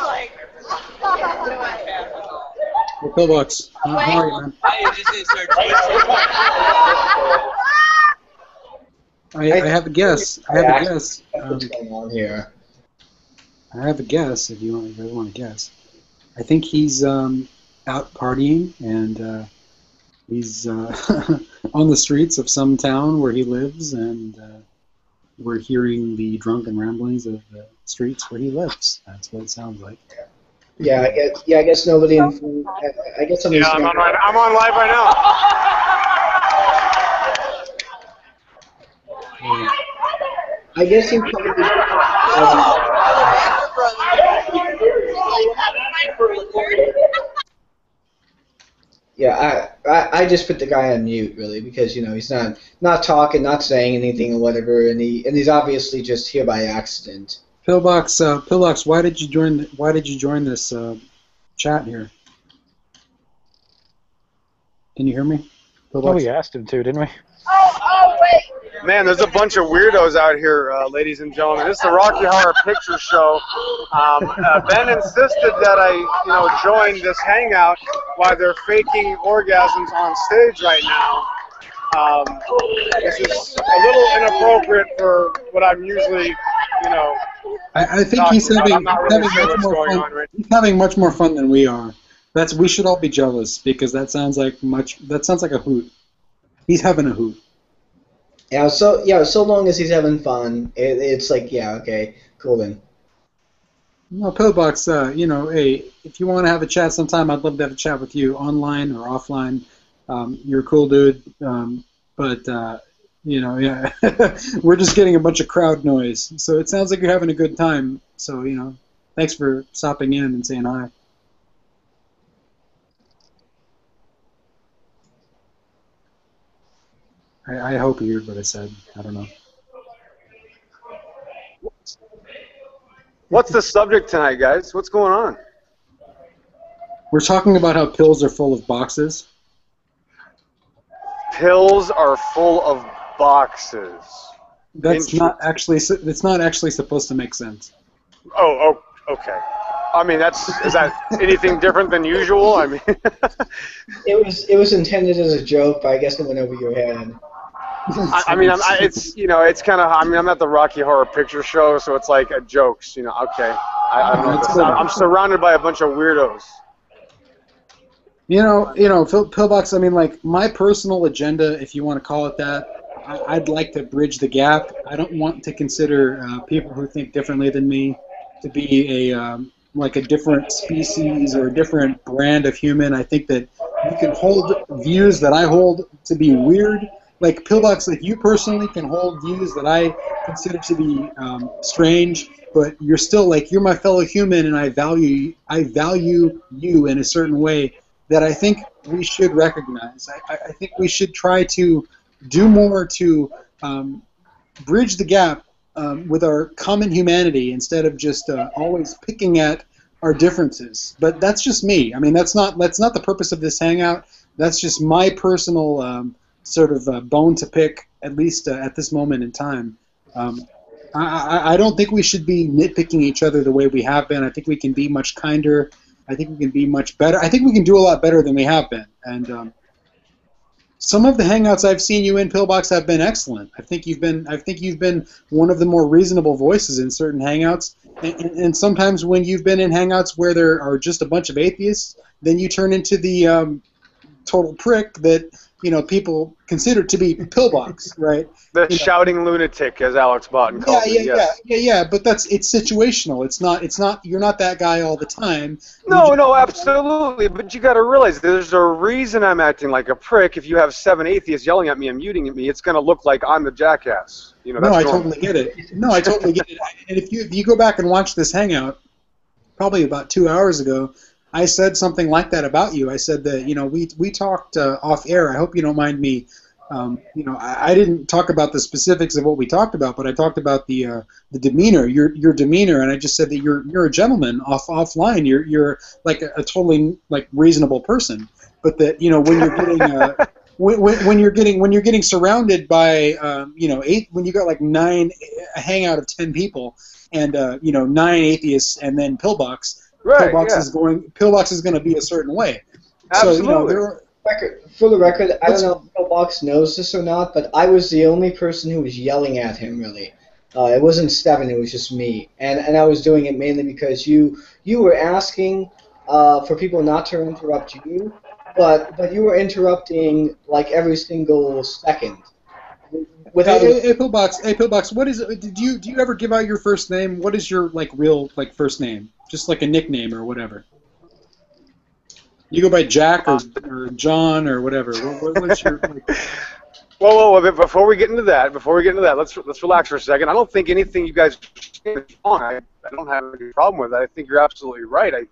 Speaker 7: Pillbox, how are you, man? I have a guess.
Speaker 3: What's going on here?
Speaker 7: I have a guess. If you really want to guess, I think he's out partying and he's on the streets of some town where he lives, and we're hearing the drunken ramblings of the streets where he lives. That's what it sounds like.
Speaker 3: Yeah, I guess nobody. I guess somebody's.
Speaker 1: Yeah, I'm on live right now.
Speaker 3: I guess he probably. Yeah, I just put the guy on mute really because he's not talking, not saying anything or whatever, and he's obviously just here by accident.
Speaker 7: Pillbox, why did you join this chat here? Can you hear me?
Speaker 8: Oh, we asked him to, didn't we?
Speaker 1: Oh, wait. Man, there's a bunch of weirdos out here, ladies and gentlemen. This is the Rocky Horror Picture Show. Ben insisted that I, join this hangout while they're faking orgasms on stage right now. This is a little inappropriate for what I'm usually,
Speaker 7: I think he's having much more fun than we are. We should all be jealous because that sounds like a hoot. He's having a hoot.
Speaker 3: Yeah, so long as he's having fun, it's like, yeah, okay, cool then.
Speaker 7: No, Pillbox, hey, if you want to have a chat sometime, I'd love to have a chat with you, online or offline. You're a cool dude, but yeah, we're just getting a bunch of crowd noise. So it sounds like you're having a good time. So thanks for stopping in and saying hi. I hope you heard what I said. I don't know.
Speaker 1: What's the subject tonight, guys? What's going on?
Speaker 7: We're talking about how pills are full of boxes.
Speaker 1: Pills are full of boxes.
Speaker 7: It's not actually supposed to make sense.
Speaker 1: Oh, okay. I mean, is that anything different than usual? I mean,
Speaker 3: it was intended as a joke, but I guess it went over your head.
Speaker 1: It's kind of. I mean, I'm at the Rocky Horror Picture Show, so it's like jokes. Okay. I don't know. I'm surrounded by a bunch of weirdos.
Speaker 7: Pillbox. I mean, like my personal agenda, if you want to call it that, I'd like to bridge the gap. I don't want to consider people who think differently than me to be a different species or a different brand of human. I think that you can hold views that I hold to be weird. Like Pillbox, like you personally can hold views that I consider to be strange, but you're still you're my fellow human, and I value you in a certain way that I think we should recognize. I think we should try to do more to bridge the gap with our common humanity instead of just always picking at our differences. But that's just me. I mean, that's not the purpose of this hangout. That's just my personal sort of bone to pick, at least at this moment in time. I don't think we should be nitpicking each other the way we have been. I think we can be much kinder. I think we can be much better. I think we can do a lot better than we have been. And some of the hangouts I've seen you in, Pillbox, have been excellent. I think you've been one of the more reasonable voices in certain hangouts. And sometimes when you've been in hangouts where there are just a bunch of atheists, then you turn into the total prick that people consider to be Pillbox, right?
Speaker 1: The shouting lunatic, as Alex Boughton called it.
Speaker 7: Yeah. But it's situational. It's not. You're not that guy all the time.
Speaker 1: No, absolutely. But you got to realize there's a reason I'm acting like a prick. If you have 7 atheists yelling at me and muting at me, it's going to look like I'm the jackass. That's
Speaker 7: no, I totally get it. No, I totally get it. And if you go back and watch this hangout, probably about 2 hours ago, I said something like that about you. I said that we talked off air. I hope you don't mind me. I didn't talk about the specifics of what we talked about, but I talked about the demeanor, your demeanor, and I just said that you're a gentleman offline. You're like a totally like reasonable person, but that when you're getting surrounded by 8, when you got like 9, a hangout of 10 people, and 9 atheists, and then Pillbox.
Speaker 1: Right,
Speaker 7: Pillbox is going to be a certain way.
Speaker 1: Absolutely.
Speaker 7: So,
Speaker 3: for the record, I don't know if Pillbox knows this or not, but I was the only person who was yelling at him, really. It wasn't Steven, it was just me. And I was doing it mainly because you were asking for people not to interrupt you, but you were interrupting like every single second.
Speaker 7: Hey, Pillbox, what is it? Do you ever give out your first name? What is your real first name? Just like a nickname or whatever. You go by Jack or John or whatever. What is your
Speaker 1: Whoa! Before we get into that, let's relax for a second. I don't think anything you guys are wrong. I don't have any problem with that. I think you're absolutely right. I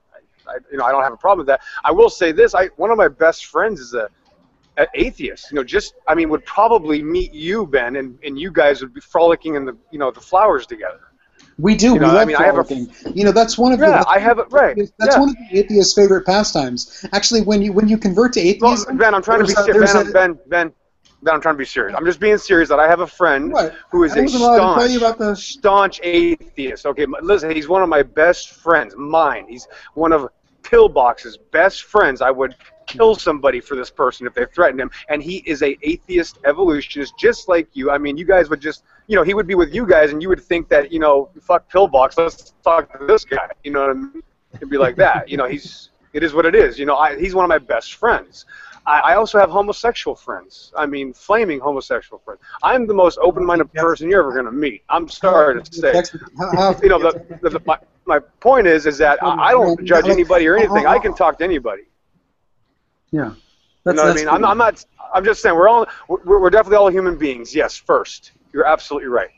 Speaker 1: don't have a problem with that. I will say this: one of my best friends is an atheist. Would probably meet you, Ben, and you guys would be frolicking in the flowers together.
Speaker 7: We do. We love frolicking. That's one of the.
Speaker 1: I have it right.
Speaker 7: That's one of the atheists' favorite pastimes. Actually, when you convert to atheism.
Speaker 1: Ben, I'm trying to be serious. Ben, I'm trying to be serious. I'm just being serious that I have a friend who is a staunch atheist. Okay, listen, he's one of my best friends. He's one of Pillbox's best friends. I would kill somebody for this person if they threatened him, and he is a atheist evolutionist just like you. You guys would just, he would be with you guys, and you would think that, fuck Pillbox, let's talk to this guy. You know what I mean? It'd be like that. It is what it is. He's one of my best friends. I also have homosexual friends. Flaming homosexual friends. I'm the most open-minded person you're ever going to meet. I'm sorry to say. My point is that I don't judge anybody or anything. I can talk to anybody.
Speaker 7: Yeah.
Speaker 1: You know what I mean? I'm not. I'm just saying we're definitely all human beings. Yes, first. You're absolutely right.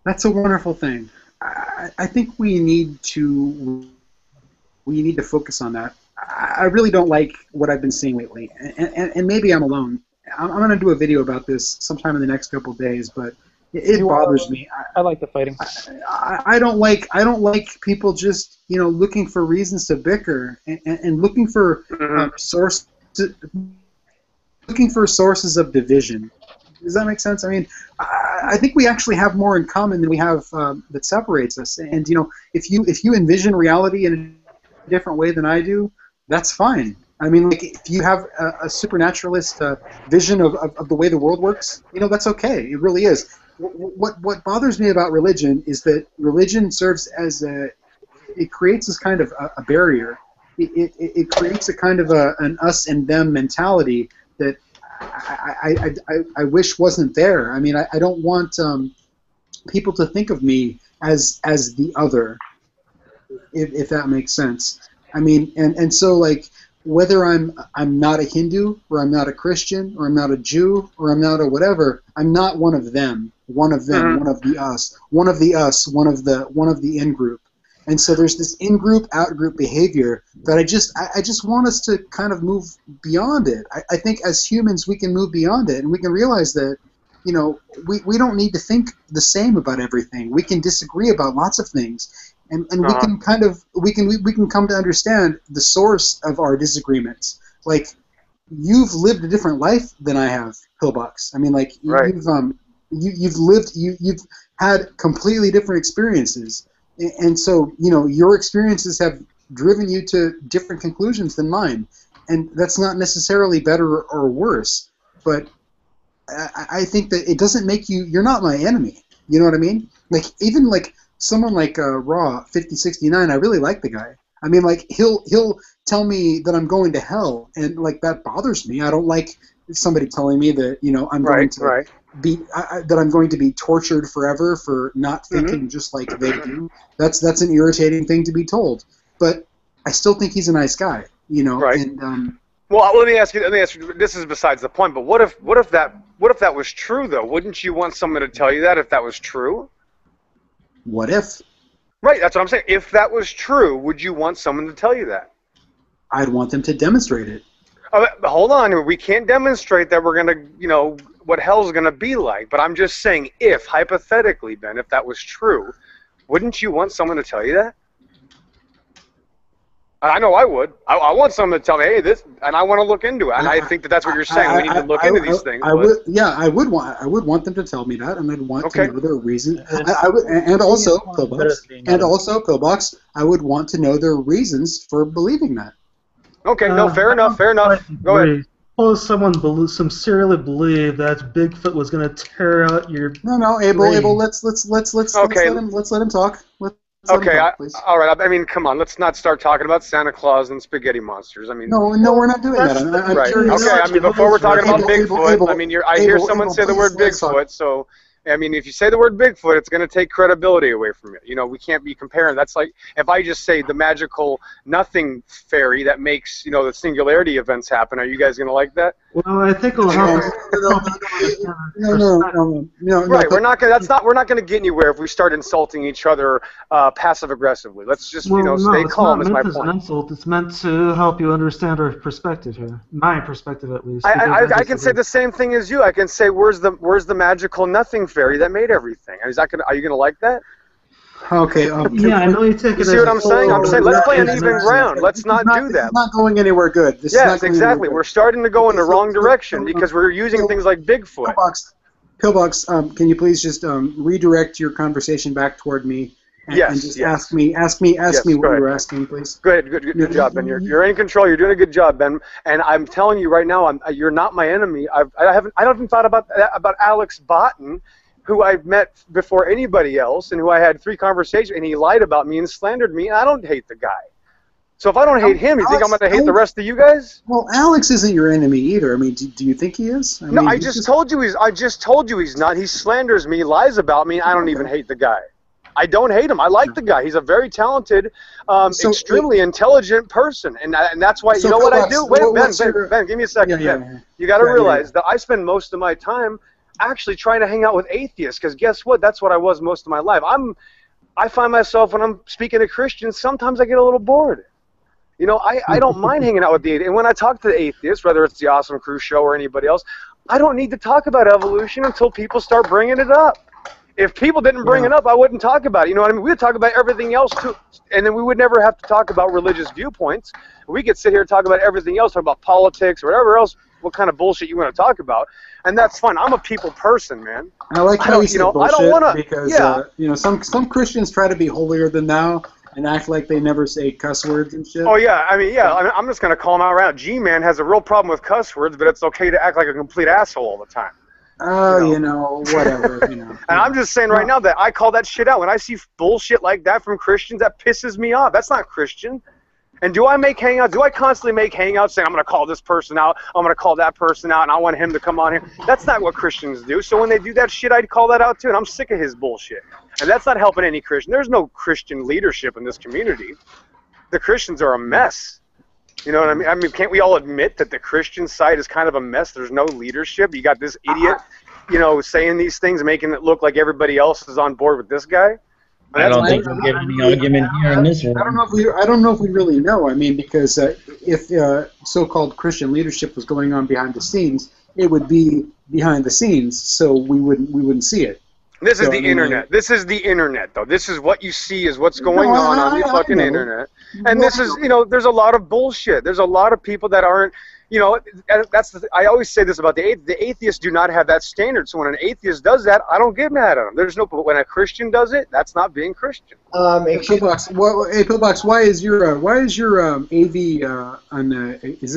Speaker 7: That's a wonderful thing. I think we need to focus on that. I really don't like what I've been seeing lately, and maybe I'm alone. I'm going to do a video about this sometime in the next couple of days, but it bothers me.
Speaker 8: I like the fighting.
Speaker 7: I don't like people just looking for reasons to bicker and looking for sources of division. Does that make sense? I think we actually have more in common than we have that separates us. And if you envision reality in a different way than I do, that's fine. If you have a supernaturalist vision of the way the world works, that's okay. It really is. What bothers me about religion is that religion serves as it creates this kind of a barrier. It creates a kind of an us and them mentality that I wish wasn't there. I don't want people to think of me as the other, if that makes sense. And so whether I'm not a Hindu, or I'm not a Christian, or I'm not a Jew, or I'm not a whatever, I'm not one of them. One of them, one of the us, one of the in group. And so there's this in-group, out-group behavior that I just want us to kind of move beyond it. I think as humans we can move beyond it, and we can realize that, you know, we don't need to think the same about everything. We can disagree about lots of things, and we can kind of we can come to understand the source of our disagreements. Like, you've lived a different life than I have, Pillbox. I mean, like, you've had completely different experiences. And so, you know, your experiences have driven you to different conclusions than mine. And that's not necessarily better or worse. But I think that it doesn't make you're not my enemy. You know what I mean? Like, even like someone like Raw 5069, I really like the guy. I mean, like, he'll tell me that I'm going to hell, and like that bothers me. I don't like somebody telling me that, you know, I'm going to that I'm going to be tortured forever for not thinking just like they do. That's an irritating thing to be told. But I still think he's a nice guy, you know.
Speaker 1: Right.
Speaker 7: And,
Speaker 1: well, let me ask you. This is besides the point. But what if that was true though? Wouldn't you want someone to tell you that if that was true?
Speaker 7: What if?
Speaker 1: Right. That's what I'm saying. If that was true, would you want someone to tell you that?
Speaker 7: I'd want them to demonstrate it.
Speaker 1: Hold on. We can't demonstrate that we're gonna, you know, what hell's going to be like, but I'm just saying, if, hypothetically, Ben, if that was true, wouldn't you want someone to tell you that? I know I would. I want someone to tell me, hey, this, and I want to look into it. And I think that that's what you're saying. We need to look into these things.
Speaker 7: I would want them to tell me that, and I'd want to know their reason. I would, and also Pillbox, I would want to know their reasons for believing that.
Speaker 1: Okay, no, fair enough. Go ahead.
Speaker 12: Suppose someone sincerely believed that Bigfoot was going to tear out your.
Speaker 7: No, Abel. Let's let him talk.
Speaker 1: Okay, all right. I mean, come on. Let's not start talking about Santa Claus and spaghetti monsters. I mean,
Speaker 7: no, we're not doing that. I'm
Speaker 1: right.
Speaker 7: curious.
Speaker 1: Okay. I mean, before we're talking about Bigfoot, I mean, I hear someone say the word Bigfoot, so. I mean, if you say the word Bigfoot, it's going to take credibility away from it. You know, we can't be comparing. That's like if I just say the magical nothing fairy that makes, you know, the singularity events happen. Are you guys going to like that?
Speaker 12: Well, I think it'll help.
Speaker 1: No. Right. We're not going to get anywhere if we start insulting each other passive aggressively. Let's just stay calm. Is my point.
Speaker 12: It's not meant as an insult. It's meant to help you understand our perspective here. My perspective, at least.
Speaker 1: I can say the same thing as you. I can say, where's the magical nothing fairy that made everything? Are you gonna like that?
Speaker 7: Okay.
Speaker 12: Yeah, I know you take it.
Speaker 1: You see what I'm saying? I'm saying let's play an even ground. Let's not do that.
Speaker 7: It's not going anywhere good.
Speaker 1: Yes, exactly. We're starting to go in the wrong direction because we're using things like Bigfoot.
Speaker 7: Pillbox, can you please just redirect your conversation back toward me? And just ask me what you're asking, please.
Speaker 1: Good job, Ben. You're in control. You're doing a good job, Ben. And I'm telling you right now, you're not my enemy. I haven't thought about Alex Botten, who I've met before anybody else, and who I had 3 conversations, and he lied about me and slandered me. And I don't hate the guy. So if I don't hate him, you think I'm going to hate the rest of you guys?
Speaker 7: Well, Alex isn't your enemy either. I mean, do you think he is?
Speaker 1: I just told you he's not. He slanders me, lies about me. I don't even hate the guy. I don't hate him. I like the guy. He's a very talented, extremely intelligent person, and that's why. You know what I do? Wait, Ben, give me a second. Ben. You got to realize that I spend most of my time actually trying to hang out with atheists, because guess what? That's what I was most of my life. I find myself when I'm speaking to Christians, sometimes I get a little bored. You know, I don't mind hanging out with the atheists. And when I talk to the atheists, whether it's the Awesome Crew show or anybody else, I don't need to talk about evolution until people start bringing it up. If people didn't bring it up, I wouldn't talk about it. You know what I mean? We would talk about everything else too, and then we would never have to talk about religious viewpoints. We could sit here and talk about everything else, talk about politics or whatever else, what kind of bullshit you want to talk about, and that's fun. I'm a people person, man.
Speaker 7: I like how you said bullshit,
Speaker 1: I don't want to,
Speaker 7: because some Christians try to be holier than thou and act like they never say cuss words and shit.
Speaker 1: Oh yeah, I'm just gonna call him out right now. G-Man has a real problem with cuss words, but it's okay to act like a complete asshole all the time.
Speaker 7: Whatever.
Speaker 1: And I'm just saying right now that I call that shit out. When I see bullshit like that from Christians, that pisses me off. That's not Christian. And do I make hangouts? Do I constantly make hangouts saying, I'm going to call this person out, I'm going to call that person out, and I want him to come on here? That's not what Christians do. So when they do that shit, I'd call that out too, and I'm sick of his bullshit. And that's not helping any Christian. There's no Christian leadership in this community. The Christians are a mess. You know what I mean? I mean, can't we all admit that the Christian side is kind of a mess? There's no leadership. You got this idiot, saying these things, making it look like everybody else is on board with this guy.
Speaker 13: I don't think you'll get any argument here in this room.
Speaker 7: I don't know if we really know. I mean, because if so-called Christian leadership was going on behind the scenes, it would be behind the scenes, so we wouldn't see it.
Speaker 1: This is the internet. This is the internet, though. This is what you see is what's going on the fucking internet. And this is, there's a lot of bullshit. There's a lot of people that aren't, I always say this about the atheists do not have that standard. So when an atheist does that, I don't get mad at them. But when a Christian does it, that's not being Christian.
Speaker 7: Hey, Pillbox, why is your AV is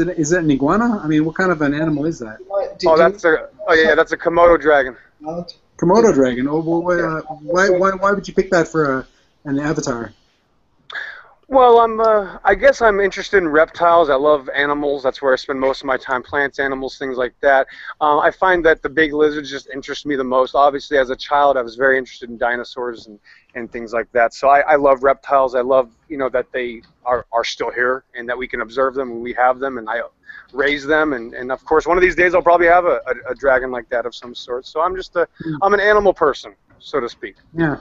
Speaker 7: it an iguana? I mean, what kind of an animal is that?
Speaker 1: That's a Komodo dragon.
Speaker 7: Komodo dragon. Oh, well, why would you pick that for an avatar?
Speaker 1: Well, I guess I'm interested in reptiles. I love animals. That's where I spend most of my time. Plants, animals, things like that. I find that the big lizards just interest me the most. Obviously, as a child, I was very interested in dinosaurs and things like that. So I love reptiles. I love, that they are still here and that we can observe them and we have them and I raise them. And of course, one of these days I'll probably have a dragon like that of some sort. So I'm I'm an animal person, so to speak.
Speaker 7: Yeah,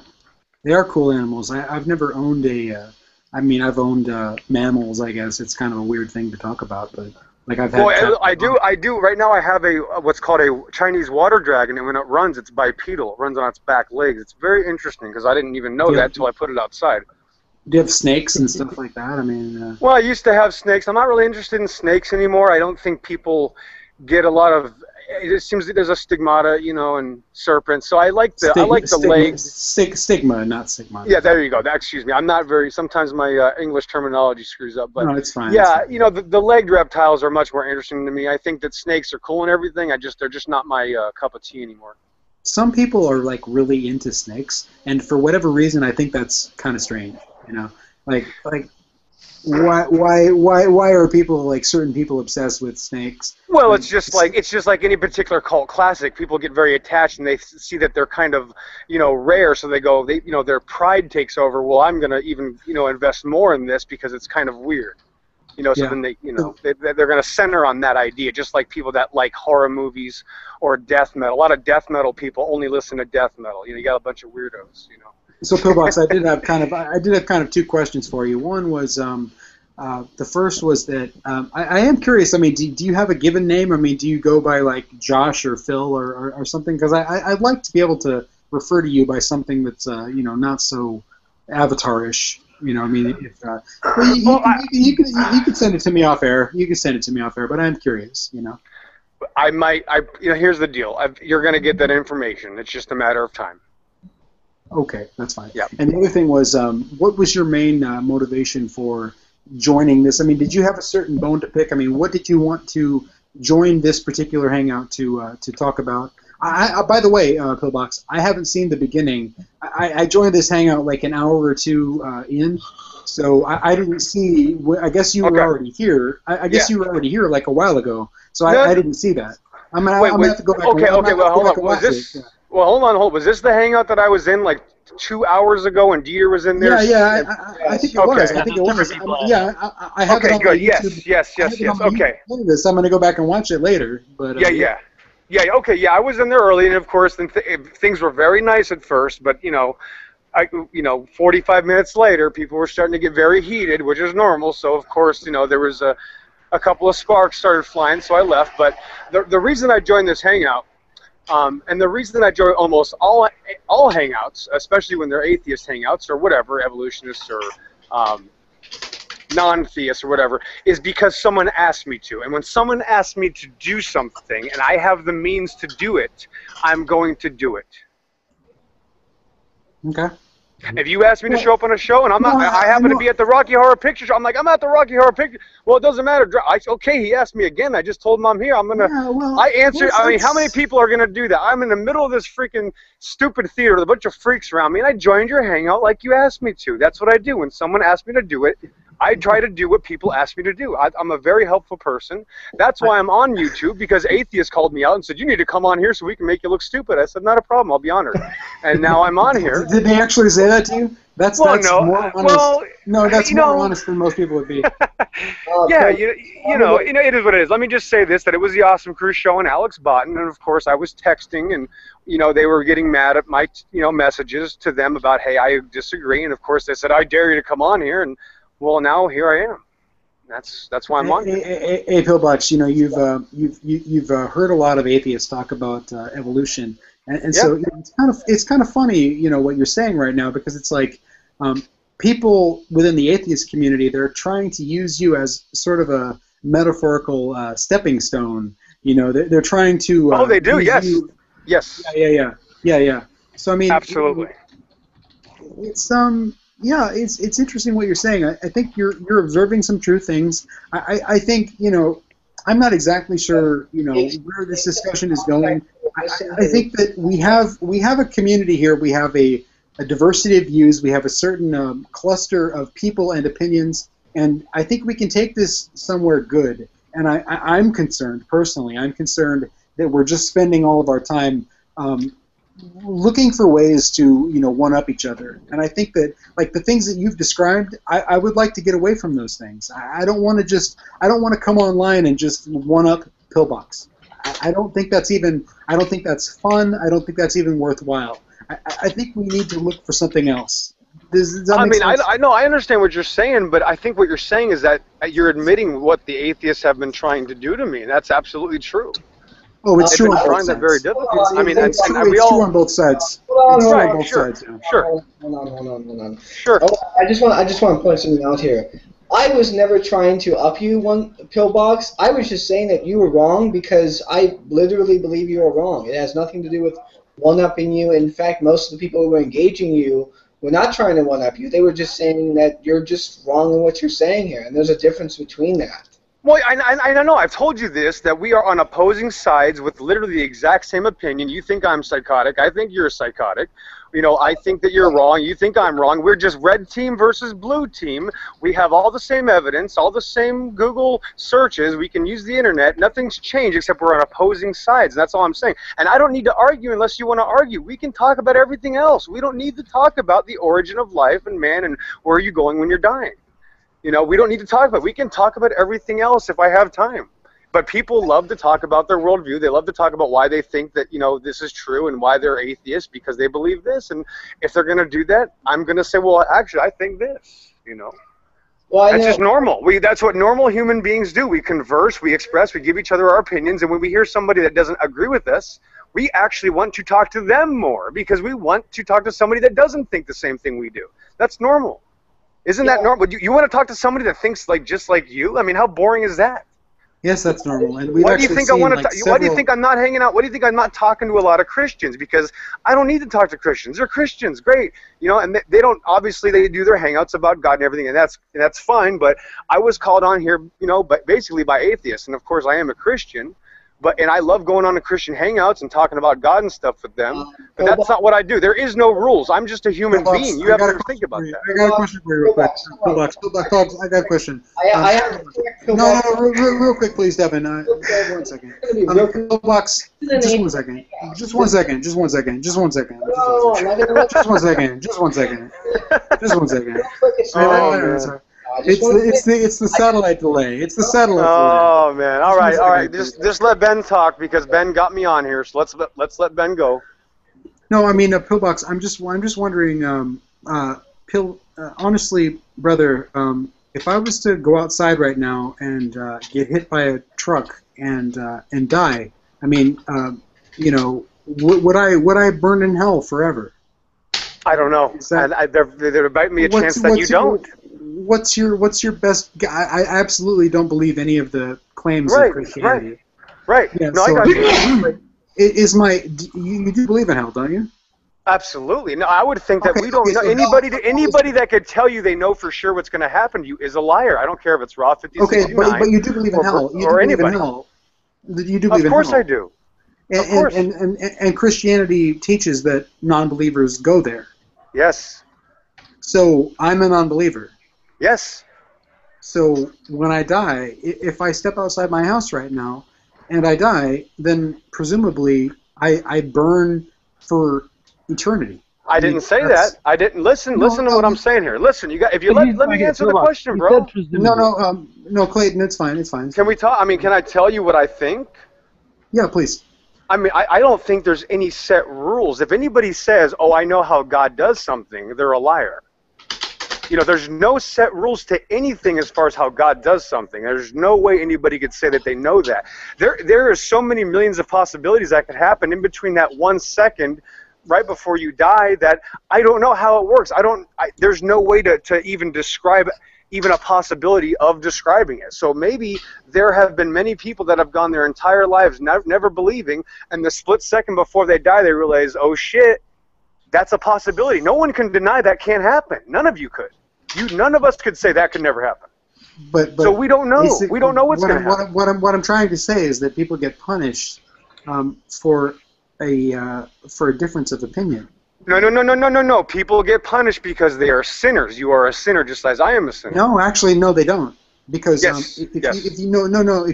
Speaker 7: they are cool animals. I've never owned I've owned mammals. I guess it's kind of a weird thing to talk about, but like I've had.
Speaker 1: Well, I do. Right now, I have what's called a Chinese water dragon, and when it runs, it's bipedal. It runs on its back legs. It's very interesting because I didn't even know that until I put it outside.
Speaker 7: Do you have snakes and stuff like that? I mean.
Speaker 1: Well, I used to have snakes. I'm not really interested in snakes anymore. I don't think people get a lot of. It seems that there's a stigmata, and serpents. So I like the legs.
Speaker 7: Stigma, not stigmata.
Speaker 1: Yeah, there you go. Excuse me. I'm not very. Sometimes my English terminology screws up. But
Speaker 7: no, it's fine.
Speaker 1: Yeah, the legged reptiles are much more interesting to me. I think that snakes are cool and everything. They're just not my cup of tea anymore.
Speaker 7: Some people are like really into snakes, and for whatever reason, I think that's kind of strange. Like. Why are people like certain people obsessed with snakes?
Speaker 1: Well, it's just like any particular cult classic. People get very attached and they see that they're kind of rare, so they go their pride takes over. Well, I'm gonna even invest more in this because it's kind of weird. So then they're gonna center on that idea, just like people that like horror movies or death metal. A lot of death metal people only listen to death metal. You got a bunch of weirdos.
Speaker 7: So, Pillbox, I did have kind of two questions for you. One was the first was that I am curious. I mean, do you have a given name? I mean, do you go by like Josh or Phil or something? Because I'd like to be able to refer to you by something that's not so avatarish. I mean, if you could send it to me off air. You can send it to me off air, but I'm curious.
Speaker 1: I might. Here's the deal. You're going to get that information. It's just a matter of time.
Speaker 7: Okay, that's fine.
Speaker 1: Yeah.
Speaker 7: And the other thing was, what was your main motivation for joining this? I mean, did you have a certain bone to pick? I mean, what did you want to join this particular hangout to talk about? By the way, Pillbox, I haven't seen the beginning. I joined this hangout like an hour or two in, so I didn't see. I guess you were already here. I guess you were already here like a while ago, so I didn't see that. I'm gonna have to go back.
Speaker 1: Well, hold on. Was this? Well, hold on. Was this the hangout that I was in like 2 hours ago when Dieter was in there?
Speaker 7: Yeah. I think it was. I think it was. I have it on
Speaker 1: good.
Speaker 7: YouTube.
Speaker 1: Yes. Okay.
Speaker 7: I'm going to go back and watch it later. But
Speaker 1: Yeah. Okay. Yeah, I was in there early, and of course, things were very nice at first, but 45 minutes later, people were starting to get very heated, which is normal. So of course, there was a couple of sparks started flying, so I left. But the reason I joined this hangout. And the reason I join almost all hangouts, especially when they're atheist hangouts or whatever, evolutionists or non-theists or whatever, is because someone asked me to. And when someone asks me to do something and I have the means to do it, I'm going to do it.
Speaker 7: Okay.
Speaker 1: If you ask me to show up on a show and I happen to be at the Rocky Horror Picture Show, I'm like, I'm at the Rocky Horror Picture. Well, it doesn't matter. Okay, he asked me again. I just told him I'm here. I'm gonna. I answered. I mean, how many people are gonna do that? I'm in the middle of this freaking stupid theater with a bunch of freaks around me, and I joined your hangout like you asked me to. That's what I do. When someone asks me to do it, I try to do what people ask me to do. I'm a very helpful person. That's why I'm on YouTube, because atheists called me out and said, you need to come on here so we can make you look stupid. I said, not a problem. I'll be honored. And now I'm on here.
Speaker 7: Did they actually say that to you? That's
Speaker 1: Well,
Speaker 7: that's
Speaker 1: no,
Speaker 7: more honest.
Speaker 1: well,
Speaker 7: No, that's
Speaker 1: you
Speaker 7: more
Speaker 1: know,
Speaker 7: honest than most people would be.
Speaker 1: yeah, it is what it is. Let me just say this: that it was the Awesome Crew show and Alex Botten, and of course I was texting, and they were getting mad at my messages to them about, hey, I disagree, and of course they said, I dare you to come on here, and well, now here I am. That's why I'm on here.
Speaker 7: Hey, Pillbox, you've heard a lot of atheists talk about evolution, and so it's kind of funny, what you're saying right now, because it's like people within the atheist community, they're trying to use you as sort of a metaphorical stepping stone. They're trying to.
Speaker 1: Oh, they do. Yes. Yes.
Speaker 7: Yeah. So I mean,
Speaker 1: absolutely.
Speaker 7: It's Yeah, it's interesting what you're saying. I think you're observing some true things. I think I'm not exactly sure where this discussion is going. I think that we have a community here. We have a diversity of views. We have a certain cluster of people and opinions, and I think we can take this somewhere good. And I'm concerned personally. I'm concerned that we're just spending all of our time looking for ways to one-up each other. And I think that like the things that you've described, I would like to get away from those things. I don't want to come online and just one-up Pillbox. I don't think that's fun. I don't think that's even worthwhile. I think we need to look for something else. Does that make sense?
Speaker 1: I know, I understand what you're saying, but I think what you're saying is that you're admitting what the atheists have been trying to do to me, and that's absolutely true.
Speaker 7: Oh, it's true on both
Speaker 1: sides.
Speaker 7: Very
Speaker 1: difficult.
Speaker 7: It's true on both sides.
Speaker 3: Hold
Speaker 1: on.
Speaker 3: Hold on. Sure. I just want to point something out here. I was never trying to up you one Pillbox. I was just saying that you were wrong because I literally believe you are wrong. It has nothing to do with one-upping you. In fact, most of the people who were engaging you were not trying to one-up you. They were just saying that you're just wrong in what you're saying here, and there's a difference between that.
Speaker 1: Well, I know. I've told you this, that we are on opposing sides with literally the exact same opinion. You think I'm psychotic. I think you're psychotic. I think that you're wrong. You think I'm wrong. We're just red team versus blue team. We have all the same evidence, all the same Google searches. We can use the internet. Nothing's changed except we're on opposing sides. And that's all I'm saying. And I don't need to argue unless you want to argue. We can talk about everything else. We don't need to talk about the origin of life and man and where are you going when you're dying. We don't need to talk about it. We can talk about everything else if I have time. But people love to talk about their worldview. They love to talk about why they think that, this is true and why they're atheists because they believe this. And if they're going to do that, I'm going to say, well, actually, I think this, Well, that's just normal. That's what normal human beings do. We converse, we express, we give each other our opinions. And when we hear somebody that doesn't agree with us, we actually want to talk to them more because we want to talk to somebody that doesn't think the same thing we do. That's normal. Isn't that normal? You want to talk to somebody that thinks just like you? I mean, how boring is that?
Speaker 7: Yes, that's normal. And
Speaker 1: why do you think why do you think I'm not hanging out? Why do you think I'm not talking to a lot of Christians? Because I don't need to talk to Christians. They're Christians, great. And they don't, obviously they do their hangouts about God and everything, and that's fine. But I was called on here, but basically by atheists, and of course I am a Christian. And I love going on to Christian hangouts and talking about God and stuff with them. But that's not what I do. There is no rules. I'm just a human being. You have to think about that.
Speaker 7: I got a question for you real quick. Pillbox, I got a question. No, real quick, please, Devin. 1 second. Pillbox, just 1 second. Just 1 second. Just 1 second. Just 1 second. Just 1 second. Just 1 second. Just 1 second. Sorry. It's the satellite delay. It's the satellite delay.
Speaker 1: Oh man! All right. Just let Ben talk because Ben got me on here. So let's let Ben go.
Speaker 7: No, I mean Pillbox. I'm just wondering. Honestly, brother, if I was to go outside right now and get hit by a truck and die, I mean, would I burn in hell forever?
Speaker 1: I don't know. There might be a chance that you don't.
Speaker 7: What's your best? I absolutely don't believe any of the claims of Christianity.
Speaker 1: Right.
Speaker 7: Yeah,
Speaker 1: no,
Speaker 7: so
Speaker 1: I got you.
Speaker 7: You do believe in hell, don't you?
Speaker 1: Absolutely. No, I would think that we don't know anybody that could tell you they know for sure what's going to happen to you is a liar. I don't care if it's Raw 56.
Speaker 7: Okay, but you do believe in hell.
Speaker 1: Or anybody.
Speaker 7: You do believe in hell.
Speaker 1: Of course I do. Of course.
Speaker 7: And Christianity teaches that non-believers go there.
Speaker 1: Yes.
Speaker 7: So I'm a non-believer.
Speaker 1: Yes.
Speaker 7: So when I die, if I step outside my house right now and I die, then presumably I burn for eternity.
Speaker 1: I didn't say that. I didn't listen. Listen to what I'm saying here. Listen, you got. If you let me answer the question, bro.
Speaker 7: No, Clayton, it's fine. It's fine.
Speaker 1: Can we talk? I mean, can I tell you what I think?
Speaker 7: Yeah, please.
Speaker 1: I mean, I don't think there's any set rules. If anybody says, "Oh, I know how God does something," they're a liar. You know, there's no set rules to anything as far as how God does something. There's no way anybody could say that they know that. There are so many millions of possibilities that could happen in between that 1 second right before you die that I don't know how it works. There's no way to even describe even a possibility of describing it. So maybe there have been many people that have gone their entire lives never believing, and the split second before they die, they realize, oh shit, that's a possibility. No one can deny that can't happen. None of you could. None of us could say that could never happen.
Speaker 7: But
Speaker 1: so we don't know. We don't know what's going to happen.
Speaker 7: What I'm trying to say is that people get punished for a difference of opinion.
Speaker 1: No. People get punished because they are sinners. You are a sinner just as I am a sinner.
Speaker 7: No, actually, no, they don't. Because if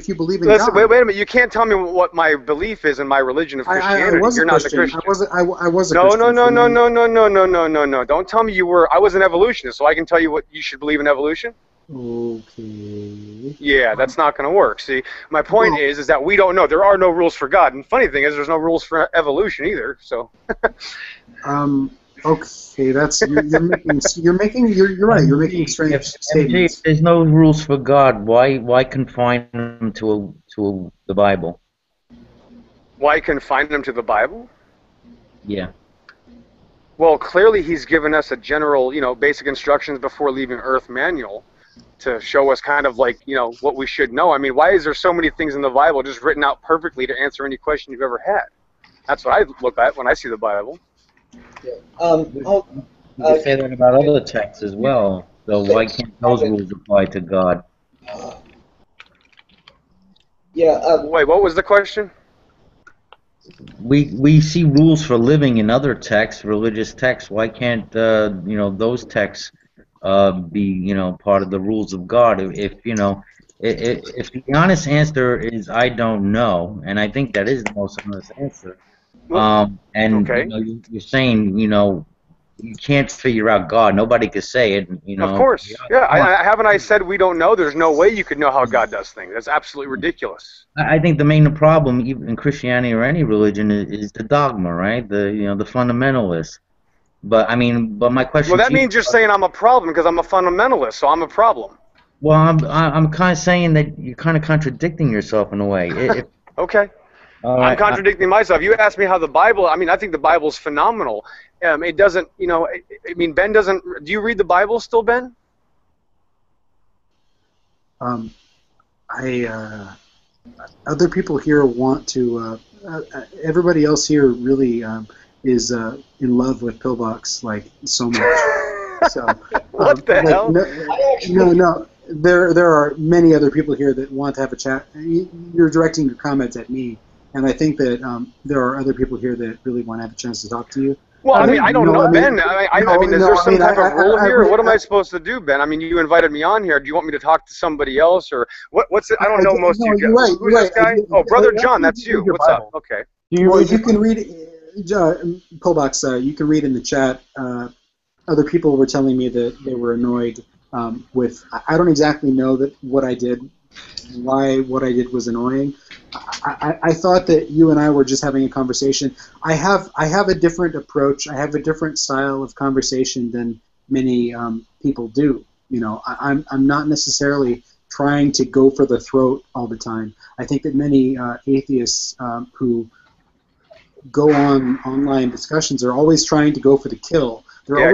Speaker 7: you believe in God.
Speaker 1: Wait a minute. You can't tell me what my belief is in my religion of Christianity. You're not the Christian.
Speaker 7: I was a
Speaker 1: Christian. No. Don't tell me you were. I was an evolutionist, so I can tell you what you should believe in evolution.
Speaker 7: Okay.
Speaker 1: Yeah, that's not going to work. See, my point is that we don't know. There are no rules for God. And funny thing is, there's no rules for evolution either. So.
Speaker 7: Okay, that's you're right. You're making strange statements.
Speaker 13: If there's no rules for God, why confine them to the Bible?
Speaker 1: Why confine them to the Bible?
Speaker 13: Yeah.
Speaker 1: Well, clearly He's given us a general, basic instructions before leaving Earth manual to show us kind of like, what we should know. I mean, why is there so many things in the Bible just written out perfectly to answer any question you've ever had? That's what I look at when I see the Bible.
Speaker 13: Yeah. You can say that about other texts as well. So why can't those rules apply to God?
Speaker 1: Wait, what was the question?
Speaker 13: We see rules for living in other texts, religious texts. Why can't those texts be part of the rules of God? If the honest answer is I don't know, and I think that is the most honest answer. You're saying you can't figure out God. Nobody could say it.
Speaker 1: Of course, yeah. Haven't I said we don't know? There's no way you could know how God does things. That's absolutely ridiculous.
Speaker 13: I think the main problem, even in Christianity or any religion, is the dogma, right? The fundamentalists. But my question.
Speaker 1: Well, that means you're saying I'm a problem because I'm a fundamentalist, so I'm a problem.
Speaker 13: Well, I'm kind of saying that you're kind of contradicting yourself in a way.
Speaker 1: Okay. I'm contradicting myself. You asked me how the Bible. I think the Bible's phenomenal. It doesn't. Ben doesn't. Do you read the Bible still, Ben?
Speaker 7: Other people here want to. Everybody else here really is in love with Pillbox like so much. So
Speaker 1: what the hell?
Speaker 7: No. There are many other people here that want to have a chat. You're directing your comments at me. And I think that there are other people here that really want to have a chance to talk to you.
Speaker 1: Well, I don't know, Ben. Is there some type of rule here? What am I supposed to do, Ben? You invited me on here. Do you want me to talk to somebody else, or what's it? I don't know most of you.
Speaker 7: Right,
Speaker 1: Who's this guy? Oh, Brother John, that's you. What's up? Okay.
Speaker 7: Well, you can read, Pillbox. You can read in the chat. Other people were telling me that they were annoyed with. I don't exactly know what I did, why what I did was annoying. I thought that you and I were just having a conversation. I have a different approach. I have a different style of conversation than many people do. I'm not necessarily trying to go for the throat all the time. I think that many atheists who go on online discussions are always trying to go for the kill. They're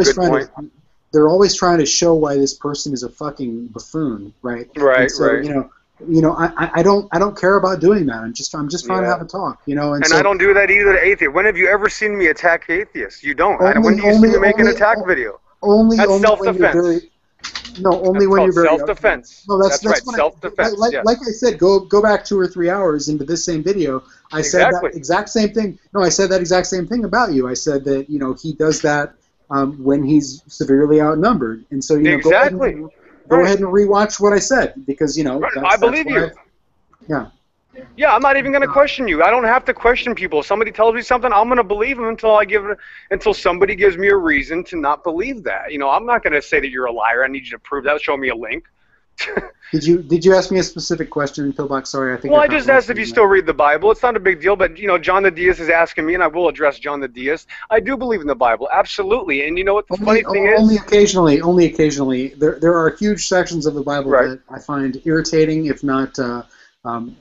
Speaker 7: always trying to show why this person is a fucking buffoon, right?
Speaker 1: Right,
Speaker 7: so,
Speaker 1: right.
Speaker 7: I don't care about doing that. I'm just trying to have a talk, And
Speaker 1: so, I don't do that either to atheists. When have you ever seen me attack atheists? You don't. When do you see me make an attack video? That's self-defense.
Speaker 7: Only when you're very
Speaker 1: self-defense.
Speaker 7: No, that's
Speaker 1: right. Self-defense.
Speaker 7: Like I said, go back 2 or 3 hours into this same video. I said that exact same thing. No, I said that exact same thing about you. I said that he does that when he's severely outnumbered, and so
Speaker 1: exactly.
Speaker 7: Go ahead and rewatch what I said because
Speaker 1: I believe you.
Speaker 7: Yeah.
Speaker 1: Yeah, I'm not even going to question you. I don't have to question people. If somebody tells me something, I'm going to believe them until somebody gives me a reason to not believe that. You know, I'm not going to say that you're a liar. I need you to prove that. Show me a link.
Speaker 7: Did you ask me a specific question, Pillbox? Sorry, I think.
Speaker 1: Well, I just asked if you still read the Bible. It's not a big deal, but you know, John the Deist is asking me, and I will address John the Deist. I do believe in the Bible, absolutely. And you know what the funny thing is?
Speaker 7: Only occasionally. There are huge sections of the Bible that I find irritating, if not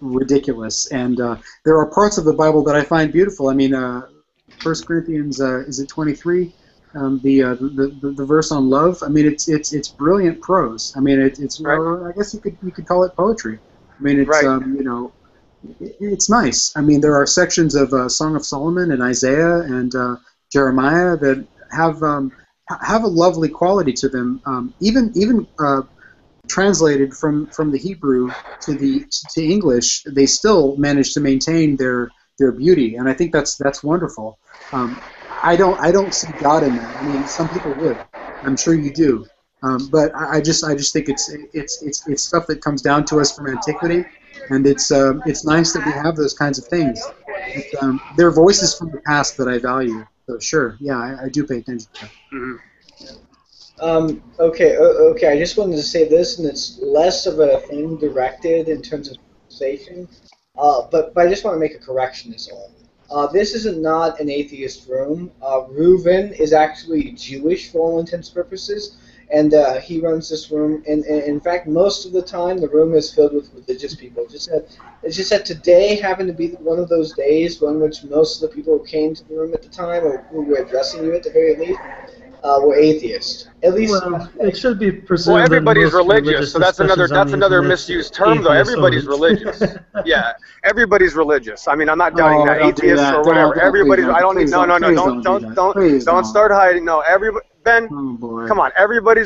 Speaker 7: ridiculous. And there are parts of the Bible that I find beautiful. I mean, 1 Corinthians, is it 23? The verse on love. I mean, it's brilliant prose. I mean, it's I guess you could call it poetry. I mean, it's you know, it's nice. I mean, there are sections of Song of Solomon and Isaiah and Jeremiah that have a lovely quality to them. Even translated from the Hebrew to English, they still manage to maintain their beauty, and I think that's wonderful. I don't see God in that. I mean, some people would. I'm sure you do. But I just think it's stuff that comes down to us from antiquity, and it's nice that we have those kinds of things. They're voices from the past that I value. So sure, yeah, I do pay attention to that.
Speaker 3: Okay. I just wanted to say this, and it's less of a thing directed in terms of conversation, but I just want to make a correction is all. This is not an atheist room. Reuven is actually Jewish for all intents and purposes, and he runs this room. And in fact, most of the time, the room is filled with religious people. It's just that today happened to be one of those days in which most of the people who came to the room at the time, or who were addressing you at the very least, were atheists. At least
Speaker 12: it should be presumed.
Speaker 1: Well, everybody's
Speaker 12: that most
Speaker 1: religious, so that's another misused term, though. Everybody's religious. Yeah, everybody's religious. I mean, I'm not doubting that. Atheists or whatever. Everybody's. I don't need. No. Don't start hiding. No, everybody. Ben, come on. Everybody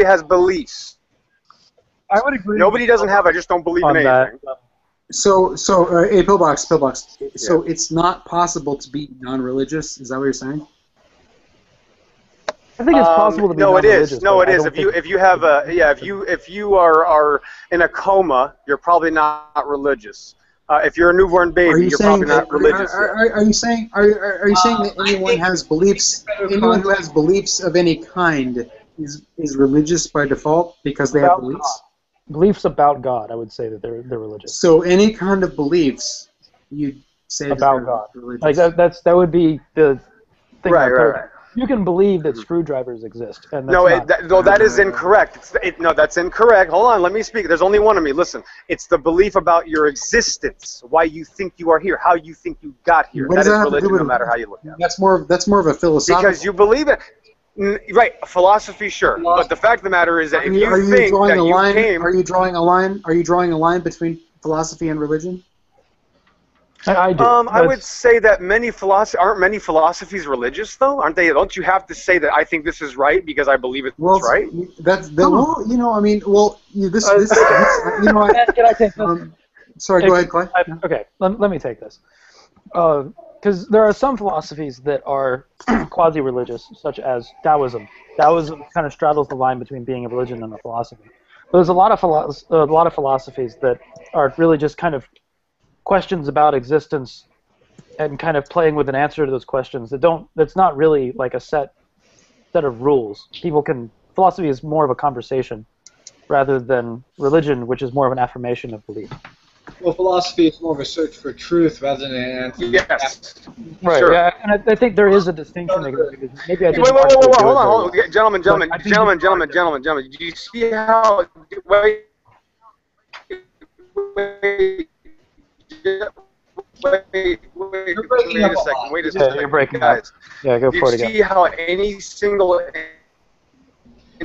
Speaker 1: has beliefs.
Speaker 8: I would agree.
Speaker 1: Nobody doesn't have. I just don't believe in anything.
Speaker 7: So, hey, Pillbox. So it's not possible to be non-religious. Is that what you're saying?
Speaker 8: I think it's possible to be
Speaker 1: non-religious. No, it is. If you are in a coma, you're probably not religious. If you're a newborn baby, you're probably not religious.
Speaker 7: Are you saying that anyone has beliefs? Anyone who has beliefs of any kind is religious by default because they have beliefs?
Speaker 8: God. Beliefs about God, I would say that they're religious.
Speaker 7: So any kind of beliefs, you'd say
Speaker 8: about God.
Speaker 7: Religious.
Speaker 8: Like that would be the thing.
Speaker 1: Right.
Speaker 8: You can believe that screwdrivers exist, and
Speaker 1: that is incorrect. No, that's incorrect. Hold on, let me speak. There's only one of me. Listen, it's the belief about your existence, why you think you are here, how you think you got here. That is religion, no matter how you look at it.
Speaker 7: That's more of a philosophical.
Speaker 1: Because you believe it. Right, philosophy, sure. But the fact of the matter is that if you think that you came...
Speaker 7: Are you drawing a line between philosophy and religion?
Speaker 8: I do.
Speaker 1: I would say that aren't many philosophies religious, though? Aren't they? Don't you have to say that I think this is right because I believe it's right?
Speaker 7: That's you know. I mean, well, this you know.
Speaker 8: Can I take this?
Speaker 7: Sorry, go ahead, Clay.
Speaker 8: Okay, let me take this. Because there are some philosophies that are quasi-religious, such as Taoism. Taoism kind of straddles the line between being a religion and a philosophy. But there's a lot of philosophies that are really just kind of questions about existence and kind of playing with an answer to those questions that's not really like a set of rules. Philosophy is more of a conversation rather than religion, which is more of an affirmation of belief.
Speaker 11: Well, philosophy is more of a search for truth rather than an answer.
Speaker 1: Yes.
Speaker 8: Right,
Speaker 1: sure.
Speaker 8: Yeah, and I think there is a distinction. Maybe I didn't
Speaker 1: wait, hold on. Gentlemen. Do you see how... Wait a second.
Speaker 8: You're breaking up. Yeah, go for it again.
Speaker 1: Do you see how any single...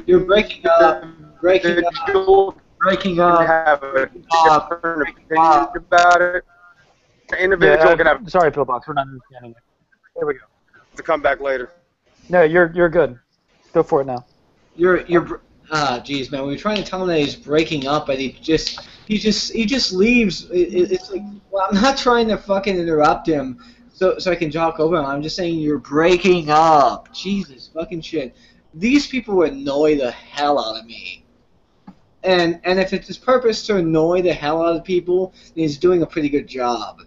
Speaker 11: You're breaking up. Breaking up.
Speaker 1: Have a different opinion about it. Individual can have...
Speaker 8: Sorry, Pillbox, we're not understanding it. There we go.
Speaker 1: To come back later.
Speaker 8: No, you're good. Go for it now.
Speaker 11: Geez, man, we were trying to tell him that he's breaking up, but he just leaves. It's like, well, I'm not trying to fucking interrupt him so I can talk over him. I'm just saying you're breaking up. Jesus fucking shit. These people annoy the hell out of me. And if it's his purpose to annoy the hell out of people, then he's doing a pretty good job.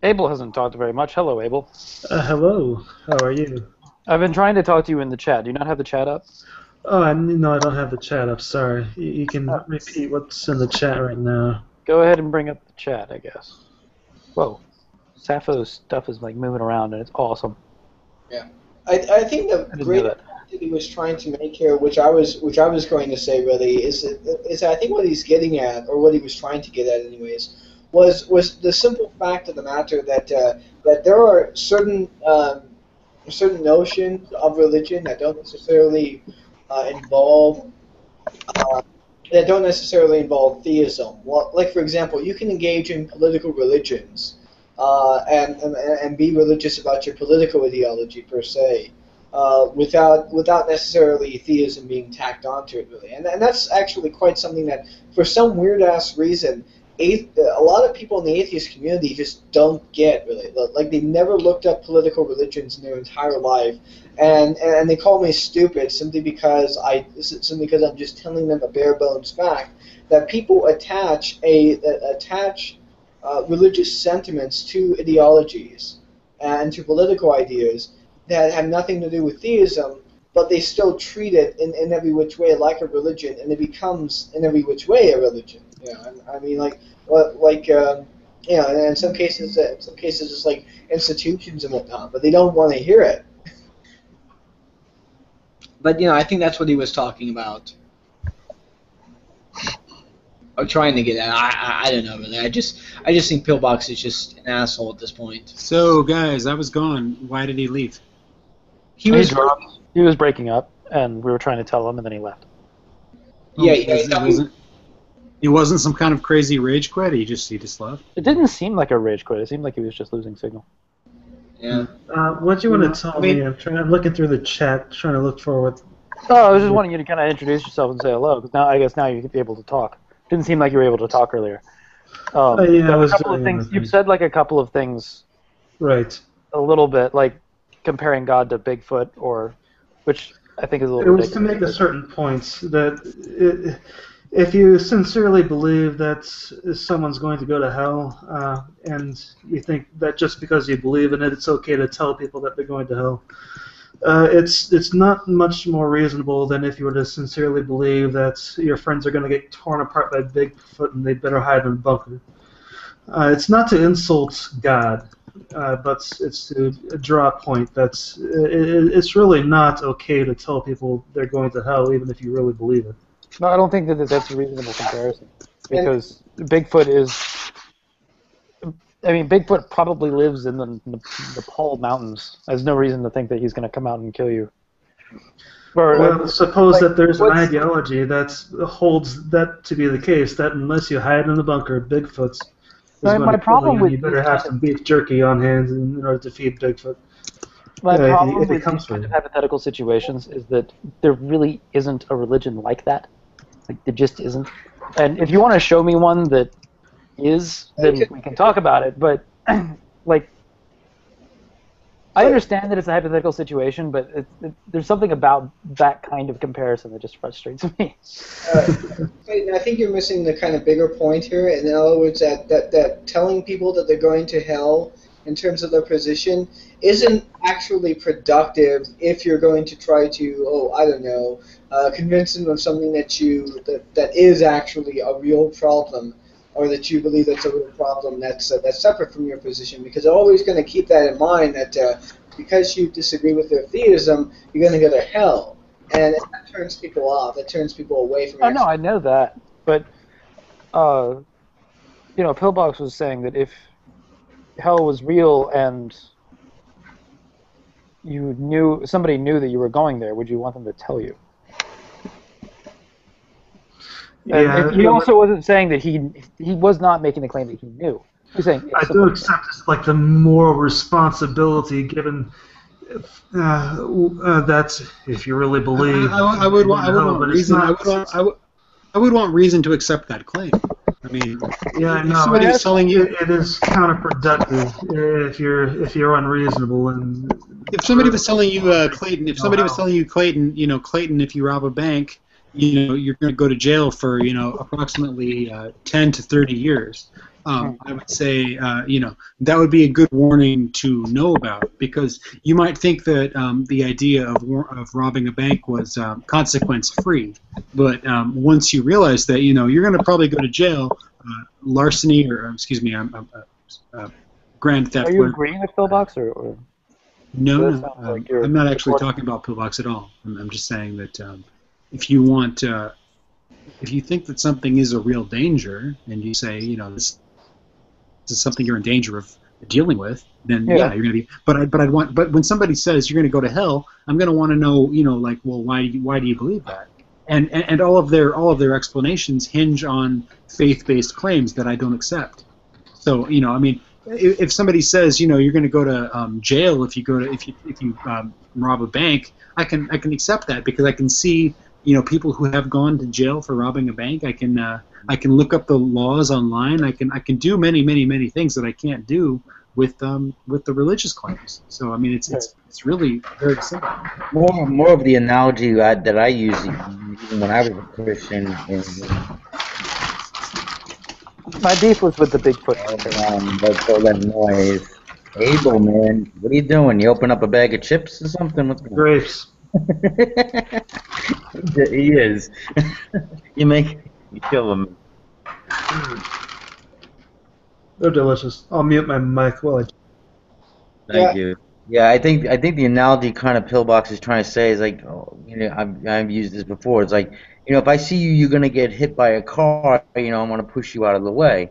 Speaker 8: Abel hasn't talked very much. Hello, Abel.
Speaker 12: Hello. How are you?
Speaker 8: I've been trying to talk to you in the chat. Do you not have the chat up?
Speaker 12: Oh, no, I don't have the chat up. Sorry. You can repeat what's in the chat right now.
Speaker 8: Go ahead and bring up the chat, I guess. Whoa. Sappho's stuff is like moving around, and it's awesome.
Speaker 3: Yeah. I think the great point that he was trying to make here, which I was going to say really, is I think what he's getting at, or what he was trying to get at anyways, was the simple fact of the matter that that there are certain notions of religion that don't necessarily involve theism. Well, like for example, you can engage in political religions and be religious about your political ideology per se, without necessarily theism being tacked onto it really. And that's actually quite something that, for some weird ass reason, a lot of people in the atheist community just don't get really. Like they've never looked up political religions in their entire life, and they call me stupid simply because I'm just telling them a bare bones fact that people attach religious sentiments to ideologies and to political ideas that have nothing to do with theism, but they still treat it in every which way like a religion, and it becomes in every which way a religion. Yeah, I mean, in some cases it's like institutions and whatnot, but they don't want to hear it.
Speaker 11: But I think that's what he was talking about, or trying to get at. I don't know really. I just think Pillbox is just an asshole at this point.
Speaker 7: So guys, I was gone. Why did he leave?
Speaker 8: He was breaking up, and we were trying to tell him, and then he left.
Speaker 7: It wasn't some kind of crazy rage quit. He just left.
Speaker 8: It didn't seem like a rage quit. It seemed like he was just losing signal.
Speaker 11: Yeah.
Speaker 12: What do you want to tell me? I'm looking through the chat, trying to look for what.
Speaker 8: Oh, I was just wanting you to kind of introduce yourself and say hello. Because I guess now you'd be able to talk. Didn't seem like you were able to talk earlier.
Speaker 12: I was
Speaker 8: a couple of things. You've said like a couple of things.
Speaker 12: Right.
Speaker 8: A little bit, like comparing God to Bigfoot, which I think is a little.
Speaker 12: It was to make a certain point that if you sincerely believe that someone's going to go to hell, and you think that just because you believe in it, it's okay to tell people that they're going to hell, it's not much more reasonable than if you were to sincerely believe that your friends are going to get torn apart by Bigfoot and they better hide in a bunker. It's not to insult God, but it's to draw a point that it's really not okay to tell people they're going to hell, even if you really believe it.
Speaker 8: No, I don't think that that's a reasonable comparison, because Bigfoot is. I mean, Bigfoot probably lives in the Nepal mountains. There's no reason to think that he's going to come out and kill you.
Speaker 12: Well, suppose that there's an ideology that holds that to be the case, that unless you hide in the bunker, Bigfoot's is going to kill you, and you better have some beef jerky on hand in order to feed Bigfoot.
Speaker 8: My problem with these kind of hypothetical situations is that there really isn't a religion like that. Like, there just isn't. And if you want to show me one that is, then we can talk about it. But, like, I understand that it's a hypothetical situation, but there's something about that kind of comparison that just frustrates me.
Speaker 3: I think you're missing the kind of bigger point here. In other words, that telling people that they're going to hell in terms of their position isn't actually productive if you're going to try to, convince them of something that is actually a real problem, or that you believe that's a real problem that's separate from your position, because they're always going to keep that in mind, that because you disagree with their theism, you're going to go to hell, and that turns people off. That turns people away from.
Speaker 8: Oh no, I know that, but Pillbox was saying that if hell was real and somebody knew that you were going there, would you want them to tell you?
Speaker 12: Yeah,
Speaker 8: he also wasn't saying that he was not making the claim that he knew. He was saying
Speaker 12: I do accept it's like the moral responsibility given that if you really believe.
Speaker 7: I would want reason to accept that claim. I mean,
Speaker 12: Yeah,
Speaker 7: if
Speaker 12: no,
Speaker 7: somebody was telling you,
Speaker 12: it is counterproductive if you're unreasonable and.
Speaker 7: if somebody was telling you, Clayton, Clayton, if you rob a bank, you're going to go to jail for, approximately 10 to 30 years. I would say, that would be a good warning to know about, because you might think that the idea of robbing a bank was consequence-free, but once you realize that, you're going to probably go to jail, larceny, or excuse me, grand theft.
Speaker 8: Are you agreeing with Philbox, or?
Speaker 7: No,
Speaker 8: That
Speaker 7: no,
Speaker 8: sounds like you're
Speaker 7: I'm not actually
Speaker 8: supporting-
Speaker 7: talking about pillbox at all. I'm just saying that if you want, if you think that something is a real danger, and you say, this is something you're in danger of dealing with, then yeah, you're gonna be. But when somebody says you're gonna go to hell, I'm gonna want to know, like, well, why do you believe that? And all of their explanations hinge on faith-based claims that I don't accept. So, I mean, if somebody says, you're going to go to jail if you rob a bank, I can accept that, because I can see, people who have gone to jail for robbing a bank. I can look up the laws online. I can do many things that I can't do with the religious claims. So I mean, it's really very simple.
Speaker 13: More of the analogy that I use even when I was a Christian.
Speaker 8: My beef was with the Bigfoot.
Speaker 13: That's all that noise. Abel, man, what are you doing? You open up a bag of chips or something? What's going on?
Speaker 12: Grapes.
Speaker 13: He is. You kill him.
Speaker 12: They're delicious. I'll mute my mic while I.
Speaker 13: Thank you. Yeah, I think the analogy kind of Pillbox is trying to say is like, I've used this before. It's like, if I see you, you're gonna get hit by a car. I want to push you out of the way.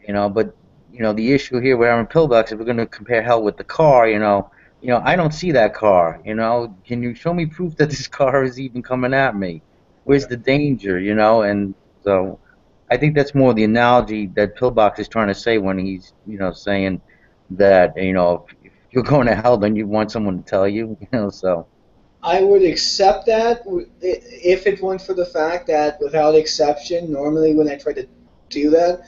Speaker 13: But the issue here with Aaron Pillbox, if we're gonna compare hell with the car, I don't see that car. Can you show me proof that this car is even coming at me? Where's the danger? And so I think that's more the analogy that Pillbox is trying to say when he's saying that if you're going to hell, then you want someone to tell you. So.
Speaker 3: I would accept that if it weren't for the fact that, without exception, normally when I try to do that,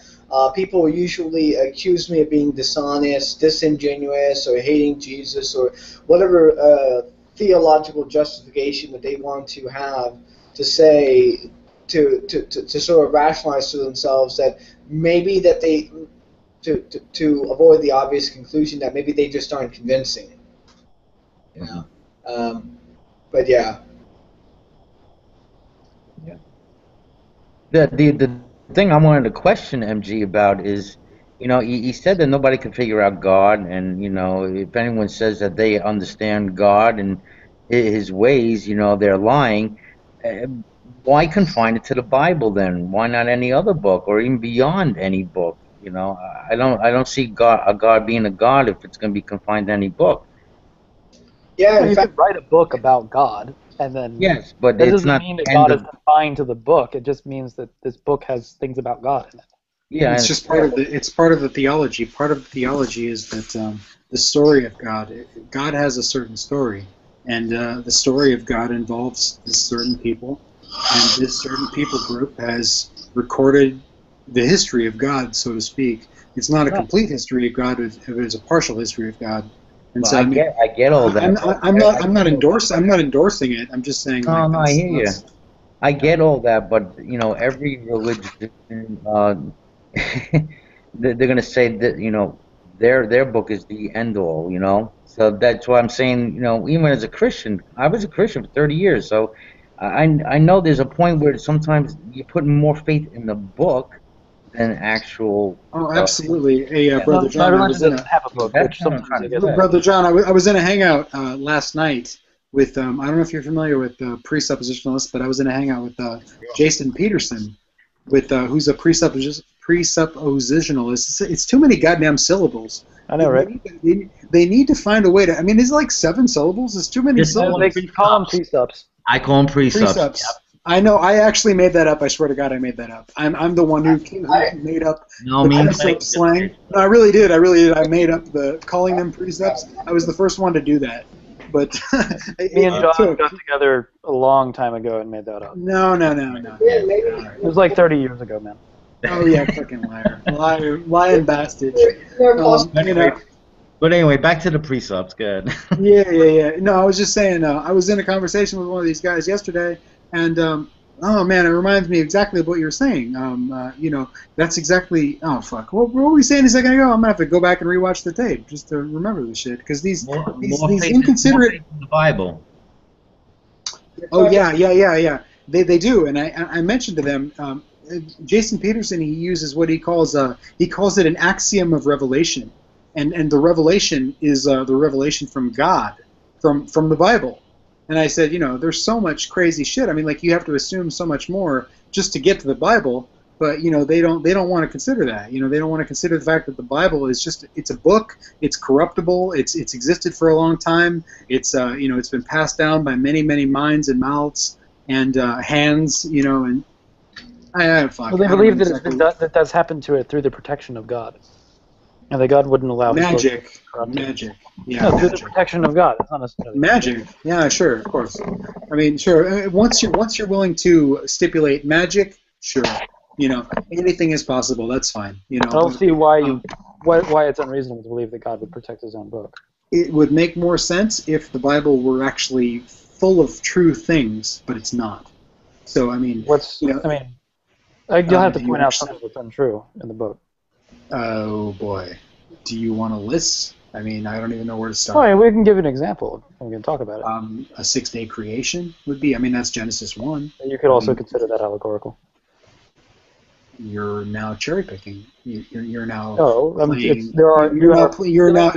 Speaker 3: people usually accuse me of being dishonest, disingenuous, or hating Jesus, or whatever theological justification that they want to have to say, to sort of rationalize to themselves that maybe that they, to avoid the obvious conclusion that maybe they just aren't convincing. But yeah.
Speaker 13: The thing I wanted to question MG about is, he said that nobody can figure out God, and if anyone says that they understand God and His ways, they're lying. Why confine it to the Bible then? Why not any other book, or even beyond any book? I don't see a God being a God if it's going to be confined to any book.
Speaker 3: Yeah,
Speaker 8: you could write a book about God, and then
Speaker 13: yes, but
Speaker 8: that
Speaker 13: it's
Speaker 8: doesn't
Speaker 13: not
Speaker 8: mean that God is confined to the book. It just means that this book has things about God in it.
Speaker 7: Yeah, it's just part of the theology. Part of the theology is that the story of God. God has a certain story, and the story of God involves this certain people, and this certain people group has recorded the history of God, so to speak. It's not a complete history of God; it's a partial history of God. And
Speaker 13: well,
Speaker 7: so
Speaker 13: I get all that.
Speaker 7: I'm not endorsing it. I'm just saying.
Speaker 13: No, I hear you. I get all that, but every religion, they're going to say that their book is the end all. So that's why I'm saying even as a Christian, I was a Christian for 30 years, so I know there's a point where sometimes you put more faith in the book than actual.
Speaker 7: Oh, absolutely. Hey, Brother John, I was in Brother John, I was in a hangout last night with I don't know if you're familiar with presuppositionalists, but I was in a hangout with Jason Peterson, with who's a presuppositionalist. It's too many goddamn syllables.
Speaker 8: I know, right?
Speaker 7: They need to find a way to. I mean, is it like 7 syllables? It's too many syllables.
Speaker 8: They call them presups.
Speaker 13: I call them presups.
Speaker 7: Yep. I know. I actually made that up. I swear to God, I made that up. I'm the one who made up the precept slang. No, I really did. I made up calling them precepts. I was the first one to do that. But
Speaker 8: me and John got together a long time ago and made that up.
Speaker 7: No.
Speaker 8: It was like 30 years ago, man.
Speaker 7: Oh yeah, fucking liar, lying bastard.
Speaker 13: But anyway, back to the precepts. Good.
Speaker 7: Yeah. No, I was just saying. I was in a conversation with one of these guys yesterday, and oh man, it reminds me exactly of what you were saying. That's exactly. Oh fuck, what were we saying a second ago? I'm gonna have to go back and rewatch the tape just to remember this shit because these inconsiderate.
Speaker 13: More in the Bible.
Speaker 7: Oh yeah. They do, and I mentioned to them. Jason Peterson, he uses what he calls it an axiom of revelation. And the revelation is the revelation from God, from the Bible. And I said, there's so much crazy shit. I mean, like you have to assume so much more just to get to the Bible. But they don't want to consider that. They don't want to consider the fact that the Bible is it's a book. It's corruptible. It's existed for a long time. It's it's been passed down by many minds and mouths and hands. And
Speaker 8: well, they believe that that's happened to it through the protection of God. And that God wouldn't allow
Speaker 7: magic. Yeah,
Speaker 8: no, through the protection of God. It's not necessarily
Speaker 7: magic. Yeah, sure, of course. I mean, sure. Once you're willing to stipulate magic, sure. Anything is possible. That's fine.
Speaker 8: I don't see why it's unreasonable to believe that God would protect His own book.
Speaker 7: It would make more sense if the Bible were actually full of true things, but it's not. So I mean,
Speaker 8: you'll have to point out something that's untrue in the book.
Speaker 7: Oh boy, do you want to list? I mean, I don't even know where to start.
Speaker 8: Oh, yeah, we can give an example. We can talk about it.
Speaker 7: A 6-day creation would be. I mean, that's Genesis 1.
Speaker 8: You could also consider that allegorical.
Speaker 7: You're now cherry picking. You're now.
Speaker 8: No,
Speaker 7: playing,
Speaker 8: you're now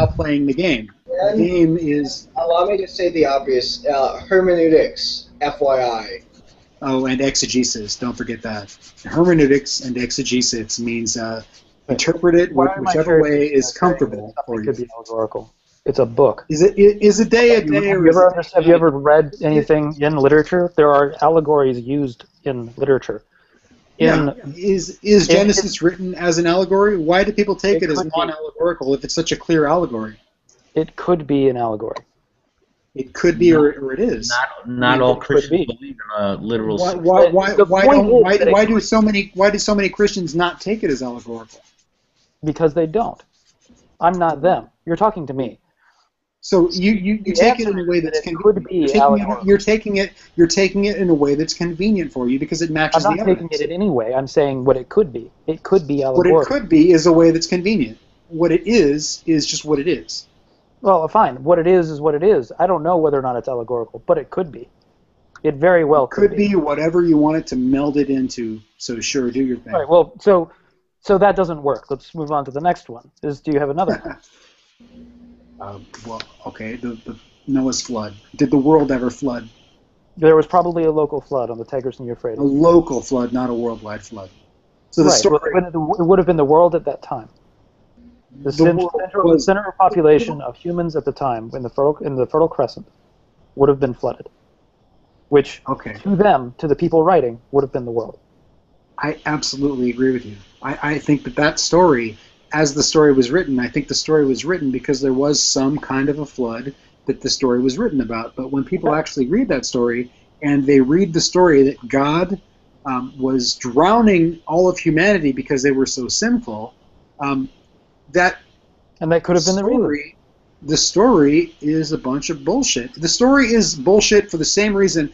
Speaker 7: playing the game. The game is.
Speaker 3: Allow me to say the obvious. Hermeneutics, FYI.
Speaker 7: Oh, and exegesis. Don't forget that. Hermeneutics and exegesis means interpret it whichever way is comfortable for you.
Speaker 8: Could be allegorical. It's a book.
Speaker 7: Is a day a day?
Speaker 8: Have you ever read anything in literature? There are allegories used in literature.
Speaker 7: Is Genesis written as an allegory? Why do people take it as non-allegorical if it's such a clear allegory?
Speaker 8: It could be an allegory.
Speaker 7: It could be, or it is.
Speaker 13: Not all Christians believe in a literal.
Speaker 7: Why do so many Christians not take it as allegorical?
Speaker 8: Because they don't. I'm not them. You're talking to me.
Speaker 7: So you take it in a way that's convenient. You're taking it in a way that's convenient for you because it matches the evidence.
Speaker 8: I'm not taking it in any way. I'm saying what it could be. It could be allegorical.
Speaker 7: What it could be is a way that's convenient. What it is just what it is.
Speaker 8: Well, fine. What it is what it is. I don't know whether or not it's allegorical, but it could be. It very well could be.
Speaker 7: Whatever you want it to meld it into. So sure, do your thing.
Speaker 8: All right. Well, so that doesn't work. Let's move on to the next one. Do you have another one?
Speaker 7: Well, okay. The Noah's flood. Did the world ever flood?
Speaker 8: There was probably a local flood on the Tigris and Euphrates.
Speaker 7: A local flood, not a worldwide flood. So the story.
Speaker 8: It would have been the world at that time. The center of population of humans at the time in the Fertile Crescent would have been flooded, which to them, to the people writing, would have been the world.
Speaker 7: I absolutely agree with you. I think that story, as the story was written, I think the story was written because there was some kind of a flood that the story was written about. But when people actually read that story, and they read the story that God was drowning all of humanity because they were so sinful, that
Speaker 8: could have been the reason.
Speaker 7: The story is a bunch of bullshit. The story is bullshit for the same reason.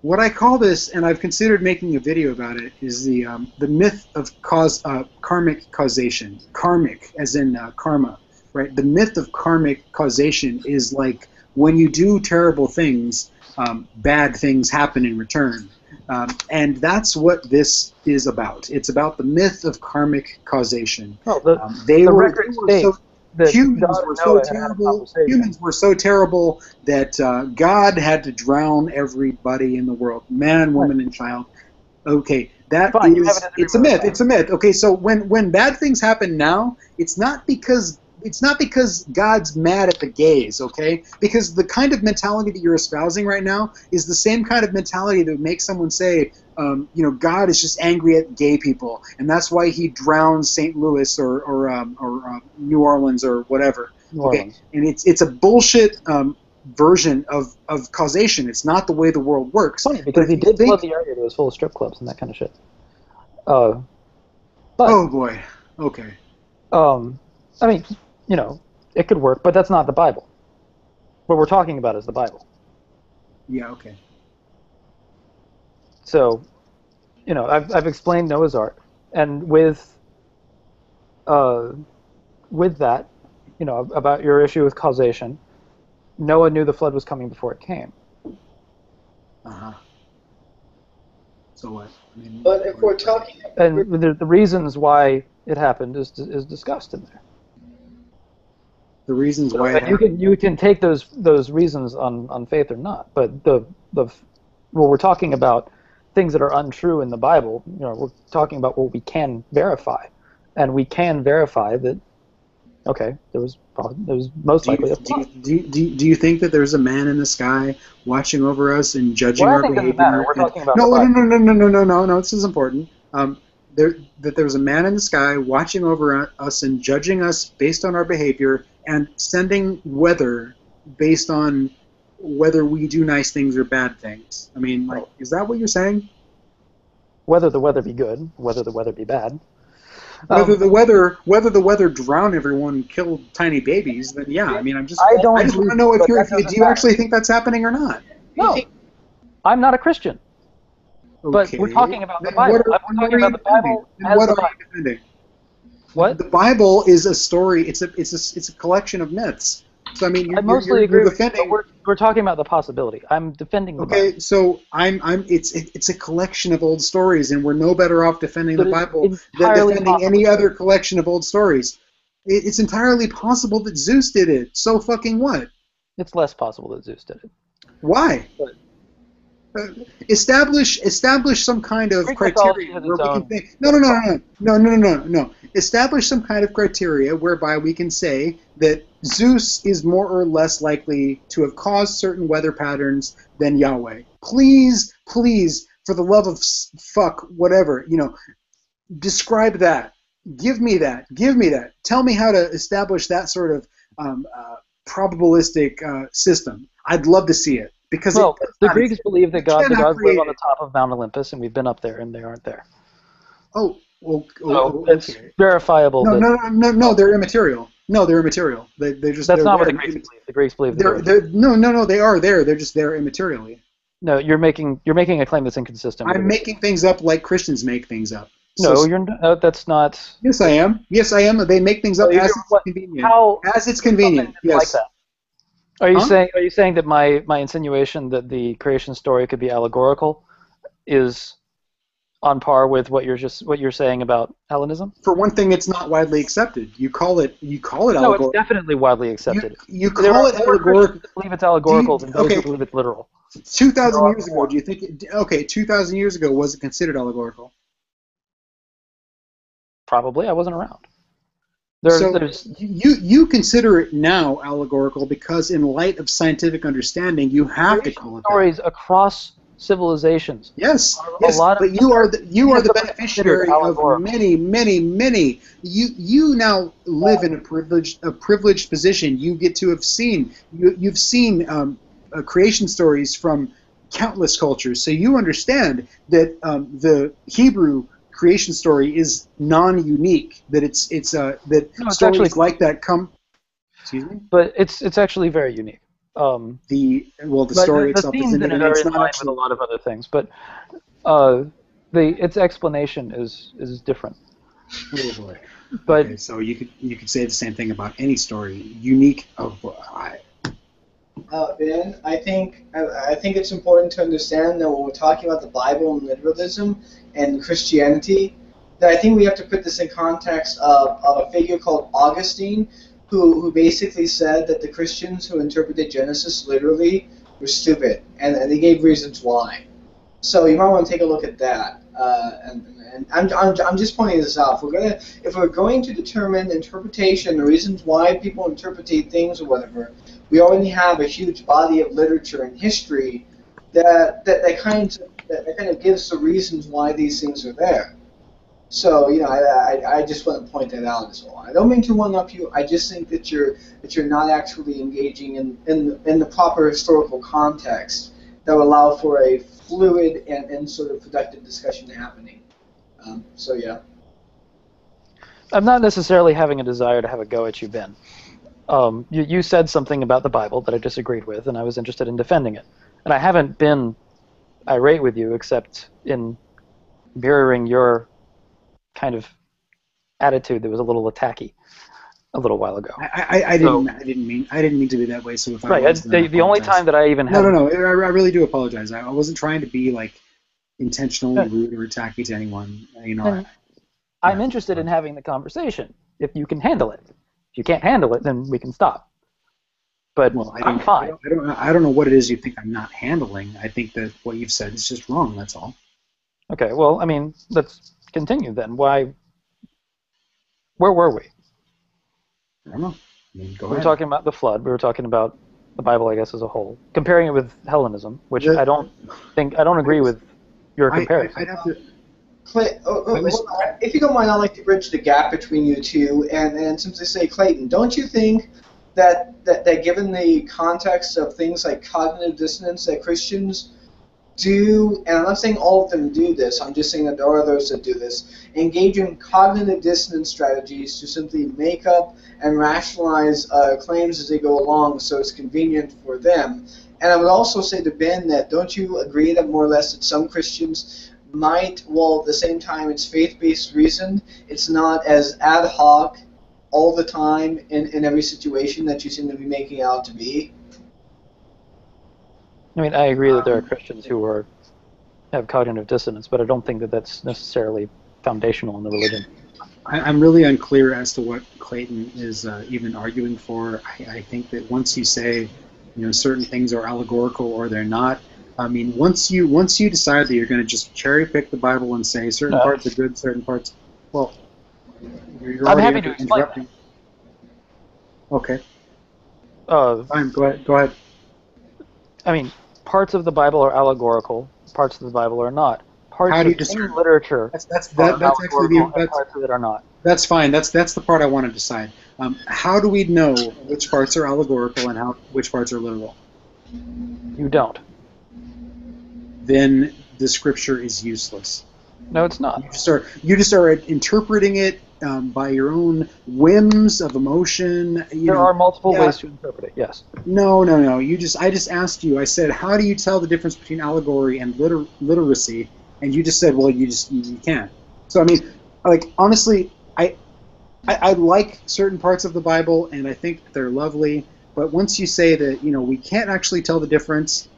Speaker 7: What I call this, and I've considered making a video about it, is the myth of karmic causation. Karmic, as in karma, right? The myth of karmic causation is like when you do terrible things, bad things happen in return. And that's what this is about. It's about the myth of karmic causation. Humans were so terrible that God had to drown everybody in the world, man, woman, and child. Okay, it's a myth. It's a myth. Okay, so when bad things happen now, it's not because God's mad at the gays, okay? Because the kind of mentality that you're espousing right now is the same kind of mentality that would make someone say, God is just angry at gay people, and that's why he drowns St. Louis or New Orleans or whatever. Okay, and it's a bullshit version of causation. It's not the way the world works.
Speaker 8: Funny, because he did flood the area it was full of strip clubs and that kind of shit. But
Speaker 7: oh boy. Okay.
Speaker 8: I mean, it could work, but that's not the Bible. What we're talking about is the Bible.
Speaker 7: Yeah. Okay.
Speaker 8: So, I've explained Noah's Ark, and with that, about your issue with causation, Noah knew the flood was coming before it came.
Speaker 7: Uh-huh. So what? I mean,
Speaker 3: But if we're talking...
Speaker 8: And the reasons why it happened is discussed in there.
Speaker 7: The reasons why it
Speaker 8: happened. You can take those reasons on faith or not, but we're talking about things that are untrue in the Bible. We're talking about what we can verify, and we can verify that. Okay, there was most likely a flood.
Speaker 7: Do you think that there's a man in the sky watching over us and judging our behavior?
Speaker 8: We're talking about
Speaker 7: no. This is important. That there's a man in the sky watching over us and judging us based on our behavior and sending weather based on whether we do nice things or bad things. I mean, is that what you're saying?
Speaker 8: Whether the weather be good, whether the weather be bad.
Speaker 7: Whether the weather drown everyone and kill tiny babies, then yeah. I mean, I just want to know if do you actually think that's happening or not?
Speaker 8: No, I'm not a Christian.
Speaker 7: Okay.
Speaker 8: But we're talking about the Bible. I'm talking about the Bible as the Bible.
Speaker 7: You defending?
Speaker 8: What?
Speaker 7: The Bible is a story. It's a collection of myths. So I mean,
Speaker 8: I mostly agree.
Speaker 7: Defending.
Speaker 8: But we're talking about the possibility. I'm defending the Bible.
Speaker 7: Okay, so it's a collection of old stories, and we're no better off defending the Bible than defending any other collection of old stories. It's entirely possible that Zeus did it. So fucking what?
Speaker 8: It's less possible that Zeus did it.
Speaker 7: Why? Establish some kind of criteria where we can think. No. Establish some kind of criteria whereby we can say that Zeus is more or less likely to have caused certain weather patterns than Yahweh. Please, for the love of fuck, whatever, describe that. Give me that. Tell me how to establish that sort of probabilistic system. I'd love to see it. Because
Speaker 8: the Greeks believe that the gods live on the top of Mount Olympus, and we've been up there, and they aren't there.
Speaker 7: Oh, well,
Speaker 8: it's verifiable.
Speaker 7: No, they're immaterial. No, they're immaterial. That's
Speaker 8: not what the Greeks believe. The Greeks believe
Speaker 7: no, they are there. They're just there immaterially.
Speaker 8: No, you're making a claim that's inconsistent.
Speaker 7: I'm making things up like Christians make things up.
Speaker 8: No, you're not. That's not.
Speaker 7: Yes, I am. They make things up as it's convenient. As it's convenient. Yes.
Speaker 8: Like that. Are you saying that my insinuation that the creation story could be allegorical is on par with what you're saying about Hellenism?
Speaker 7: For one thing, it's not widely accepted. You call it allegorical.
Speaker 8: No, it's definitely widely accepted.
Speaker 7: You call it allegorical.
Speaker 8: Believe it's allegorical than those who believe it's literal.
Speaker 7: 2,000 years ago, do you think? 2,000 years ago, was it considered allegorical?
Speaker 8: Probably. I wasn't around.
Speaker 7: You consider it now allegorical because, in light of scientific understanding, you have to call it
Speaker 8: stories that. Across civilizations.
Speaker 7: Yes, but you are the beneficiary of many. You now live in a privileged position. You get to have seen you've seen creation stories from countless cultures, so you understand that the Hebrew creation story is non-unique. That stories like that come. Excuse me.
Speaker 8: But it's actually very unique.
Speaker 7: The story itself is
Speaker 8: in line with a lot of other things, but its explanation is different.
Speaker 7: Oh boy.
Speaker 8: But
Speaker 7: okay, so you could say the same thing about any story. Unique.
Speaker 3: Ben, I think it's important to understand that when we're talking about the Bible and literalism and Christianity, that I think we have to put this in context of a figure called Augustine, who basically said that the Christians who interpreted Genesis literally were stupid, and they gave reasons why. So you might want to take a look at that. And I'm just pointing this out. If we're going to determine interpretation, the reasons why people interpret things or whatever, we already have a huge body of literature and history that kind of gives the reasons why these things are there. So I just want to point that out as well. I don't mean to one-up you. I just think that you're not actually engaging in the proper historical context that will allow for a fluid and sort of productive discussion happening. So yeah.
Speaker 8: I'm not necessarily having a desire to have a go at you, Ben. You said something about the Bible that I disagreed with, and I was interested in defending it. And I haven't been irate with you except in mirroring your kind of attitude that was a little attacky a little while ago.
Speaker 7: I didn't mean to be that way. So if I was,
Speaker 8: the only time that I even had
Speaker 7: no, I really do apologize. I wasn't trying to be like intentionally rude or attacky to anyone. You know,
Speaker 8: I'm interested in having the conversation if you can handle it. If you can't handle it, then we can stop. But I'm fine.
Speaker 7: I don't know what it is you think I'm not handling. I think that what you've said is just wrong. That's all.
Speaker 8: Okay. Well, I mean, let's continue then. Why? Where were we?
Speaker 7: I don't know. We
Speaker 8: were talking about the flood. We were talking about the Bible, I guess, as a whole, comparing it with Hellenism, which I don't agree with your comparison.
Speaker 3: I'd have to. If you don't mind, I'd like to bridge the gap between you two and simply say, Clayton, don't you think that given the context of things like cognitive dissonance that Christians do, and I'm not saying all of them do this, I'm just saying that there are those that do this, engage in cognitive dissonance strategies to simply make up and rationalize claims as they go along so it's convenient for them. And I would also say to Ben that don't you agree that more or less that some Christians might, while at the same time it's faith-based reason, it's not as ad hoc all the time in every situation that you seem to be making out to be?
Speaker 8: I mean, I agree that there are Christians who have cognitive dissonance, but I don't think that that's necessarily foundational in the religion.
Speaker 7: I'm really unclear as to what Clayton is even arguing for. I think that once you say, certain things are allegorical or they're not, I mean, once you decide that you're going to just cherry pick the Bible and say certain parts are good, certain parts, well, you're
Speaker 8: I'm
Speaker 7: already
Speaker 8: happy to explain
Speaker 7: interrupting. Okay. Fine. Go ahead.
Speaker 8: I mean, parts of the Bible are allegorical, parts of the Bible are not. Parts of any literature
Speaker 7: that's
Speaker 8: are
Speaker 7: actually
Speaker 8: and parts of it are not.
Speaker 7: That's fine. That's the part I want to decide. How do we know which parts are allegorical and which parts are literal?
Speaker 8: You don't.
Speaker 7: Then the scripture is useless.
Speaker 8: No, it's not.
Speaker 7: You just are interpreting it by your own whims of emotion.
Speaker 8: There are multiple ways to interpret it. Yes.
Speaker 7: No. I just asked you. I said, how do you tell the difference between allegory and literacy? And you just said, well, you can't. So I mean, like honestly, I like certain parts of the Bible and I think they're lovely. But once you say that we can't actually tell the difference,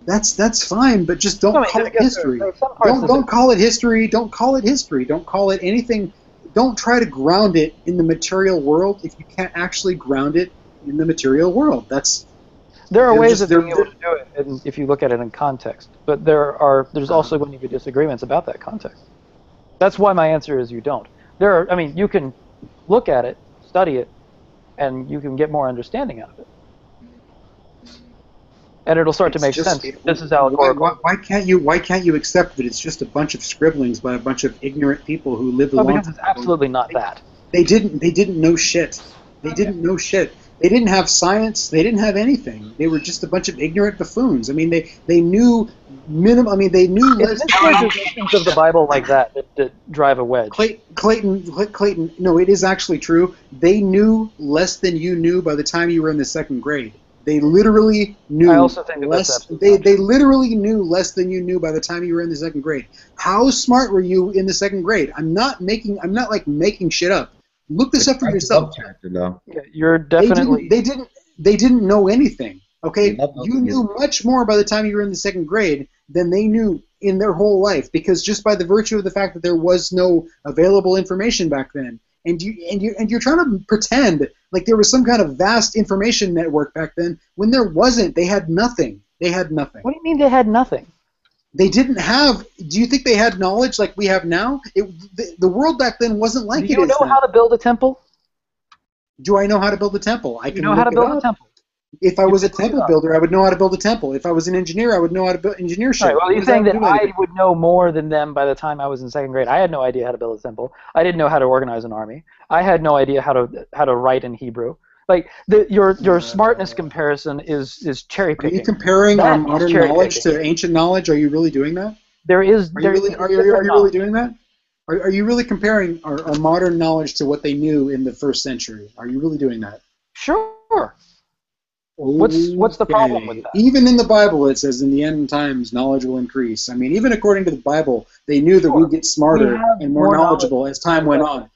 Speaker 7: that's fine. But just don't call it history. Don't call it history. Don't call it history. Don't call it anything. Don't try to ground it in the material world if you can't actually ground it in the material world.
Speaker 8: There are ways of being able to do it, and if you look at it in context. But there's also going to be disagreements about that context. That's why my answer is you don't. You can look at it, study it, and you can get more understanding out of it. And it'll start to make sense. This is allegorical.
Speaker 7: Why can't you accept that it's just a bunch of scribblings by a bunch of ignorant people who lived a long time?
Speaker 8: Because it's absolutely not that.
Speaker 7: They didn't know shit. They didn't know shit. They didn't have science. They didn't have anything. They were just a bunch of ignorant buffoons. I mean, they knew minimum. I mean, they knew less.
Speaker 8: It's of the Bible like that drive a wedge.
Speaker 7: Clayton. No, it is actually true. They knew less than you knew by the time you were in the second grade. They literally knew.
Speaker 8: I also think
Speaker 7: less. They literally knew less than you knew by the time you were in the second grade. How smart were you in the second grade? I'm not making shit up. Look this up for yourself.
Speaker 8: Yeah, you're definitely.
Speaker 7: They didn't know anything. Okay, you knew much more by the time you were in the second grade than they knew in their whole life, because just by the virtue of the fact that there was no available information back then, and you're trying to pretend like there was some kind of vast information network back then when there wasn't. They had nothing. They had nothing.
Speaker 8: What do you mean they had nothing?
Speaker 7: They didn't have. Do you think they had knowledge like we have now? The world back then wasn't like it is now.
Speaker 8: Do you know how to build a temple?
Speaker 7: Do I know how to build a temple? I can
Speaker 8: know how to build a temple.
Speaker 7: If I was a temple builder, I would know how to build a temple. If I was an engineer, I would know how to build engineer shit.
Speaker 8: Right, well, you're saying that I would know more than them by the time I was in second grade. I had no idea how to build a temple. I didn't know how to organize an army. I had no idea how to write in Hebrew. Like your smartness comparison is cherry
Speaker 7: Are
Speaker 8: picking.
Speaker 7: you comparing our
Speaker 8: That is
Speaker 7: modern
Speaker 8: cherry
Speaker 7: knowledge
Speaker 8: picking.
Speaker 7: to ancient knowledge? Are you really doing that?
Speaker 8: There is
Speaker 7: Are you really doing that? Are you really comparing our modern knowledge to what they knew in the first century? Are you really doing that?
Speaker 8: Sure. What's the problem with that?
Speaker 7: Even in the Bible, it says in the end times knowledge will increase. I mean, even according to the Bible, they knew that we'd get smarter and more knowledgeable as time went on.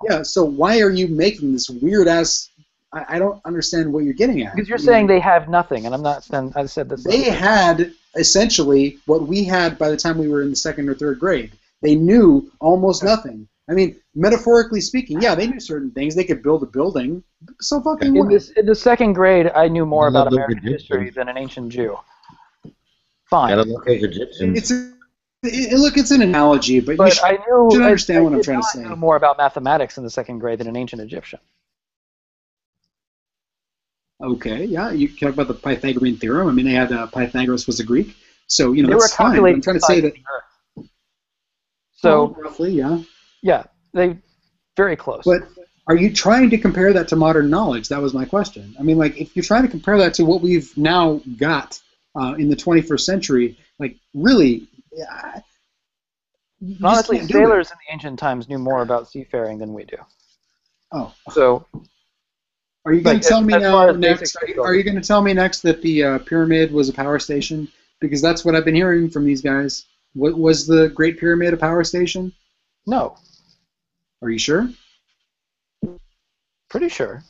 Speaker 7: Yeah. So why are you making this weird ass? I don't understand what you're getting at.
Speaker 8: Because you're saying they have nothing, and I'm not. And I said this.
Speaker 7: They had essentially what we had by the time we were in the second or third grade. They knew almost nothing. I mean, metaphorically speaking, yeah, they knew certain things. They could build a building. So fucking what?
Speaker 8: In the second grade, I knew more about American history than an ancient Jew. Fine.
Speaker 13: Gotta look at Egyptians.
Speaker 7: Look, it's an analogy, but you should understand what I'm trying to say.
Speaker 8: I knew more about mathematics in the second grade than an ancient Egyptian.
Speaker 7: Okay, yeah, you talk about the Pythagorean theorem. I mean, they had Pythagoras was a Greek, so
Speaker 8: they
Speaker 7: that's fine. I'm trying to say that.
Speaker 8: So
Speaker 7: roughly, yeah.
Speaker 8: Yeah, they very close.
Speaker 7: But are you trying to compare that to modern knowledge? That was my question. I mean, like, if you're trying to compare that to what we've now got in the 21st century, like, really,
Speaker 8: honestly, sailors in the ancient times knew more about seafaring than we do.
Speaker 7: Oh.
Speaker 8: So.
Speaker 7: Are you going to tell me now next? Are you going to tell me next that the pyramid was a power station? Because that's what I've been hearing from these guys. What was the Great Pyramid a power station?
Speaker 8: No.
Speaker 7: Are you sure?
Speaker 8: Pretty sure.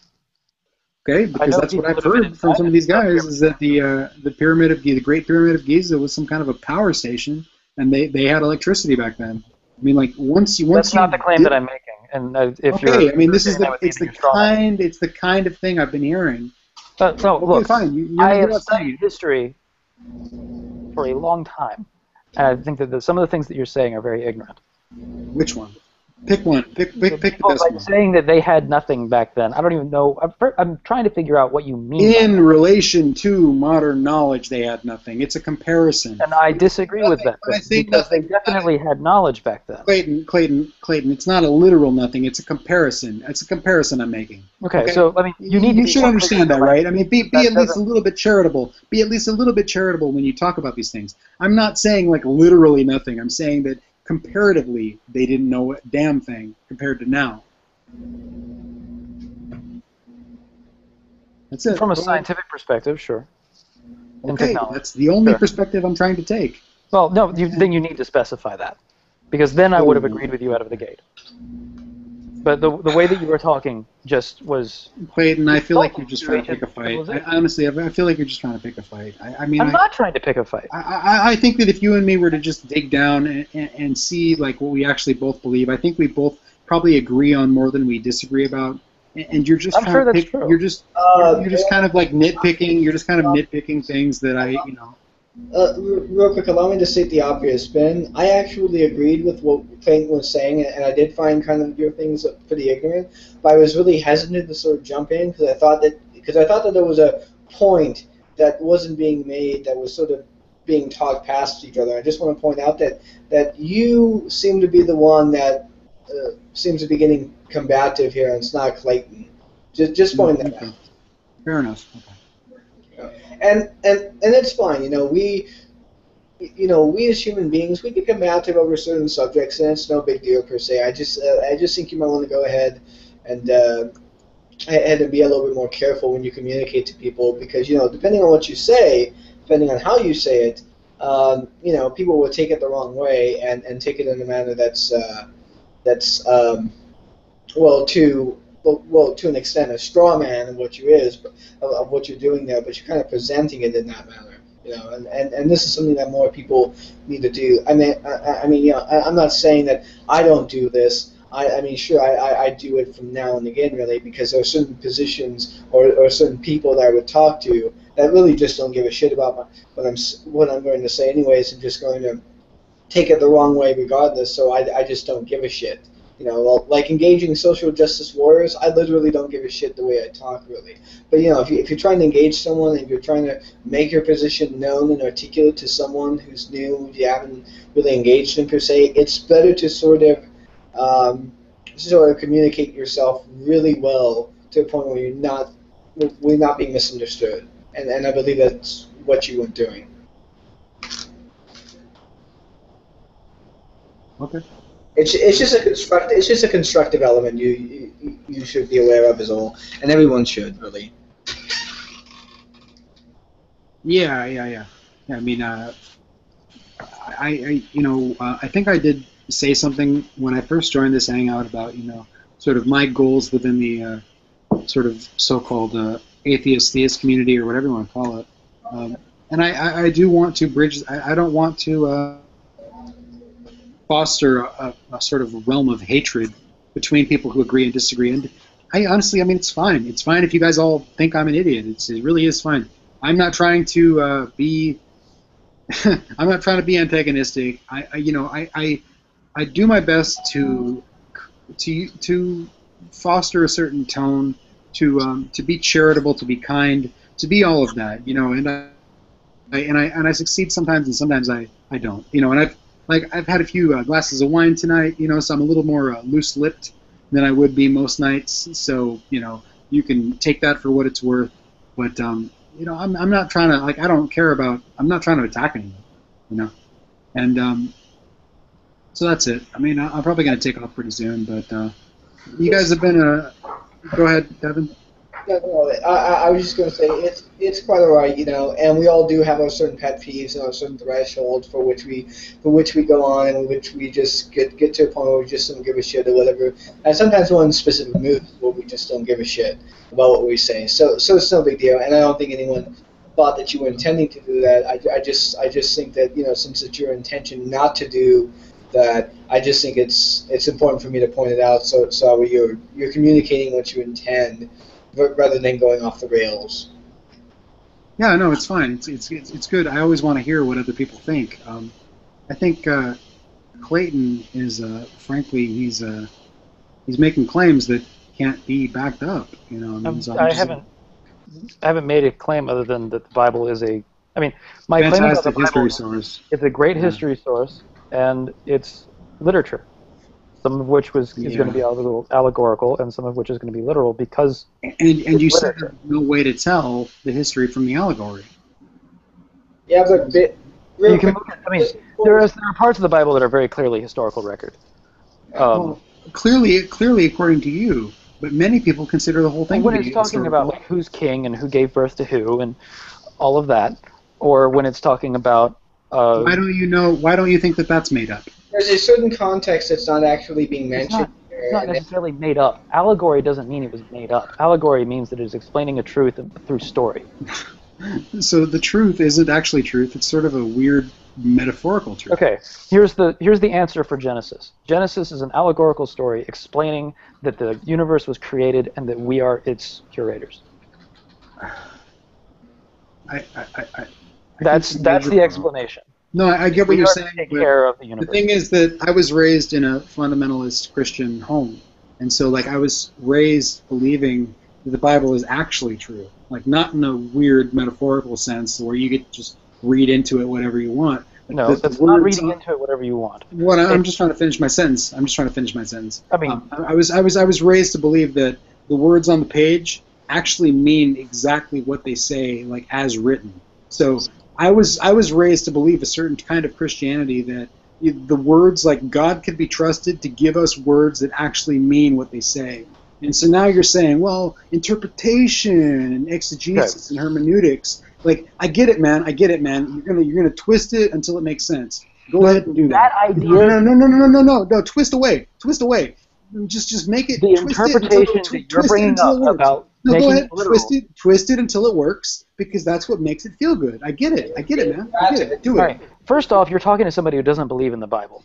Speaker 7: Okay, because that's what I've heard from some of these guys is that the pyramid of the Great Pyramid of Giza was some kind of a power station, and they had electricity back then. I mean, like that's
Speaker 8: not the claim that I'm making. And if
Speaker 7: okay, I mean, this is it's the kind of thing I've been hearing.
Speaker 8: So look,
Speaker 7: fine.
Speaker 8: I have studied history for a long time, and I think that some of the things that you're saying are very ignorant.
Speaker 7: Which one? Pick one. Pick the best one.
Speaker 8: Saying that they had nothing back then. I don't even know. I'm trying to figure out what you mean.
Speaker 7: In relation to modern knowledge, they had nothing. It's a comparison.
Speaker 8: And I disagree with that. Because they definitely had knowledge back then.
Speaker 7: Clayton, it's not a literal nothing. It's a comparison. It's a comparison I'm making.
Speaker 8: Okay? So I mean, you
Speaker 7: should understand that, right? I mean, be at least a little bit charitable. Be at least a little bit charitable when you talk about these things. I'm not saying like literally nothing. I'm saying that comparatively, they didn't know a damn thing compared to now. That's it.
Speaker 8: From a scientific perspective, sure.
Speaker 7: Okay, that's the only perspective I'm trying to take.
Speaker 8: Well, no, then you need to specify that, because then I would have agreed with you out of the gate. But the way that you were talking just was...
Speaker 7: Clayton, I feel like you're just trying to pick a fight. Honestly, I feel like you're just trying to pick a fight. I mean,
Speaker 8: I'm not trying to pick a fight.
Speaker 7: I think that if you and me were to just dig down and see like what we actually both believe, I think we both probably agree on more than we disagree about. And you're just trying to pick, you're just kind of like nitpicking. You're just kind of nitpicking things that
Speaker 3: real quick, allow me to state the obvious, Ben. I actually agreed with what Clayton was saying, and I did find kind of your things pretty ignorant. But I was really hesitant to sort of jump in because I thought that there was a point that wasn't being made that was sort of being talked past each other. I just want to point out that you seem to be the one that seems to be getting combative here, and it's not Clayton. Just pointing that out.
Speaker 7: Fair enough. Okay.
Speaker 3: And it's fine, we as human beings, we get combative over certain subjects, and it's no big deal per se. I just think you might want to go ahead and be a little bit more careful when you communicate to people, because depending on what you say, depending on how you say it, people will take it the wrong way and take it in a manner that's to an extent, a straw man of what of what you're doing there, but you're kind of presenting it in that manner, and this is something that more people need to do. I mean, I'm not saying that I don't do this. I mean, sure, I do it from now and again, really, because there are certain positions or certain people that I would talk to that really just don't give a shit about what I'm going to say anyways, and just going to take it the wrong way regardless. So I just don't give a shit. Like engaging social justice warriors, I literally don't give a shit the way I talk, really. But if you're trying to engage someone, if you're trying to make your position known and articulate to someone who's new, who you haven't really engaged in per se, it's better to sort of communicate yourself really well to a point where you're not we're not being misunderstood, and I believe that's what you were doing.
Speaker 7: Okay.
Speaker 3: It's just a constructive element you should be aware of, is all, and everyone should really.
Speaker 7: Yeah. I mean, I think I did say something when I first joined this Hangout about, sort of my goals within the sort of so-called theist community, or whatever you want to call it. And I do want to bridge. I don't want to foster a sort of realm of hatred between people who agree and disagree. And I honestly, it's fine. It's fine if you guys all think I'm an idiot. It really is fine. I'm not trying to be. I'm not trying to be antagonistic. I do my best to foster a certain tone, to be charitable, to be kind, to be all of that, and I succeed sometimes, and sometimes I don't, and I've had a few glasses of wine tonight, so I'm a little more loose-lipped than I would be most nights. So you can take that for what it's worth, but I'm not trying to I don't care about. I'm not trying to attack anyone, and so that's it. I'm probably gonna take off pretty soon, but you guys have been Go ahead, Devin.
Speaker 3: No, I was just going to say it's quite alright, and we all do have our certain pet peeves and our certain thresholds for which we go on, and which we just get to a point where we just don't give a shit or whatever. And sometimes we're in specific moods where we just don't give a shit about what we say. So it's no big deal, and I don't think anyone thought that you were intending to do that. I just think that since it's your intention not to do that, I just think it's important for me to point it out, so you're communicating what you intend, rather than going off the rails.
Speaker 7: Yeah, no, it's fine. It's good. I always want to hear what other people think. I think Clayton is, frankly, he's making claims that can't be backed up.
Speaker 8: I haven't made a claim other than that the Bible is a. My claim about the Bible
Speaker 7: history source.
Speaker 8: It's a great history source, and it's literature. Some of which is going to be allegorical, and some of which is going to be literal, because
Speaker 7: and you said there's no way to tell the history from the allegory.
Speaker 3: Yeah, but
Speaker 8: you can look at, there are parts of the Bible that are very clearly historical record.
Speaker 7: Well, clearly according to you, but many people consider the whole thing.
Speaker 8: When it's talking about who's king and who gave birth to who and all of that, or when it's talking about
Speaker 7: why don't you think that that's made up?
Speaker 3: There's a certain context that's not actually being mentioned.
Speaker 8: It's not necessarily made up. Allegory doesn't mean it was made up. Allegory means that it is explaining a truth through story.
Speaker 7: So the truth isn't actually truth. It's sort of a weird metaphorical truth.
Speaker 8: Okay, here's the answer for Genesis. Genesis is an allegorical story explaining that the universe was created and that we are its curators. That's the explanation.
Speaker 7: No, I get what you're saying.
Speaker 8: Take care of the universe.
Speaker 7: The thing is that I was raised in a fundamentalist Christian home, and so I was raised believing that the Bible is actually true, not in a weird metaphorical sense where you get to just read into it whatever you want.
Speaker 8: No, that's not reading into it whatever you want.
Speaker 7: I'm just trying to finish my sentence. I was raised to believe that the words on the page actually mean exactly what they say, as written. So I was raised to believe a certain kind of Christianity, that the words, God could be trusted to give us words that actually mean what they say. And so now you're saying, well, interpretation and exegesis and hermeneutics. I get it, man. You're gonna twist it until it makes sense. Go ahead and do that.
Speaker 8: That idea.
Speaker 7: No. Twist away. Just make it.
Speaker 8: The interpretation that you're bringing up about.
Speaker 7: No, go ahead. Twist it until it works, because that's what makes it feel good. I get it, man. I get it. Do it.
Speaker 8: All right. First off, you're talking to somebody who doesn't believe in the Bible.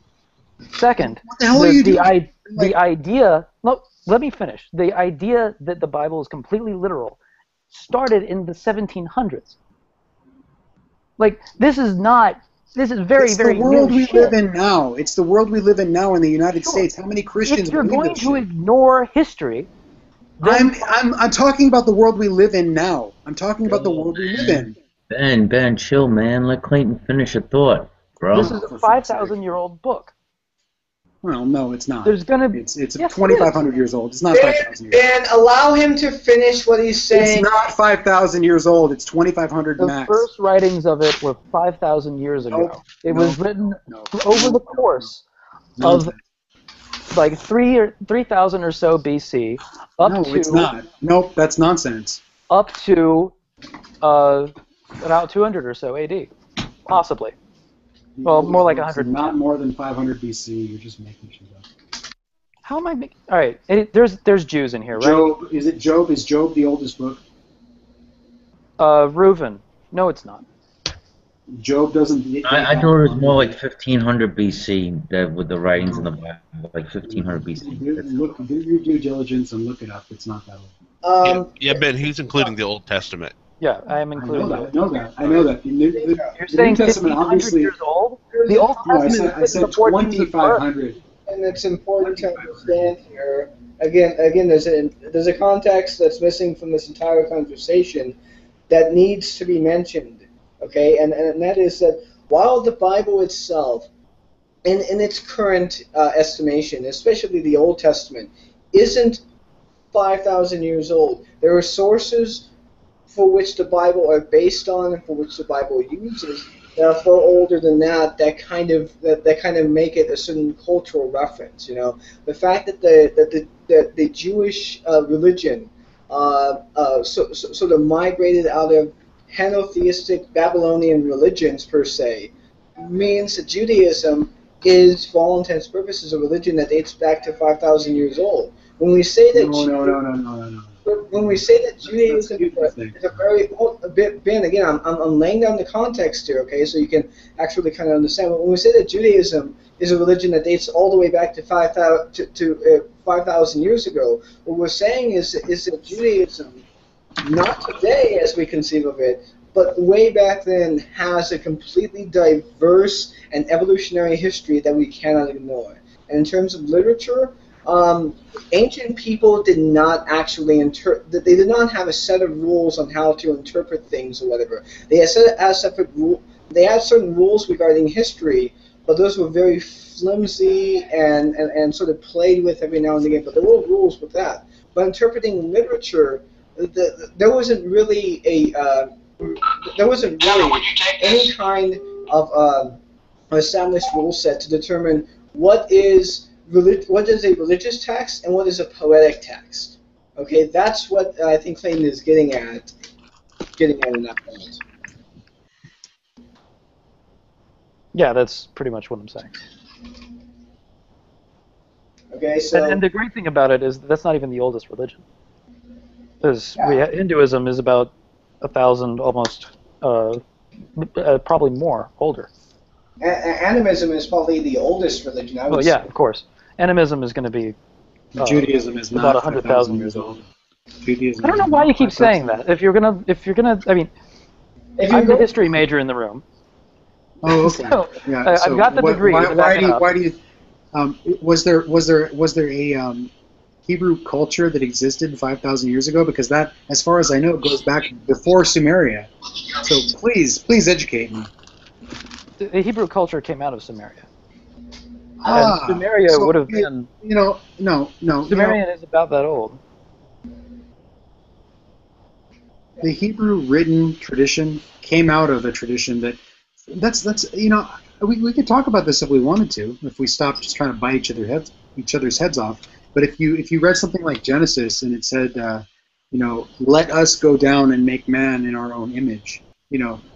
Speaker 8: Second,
Speaker 7: what the hell are you doing?
Speaker 8: The idea. No, let me finish. The idea that the Bible is completely literal started in the 1700s. This is not. This is very, very new.
Speaker 7: It's the world we live in now. It's the world we live in now in the United States. How many Christians
Speaker 8: If you're
Speaker 7: believe
Speaker 8: going
Speaker 7: this
Speaker 8: to
Speaker 7: shit?
Speaker 8: ignore history.
Speaker 7: I'm talking about the world we live in now. I'm talking about the world we live in.
Speaker 13: Ben, chill, man. Let Clayton finish a thought, bro.
Speaker 8: This is a 5,000-year-old book.
Speaker 7: Well, no, it's not.
Speaker 8: There's gonna
Speaker 7: It's
Speaker 8: yes,
Speaker 7: 2,500 years old. It's not 5,000 years old.
Speaker 3: Ben, allow him to finish what he's saying.
Speaker 7: It's not 5,000 years old. It's 2,500
Speaker 8: The
Speaker 7: max.
Speaker 8: first writings of it were 5,000 years ago.
Speaker 7: Nope.
Speaker 8: It was written
Speaker 7: No.
Speaker 8: over the course of like 3,000 or so BC up
Speaker 7: No,
Speaker 8: to
Speaker 7: it's not. Nope, that's nonsense.
Speaker 8: up to about 200 or so AD, possibly. Well, more like 100.
Speaker 7: Not more than 500 BC. You're just making shit up.
Speaker 8: How am I making? All right, there's Jews in here, right?
Speaker 7: Job, is it Job? Is Job the oldest book?
Speaker 8: Reuven. No, it's not.
Speaker 7: Job doesn't.
Speaker 13: I thought it was more like 1500 BC with the writings in the Bible, like 1500 BC.
Speaker 7: Look, do your due diligence and look it up. It's not that old.
Speaker 14: Yeah, Ben, he's including the Old Testament.
Speaker 8: Yeah, I am including
Speaker 7: that. I know that.
Speaker 8: You're saying 1,500 years old? The Old Testament
Speaker 7: I said 2,500.
Speaker 3: And it's important to understand here. Again, there's a context that's missing from this entire conversation that needs to be mentioned. Okay, and that is that while the Bible itself, in its current estimation, especially the Old Testament, isn't 5,000 years old, there are sources for which the Bible are based on and for which the Bible uses that are far older than that kind of make it a certain cultural reference. You know, the fact that the Jewish religion sort of migrated out of henotheistic Babylonian religions per se means that Judaism is, for all intents and purposes, a religion that dates back to 5,000 years old. When we say that
Speaker 7: No.
Speaker 3: When we say that Judaism is a very old, Ben, again, I'm laying down the context here, okay, so you can actually kind of understand. When we say that Judaism is a religion that dates all the way back to 5,000 years ago, what we're saying is that Judaism, not today as we conceive of it, but way back then, has a completely diverse and evolutionary history that we cannot ignore. And in terms of literature, ancient people did not actually they did not have a set of rules on how to interpret things or whatever. They had certain rules regarding history, but those were very flimsy and sort of played with every now and again. But there were rules with that. But interpreting literature, there wasn't really any kind of established rule set to determine what is a religious text and what is a poetic text. Okay, that's what I think Clayton is getting at in that point.
Speaker 8: Yeah, that's pretty much what I'm saying.
Speaker 3: Okay, so
Speaker 8: and the great thing about it is that's not even the oldest religion. Because Hinduism is about 1,000, almost, probably more, older.
Speaker 3: Animism is probably the oldest religion.
Speaker 8: Well, yeah, of course. Animism is going to be
Speaker 7: Judaism is
Speaker 8: about
Speaker 7: not
Speaker 8: 100,000 years old.
Speaker 7: Judaism.
Speaker 8: I don't know why you keep saying that. If you're gonna, I mean, I'm the history major in the room.
Speaker 7: Oh, okay.
Speaker 8: So,
Speaker 7: yeah.
Speaker 8: I've got the degree.
Speaker 7: Why do you? Was there a Hebrew culture that existed 5,000 years ago? Because that, as far as I know, goes back before Sumeria. So please educate me.
Speaker 8: The Hebrew culture came out of Sumeria. And Sumeria would have been.
Speaker 7: No.
Speaker 8: Sumerian is about that old.
Speaker 7: The Hebrew written tradition came out of a tradition that's we could talk about this if we wanted to, if we stopped just trying to bite each other's heads off. But if you read something like Genesis and it said, let us go down and make man in our own image,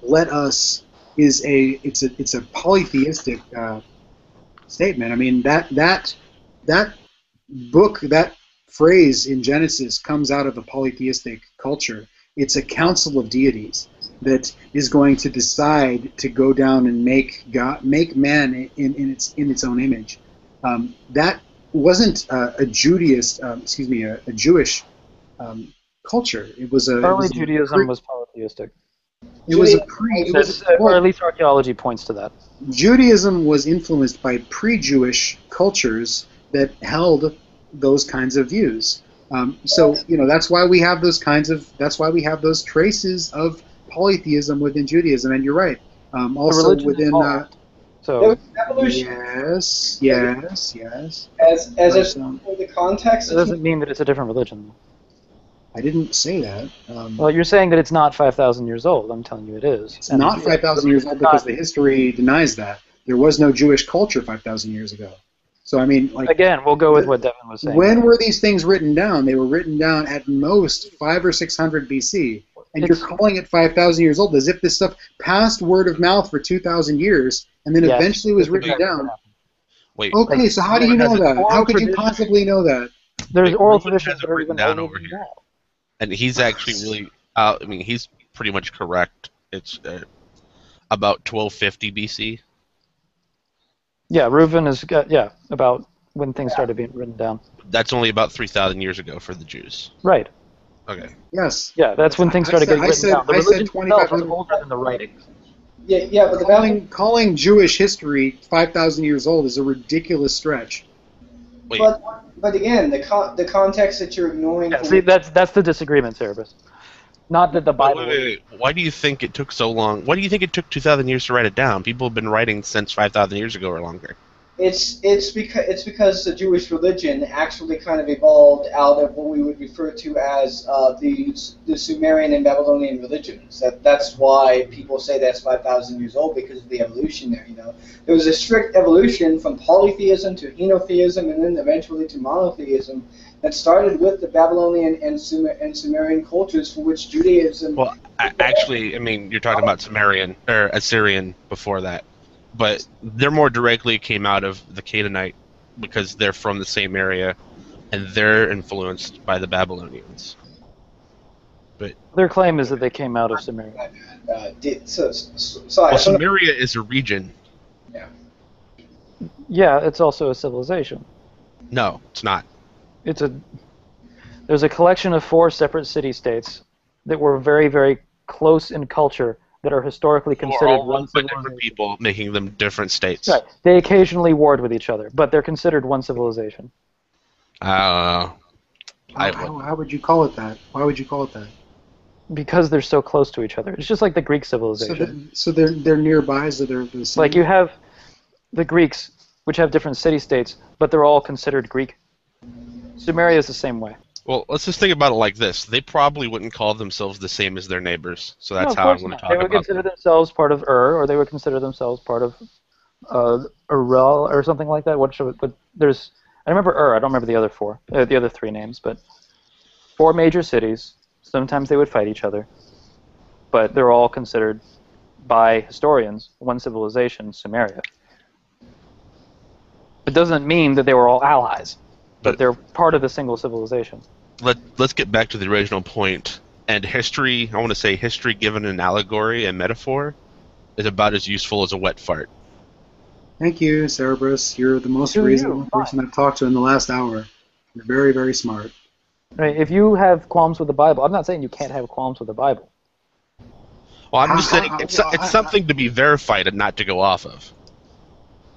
Speaker 7: let us it's a polytheistic statement. I mean that book, that phrase in Genesis comes out of a polytheistic culture. It's a council of deities that is going to decide to go down and make man in its own image. That wasn't a Jewish culture. It was a
Speaker 8: early Judaism was polytheistic.
Speaker 7: It was
Speaker 8: or at least archaeology points to that.
Speaker 7: Judaism was influenced by pre-Jewish cultures that held those kinds of views. So that's why we have those traces of polytheism within Judaism. And you're right. Also within
Speaker 8: So
Speaker 3: evolution.
Speaker 7: Yes.
Speaker 3: As
Speaker 7: But,
Speaker 3: if for the context.
Speaker 8: That doesn't mean that it's a different religion.
Speaker 7: I didn't say that.
Speaker 8: Well, you're saying that it's not 5,000 years old. I'm telling you it is.
Speaker 7: It's not 5,000 years old because the history denies that. There was no Jewish culture 5,000 years ago. So, I mean, like...
Speaker 8: Again, we'll go with what Devin was saying.
Speaker 7: When were these things written down? They were written down at most 500 or 600 BC. And you're calling it 5,000 years old as if this stuff passed word of mouth for 2,000 years and then eventually was written down.
Speaker 14: Wait.
Speaker 7: Okay, so how do you know that? How could you possibly know that?
Speaker 8: There's oral traditions that are
Speaker 14: written down over here. And he's actually really, I mean, he's pretty much correct. It's about 1250 BC.
Speaker 8: Yeah, Reuven has got, about when things started being written down.
Speaker 14: That's only about 3,000 years ago for the Jews.
Speaker 8: Right.
Speaker 14: Okay.
Speaker 7: Yes.
Speaker 8: Yeah, that's when things started getting written down. The religion itself is older than the writings.
Speaker 3: Yeah, but
Speaker 7: calling Jewish history 5,000 years old is a ridiculous stretch.
Speaker 14: Wait.
Speaker 3: But again, the context that you're ignoring.
Speaker 8: Yeah, see, that's the disagreement, Cerebus. Not that the Bible.
Speaker 14: Wait. Why do you think it took so long? Why do you think it took 2,000 years to write it down? People have been writing since 5,000 years ago or longer.
Speaker 3: It's because the Jewish religion actually kind of evolved out of what we would refer to as the Sumerian and Babylonian religions. That's why people say that's 5,000 years old, because of the evolution there. You know, there was a strict evolution from polytheism to henotheism, and then eventually to monotheism. That started with the Babylonian and Sumerian cultures, for which Judaism.
Speaker 14: Well, actually, I mean, you're talking about Sumerian or Assyrian before that. But they're more directly came out of the Canaanite because they're from the same area, and they're influenced by the Babylonians. But
Speaker 8: their claim is that they came out of Samaria.
Speaker 14: Samaria is a region.
Speaker 3: Yeah.
Speaker 8: Yeah, it's also a civilization.
Speaker 14: No, it's not.
Speaker 8: There's a collection of 4 separate city-states that were very, very close in culture, that are historically considered one civilization.
Speaker 14: Different people, making them different states.
Speaker 8: Right. They occasionally warred with each other, but they're considered one civilization.
Speaker 7: How would you call it that? Why would you call it that?
Speaker 8: Because they're so close to each other. It's just like the Greek civilization.
Speaker 7: So they're nearby, so they're the same.
Speaker 8: Like you have the Greeks, which have different city-states, but they're all considered Greek. Sumeria is the same way.
Speaker 14: Well, let's just think about it like this. They probably wouldn't call themselves the same as their neighbors. So that's how I'm going to talk about it.
Speaker 8: They would consider themselves part of or they would consider themselves part of Urel, or something like that. But there's, I remember I don't remember the other 4, the other 3 names, but 4 major cities. Sometimes they would fight each other, but they're all considered by historians one civilization, Sumeria. It doesn't mean that they were all allies, but they're part of the single civilization.
Speaker 14: Let's get back to the original point. And history, I want to say history given an allegory and metaphor is about as useful as a wet fart.
Speaker 7: Thank you, Cerebus. You're the most reasonable person I've talked to in the last hour. You're very, very smart.
Speaker 8: Right. If you have qualms with the Bible, I'm not saying you can't have qualms with the Bible.
Speaker 14: Well, I'm just saying it's something to be verified and not to go off of.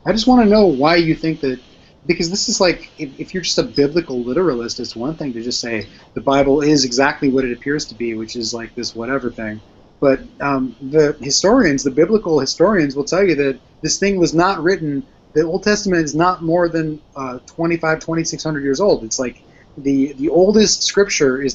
Speaker 7: I just want to know why you think that. Because this is like, if you're just a biblical literalist, it's one thing to just say the Bible is exactly what it appears to be, which is like this whatever thing. But the historians, the biblical historians, will tell you that this thing was not written, the Old Testament is not more than 2,600 years old. It's like the oldest scripture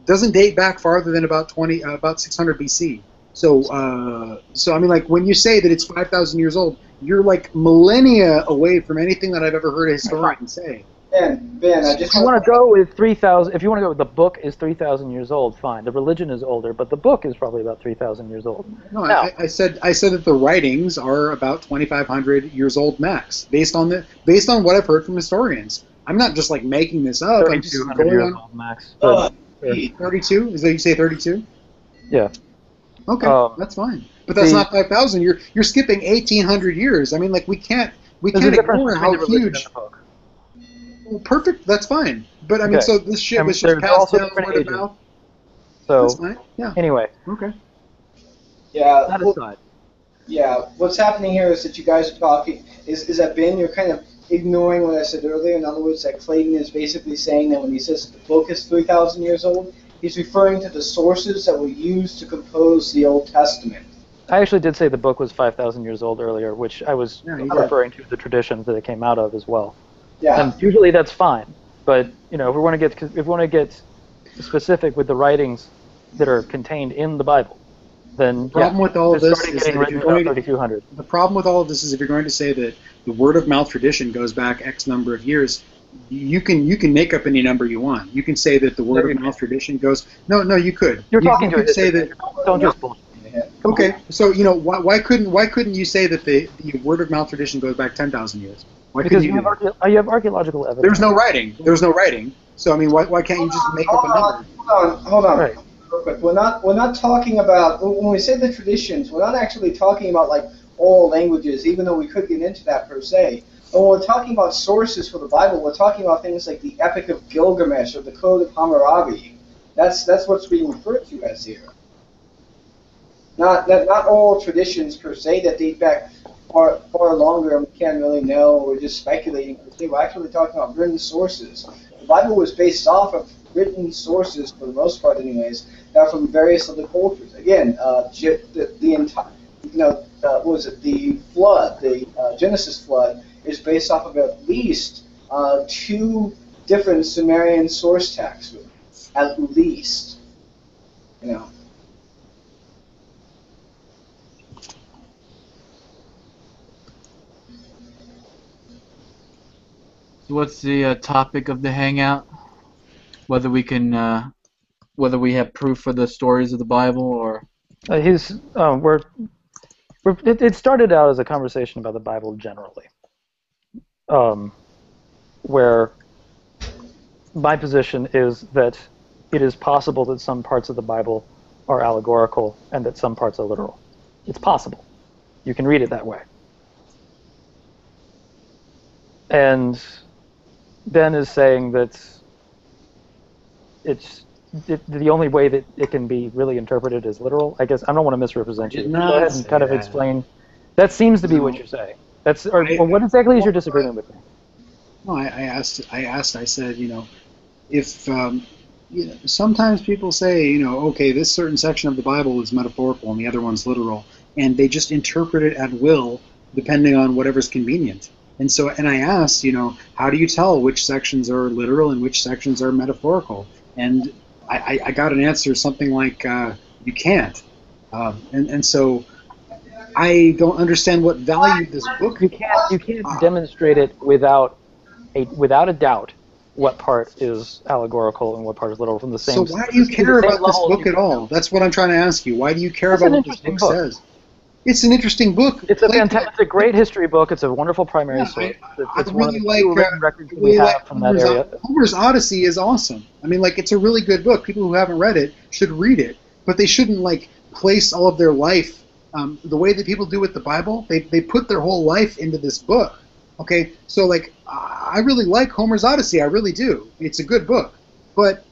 Speaker 7: doesn't date back farther than about 600 BC. So I mean, like, when you say that it's 5,000 years old, you're like millennia away from anything that I've ever heard a historian say.
Speaker 3: Ben, I just
Speaker 8: if you want to go with 3,000, if you want to go with the book is 3,000 years old, fine. The religion is older, but the book is probably about 3,000 years old.
Speaker 7: No, I said that the writings are about 2,500 years old max, based on what I've heard from historians. I'm not just like making this up. I'm just going
Speaker 8: years old max.
Speaker 7: 32? Is that you say 32?
Speaker 8: Yeah.
Speaker 7: Okay, that's fine. But that's not 5,000. You're skipping 1,800 years. I mean, like, we can't ignore how huge. Well, perfect. That's fine. But I mean, so this shit was just passed down word of mouth.
Speaker 8: So
Speaker 7: that's fine. Yeah.
Speaker 8: Anyway.
Speaker 7: Okay.
Speaker 3: Yeah.
Speaker 8: That aside.
Speaker 3: Yeah. What's happening here is that you guys are talking. Is that Ben? You're kind of ignoring what I said earlier. In other words, that Clayton is basically saying that when he says the book is 3,000 years old, he's referring to the sources that were used to compose the Old Testament.
Speaker 8: I actually did say the book was 5,000 years old earlier, which I was referring to the traditions that it came out of as well.
Speaker 3: Yeah.
Speaker 8: And usually that's fine, but if we want to get specific with the writings that are contained in the Bible, then
Speaker 7: the problem with all of this is that if you're going to,
Speaker 8: 3,200.
Speaker 7: the problem with all of this is if you're going to say that the word of mouth tradition goes back X number of years, you can make up any number you want. You can say that the word of mouth tradition goes. No, you could.
Speaker 8: You're talking to
Speaker 7: could say that.
Speaker 8: Don't just bullshit.
Speaker 7: Okay, so why couldn't you say that the word of mouth tradition goes back 10,000 years? Why
Speaker 8: because
Speaker 7: you
Speaker 8: have archaeological evidence.
Speaker 7: There's no writing. So I mean, why can't you just make up a number?
Speaker 3: Hold on.
Speaker 8: Right.
Speaker 3: Real quick. We're not talking about when we say the traditions. We're not actually talking about like oral languages, even though we could get into that per se. But when we're talking about sources for the Bible, we're talking about things like the Epic of Gilgamesh or the Code of Hammurabi. That's what's being referred to as here. Not oral traditions per se that date back far longer and we can't really know. We're just speculating. We're actually talking about written sources. The Bible was based off of written sources for the most part, anyways, that are from various other cultures. Again, the entire, what was it? The flood, the Genesis flood, is based off of at least 2 different Sumerian source texts, at least.
Speaker 15: What's the topic of the hangout? Whether we have proof for the stories of the Bible, or
Speaker 8: it started out as a conversation about the Bible generally, where my position is that it is possible that some parts of the Bible are allegorical and that some parts are literal. It's possible. You can read it that way. And Ben is saying that the only way that it can be really interpreted is literal. I guess I don't want to misrepresent you. Go ahead and kind of explain. That seems to be what you're saying. What exactly is your disagreement with me?
Speaker 7: Well, I said, if sometimes people say, okay, this certain section of the Bible is metaphorical and the other one's literal, and they just interpret it at will depending on whatever's convenient. And I asked, how do you tell which sections are literal and which sections are metaphorical? And I got an answer, something like, you can't. And so I don't understand what value this book.
Speaker 8: You can't demonstrate it without a doubt what part is allegorical and what part is literal from the same.
Speaker 7: So why do you care about this book at all? That's what I'm trying to ask you. Why do you care about what this book says? It's an interesting book.
Speaker 8: It's a great history book. It's a wonderful primary source. It's one of the few written records we have from that area.
Speaker 7: Homer's Odyssey is awesome. I mean, it's a really good book. People who haven't read it should read it, but they shouldn't place all of their life the way that people do with the Bible. They put their whole life into this book. Okay, so I really like Homer's Odyssey. I really do. It's a good book, but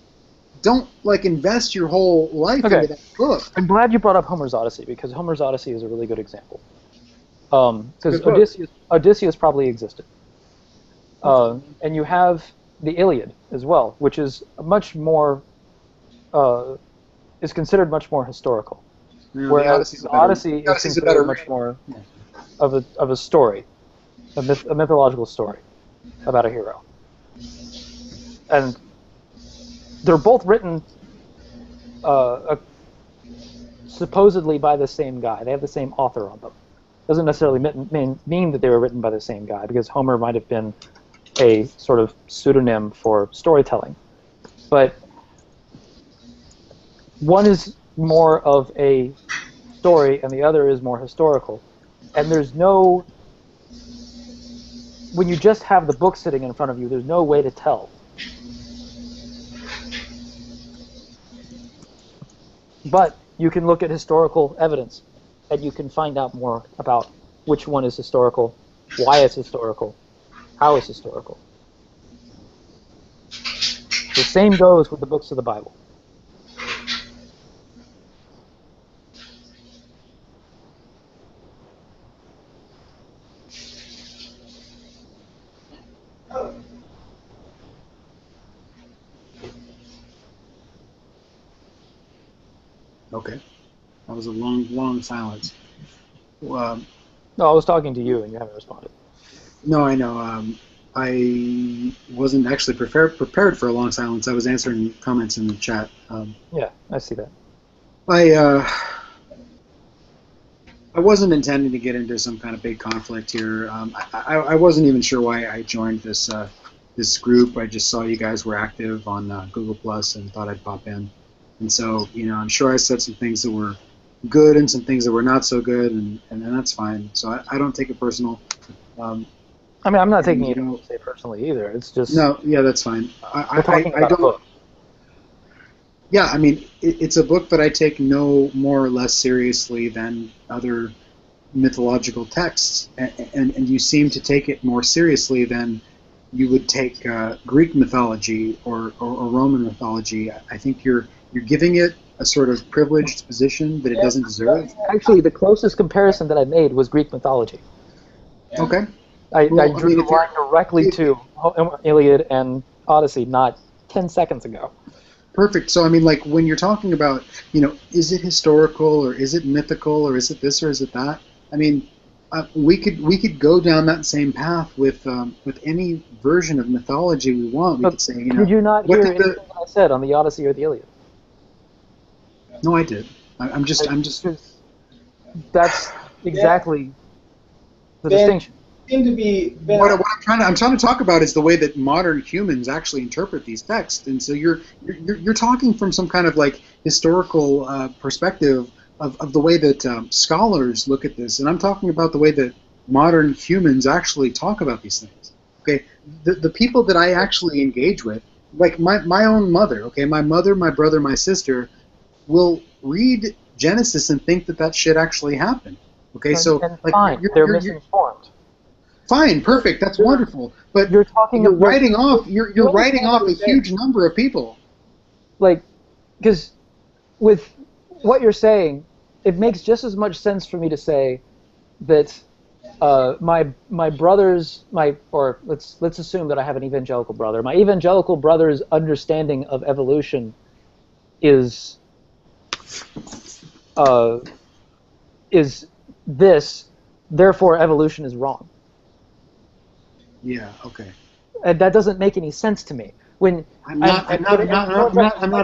Speaker 7: don't invest your whole life into that book.
Speaker 8: I'm glad you brought up Homer's Odyssey because Homer's Odyssey is a really good example. Because Odysseus probably existed, and you have the Iliad as well, which is much more is considered much more historical, whereas the Odyssey is considered much more of a story, a mythological story about a hero, and they're both written supposedly by the same guy. They have the same author on them. Doesn't necessarily mean that they were written by the same guy, because Homer might have been a sort of pseudonym for storytelling. But one is more of a story and the other is more historical. And there's no... When you just have the book sitting in front of you, there's no way to tell. But you can look at historical evidence, and you can find out more about which one is historical, why it's historical, how it's historical. The same goes with the books of the Bible.
Speaker 7: Okay. That was a long silence. Um,
Speaker 8: No, I was talking to you and you haven't responded.
Speaker 7: no, I know. I wasn't actually prepared for a long silence. I was answering comments in the chat.
Speaker 8: Yeah, I see that.
Speaker 7: I wasn't intending to get into some kind of big conflict here. I wasn't even sure why I joined this this group. I just saw you guys were active on Google Plus and thought I'd pop in. And so, I'm sure I said some things that were good and some things that were not so good, and that's fine. So I don't take it personal.
Speaker 8: I mean, I'm not taking it say personally either. It's just
Speaker 7: no, yeah, that's fine.
Speaker 8: we're talking about a book.
Speaker 7: Yeah, I mean, it's a book that I take no more or less seriously than other mythological texts, and you seem to take it more seriously than you would take Greek mythology or Roman mythology. I think you're giving it a sort of privileged position that it doesn't deserve.
Speaker 8: Actually, the closest comparison that I made was Greek mythology.
Speaker 7: Okay.
Speaker 8: I drew the line directly to Iliad and Odyssey not 10 seconds ago.
Speaker 7: Perfect. So, I mean, like, when you're talking about, is it historical or is it mythical or is it this or is it that? I mean, we could go down that same path with any version of mythology we want. We could say,
Speaker 8: Did you not hear anything that I said on the Odyssey or the Iliad?
Speaker 7: No, I did. I'm just.
Speaker 8: That's exactly the distinction.
Speaker 3: Seem to be
Speaker 7: what I'm trying to talk about is the way that modern humans actually interpret these texts, and so you're talking from some kind of like historical perspective of the way that scholars look at this, and I'm talking about the way that modern humans actually talk about these things. Okay, the people that I actually engage with, like my own mother. Okay, my mother, my brother, my sister, will read Genesis and think that shit actually happened. Okay, so like
Speaker 8: fine, they're misinformed.
Speaker 7: Fine, perfect. That's wonderful. But
Speaker 8: you're
Speaker 7: writing off a huge number of people.
Speaker 8: Like, because with what you're saying, it makes just as much sense for me to say that my brother's or let's assume that I have an evangelical brother. My evangelical brother's understanding of evolution is this, therefore evolution is wrong.
Speaker 7: Yeah. Okay.
Speaker 8: And that doesn't make any sense to me. When
Speaker 7: I'm not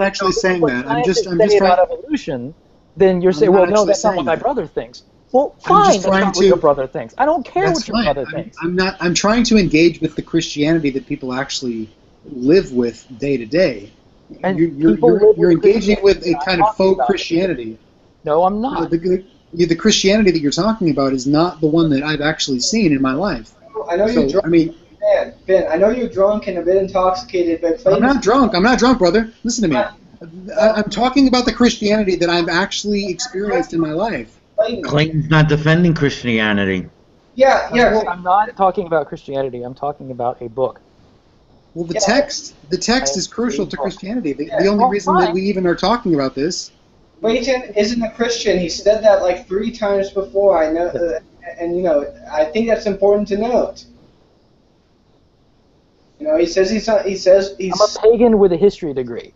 Speaker 7: actually saying that. I'm just trying
Speaker 8: about evolution. Then you're saying, well, no, that's not what my brother thinks. Well, fine, that's not what your brother thinks. I don't care what your brother thinks.
Speaker 7: I'm trying to engage with the Christianity that people actually live with day to day. And you're engaging with a kind of faux Christianity.
Speaker 8: No, I'm not.
Speaker 7: The Christianity that you're talking about is not the one that I've actually seen in my life.
Speaker 3: I know you're drunk. Ben, I know you're drunk and a bit intoxicated, but
Speaker 7: I'm not drunk. I'm not drunk, brother. Listen to me. I'm talking about the Christianity that I've actually experienced in my life.
Speaker 13: Clayton's not defending Christianity.
Speaker 3: Yeah.
Speaker 8: Well, I'm not talking about Christianity. I'm talking about a book.
Speaker 7: Well, the text is crucial to Christianity. The only reason that we even are talking about this.
Speaker 3: Clayton isn't a Christian. He said that like 3 times before. I know, and I think that's important to note. He says he's not. He says he's.
Speaker 8: I'm a pagan with a history degree,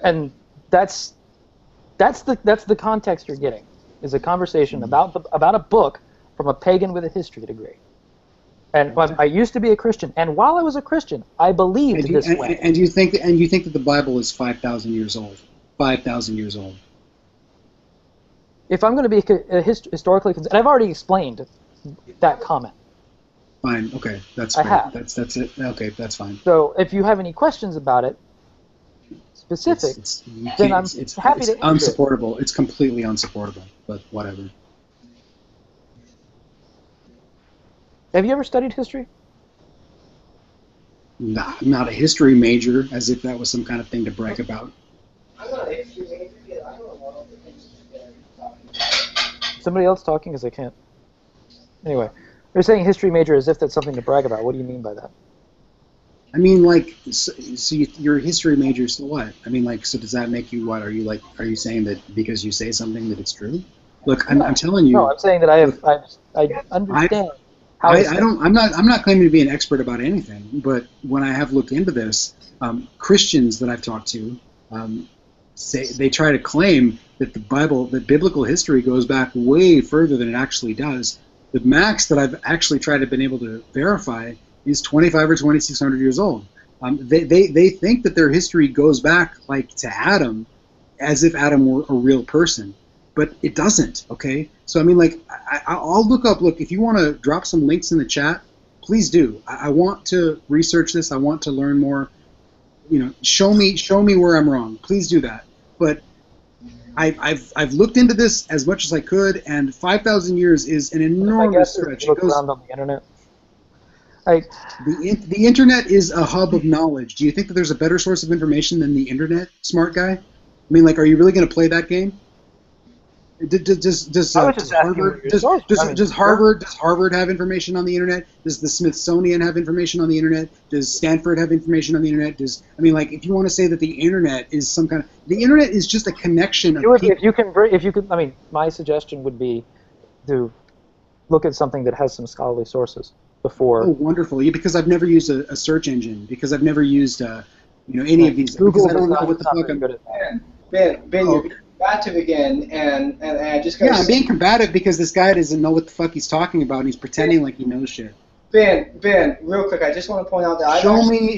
Speaker 8: and that's the context you're getting. Is a conversation about a book from a pagan with a history degree. And I used to be a Christian, and while I was a Christian, I believed this way.
Speaker 7: And you think that the Bible is 5,000 years old? 5,000 years old.
Speaker 8: If I'm going to be historically, and I've already explained that comment.
Speaker 7: Fine. Okay, that's
Speaker 8: I
Speaker 7: fair.
Speaker 8: have.
Speaker 7: That's it. Okay, that's fine.
Speaker 8: So if you have any questions about it, specific, then I'm happy to answer.
Speaker 7: Unsupportable. It's completely unsupportable. But whatever.
Speaker 8: Have you ever studied history?
Speaker 7: Nah, I'm not a history major, as if that was some kind of thing to brag about.
Speaker 3: I'm not a history major. I don't know all the things
Speaker 8: Somebody else talking, because I can't. Anyway, you're saying history major as if that's something to brag about. What do you mean by that?
Speaker 7: I mean, like, so you're a history major, so what? I mean, like, so does that make you what? Are you saying that because you say something that it's true? Look, I'm telling you.
Speaker 8: No, I'm saying that I understand.
Speaker 7: I'm not claiming to be an expert about anything, but when I have looked into this, Christians that I've talked to they try to claim that that biblical history goes back way further than it actually does. The max that I've actually tried to been able to verify is 25 or 2,600 years old. They think that their history goes back like to Adam, as if Adam were a real person, but it doesn't. Okay, so I mean, like, I'll look up. Look, if you want to drop some links in the chat, please do. I want to research this. I want to learn more. You know, show me where I'm wrong. Please do that. But I've looked into this as much as I could, and 5,000 years is an enormous stretch.
Speaker 8: Look around on the internet.
Speaker 7: The internet is a hub of knowledge. Do you think that there's a better source of information than the internet, smart guy? I mean, like, are you really going to play that game? Does Harvard have information on the internet? Does the Smithsonian have information on the internet? Does Stanford have information on the internet? If you want to say that the internet is some kind of, the internet is just a connection of people.
Speaker 8: If you could, I mean, my suggestion would be to look at something that has some scholarly sources before.
Speaker 7: Oh, wonderful! Yeah, because I've never used a search engine, because I've never used any of these.
Speaker 8: Google,
Speaker 7: because I don't know what the fuck I'm
Speaker 3: good at. Ben, you're being combative again, and I just got.
Speaker 7: Yeah, I'm being combative because this guy doesn't know what the fuck he's talking about, and he's pretending like he knows shit.
Speaker 3: Ben, real quick, I just want to point out that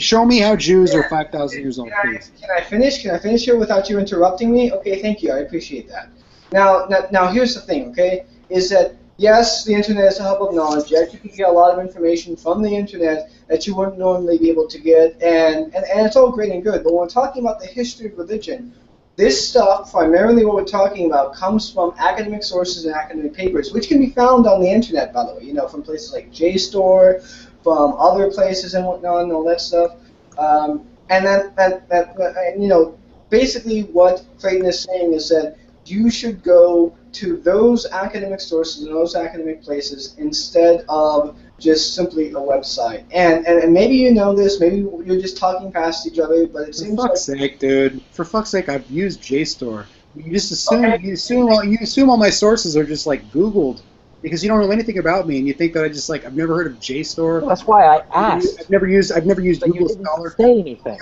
Speaker 7: show me how Jews are 5,000 years old, please.
Speaker 3: Can I finish? Can I finish here without you interrupting me? Okay, thank you. I appreciate that. Now here's the thing. Okay, is that yes, the internet is a hub of knowledge. Yes, you can get a lot of information from the internet that you wouldn't normally be able to get, and it's all great and good. But when we're talking about the history of religion, this stuff, primarily what we're talking about, comes from academic sources and academic papers, which can be found on the internet, by the way, from places like JSTOR, from other places and whatnot, and all that stuff. Basically what Clayton is saying is that you should go to those academic sources and those academic places instead of just simply a website. And maybe you know this, maybe you're just talking past each other, but it seems
Speaker 7: like... For fuck's sake, dude. For fuck's sake, I've used JSTOR. You just assume all my sources are just like Googled because you don't know anything about me and you think that I've never heard of JSTOR.
Speaker 8: Well, that's why I asked.
Speaker 7: I've never used Google Scholar.
Speaker 8: Say anything.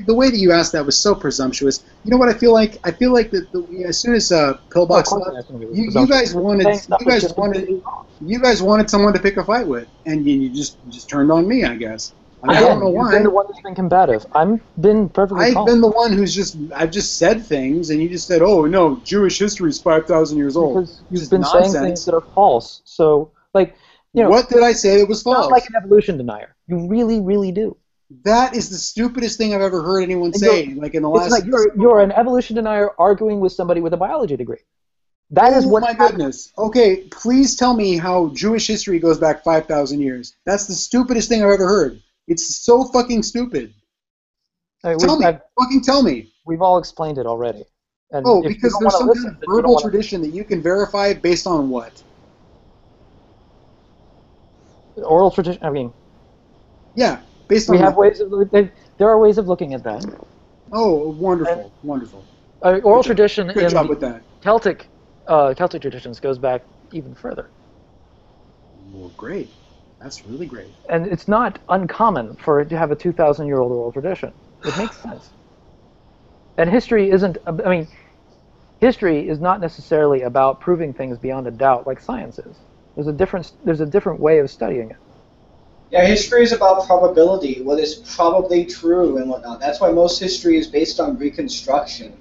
Speaker 7: The way that you asked that was so presumptuous. You know what I feel like? I feel like that as soon as Pillbox left, you guys wanted someone to pick a fight with, and you just turned on me, I guess. I don't know why.
Speaker 8: You've been the one that's been combative. I've been perfectly calm.
Speaker 7: I've been the one I've just said things, and you just said, oh, no, Jewish history is 5,000 years old.
Speaker 8: Because you've been saying things that are false. So,
Speaker 7: what did I say that was false?
Speaker 8: Not like an evolution denier. You really, really do.
Speaker 7: That is the stupidest thing I've ever heard anyone say, in the last...
Speaker 8: It's like you're an evolution denier arguing with somebody with a biology degree. That is what...
Speaker 7: Oh, my goodness. Okay, please tell me how Jewish history goes back 5,000 years. That's the stupidest thing I've ever heard. It's so fucking stupid. Tell me.
Speaker 8: We've all explained it already. And
Speaker 7: because there's some kind of verbal tradition that you can verify based on what?
Speaker 8: Oral tradition. I mean.
Speaker 7: Yeah, based on.
Speaker 8: There are ways of looking at that.
Speaker 7: Oh, wonderful, wonderful.
Speaker 8: Oral tradition.
Speaker 7: Good job with that.
Speaker 8: Celtic traditions goes back even further.
Speaker 7: Well, great. That's really great.
Speaker 8: And it's not uncommon for it to have a 2,000-year-old oral tradition. It makes sense. And history isn't. I mean, history is not necessarily about proving things beyond a doubt like science is. There's a different way of studying it.
Speaker 3: Yeah, history is about probability, what is probably true and whatnot. That's why most history is based on reconstruction.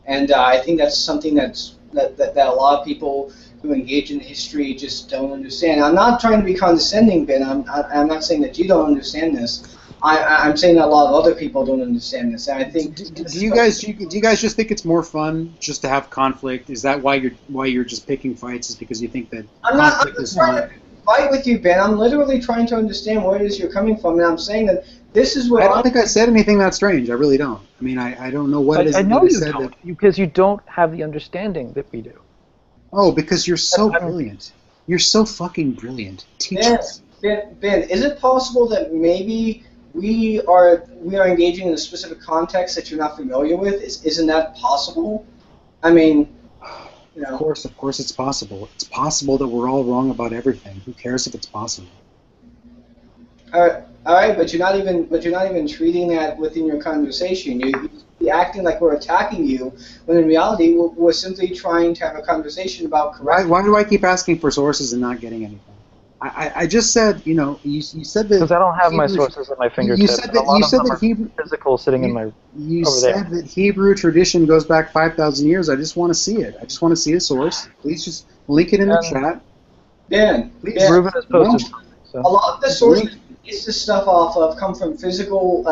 Speaker 3: And I think that's something that a lot of people who engage in history just don't understand. I'm not trying to be condescending, Ben. I'm not saying that you don't understand this. I'm saying that a lot of other people don't understand this. And I think.
Speaker 7: Do you guys just think it's more fun just to have conflict? Is that why you're just picking fights? Is because you think that conflict is fun?
Speaker 3: I'm not trying to fight with you, Ben. I'm literally trying to understand where it is you're coming from, and I'm saying that this is where.
Speaker 7: I don't think I said anything that strange. I really don't. I mean, I don't know what it is.
Speaker 8: I know you
Speaker 7: said
Speaker 8: don't, because you don't have the understanding that we do.
Speaker 7: Oh, because you're so brilliant. You're so fucking brilliant. Teach us.
Speaker 3: Ben, is it possible that maybe we are engaging in a specific context that you're not familiar with? Isn't that possible? I mean,
Speaker 7: Of course it's possible. It's possible that we're all wrong about everything. Who cares if it's possible?
Speaker 3: All right, but you're not even treating that within your conversation. be acting like we're attacking you, when in reality we're simply trying to have a conversation about correct.
Speaker 7: Why do I keep asking for sources and not getting anything? I just said, you said that...
Speaker 8: Because I don't have my sources at my fingertips.
Speaker 7: You said that Hebrew...
Speaker 8: Physical sitting in my...
Speaker 7: You
Speaker 8: over
Speaker 7: said
Speaker 8: there.
Speaker 7: that Hebrew tradition goes back 5,000 years. I just want to see it. I just want to see a source. Please just link it in the chat.
Speaker 3: Ben,
Speaker 8: Reuven has posted something. So.
Speaker 3: A lot of the sources it's this stuff off of come from physical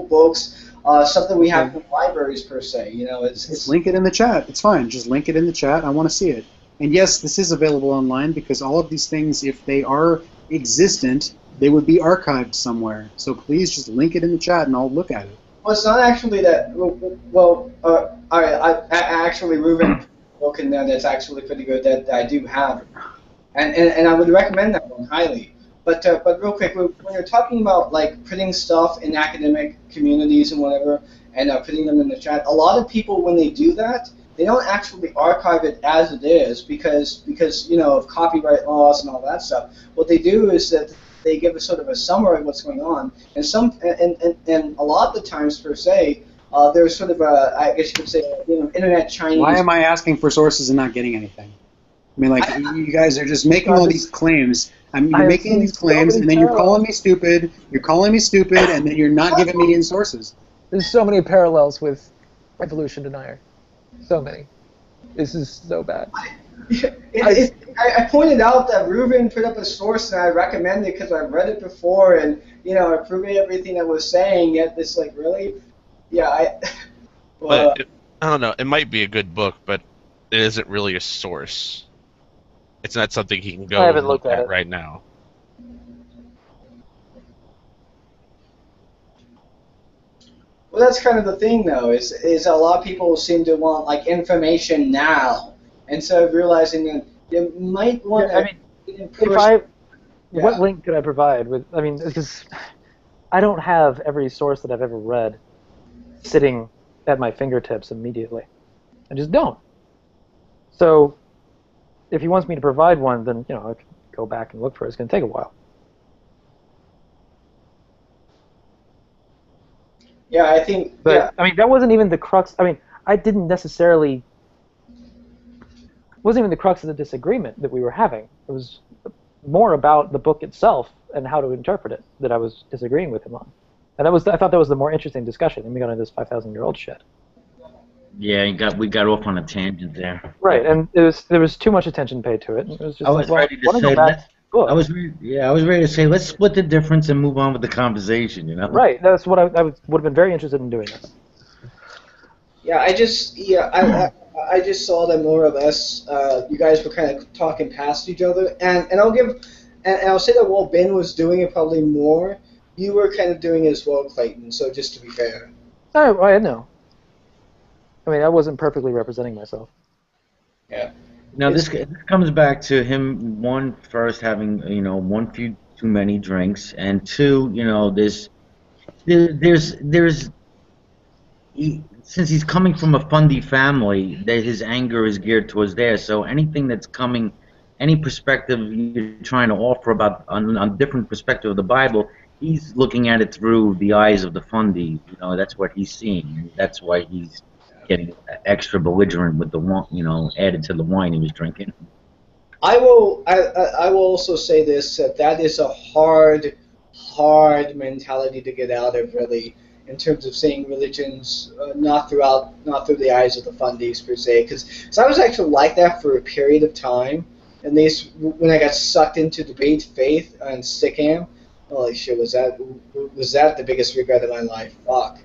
Speaker 3: books, stuff that we have from libraries per se. It's
Speaker 7: link it in the chat. It's fine. Just link it in the chat. I want to see it. And yes, this is available online because all of these things, if they are existent, they would be archived somewhere. So please just link it in the chat and I'll look at it.
Speaker 3: Well, it's not actually that. Well, I actually Reuven book in there that's actually pretty good that I do have, and I would recommend that one highly. But real quick, when you're talking about like putting stuff in academic communities and whatever, and putting them in the chat, a lot of people when they do that, they don't actually archive it as it is because of copyright laws and all that stuff. What they do is that they give a sort of a summary of what's going on, and a lot of the times per se, there's sort of a, I guess you could say, internet Chinese.
Speaker 7: Why am I asking for sources and not getting anything? I mean, like, you guys are just making all these claims. You're making these claims, and then you're calling me stupid. You're calling me stupid, and then you're not giving me any sources.
Speaker 16: There's so many parallels with evolution denier. So many. This is so bad.
Speaker 3: I pointed out that Reuven put up a source, and I recommend it because I've read it before, and I proved everything I was saying. Yet it's like, really, yeah.
Speaker 14: But I don't know. It might be a good book, but it isn't really a source. It's not something he can go and look at right now.
Speaker 3: Well, that's kind of the thing, though, is a lot of people seem to want like information now instead of realizing that you might want to.
Speaker 8: What link could I provide with? I mean, because I don't have every source that I've ever read sitting at my fingertips immediately. I just don't. So, if he wants me to provide one, then I can go back and look for it. It's going to take a while.
Speaker 3: Yeah, I think.
Speaker 8: But
Speaker 3: yeah.
Speaker 8: I mean, that wasn't even the crux. I mean, I didn't necessarily. Wasn't even the crux of the disagreement that we were having. It was more about the book itself and how to interpret it that I was disagreeing with him on. And I thought that was the more interesting discussion. And we got into this 5,000-year-old shit.
Speaker 13: Yeah, we got off on a tangent there.
Speaker 8: Right, and there was too much attention paid to it. It was just
Speaker 13: I was ready to say I was ready to say let's split the difference and move on with the conversation.
Speaker 8: Right, that's what I would have been very interested in doing.
Speaker 3: Yeah, I just saw that more or less you guys were kind of talking past each other, and I'll say that while Ben was doing it probably more, you were kind of doing it as well, Clayton. So just to be fair.
Speaker 8: I know. I mean, I wasn't perfectly representing myself.
Speaker 3: Yeah.
Speaker 13: Now this comes back to him. One, first having one few too many drinks, and two, since he's coming from a fundy family, that his anger is geared towards there. So anything that's coming, any perspective you're trying to offer about a different perspective of the Bible, he's looking at it through the eyes of the fundy. That's what he's seeing. That's why he's getting extra belligerent with the wine, added to the wine he was drinking.
Speaker 3: I will also say this: that is a hard mentality to get out of, really, in terms of seeing religions not through the eyes of the fundies per se. Because I was actually like that for a period of time, and when I got sucked into debate faith and Stickam, holy shit, was that the biggest regret of my life? Fuck.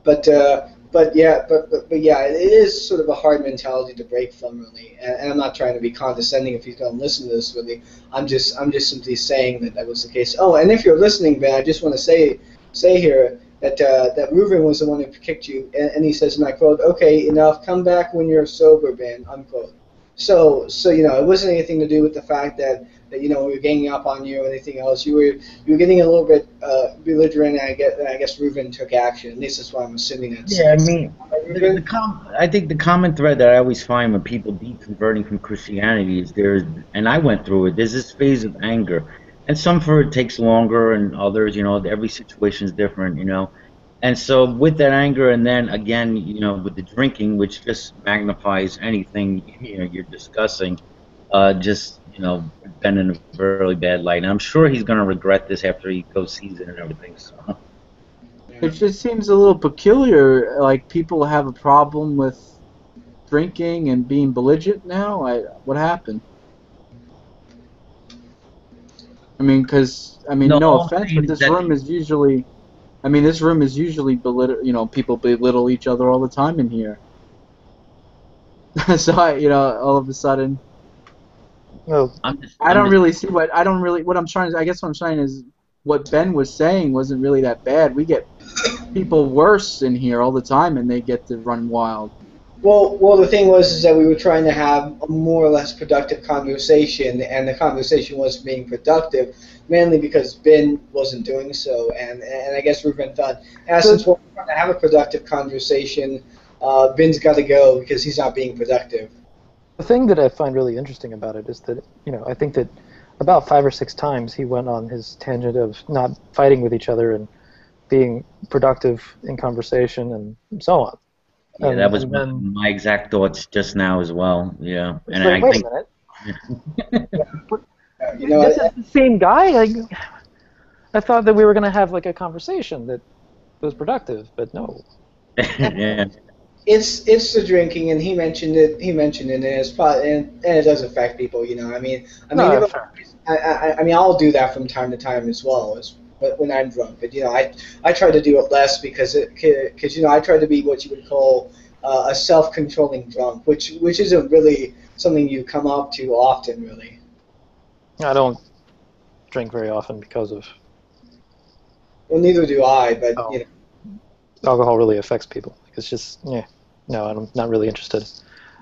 Speaker 3: But yeah, it is sort of a hard mentality to break from, really. And I'm not trying to be condescending if he's going to listen to this, really. I'm just simply saying that was the case. Oh, and if you're listening, Ben, I just want to say here that Reuven was the one who kicked you, and he says, and I quote, "Okay, enough. Come back when you're sober, Ben." Unquote. So it wasn't anything to do with the fact that we were ganging up on you or anything else. You were getting a little bit belligerent, and I guess Reuven took action. At least that's what I'm assuming.
Speaker 13: Yeah, I mean, I think the common thread that I always find when people deconverting from Christianity is and I went through it. There's this phase of anger, and some for it takes longer, and others, every situation is different. And so with that anger, and then again, with the drinking, which just magnifies anything you're discussing, just been in a really bad light. And I'm sure he's going to regret this after he goes sees it and everything. So
Speaker 15: It just seems a little peculiar. Like people have a problem with drinking and being belligerent now. What happened?
Speaker 13: no,
Speaker 15: no
Speaker 13: all I'm
Speaker 15: offense,
Speaker 13: saying
Speaker 15: but
Speaker 13: is
Speaker 15: this
Speaker 13: that
Speaker 15: room is usually, this room is usually people belittle each other all the time in here. So all of a sudden,
Speaker 8: Well,
Speaker 15: I don't really see what I'm trying to. I guess what I'm trying is what Ben was saying wasn't really that bad. We get people worse in here all the time, and they get to run wild.
Speaker 3: Well, the thing was is that we were trying to have a more or less productive conversation, and the conversation wasn't being productive, mainly because Ben wasn't doing so, and I guess Reuven thought, since we're trying to have a productive conversation, Ben's got to go because he's not being productive.
Speaker 8: The thing that I find really interesting about it is that, I think that about 5 or 6 times he went on his tangent of not fighting with each other and being productive in conversation and so on.
Speaker 13: Yeah, that was my exact thoughts just now as well. Yeah, and
Speaker 8: like, wait a minute. This is the same guy. I thought that we were going to have like a conversation that was productive, but no.
Speaker 13: Yeah.
Speaker 3: It's the drinking, and he mentioned it. And it's probably, and it does affect people. I'll do that from time to time as well as when I'm drunk. But I try to do it less because I try to be what you would call a self-controlling drunk, which isn't really something you come up to often, really.
Speaker 8: I don't drink very often because of.
Speaker 3: Well, neither do I, but
Speaker 8: alcohol really affects people. It's just no, I'm not really interested.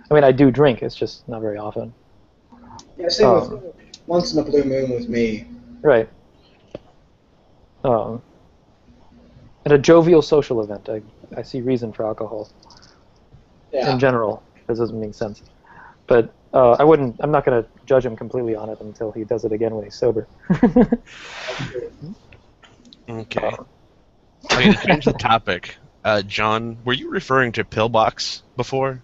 Speaker 8: I mean, I do drink. It's just not very often.
Speaker 3: Yeah, same with once in a blue moon with me.
Speaker 8: Right. At a jovial social event, I see reason for alcohol.
Speaker 3: Yeah.
Speaker 8: In general, this doesn't make sense. But I'm not going to judge him completely on it until he does it again when he's sober.
Speaker 14: Okay. Okay, to change the topic, John, were you referring to Pillbox before?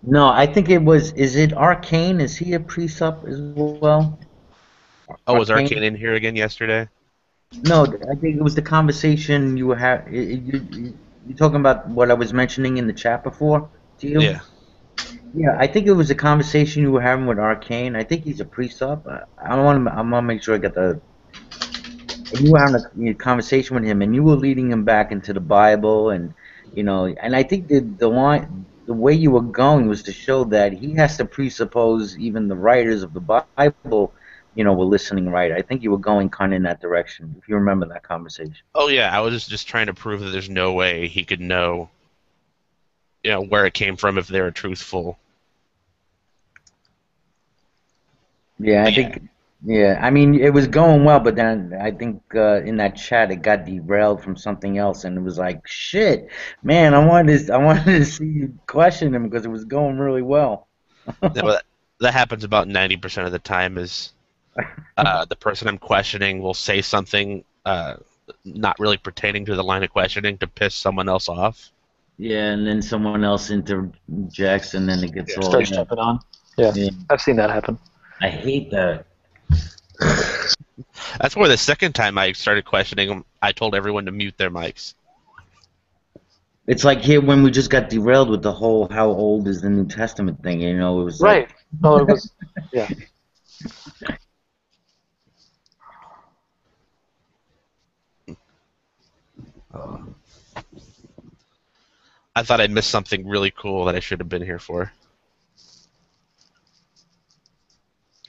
Speaker 13: No, I think it was. Is it Arcane? Is he a pre-sup as well?
Speaker 14: Oh, was Arcane in here again yesterday?
Speaker 13: No, I think it was the conversation you were having. You talking about what I was mentioning in the chat before to you?
Speaker 14: Yeah.
Speaker 13: Yeah, I think it was a conversation you were having with Arcane. I think he's a pre-sup. I want to make sure I get the. You were having a conversation with him, and you were leading him back into the Bible, and and I think the way you were going was to show that he has to presuppose even the writers of the Bible, were listening right. I think you were going kind of in that direction, if you remember that conversation.
Speaker 14: Oh yeah, I was just trying to prove that there's no way he could know, where it came from if they were truthful.
Speaker 13: Yeah, I think. Yeah, I mean, it was going well, but then I think in that chat it got derailed from something else, and it was like, shit, man, I wanted to see you question him because it was going really well.
Speaker 14: Yeah, but that happens about 90% of the time. Is the person I'm questioning will say something not really pertaining to the line of questioning to piss someone else off.
Speaker 13: Yeah, and then someone else interjects, and then it gets all
Speaker 8: starts jumping on. Yeah, I've seen that happen.
Speaker 13: I hate that.
Speaker 14: That's why the second time I started questioning them, I told everyone to mute their mics.
Speaker 13: It's like here when we just got derailed with the whole "how old is the New Testament" thing. It was
Speaker 8: right. Oh, it was. Yeah.
Speaker 14: I thought I missed something really cool that I should have been here for.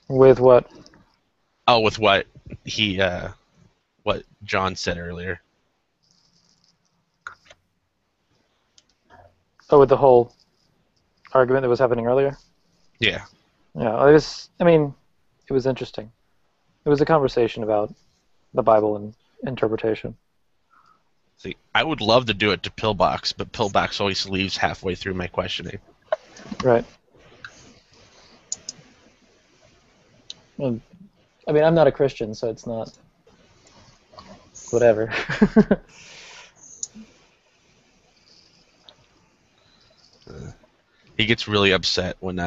Speaker 8: With what?
Speaker 14: Oh, with what what John said earlier.
Speaker 8: Oh, with the whole argument that was happening earlier?
Speaker 14: Yeah.
Speaker 8: Yeah, it was interesting. It was a conversation about the Bible and interpretation.
Speaker 14: See, I would love to do it to Pillbox, but Pillbox always leaves halfway through my questioning.
Speaker 8: Right. I mean, I'm not a Christian, so it's not.
Speaker 16: whatever.
Speaker 14: He gets really upset when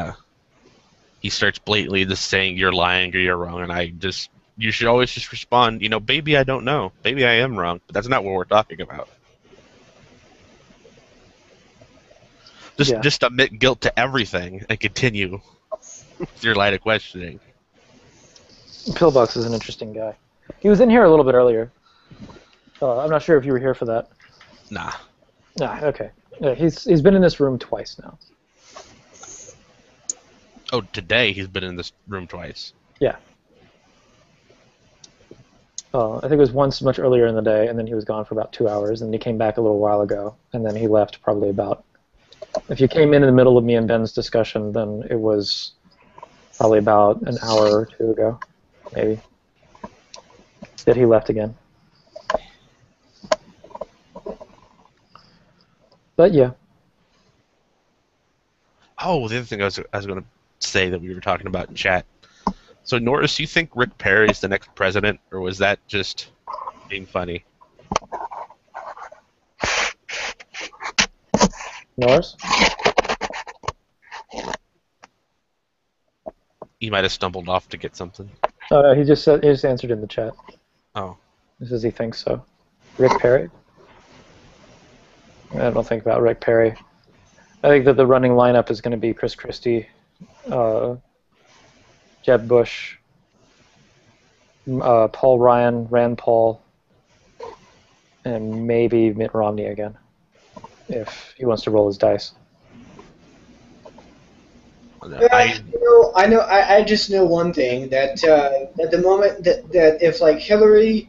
Speaker 14: he starts blatantly just saying you're lying or you're wrong, and you should always just respond, baby, I don't know. Maybe I am wrong, but that's not what we're talking about. Just admit guilt to everything and continue with your line of questioning.
Speaker 16: Pillbox is an interesting guy. He was in here a little bit earlier. I'm not sure if you were here for that.
Speaker 14: Nah.
Speaker 16: Nah, okay. Yeah, he's been in this room twice now.
Speaker 14: Oh, today he's been in this room twice.
Speaker 16: Yeah. I think it was once much earlier in the day, and then he was gone for about 2 hours, and he came back a little while ago, and then he left probably about... If you came in the middle of me and Ben's discussion, then it was probably about an hour or two ago, maybe, that he left again. But yeah.
Speaker 14: Oh, the other thing I was going to say that we were talking about in chat. So, Norris, you think Rick Perry is the next president, or was that just being funny?
Speaker 16: Norris?
Speaker 14: He might have stumbled off to get something.
Speaker 16: Oh, no, he just answered in the chat.
Speaker 14: Oh.
Speaker 16: He says he thinks so. Rick Perry? I don't think about Rick Perry. I think that the running lineup is going to be Chris Christie, Jeb Bush, Paul Ryan, Rand Paul, and maybe Mitt Romney again, if he wants to roll his dice.
Speaker 3: I just know one thing, that at the moment that if like Hillary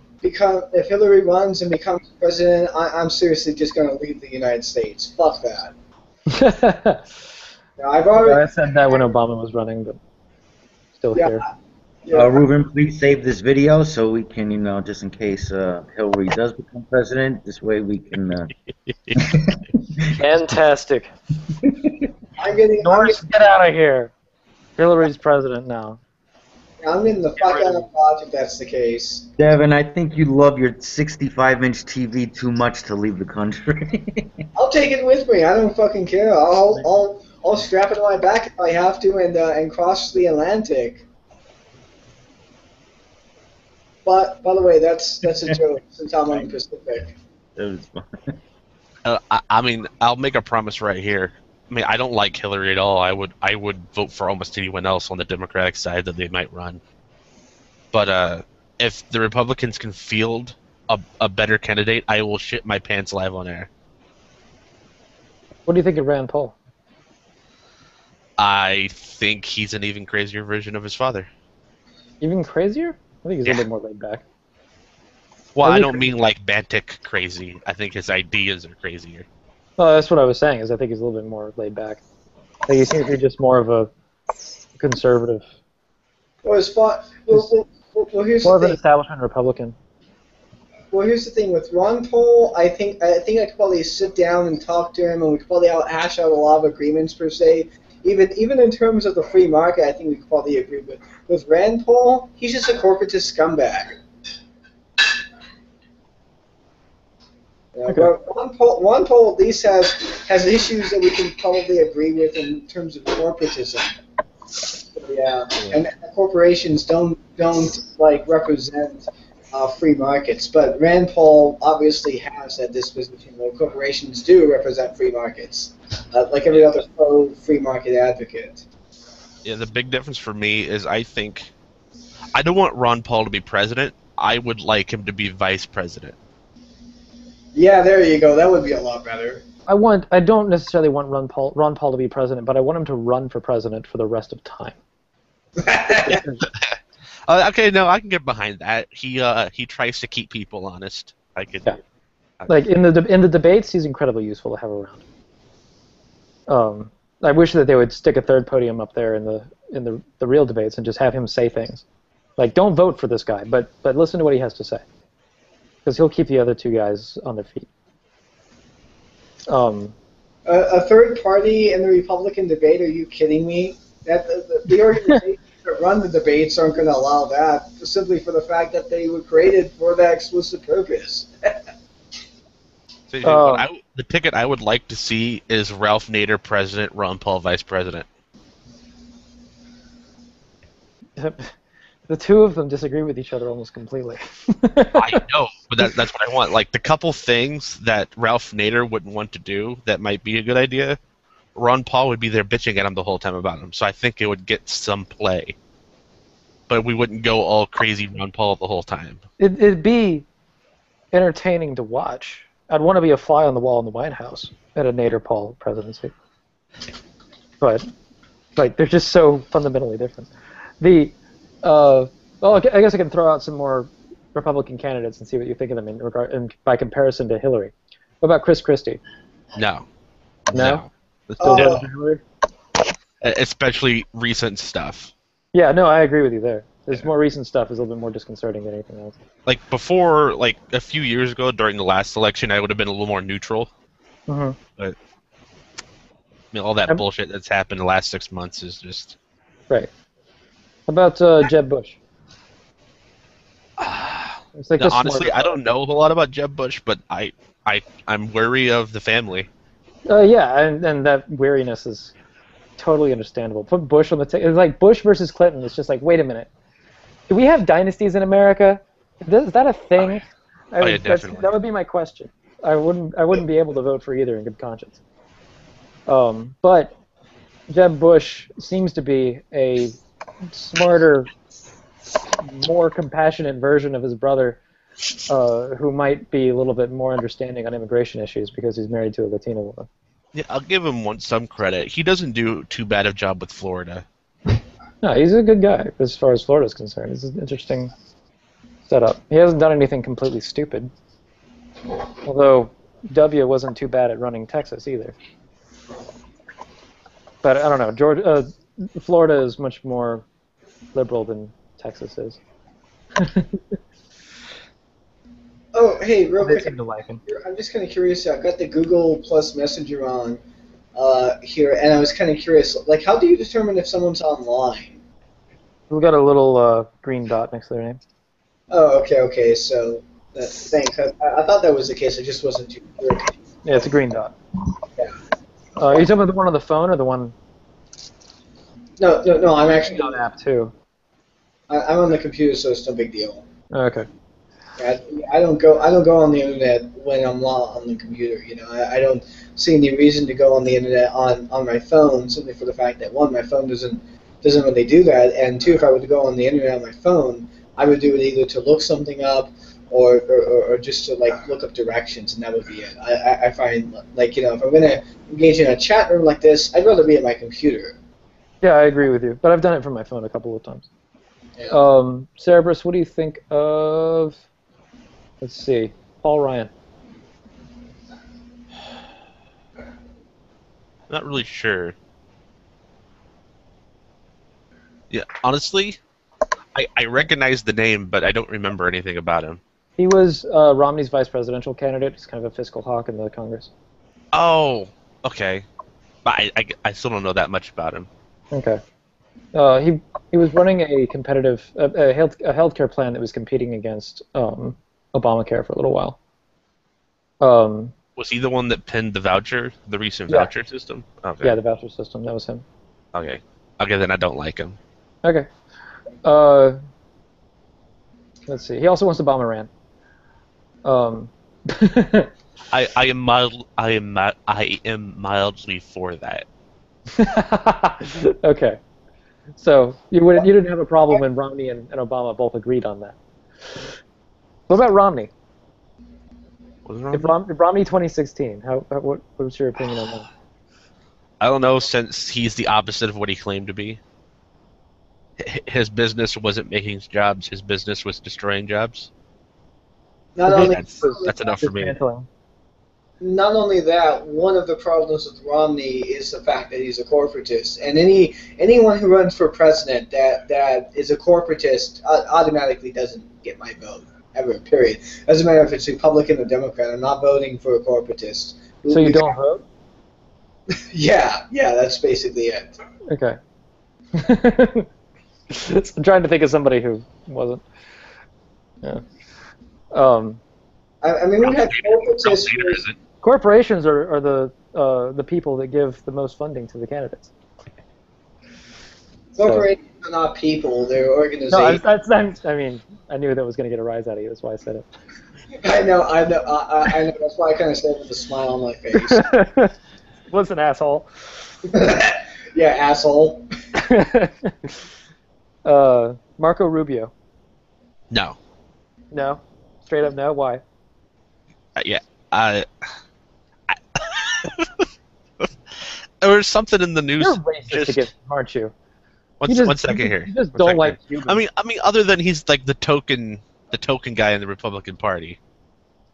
Speaker 3: runs and becomes president, I'm seriously just going to leave the United States. Fuck that.
Speaker 16: I said that when Obama was running, but still here.
Speaker 13: Yeah. Reuven, please save this video so we can, just in case Hillary does become president, this way we can...
Speaker 16: Fantastic.
Speaker 3: Norris,
Speaker 16: get out of here. Hillary's president now.
Speaker 3: I'm getting the fuck out of Dodge if that's the case.
Speaker 13: Devin, I think you love your 65-inch TV too much to leave the country.
Speaker 3: I'll take it with me. I don't fucking care. I'll strap it to my back if I have to and cross the Atlantic. But by the way, that's a joke since I'm on the Pacific.
Speaker 13: It was fun.
Speaker 14: I mean, I'll make a promise right here. I mean, I don't like Hillary at all. I would vote for almost anyone else on the Democratic side that they might run. But if the Republicans can field a better candidate, I will shit my pants live on air.
Speaker 16: What do you think of Rand Paul?
Speaker 14: I think he's an even crazier version of his father.
Speaker 16: Even crazier? I think he's a little bit more laid back.
Speaker 14: Well, I don't mean like Bantic crazy. I think his ideas are crazier.
Speaker 16: Well, that's what I was saying, is I think he's a little bit more laid back. Like, he seems to be just more of a conservative.
Speaker 3: Well, here's
Speaker 16: more of an establishment Republican.
Speaker 3: Well, here's the thing with Ron Paul. I think I could probably sit down and talk to him, and we could probably hash out a lot of agreements per se. Even in terms of the free market, I think we could probably agree. But with Rand Paul, he's just a corporatist scumbag.
Speaker 16: Okay.
Speaker 3: Ron Paul at least has issues that we can probably agree with in terms of corporatism. So, yeah, and corporations don't like represent free markets, but Rand Paul obviously has that disposition where corporations do represent free markets, like every other pro-free market advocate.
Speaker 14: Yeah, the big difference for me is I don't want Ron Paul to be president. I would like him to be vice president.
Speaker 3: Yeah, there you go. That would be a lot better.
Speaker 16: I don't necessarily want Ron Paul to be president, but I want him to run for president for the rest of time.
Speaker 14: Okay, no, I can get behind that. He tries to keep people honest. I could. Yeah.
Speaker 16: Like in the debates, he's incredibly useful to have around. I wish that they would stick a third podium up there in the real debates and just have him say things. Like, don't vote for this guy, but listen to what he has to say. Because he'll keep the other two guys on their feet.
Speaker 3: A third party in the Republican debate? Are you kidding me? The organization that run the debates aren't going to allow that, simply for the fact that they were created for that explicit purpose.
Speaker 14: So, the ticket I would like to see is Ralph Nader president, Ron Paul vice president.
Speaker 16: The two of them disagree with each other almost completely.
Speaker 14: I know, but that's what I want. Like, the couple things that Ralph Nader wouldn't want to do that might be a good idea, Ron Paul would be there bitching at him the whole time about him. So I think it would get some play. But we wouldn't go all crazy Ron Paul the whole time.
Speaker 16: It'd be entertaining to watch. I'd want to be a fly on the wall in the White House at a Nader Paul presidency. But they're just so fundamentally different. Well, I guess I can throw out some more Republican candidates and see what you think of them by comparison to Hillary. What about Chris Christie?
Speaker 14: No.
Speaker 16: No?
Speaker 14: Hillary? Especially recent stuff.
Speaker 16: Yeah, no, I agree with you there. This more recent stuff is a little bit more disconcerting than anything else.
Speaker 14: Like, before, like, a few years ago, during the last election, I would have been a little more neutral.
Speaker 16: Mm-hmm.
Speaker 14: But, I mean, all that bullshit that's happened the last 6 months is just...
Speaker 16: Right. How about Jeb Bush?
Speaker 14: It's like honestly, I don't know a whole lot about Jeb Bush, but I'm wary of the family.
Speaker 16: Yeah, and that wariness is totally understandable. Put Bush on the table. It's like Bush versus Clinton. It's just like, wait a minute. Do we have dynasties in America? Is that a thing?
Speaker 14: Yeah, definitely.
Speaker 16: That would be my question. I wouldn't be able to vote for either in good conscience. But Jeb Bush seems to be a smarter, more compassionate version of his brother, who might be a little bit more understanding on immigration issues because he's married to a Latina woman.
Speaker 14: Yeah, I'll give him some credit. He doesn't do too bad of a job with Florida.
Speaker 16: No, he's a good guy as far as Florida's concerned. It's an interesting setup. He hasn't done anything completely stupid. Although W wasn't too bad at running Texas either. But I don't know. Florida is much more liberal than Texas is.
Speaker 3: Oh, hey, real quick.
Speaker 16: I'm
Speaker 3: just kind of curious. I've got the Google Plus Messenger on here, and I was kind of curious. Like, how do you determine if someone's online?
Speaker 16: We've got a little green dot next to their name.
Speaker 3: Oh, okay. So, thanks. I thought that was the case. I just wasn't too sure.
Speaker 16: Yeah, it's a green dot.
Speaker 3: Yeah.
Speaker 16: Are you talking about the one on the phone or the one?
Speaker 3: No. I'm actually
Speaker 16: on app too.
Speaker 3: I'm on the computer, so it's no big deal.
Speaker 16: Okay.
Speaker 3: I don't go on the internet when I'm on the computer. You know, I don't see any reason to go on the internet on my phone simply for the fact that one, my phone doesn't really do that, and two, if I were to go on the internet on my phone, I would do it either to look something up or just to like look up directions, and that would be it. I find like, you know, if I'm gonna engage in a chat room like this, I'd rather be at my computer.
Speaker 16: Yeah, I agree with you, but I've done it from my phone a couple of times.
Speaker 3: Yeah.
Speaker 16: Cerebrus, what do you think of? Let's see, Paul Ryan.
Speaker 14: Not really sure. Yeah, honestly, I recognize the name, but I don't remember anything about him.
Speaker 16: He was Romney's vice presidential candidate. He's kind of a fiscal hawk in the Congress.
Speaker 14: Oh, okay. But I still don't know that much about him.
Speaker 16: Okay. He was running a competitive a healthcare plan that was competing against Obamacare for a little while.
Speaker 14: Was he the one that pinned the recent voucher system? Okay.
Speaker 16: Yeah, the voucher system. That was him.
Speaker 14: Okay. Okay, then I don't like him.
Speaker 16: Okay. Let's see. He also wants to bomb Iran.
Speaker 14: I am mildly for that.
Speaker 16: Okay. So you didn't have a problem when Romney and Obama both agreed on that. What about Romney? If Romney 2016, what's your opinion on that?
Speaker 14: I don't know, since he's the opposite of what he claimed to be. His business wasn't making jobs, his business was destroying jobs. That's enough for me.
Speaker 3: Not only that, one of the problems with Romney is the fact that he's a corporatist, and anyone who runs for president that is a corporatist automatically doesn't get my vote ever. Period. Doesn't matter if it's Republican or Democrat. I'm not voting for a corporatist.
Speaker 16: So you don't vote?
Speaker 3: Yeah, that's basically it.
Speaker 16: Okay. I'm trying to think of somebody who wasn't. Yeah.
Speaker 3: I mean, we had
Speaker 16: corporations are the people that give the most funding to the candidates.
Speaker 3: Corporations are not people; they're organizations.
Speaker 16: No, I mean, I knew that was going to get a rise out of you. That's why I said it.
Speaker 3: I know. That's why I kind of said it with a smile on my face.
Speaker 16: Listen, asshole.
Speaker 3: Yeah, asshole.
Speaker 16: Marco Rubio.
Speaker 14: No.
Speaker 16: No. Straight up no. Why?
Speaker 14: Yeah. There was something in the news.
Speaker 16: You're racist against him, aren't you?
Speaker 14: One second here.
Speaker 16: You just don't like Cubans.
Speaker 14: I mean, other than he's like the token guy in the Republican Party.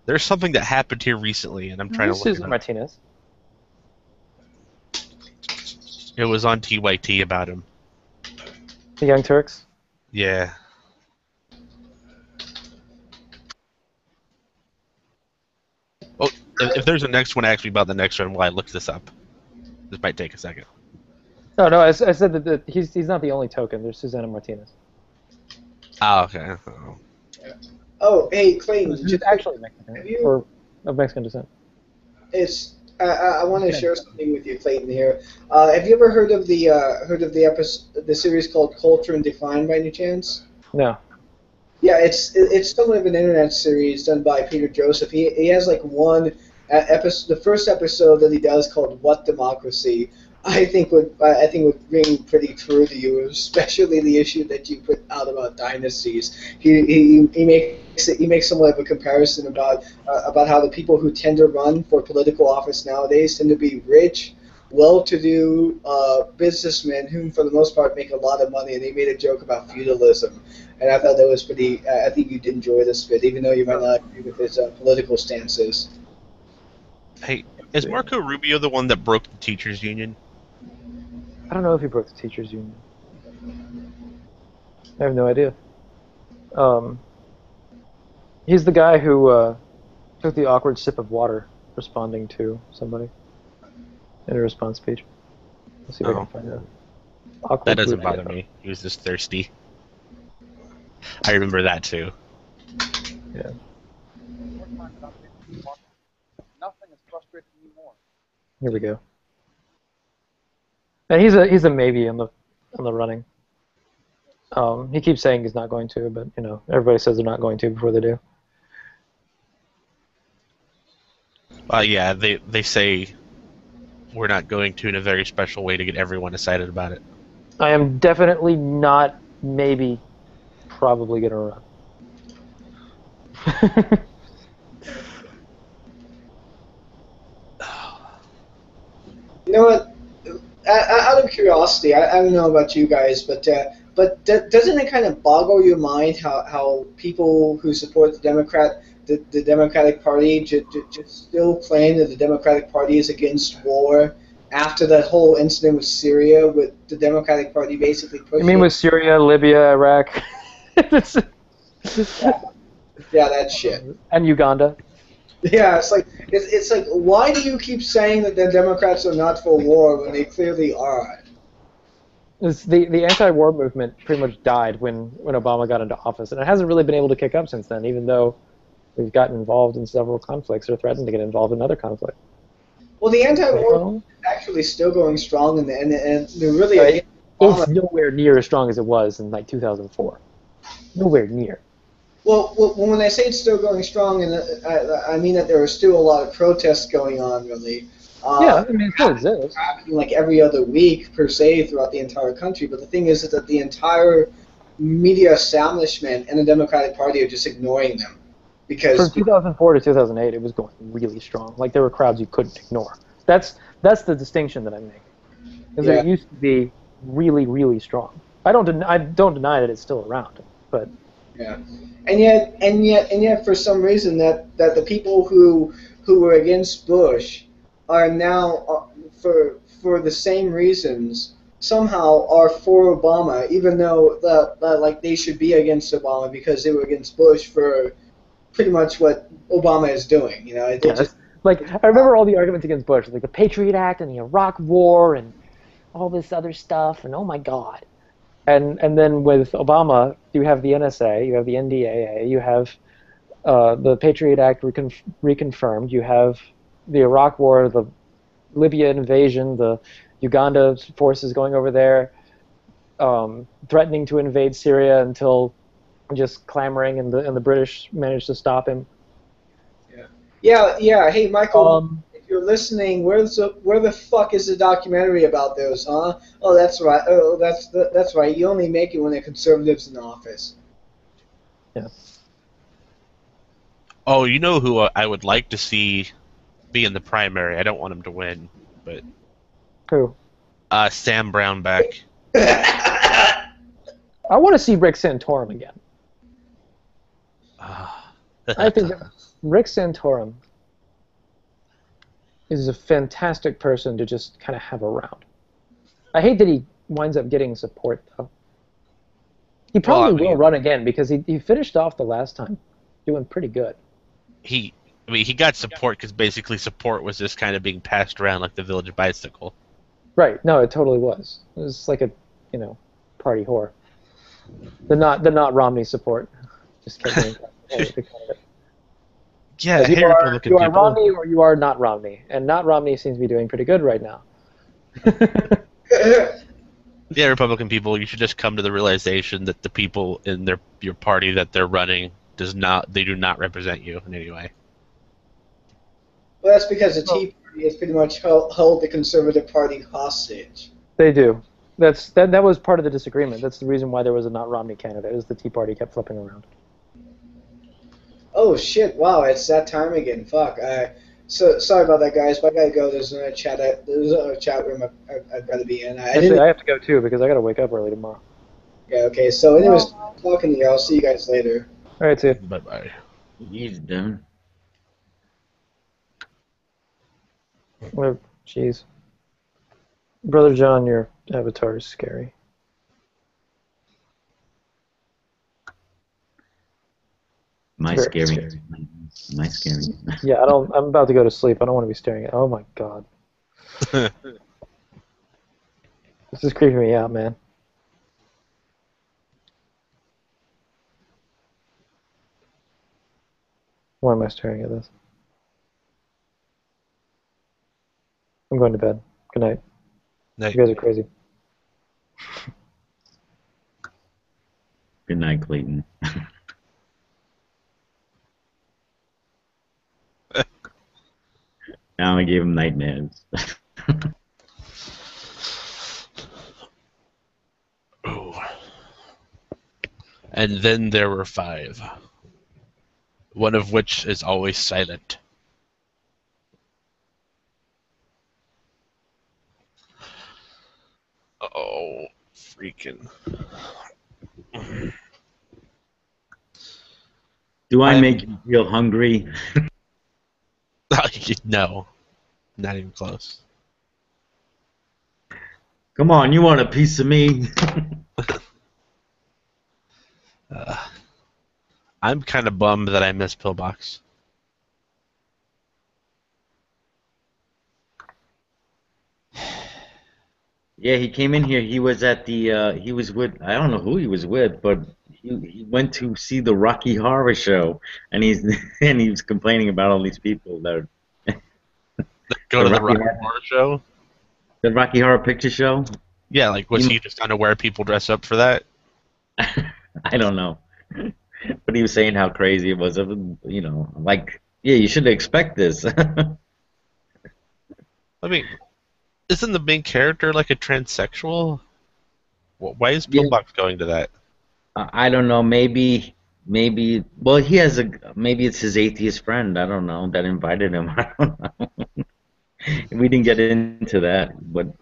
Speaker 14: There's something that happened here recently, and I'm trying to look
Speaker 16: Susan Martinez.
Speaker 14: It was on TYT about him.
Speaker 16: The Young Turks?
Speaker 14: Yeah. Oh, if there's a next one, ask me about the next one while I look this up. This might take a second.
Speaker 16: No, I said that he's not the only token. There's Susana Martinez.
Speaker 14: Oh, okay.
Speaker 3: Oh, hey, Clayton.
Speaker 16: She's actually Mexican, or of Mexican descent.
Speaker 3: I want to share something with you, Clayton. Here, have you ever heard of the series called Culture in Decline by any chance?
Speaker 16: No.
Speaker 3: Yeah, it's somewhat of an internet series done by Peter Joseph. He has like one episode, the first episode that he does called "What Democracy." I think would ring pretty true to you, especially the issue that you put out about dynasties. He makes somewhat of a comparison about how the people who tend to run for political office nowadays tend to be rich, well-to-do businessmen who, for the most part, make a lot of money. And he made a joke about feudalism, and I thought that was pretty. I think you'd enjoy this bit, even though you might not agree with his political stances.
Speaker 14: Hey, is Marco Rubio the one that broke the teachers' union?
Speaker 16: I don't know if he broke the teachers' union. I have no idea. He's the guy who took the awkward sip of water responding to somebody in a response speech. Let's see if I can find out. Awkward
Speaker 14: That doesn't bother me. He was just thirsty. I remember that too.
Speaker 16: Yeah.
Speaker 17: Nothing has frustrated me more.
Speaker 16: Here we go. And he's a maybe on the running. He keeps saying he's not going to, but you know everybody says they're not going to before they do.
Speaker 14: Yeah, they say we're not going to in a very special way to get everyone excited about it.
Speaker 16: I am definitely not maybe probably gonna run.
Speaker 3: You know what? Out of curiosity, I don't know about you guys, but doesn't it kind of boggle your mind how people who support the Democratic Party just still claim that the Democratic Party is against war after that whole incident with Syria, with the Democratic Party basically pushing...
Speaker 16: You mean with Syria, Libya, Iraq?
Speaker 3: Yeah, that shit.
Speaker 16: And Uganda.
Speaker 3: Yeah, it's like why do you keep saying that the Democrats are not for war when they clearly are?
Speaker 16: The anti-war movement pretty much died when Obama got into office, and it hasn't really been able to kick up since then, even though we've gotten involved in several conflicts or threatened to get involved in another conflict.
Speaker 3: Well, the anti-war movement is actually still going strong, and they're really...
Speaker 16: It's nowhere near as strong as it was in like 2004. Nowhere near.
Speaker 3: Well, when I say it's still going strong, and I mean that there are still a lot of protests going on, really.
Speaker 16: Yeah, I mean, it still exists.
Speaker 3: Happening like every other week, per se, throughout the entire country. But the thing is that the entire media establishment and the Democratic Party are just ignoring them. Because
Speaker 16: from 2004 to 2008, it was going really strong. Like, there were crowds you couldn't ignore. That's the distinction that I make. Because it used to be really, really strong. I don't deny that it's still around, but...
Speaker 3: Yeah, and yet, for some reason, that the people who were against Bush are now, for the same reasons, somehow are for Obama, even though like they should be against Obama because they were against Bush for pretty much what Obama is doing. You know,
Speaker 16: like I remember all the arguments against Bush, like the Patriot Act and the Iraq War and all this other stuff, and oh my God. And then with Obama, you have the NSA, you have the NDAA, you have the Patriot Act reconfirmed, you have the Iraq War, the Libya invasion, the Uganda forces going over there, threatening to invade Syria until just clamoring, and the British managed to stop him.
Speaker 3: Yeah. Hey, Michael, if you're listening, where the fuck is the documentary about those, huh? Oh, that's right. Oh, that's right. You only make it when a conservative's in office.
Speaker 16: Yeah.
Speaker 14: Oh, you know who I would like to see be in the primary? I don't want him to win, but
Speaker 16: Who?
Speaker 14: Sam Brownback.
Speaker 16: I want to see Rick Santorum again. I think that Rick Santorum is a fantastic person to just kind of have around. I hate that he winds up getting support, though. He probably will run again because he finished off the last time doing pretty good.
Speaker 14: He got support because basically support was just kind of being passed around like the Village Bicycle.
Speaker 16: Right. No, it totally was. It was like a, party whore. The not Romney support. Just kidding.
Speaker 14: Yeah, I hate
Speaker 16: you
Speaker 14: Republican
Speaker 16: are
Speaker 14: people.
Speaker 16: Romney or you are not Romney, and not Romney seems to be doing pretty good right now.
Speaker 14: Yeah, Republican people, you should just come to the realization that the people in your party that they're running do not represent you in any way.
Speaker 3: Well, that's because the Tea Party has pretty much held the Conservative Party hostage.
Speaker 16: They do. That was part of the disagreement. That's the reason why there was a not Romney candidate, is the Tea Party kept flipping around.
Speaker 3: Oh shit! Wow, it's that time again. Fuck. So sorry about that, guys. But I gotta go. There's another chat. There's another chat room I've got to be in.
Speaker 16: Actually, I have to go too because I got to wake up early tomorrow.
Speaker 3: Yeah. Okay. So, anyways, talking to you. I'll see you guys later.
Speaker 16: All right. See you.
Speaker 14: Bye bye.
Speaker 13: He's done.
Speaker 16: Oh, jeez. Brother John, your avatar is scary.
Speaker 13: My scary. My scary.
Speaker 16: Yeah, I'm about to go to sleep. I don't want to be staring at. Oh my god. This is creeping me out, man. Why am I staring at this? I'm going to bed. Good night.
Speaker 14: Night.
Speaker 16: You guys are crazy.
Speaker 13: Good night, Clayton. Now I gave him nightmares.
Speaker 14: Oh. And then there were 5. One of which is always silent. Oh, freaking.
Speaker 13: Do I make you feel hungry?
Speaker 14: No. Not even close.
Speaker 13: Come on, you want a piece of me?
Speaker 14: I'm kind of bummed that I missed Pillbox.
Speaker 13: Yeah, he came in here. He was at the. He was with. I don't know who he was with, but he went to see the Rocky Horror Show, and he was complaining about all these people that
Speaker 14: Go to the Rocky Horror Show.
Speaker 13: The Rocky Horror Picture Show.
Speaker 14: Yeah, like was he just unaware people dress up for that?
Speaker 13: I don't know, but he was saying how crazy it was. Like, yeah, you should expect this.
Speaker 14: I mean, isn't the main character like a transsexual? Why is Pillbox going to that?
Speaker 13: I don't know. Maybe. Well, he has a. Maybe it's his atheist friend. I don't know that invited him. I don't know. We didn't get into that, but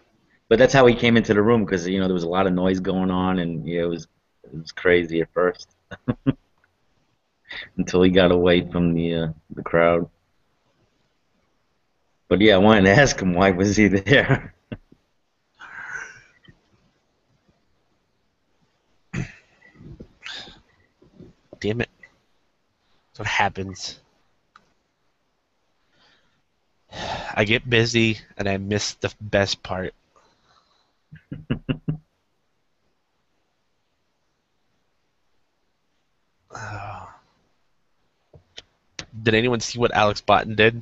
Speaker 13: that's how he came into the room because there was a lot of noise going on, and it was crazy at first until he got away from the crowd. But yeah, I wanted to ask him why was he there.
Speaker 14: Damn it. That's what happens. I get busy and I miss the best part. Did anyone see what Alex Botten did?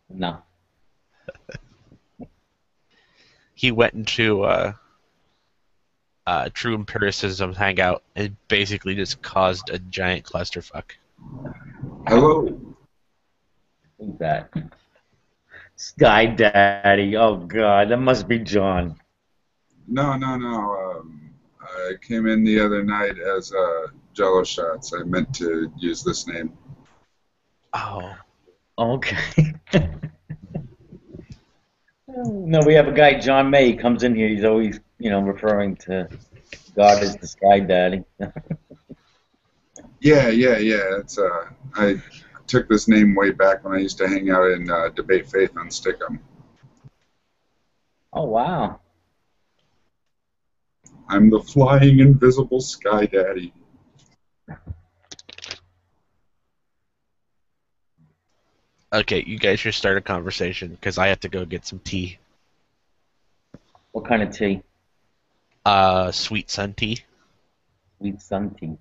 Speaker 13: No.
Speaker 14: He went into True Empiricism's Hangout and basically just caused a giant clusterfuck.
Speaker 18: Hello.
Speaker 13: Who's that? Sky Daddy. Oh God, that must be John.
Speaker 18: No. I came in the other night as Jello Shots. I meant to use this name.
Speaker 14: Oh.
Speaker 13: Okay. No, we have a guy, John May. He comes in here. He's always, referring to God as the Sky Daddy.
Speaker 18: Yeah. It's I took this name way back when I used to hang out in Debate Faith on Stickum.
Speaker 13: Oh wow.
Speaker 18: I'm the flying invisible Sky Daddy.
Speaker 14: Okay, you guys should start a conversation because I have to go get some tea.
Speaker 13: What kind of tea?
Speaker 14: Sweet sun tea.
Speaker 13: Sweet sun tea.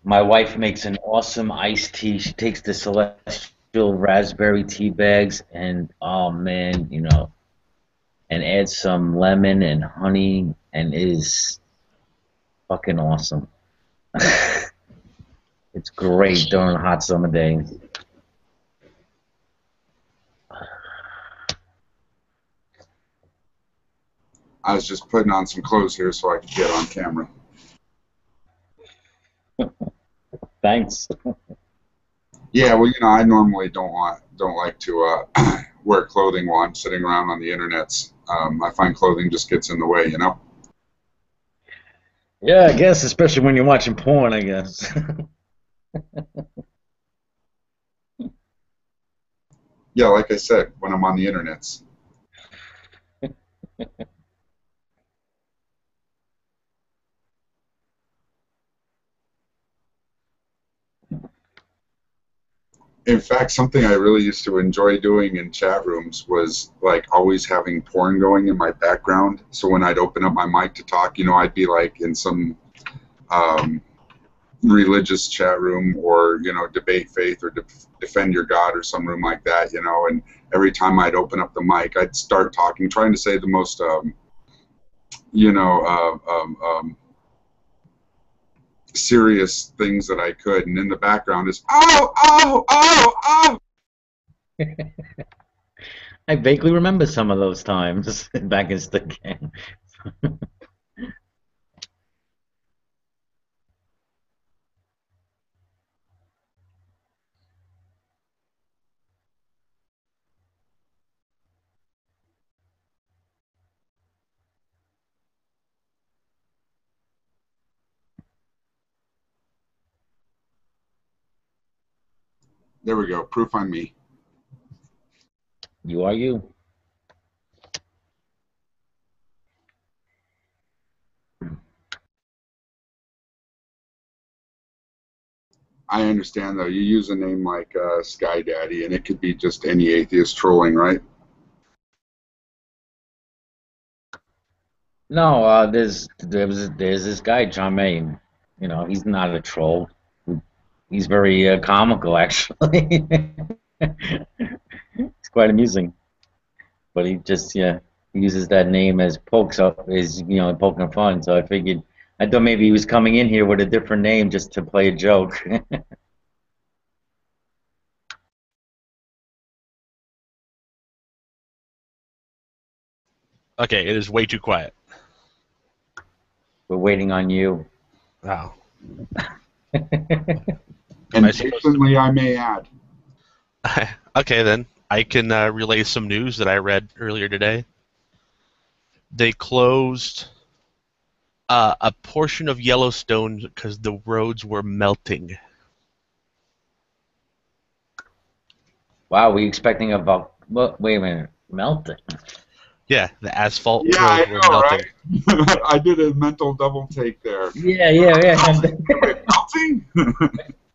Speaker 13: My wife makes an awesome iced tea. She takes the celestial raspberry tea bags and, oh man, and adds some lemon and honey, and it is fucking awesome. It's great during hot summer days.
Speaker 18: I was just putting on some clothes here so I could get on camera.
Speaker 13: Thanks.
Speaker 18: Yeah, well, I normally don't like to wear clothing while I'm sitting around on the internets. I find clothing just gets in the way,
Speaker 13: Yeah, I guess, especially when you're watching porn, I guess.
Speaker 18: Yeah, like I said, when I'm on the internets. In fact, something I really used to enjoy doing in chat rooms was like always having porn going in my background. So when I'd open up my mic to talk, I'd be like in some religious chat room or, Debate Faith or Defend Your God or some room like that, and every time I'd open up the mic, I'd start talking, trying to say the most, serious things that I could, and in the background is oh.
Speaker 13: I vaguely remember some of those times back in the game.
Speaker 18: There we go. Proof on me.
Speaker 13: You are you.
Speaker 18: I understand, though. You use a name like Sky Daddy, and it could be just any atheist trolling, right?
Speaker 13: No, there's this guy, John May. He's not a troll. He's very comical, actually. It's quite amusing. But he just, he uses that name as poking fun. So I thought maybe he was coming in here with a different name just to play a joke.
Speaker 14: Okay, it is way too quiet.
Speaker 13: We're waiting on you.
Speaker 14: Wow.
Speaker 18: And patiently, I may add.
Speaker 14: Okay, then. I can relay some news that I read earlier today. They closed a portion of Yellowstone because the roads were melting.
Speaker 13: Wow, we expecting wait a minute, melting?
Speaker 14: Yeah, the asphalt
Speaker 18: roads
Speaker 14: I know,
Speaker 18: were melting. Right? I did a mental double take there.
Speaker 13: Yeah.
Speaker 18: Melting?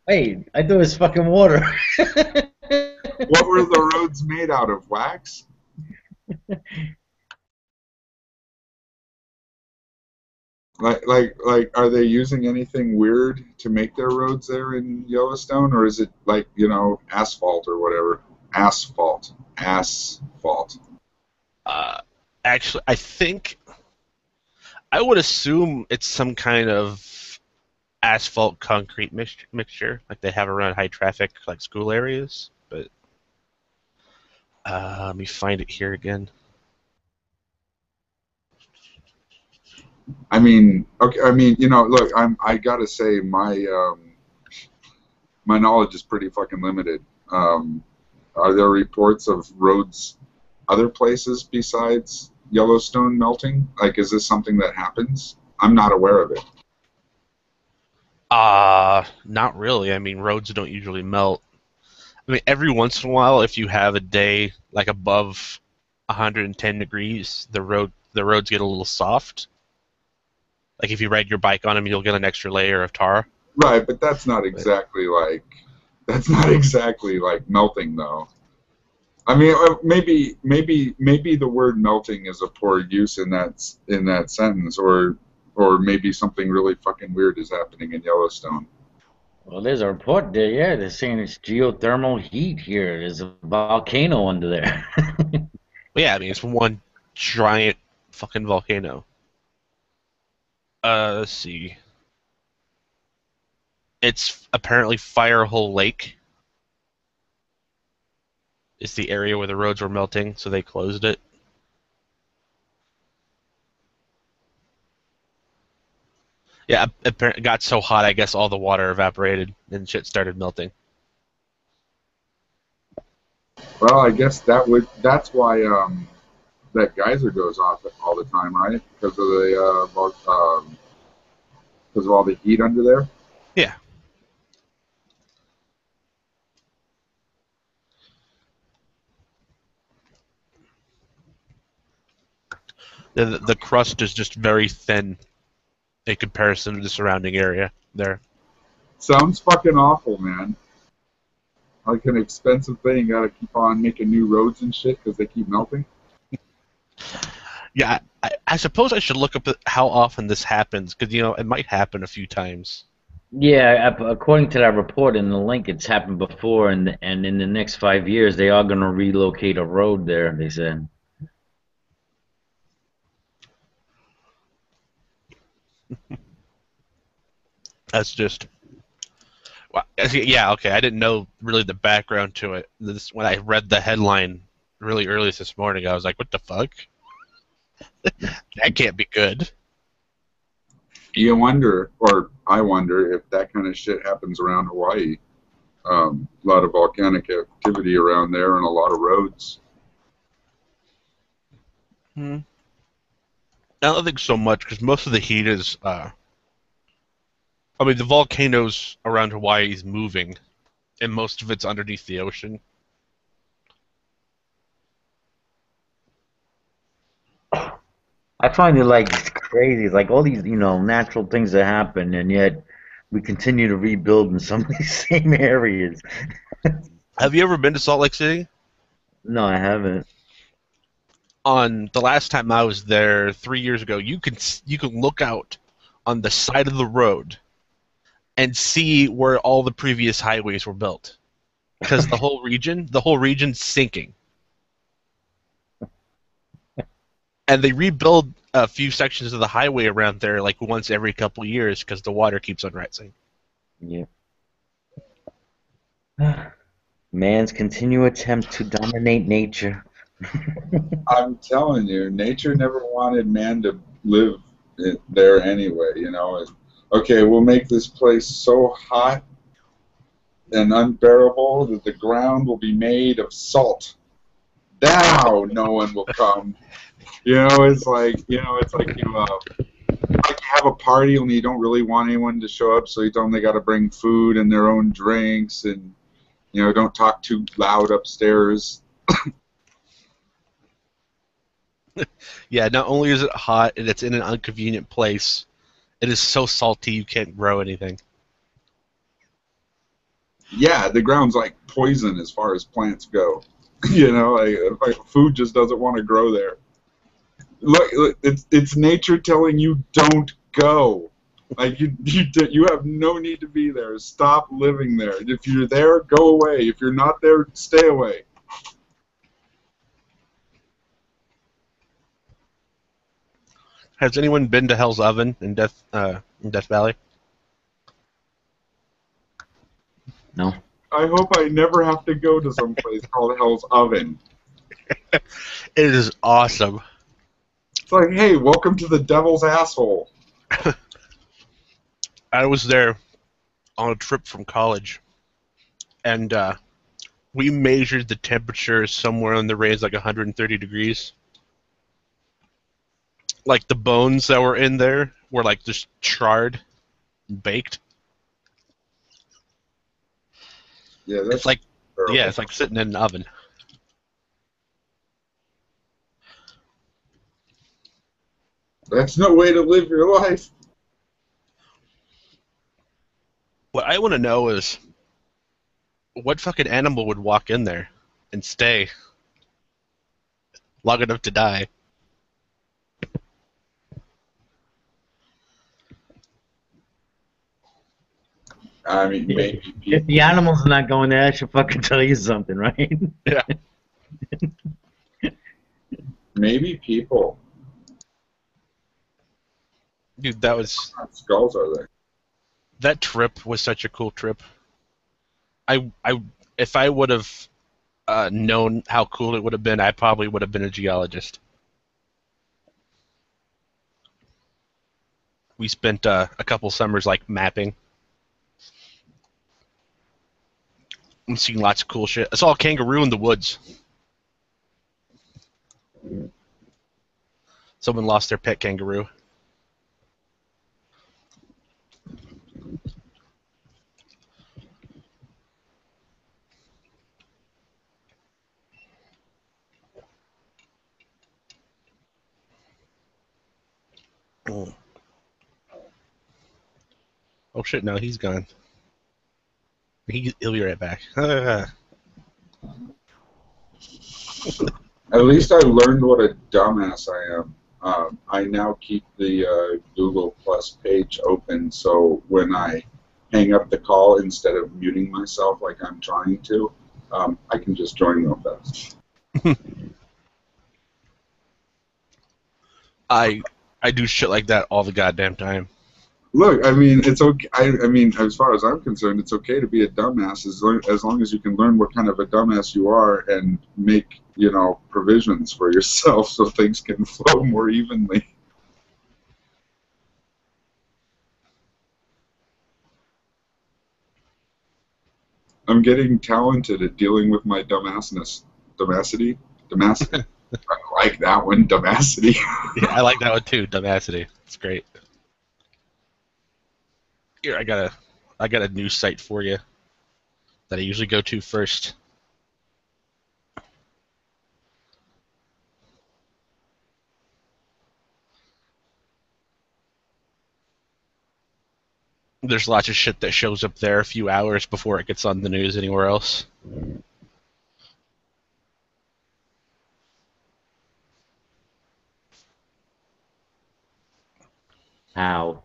Speaker 13: Wait, I thought it was fucking water.
Speaker 18: What were the roads made out of? Wax? Like, are they using anything weird to make their roads there in Yellowstone, or is it like, asphalt or whatever? Asphalt.
Speaker 14: Actually, I would assume it's some kind of asphalt concrete mixture, like they have around high traffic, like school areas. But let me find it here again.
Speaker 18: I mean, okay. I mean, look, I gotta say my knowledge is pretty fucking limited. Are there reports of roads other places besides Yellowstone melting? Like, is this something that happens? I'm not aware of it.
Speaker 14: Not really. I mean, roads don't usually melt. I mean, every once in a while, if you have a day like above 110 degrees, the roads get a little soft. Like if you ride your bike on them, you'll get an extra layer of tar.
Speaker 18: Right, but that's not exactly like melting, though. I mean, maybe the word melting is a poor use in that sentence, or maybe something really fucking weird is happening in Yellowstone.
Speaker 13: Well, there's a report there. Yeah, they're saying it's geothermal heat here. There's a volcano under there.
Speaker 14: Well, yeah, I mean it's one giant fucking volcano. Let's see. It's apparently Firehole Lake. It's the area where the roads were melting, so they closed it. Yeah, it got so hot, I guess all the water evaporated and shit started melting.
Speaker 18: Well, I guess that's why that geyser goes off all the time, right? Because of all the heat under there.
Speaker 14: Yeah. The crust is just very thin in comparison to the surrounding area there.
Speaker 18: Sounds fucking awful, man. Like an expensive thing, you gotta keep on making new roads and shit because they keep melting.
Speaker 14: Yeah, I suppose I should look up how often this happens, because, it might happen a few times.
Speaker 13: Yeah, according to that report in the link, it's happened before, and in the next 5 years, they are going to relocate a road there, they said.
Speaker 14: That's just... Well, yeah, okay, I didn't know really the background to it. When I read the headline really early this morning, I was like, what the fuck? That can't be good.
Speaker 18: You wonder, or I wonder, if that kind of shit happens around Hawaii. A lot of volcanic activity around there and a lot of roads.
Speaker 14: I don't think so much, because most of the heat is... I mean, the volcanoes around Hawaii is moving, and most of it's underneath the ocean.
Speaker 13: I find it like crazy. It's like all these, natural things that happen, and yet we continue to rebuild in some of these same areas.
Speaker 14: Have you ever been to Salt Lake City?
Speaker 13: No, I haven't.
Speaker 14: On the last time I was there 3 years ago, you can look out on the side of the road and see where all the previous highways were built, because the whole region's sinking. And they rebuild a few sections of the highway around there like once every couple of years because the water keeps on rising.
Speaker 13: Yeah. Man's continual attempt to dominate nature.
Speaker 18: I'm telling you, nature never wanted man to live there anyway, Okay, we'll make this place so hot and unbearable that the ground will be made of salt. Now no one will come. It's like you have a party and you don't really want anyone to show up, so you tell them they got to bring food and their own drinks, and don't talk too loud upstairs.
Speaker 14: Yeah, not only is it hot and it's in an inconvenient place, it is so salty you can't grow anything.
Speaker 18: Yeah, the ground's like poison as far as plants go. Like food just doesn't want to grow there. Look, it's nature telling you don't go. Like you have no need to be there. Stop living there. If you're there, go away. If you're not there, stay away.
Speaker 14: Has anyone been to Hell's Oven in Death Valley?
Speaker 13: No.
Speaker 18: I hope I never have to go to some place called Hell's Oven.
Speaker 14: It is awesome.
Speaker 18: It's like, hey, welcome to the devil's asshole.
Speaker 14: I was there on a trip from college, and we measured the temperature somewhere in the range like 130 degrees. Like the bones that were in there were like just charred, baked.
Speaker 18: Yeah, that's
Speaker 14: it's like
Speaker 18: terrible.
Speaker 14: Yeah, it's like sitting in an oven.
Speaker 18: That's no way to live your life.
Speaker 14: What I want to know is what fucking animal would walk in there and stay long enough to die?
Speaker 18: I mean, maybe
Speaker 13: If the animal's not going there, I should fucking tell you something, right?
Speaker 14: Yeah.
Speaker 18: Maybe people.
Speaker 14: Dude, that was...
Speaker 18: Skulls are there.
Speaker 14: That trip was such a cool trip. If I would have known how cool it would have been, I probably would have been a geologist. We spent a couple summers like mapping. And seeing lots of cool shit. I saw a kangaroo in the woods. Someone lost their pet kangaroo. Oh. Oh shit, no, he's gone. He'll be right back.
Speaker 18: At least I learned what a dumbass I am. I now keep the Google Plus page open, so when I hang up the call, instead of muting myself like I'm trying to, I can just join real fast.
Speaker 14: I do shit like that all the goddamn time.
Speaker 18: Look, I mean, it's okay. I mean, as far as I'm concerned, it's okay to be a dumbass as long as you can learn what kind of a dumbass you are and make, provisions for yourself so things can flow more evenly. I'm getting talented at dealing with my dumbassness. Dumacity? I like that one, dumacity.
Speaker 14: Yeah, I like that one too, dumacity. It's great. Here, I got a news site for you that I usually go to first. There's lots of shit that shows up there a few hours before it gets on the news anywhere else.
Speaker 13: How?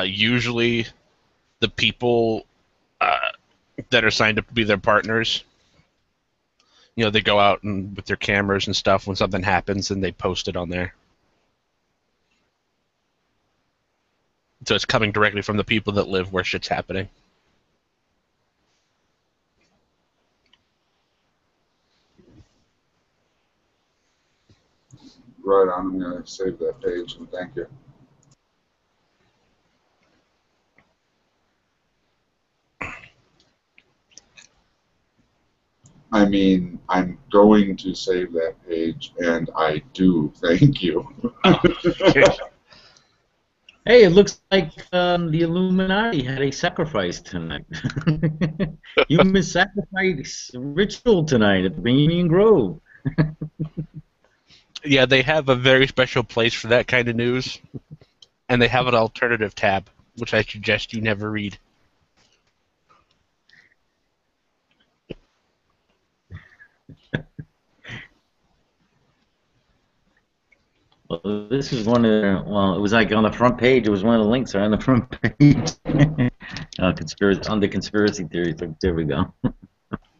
Speaker 14: Usually the people that are signed up to be their partners, they go out and with their cameras and stuff when something happens and they post it on there. So it's coming directly from the people that live where shit's happening.
Speaker 18: Right on, I'm going to save that page, and thank you. I mean, I'm going to save that page, and I do thank you.
Speaker 13: Hey, it looks like the Illuminati had a sacrifice tonight. Human sacrifice ritual tonight at the Bohemian Grove.
Speaker 14: Yeah, they have a very special place for that kind of news, and they have an alternative tab, which I suggest you never read.
Speaker 13: Well, this is one of the, well, it was like on the front page. It was one of the links on the front page. Conspiracy, under conspiracy theories. Like, there we go.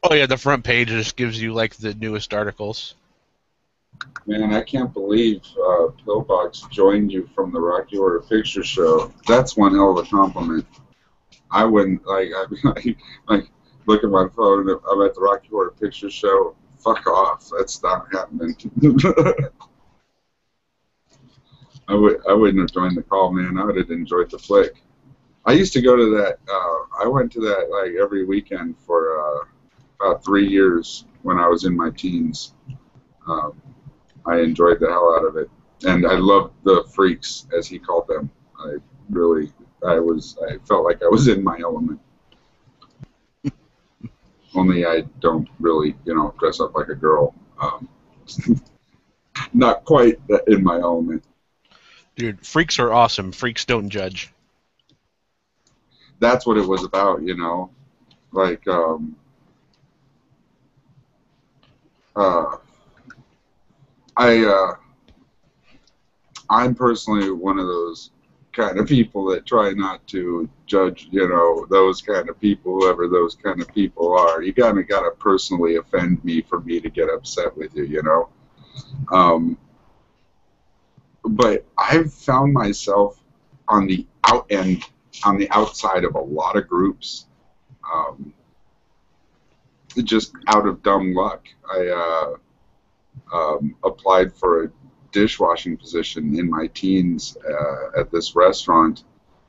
Speaker 14: Oh yeah, the front page just gives you like the newest articles.
Speaker 18: Man, I can't believe Pillbox joined you from the Rocky Horror Picture Show. That's one hell of a compliment. I wouldn't, I'd be like, look at my phone, I'm at the Rocky Horror Picture Show. Fuck off. That's not happening. I wouldn't have joined the call, man. I would have enjoyed the flick. I used to go to that, I went to that like every weekend for about 3 years when I was in my teens. I enjoyed the hell out of it. And I loved the freaks, as he called them. I felt like I was in my element. Only I don't really, dress up like a girl. Not quite in my element.
Speaker 14: Dude, freaks are awesome. Freaks don't judge.
Speaker 18: That's what it was about, Like, I'm personally one of those kind of people that try not to judge, those kind of people, whoever those kind of people are. You gotta personally offend me for me to get upset with you, But I've found myself on the outside of a lot of groups, just out of dumb luck. I applied for a dishwashing position in my teens at this restaurant,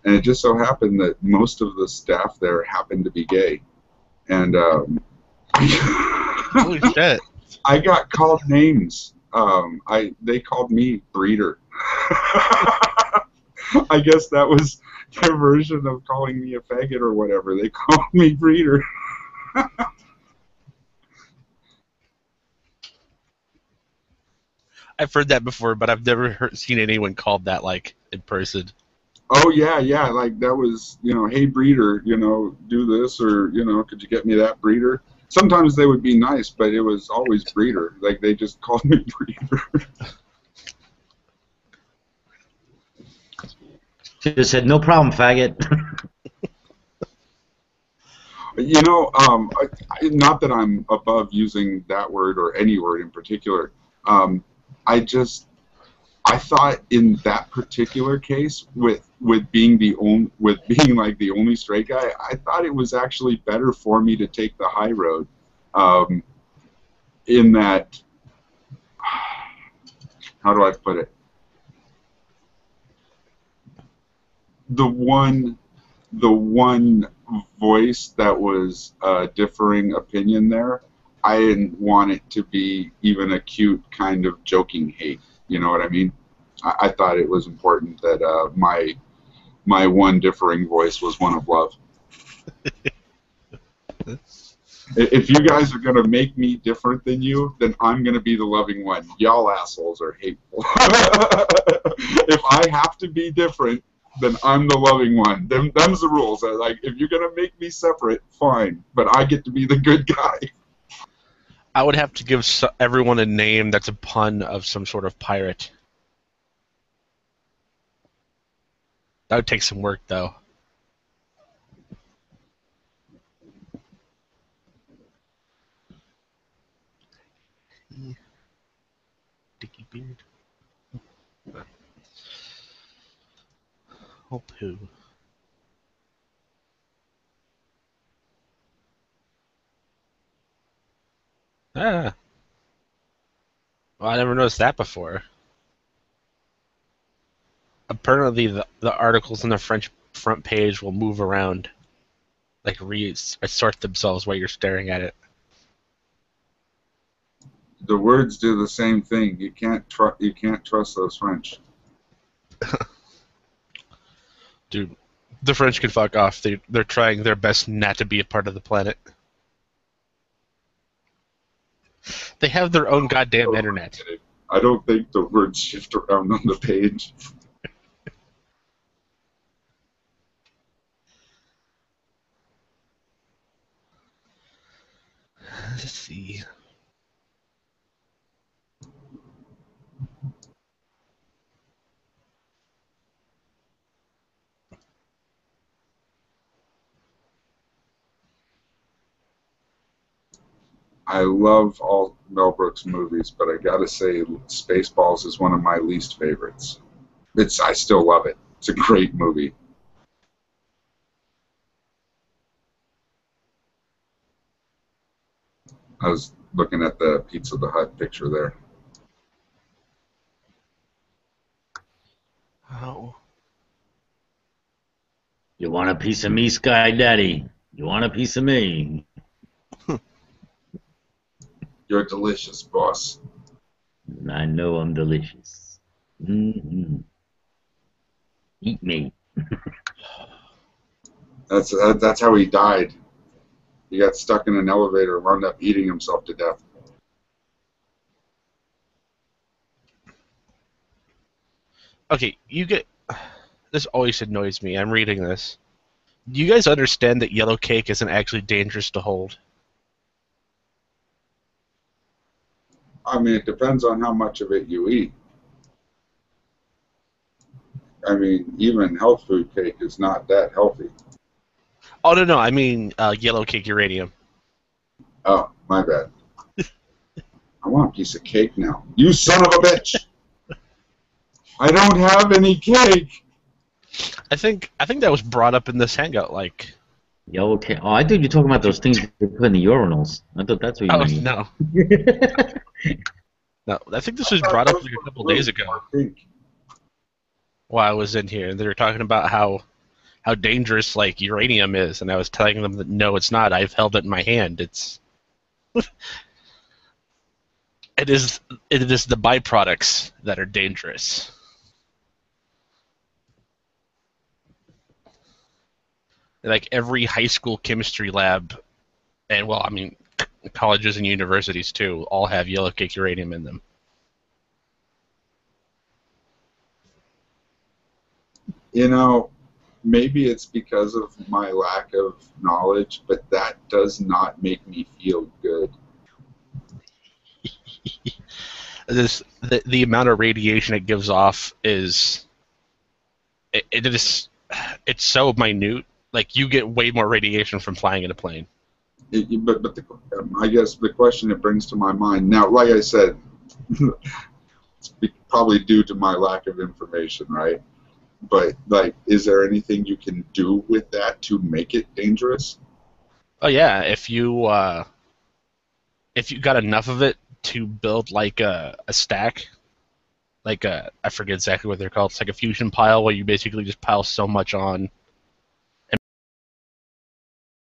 Speaker 18: and it just so happened that most of the staff there happened to be gay, and
Speaker 14: holy shit!
Speaker 18: I got called names. They called me breeder. I guess that was their version of calling me a faggot or whatever. They called me breeder.
Speaker 14: I've heard that before, but I've never seen anyone called that like in person.
Speaker 18: Oh yeah, like that was, hey breeder, do this, or could you get me that breeder? Sometimes they would be nice, but it was always breeder. Like they just called me breeder.
Speaker 13: Just said, no problem, faggot.
Speaker 18: Not that I'm above using that word or any word in particular. I thought in that particular case, with being like the only straight guy, I thought it was actually better for me to take the high road. In that, how do I put it? The one voice that was a differing opinion there, I didn't want it to be even a cute kind of joking hate. You know what I mean? I thought it was important that my one differing voice was one of love. If you guys are going to make me different than you, then I'm going to be the loving one. Y'all assholes are hateful. If I have to be different, then I'm the loving one. Them's the rules. Like, if you're going to make me separate, fine. But I get to be the good guy.
Speaker 14: I would have to give everyone a name that's a pun of some sort of pirate. That would take some work, though. Dicky beard. Oh, poo. Ah. Well, I never noticed that before. Apparently, the articles on the French front page will move around, like assort themselves while you're staring at it.
Speaker 18: The words do the same thing. You can't trust those French.
Speaker 14: Dude, the French can fuck off. They're trying their best not to be a part of the planet. They have their own goddamn internet.
Speaker 18: I don't think the words shift around on the page.
Speaker 14: Let's see.
Speaker 18: I love all Mel Brooks movies, but I gotta say, Spaceballs is one of my least favorites. I still love it. It's a great movie. I was looking at the Pizza the Hut picture there.
Speaker 14: Oh.
Speaker 13: You want a piece of me, Sky Daddy? You want a piece of me?
Speaker 18: You're delicious, boss.
Speaker 13: I know I'm delicious. Mm-hmm. Eat me.
Speaker 18: That's how he died. He got stuck in an elevator and wound up eating himself to death.
Speaker 14: Okay, this always annoys me. I'm reading this. Do you guys understand that yellow cake isn't actually dangerous to hold?
Speaker 18: I mean, it depends on how much of it you eat. I mean, even health food cake is not that healthy.
Speaker 14: Oh, no, I mean yellow cake uranium.
Speaker 18: Oh, my bad. I want a piece of cake now. You son of a bitch! I don't have any cake!
Speaker 14: I think that was brought up in this Hangout, like...
Speaker 13: Yellow cake. Oh, I thought you were talking about those things they put in the urinals. I thought that's what you mean.
Speaker 14: No. No, I think this was brought up like a couple days ago. While I was in here, and they were talking about how dangerous like uranium is, and I was telling them that no, it's not. I've held it in my hand. It's it is the byproducts that are dangerous. Like every high school chemistry lab, and well, I mean, colleges and universities too, all have yellow cake uranium in them.
Speaker 18: You know, maybe it's because of my lack of knowledge, but that does not make me feel good.
Speaker 14: The amount of radiation it gives off is it's so minute. Like you get way more radiation from flying in a plane.
Speaker 18: But I guess the question it brings to my mind now, like I said, it's probably due to my lack of information, right? But like, is there anything you can do with that to make it dangerous?
Speaker 14: Oh yeah, if you got enough of it to build like a stack, like I forget exactly what they're called. It's like a fusion pile where you basically just pile so much on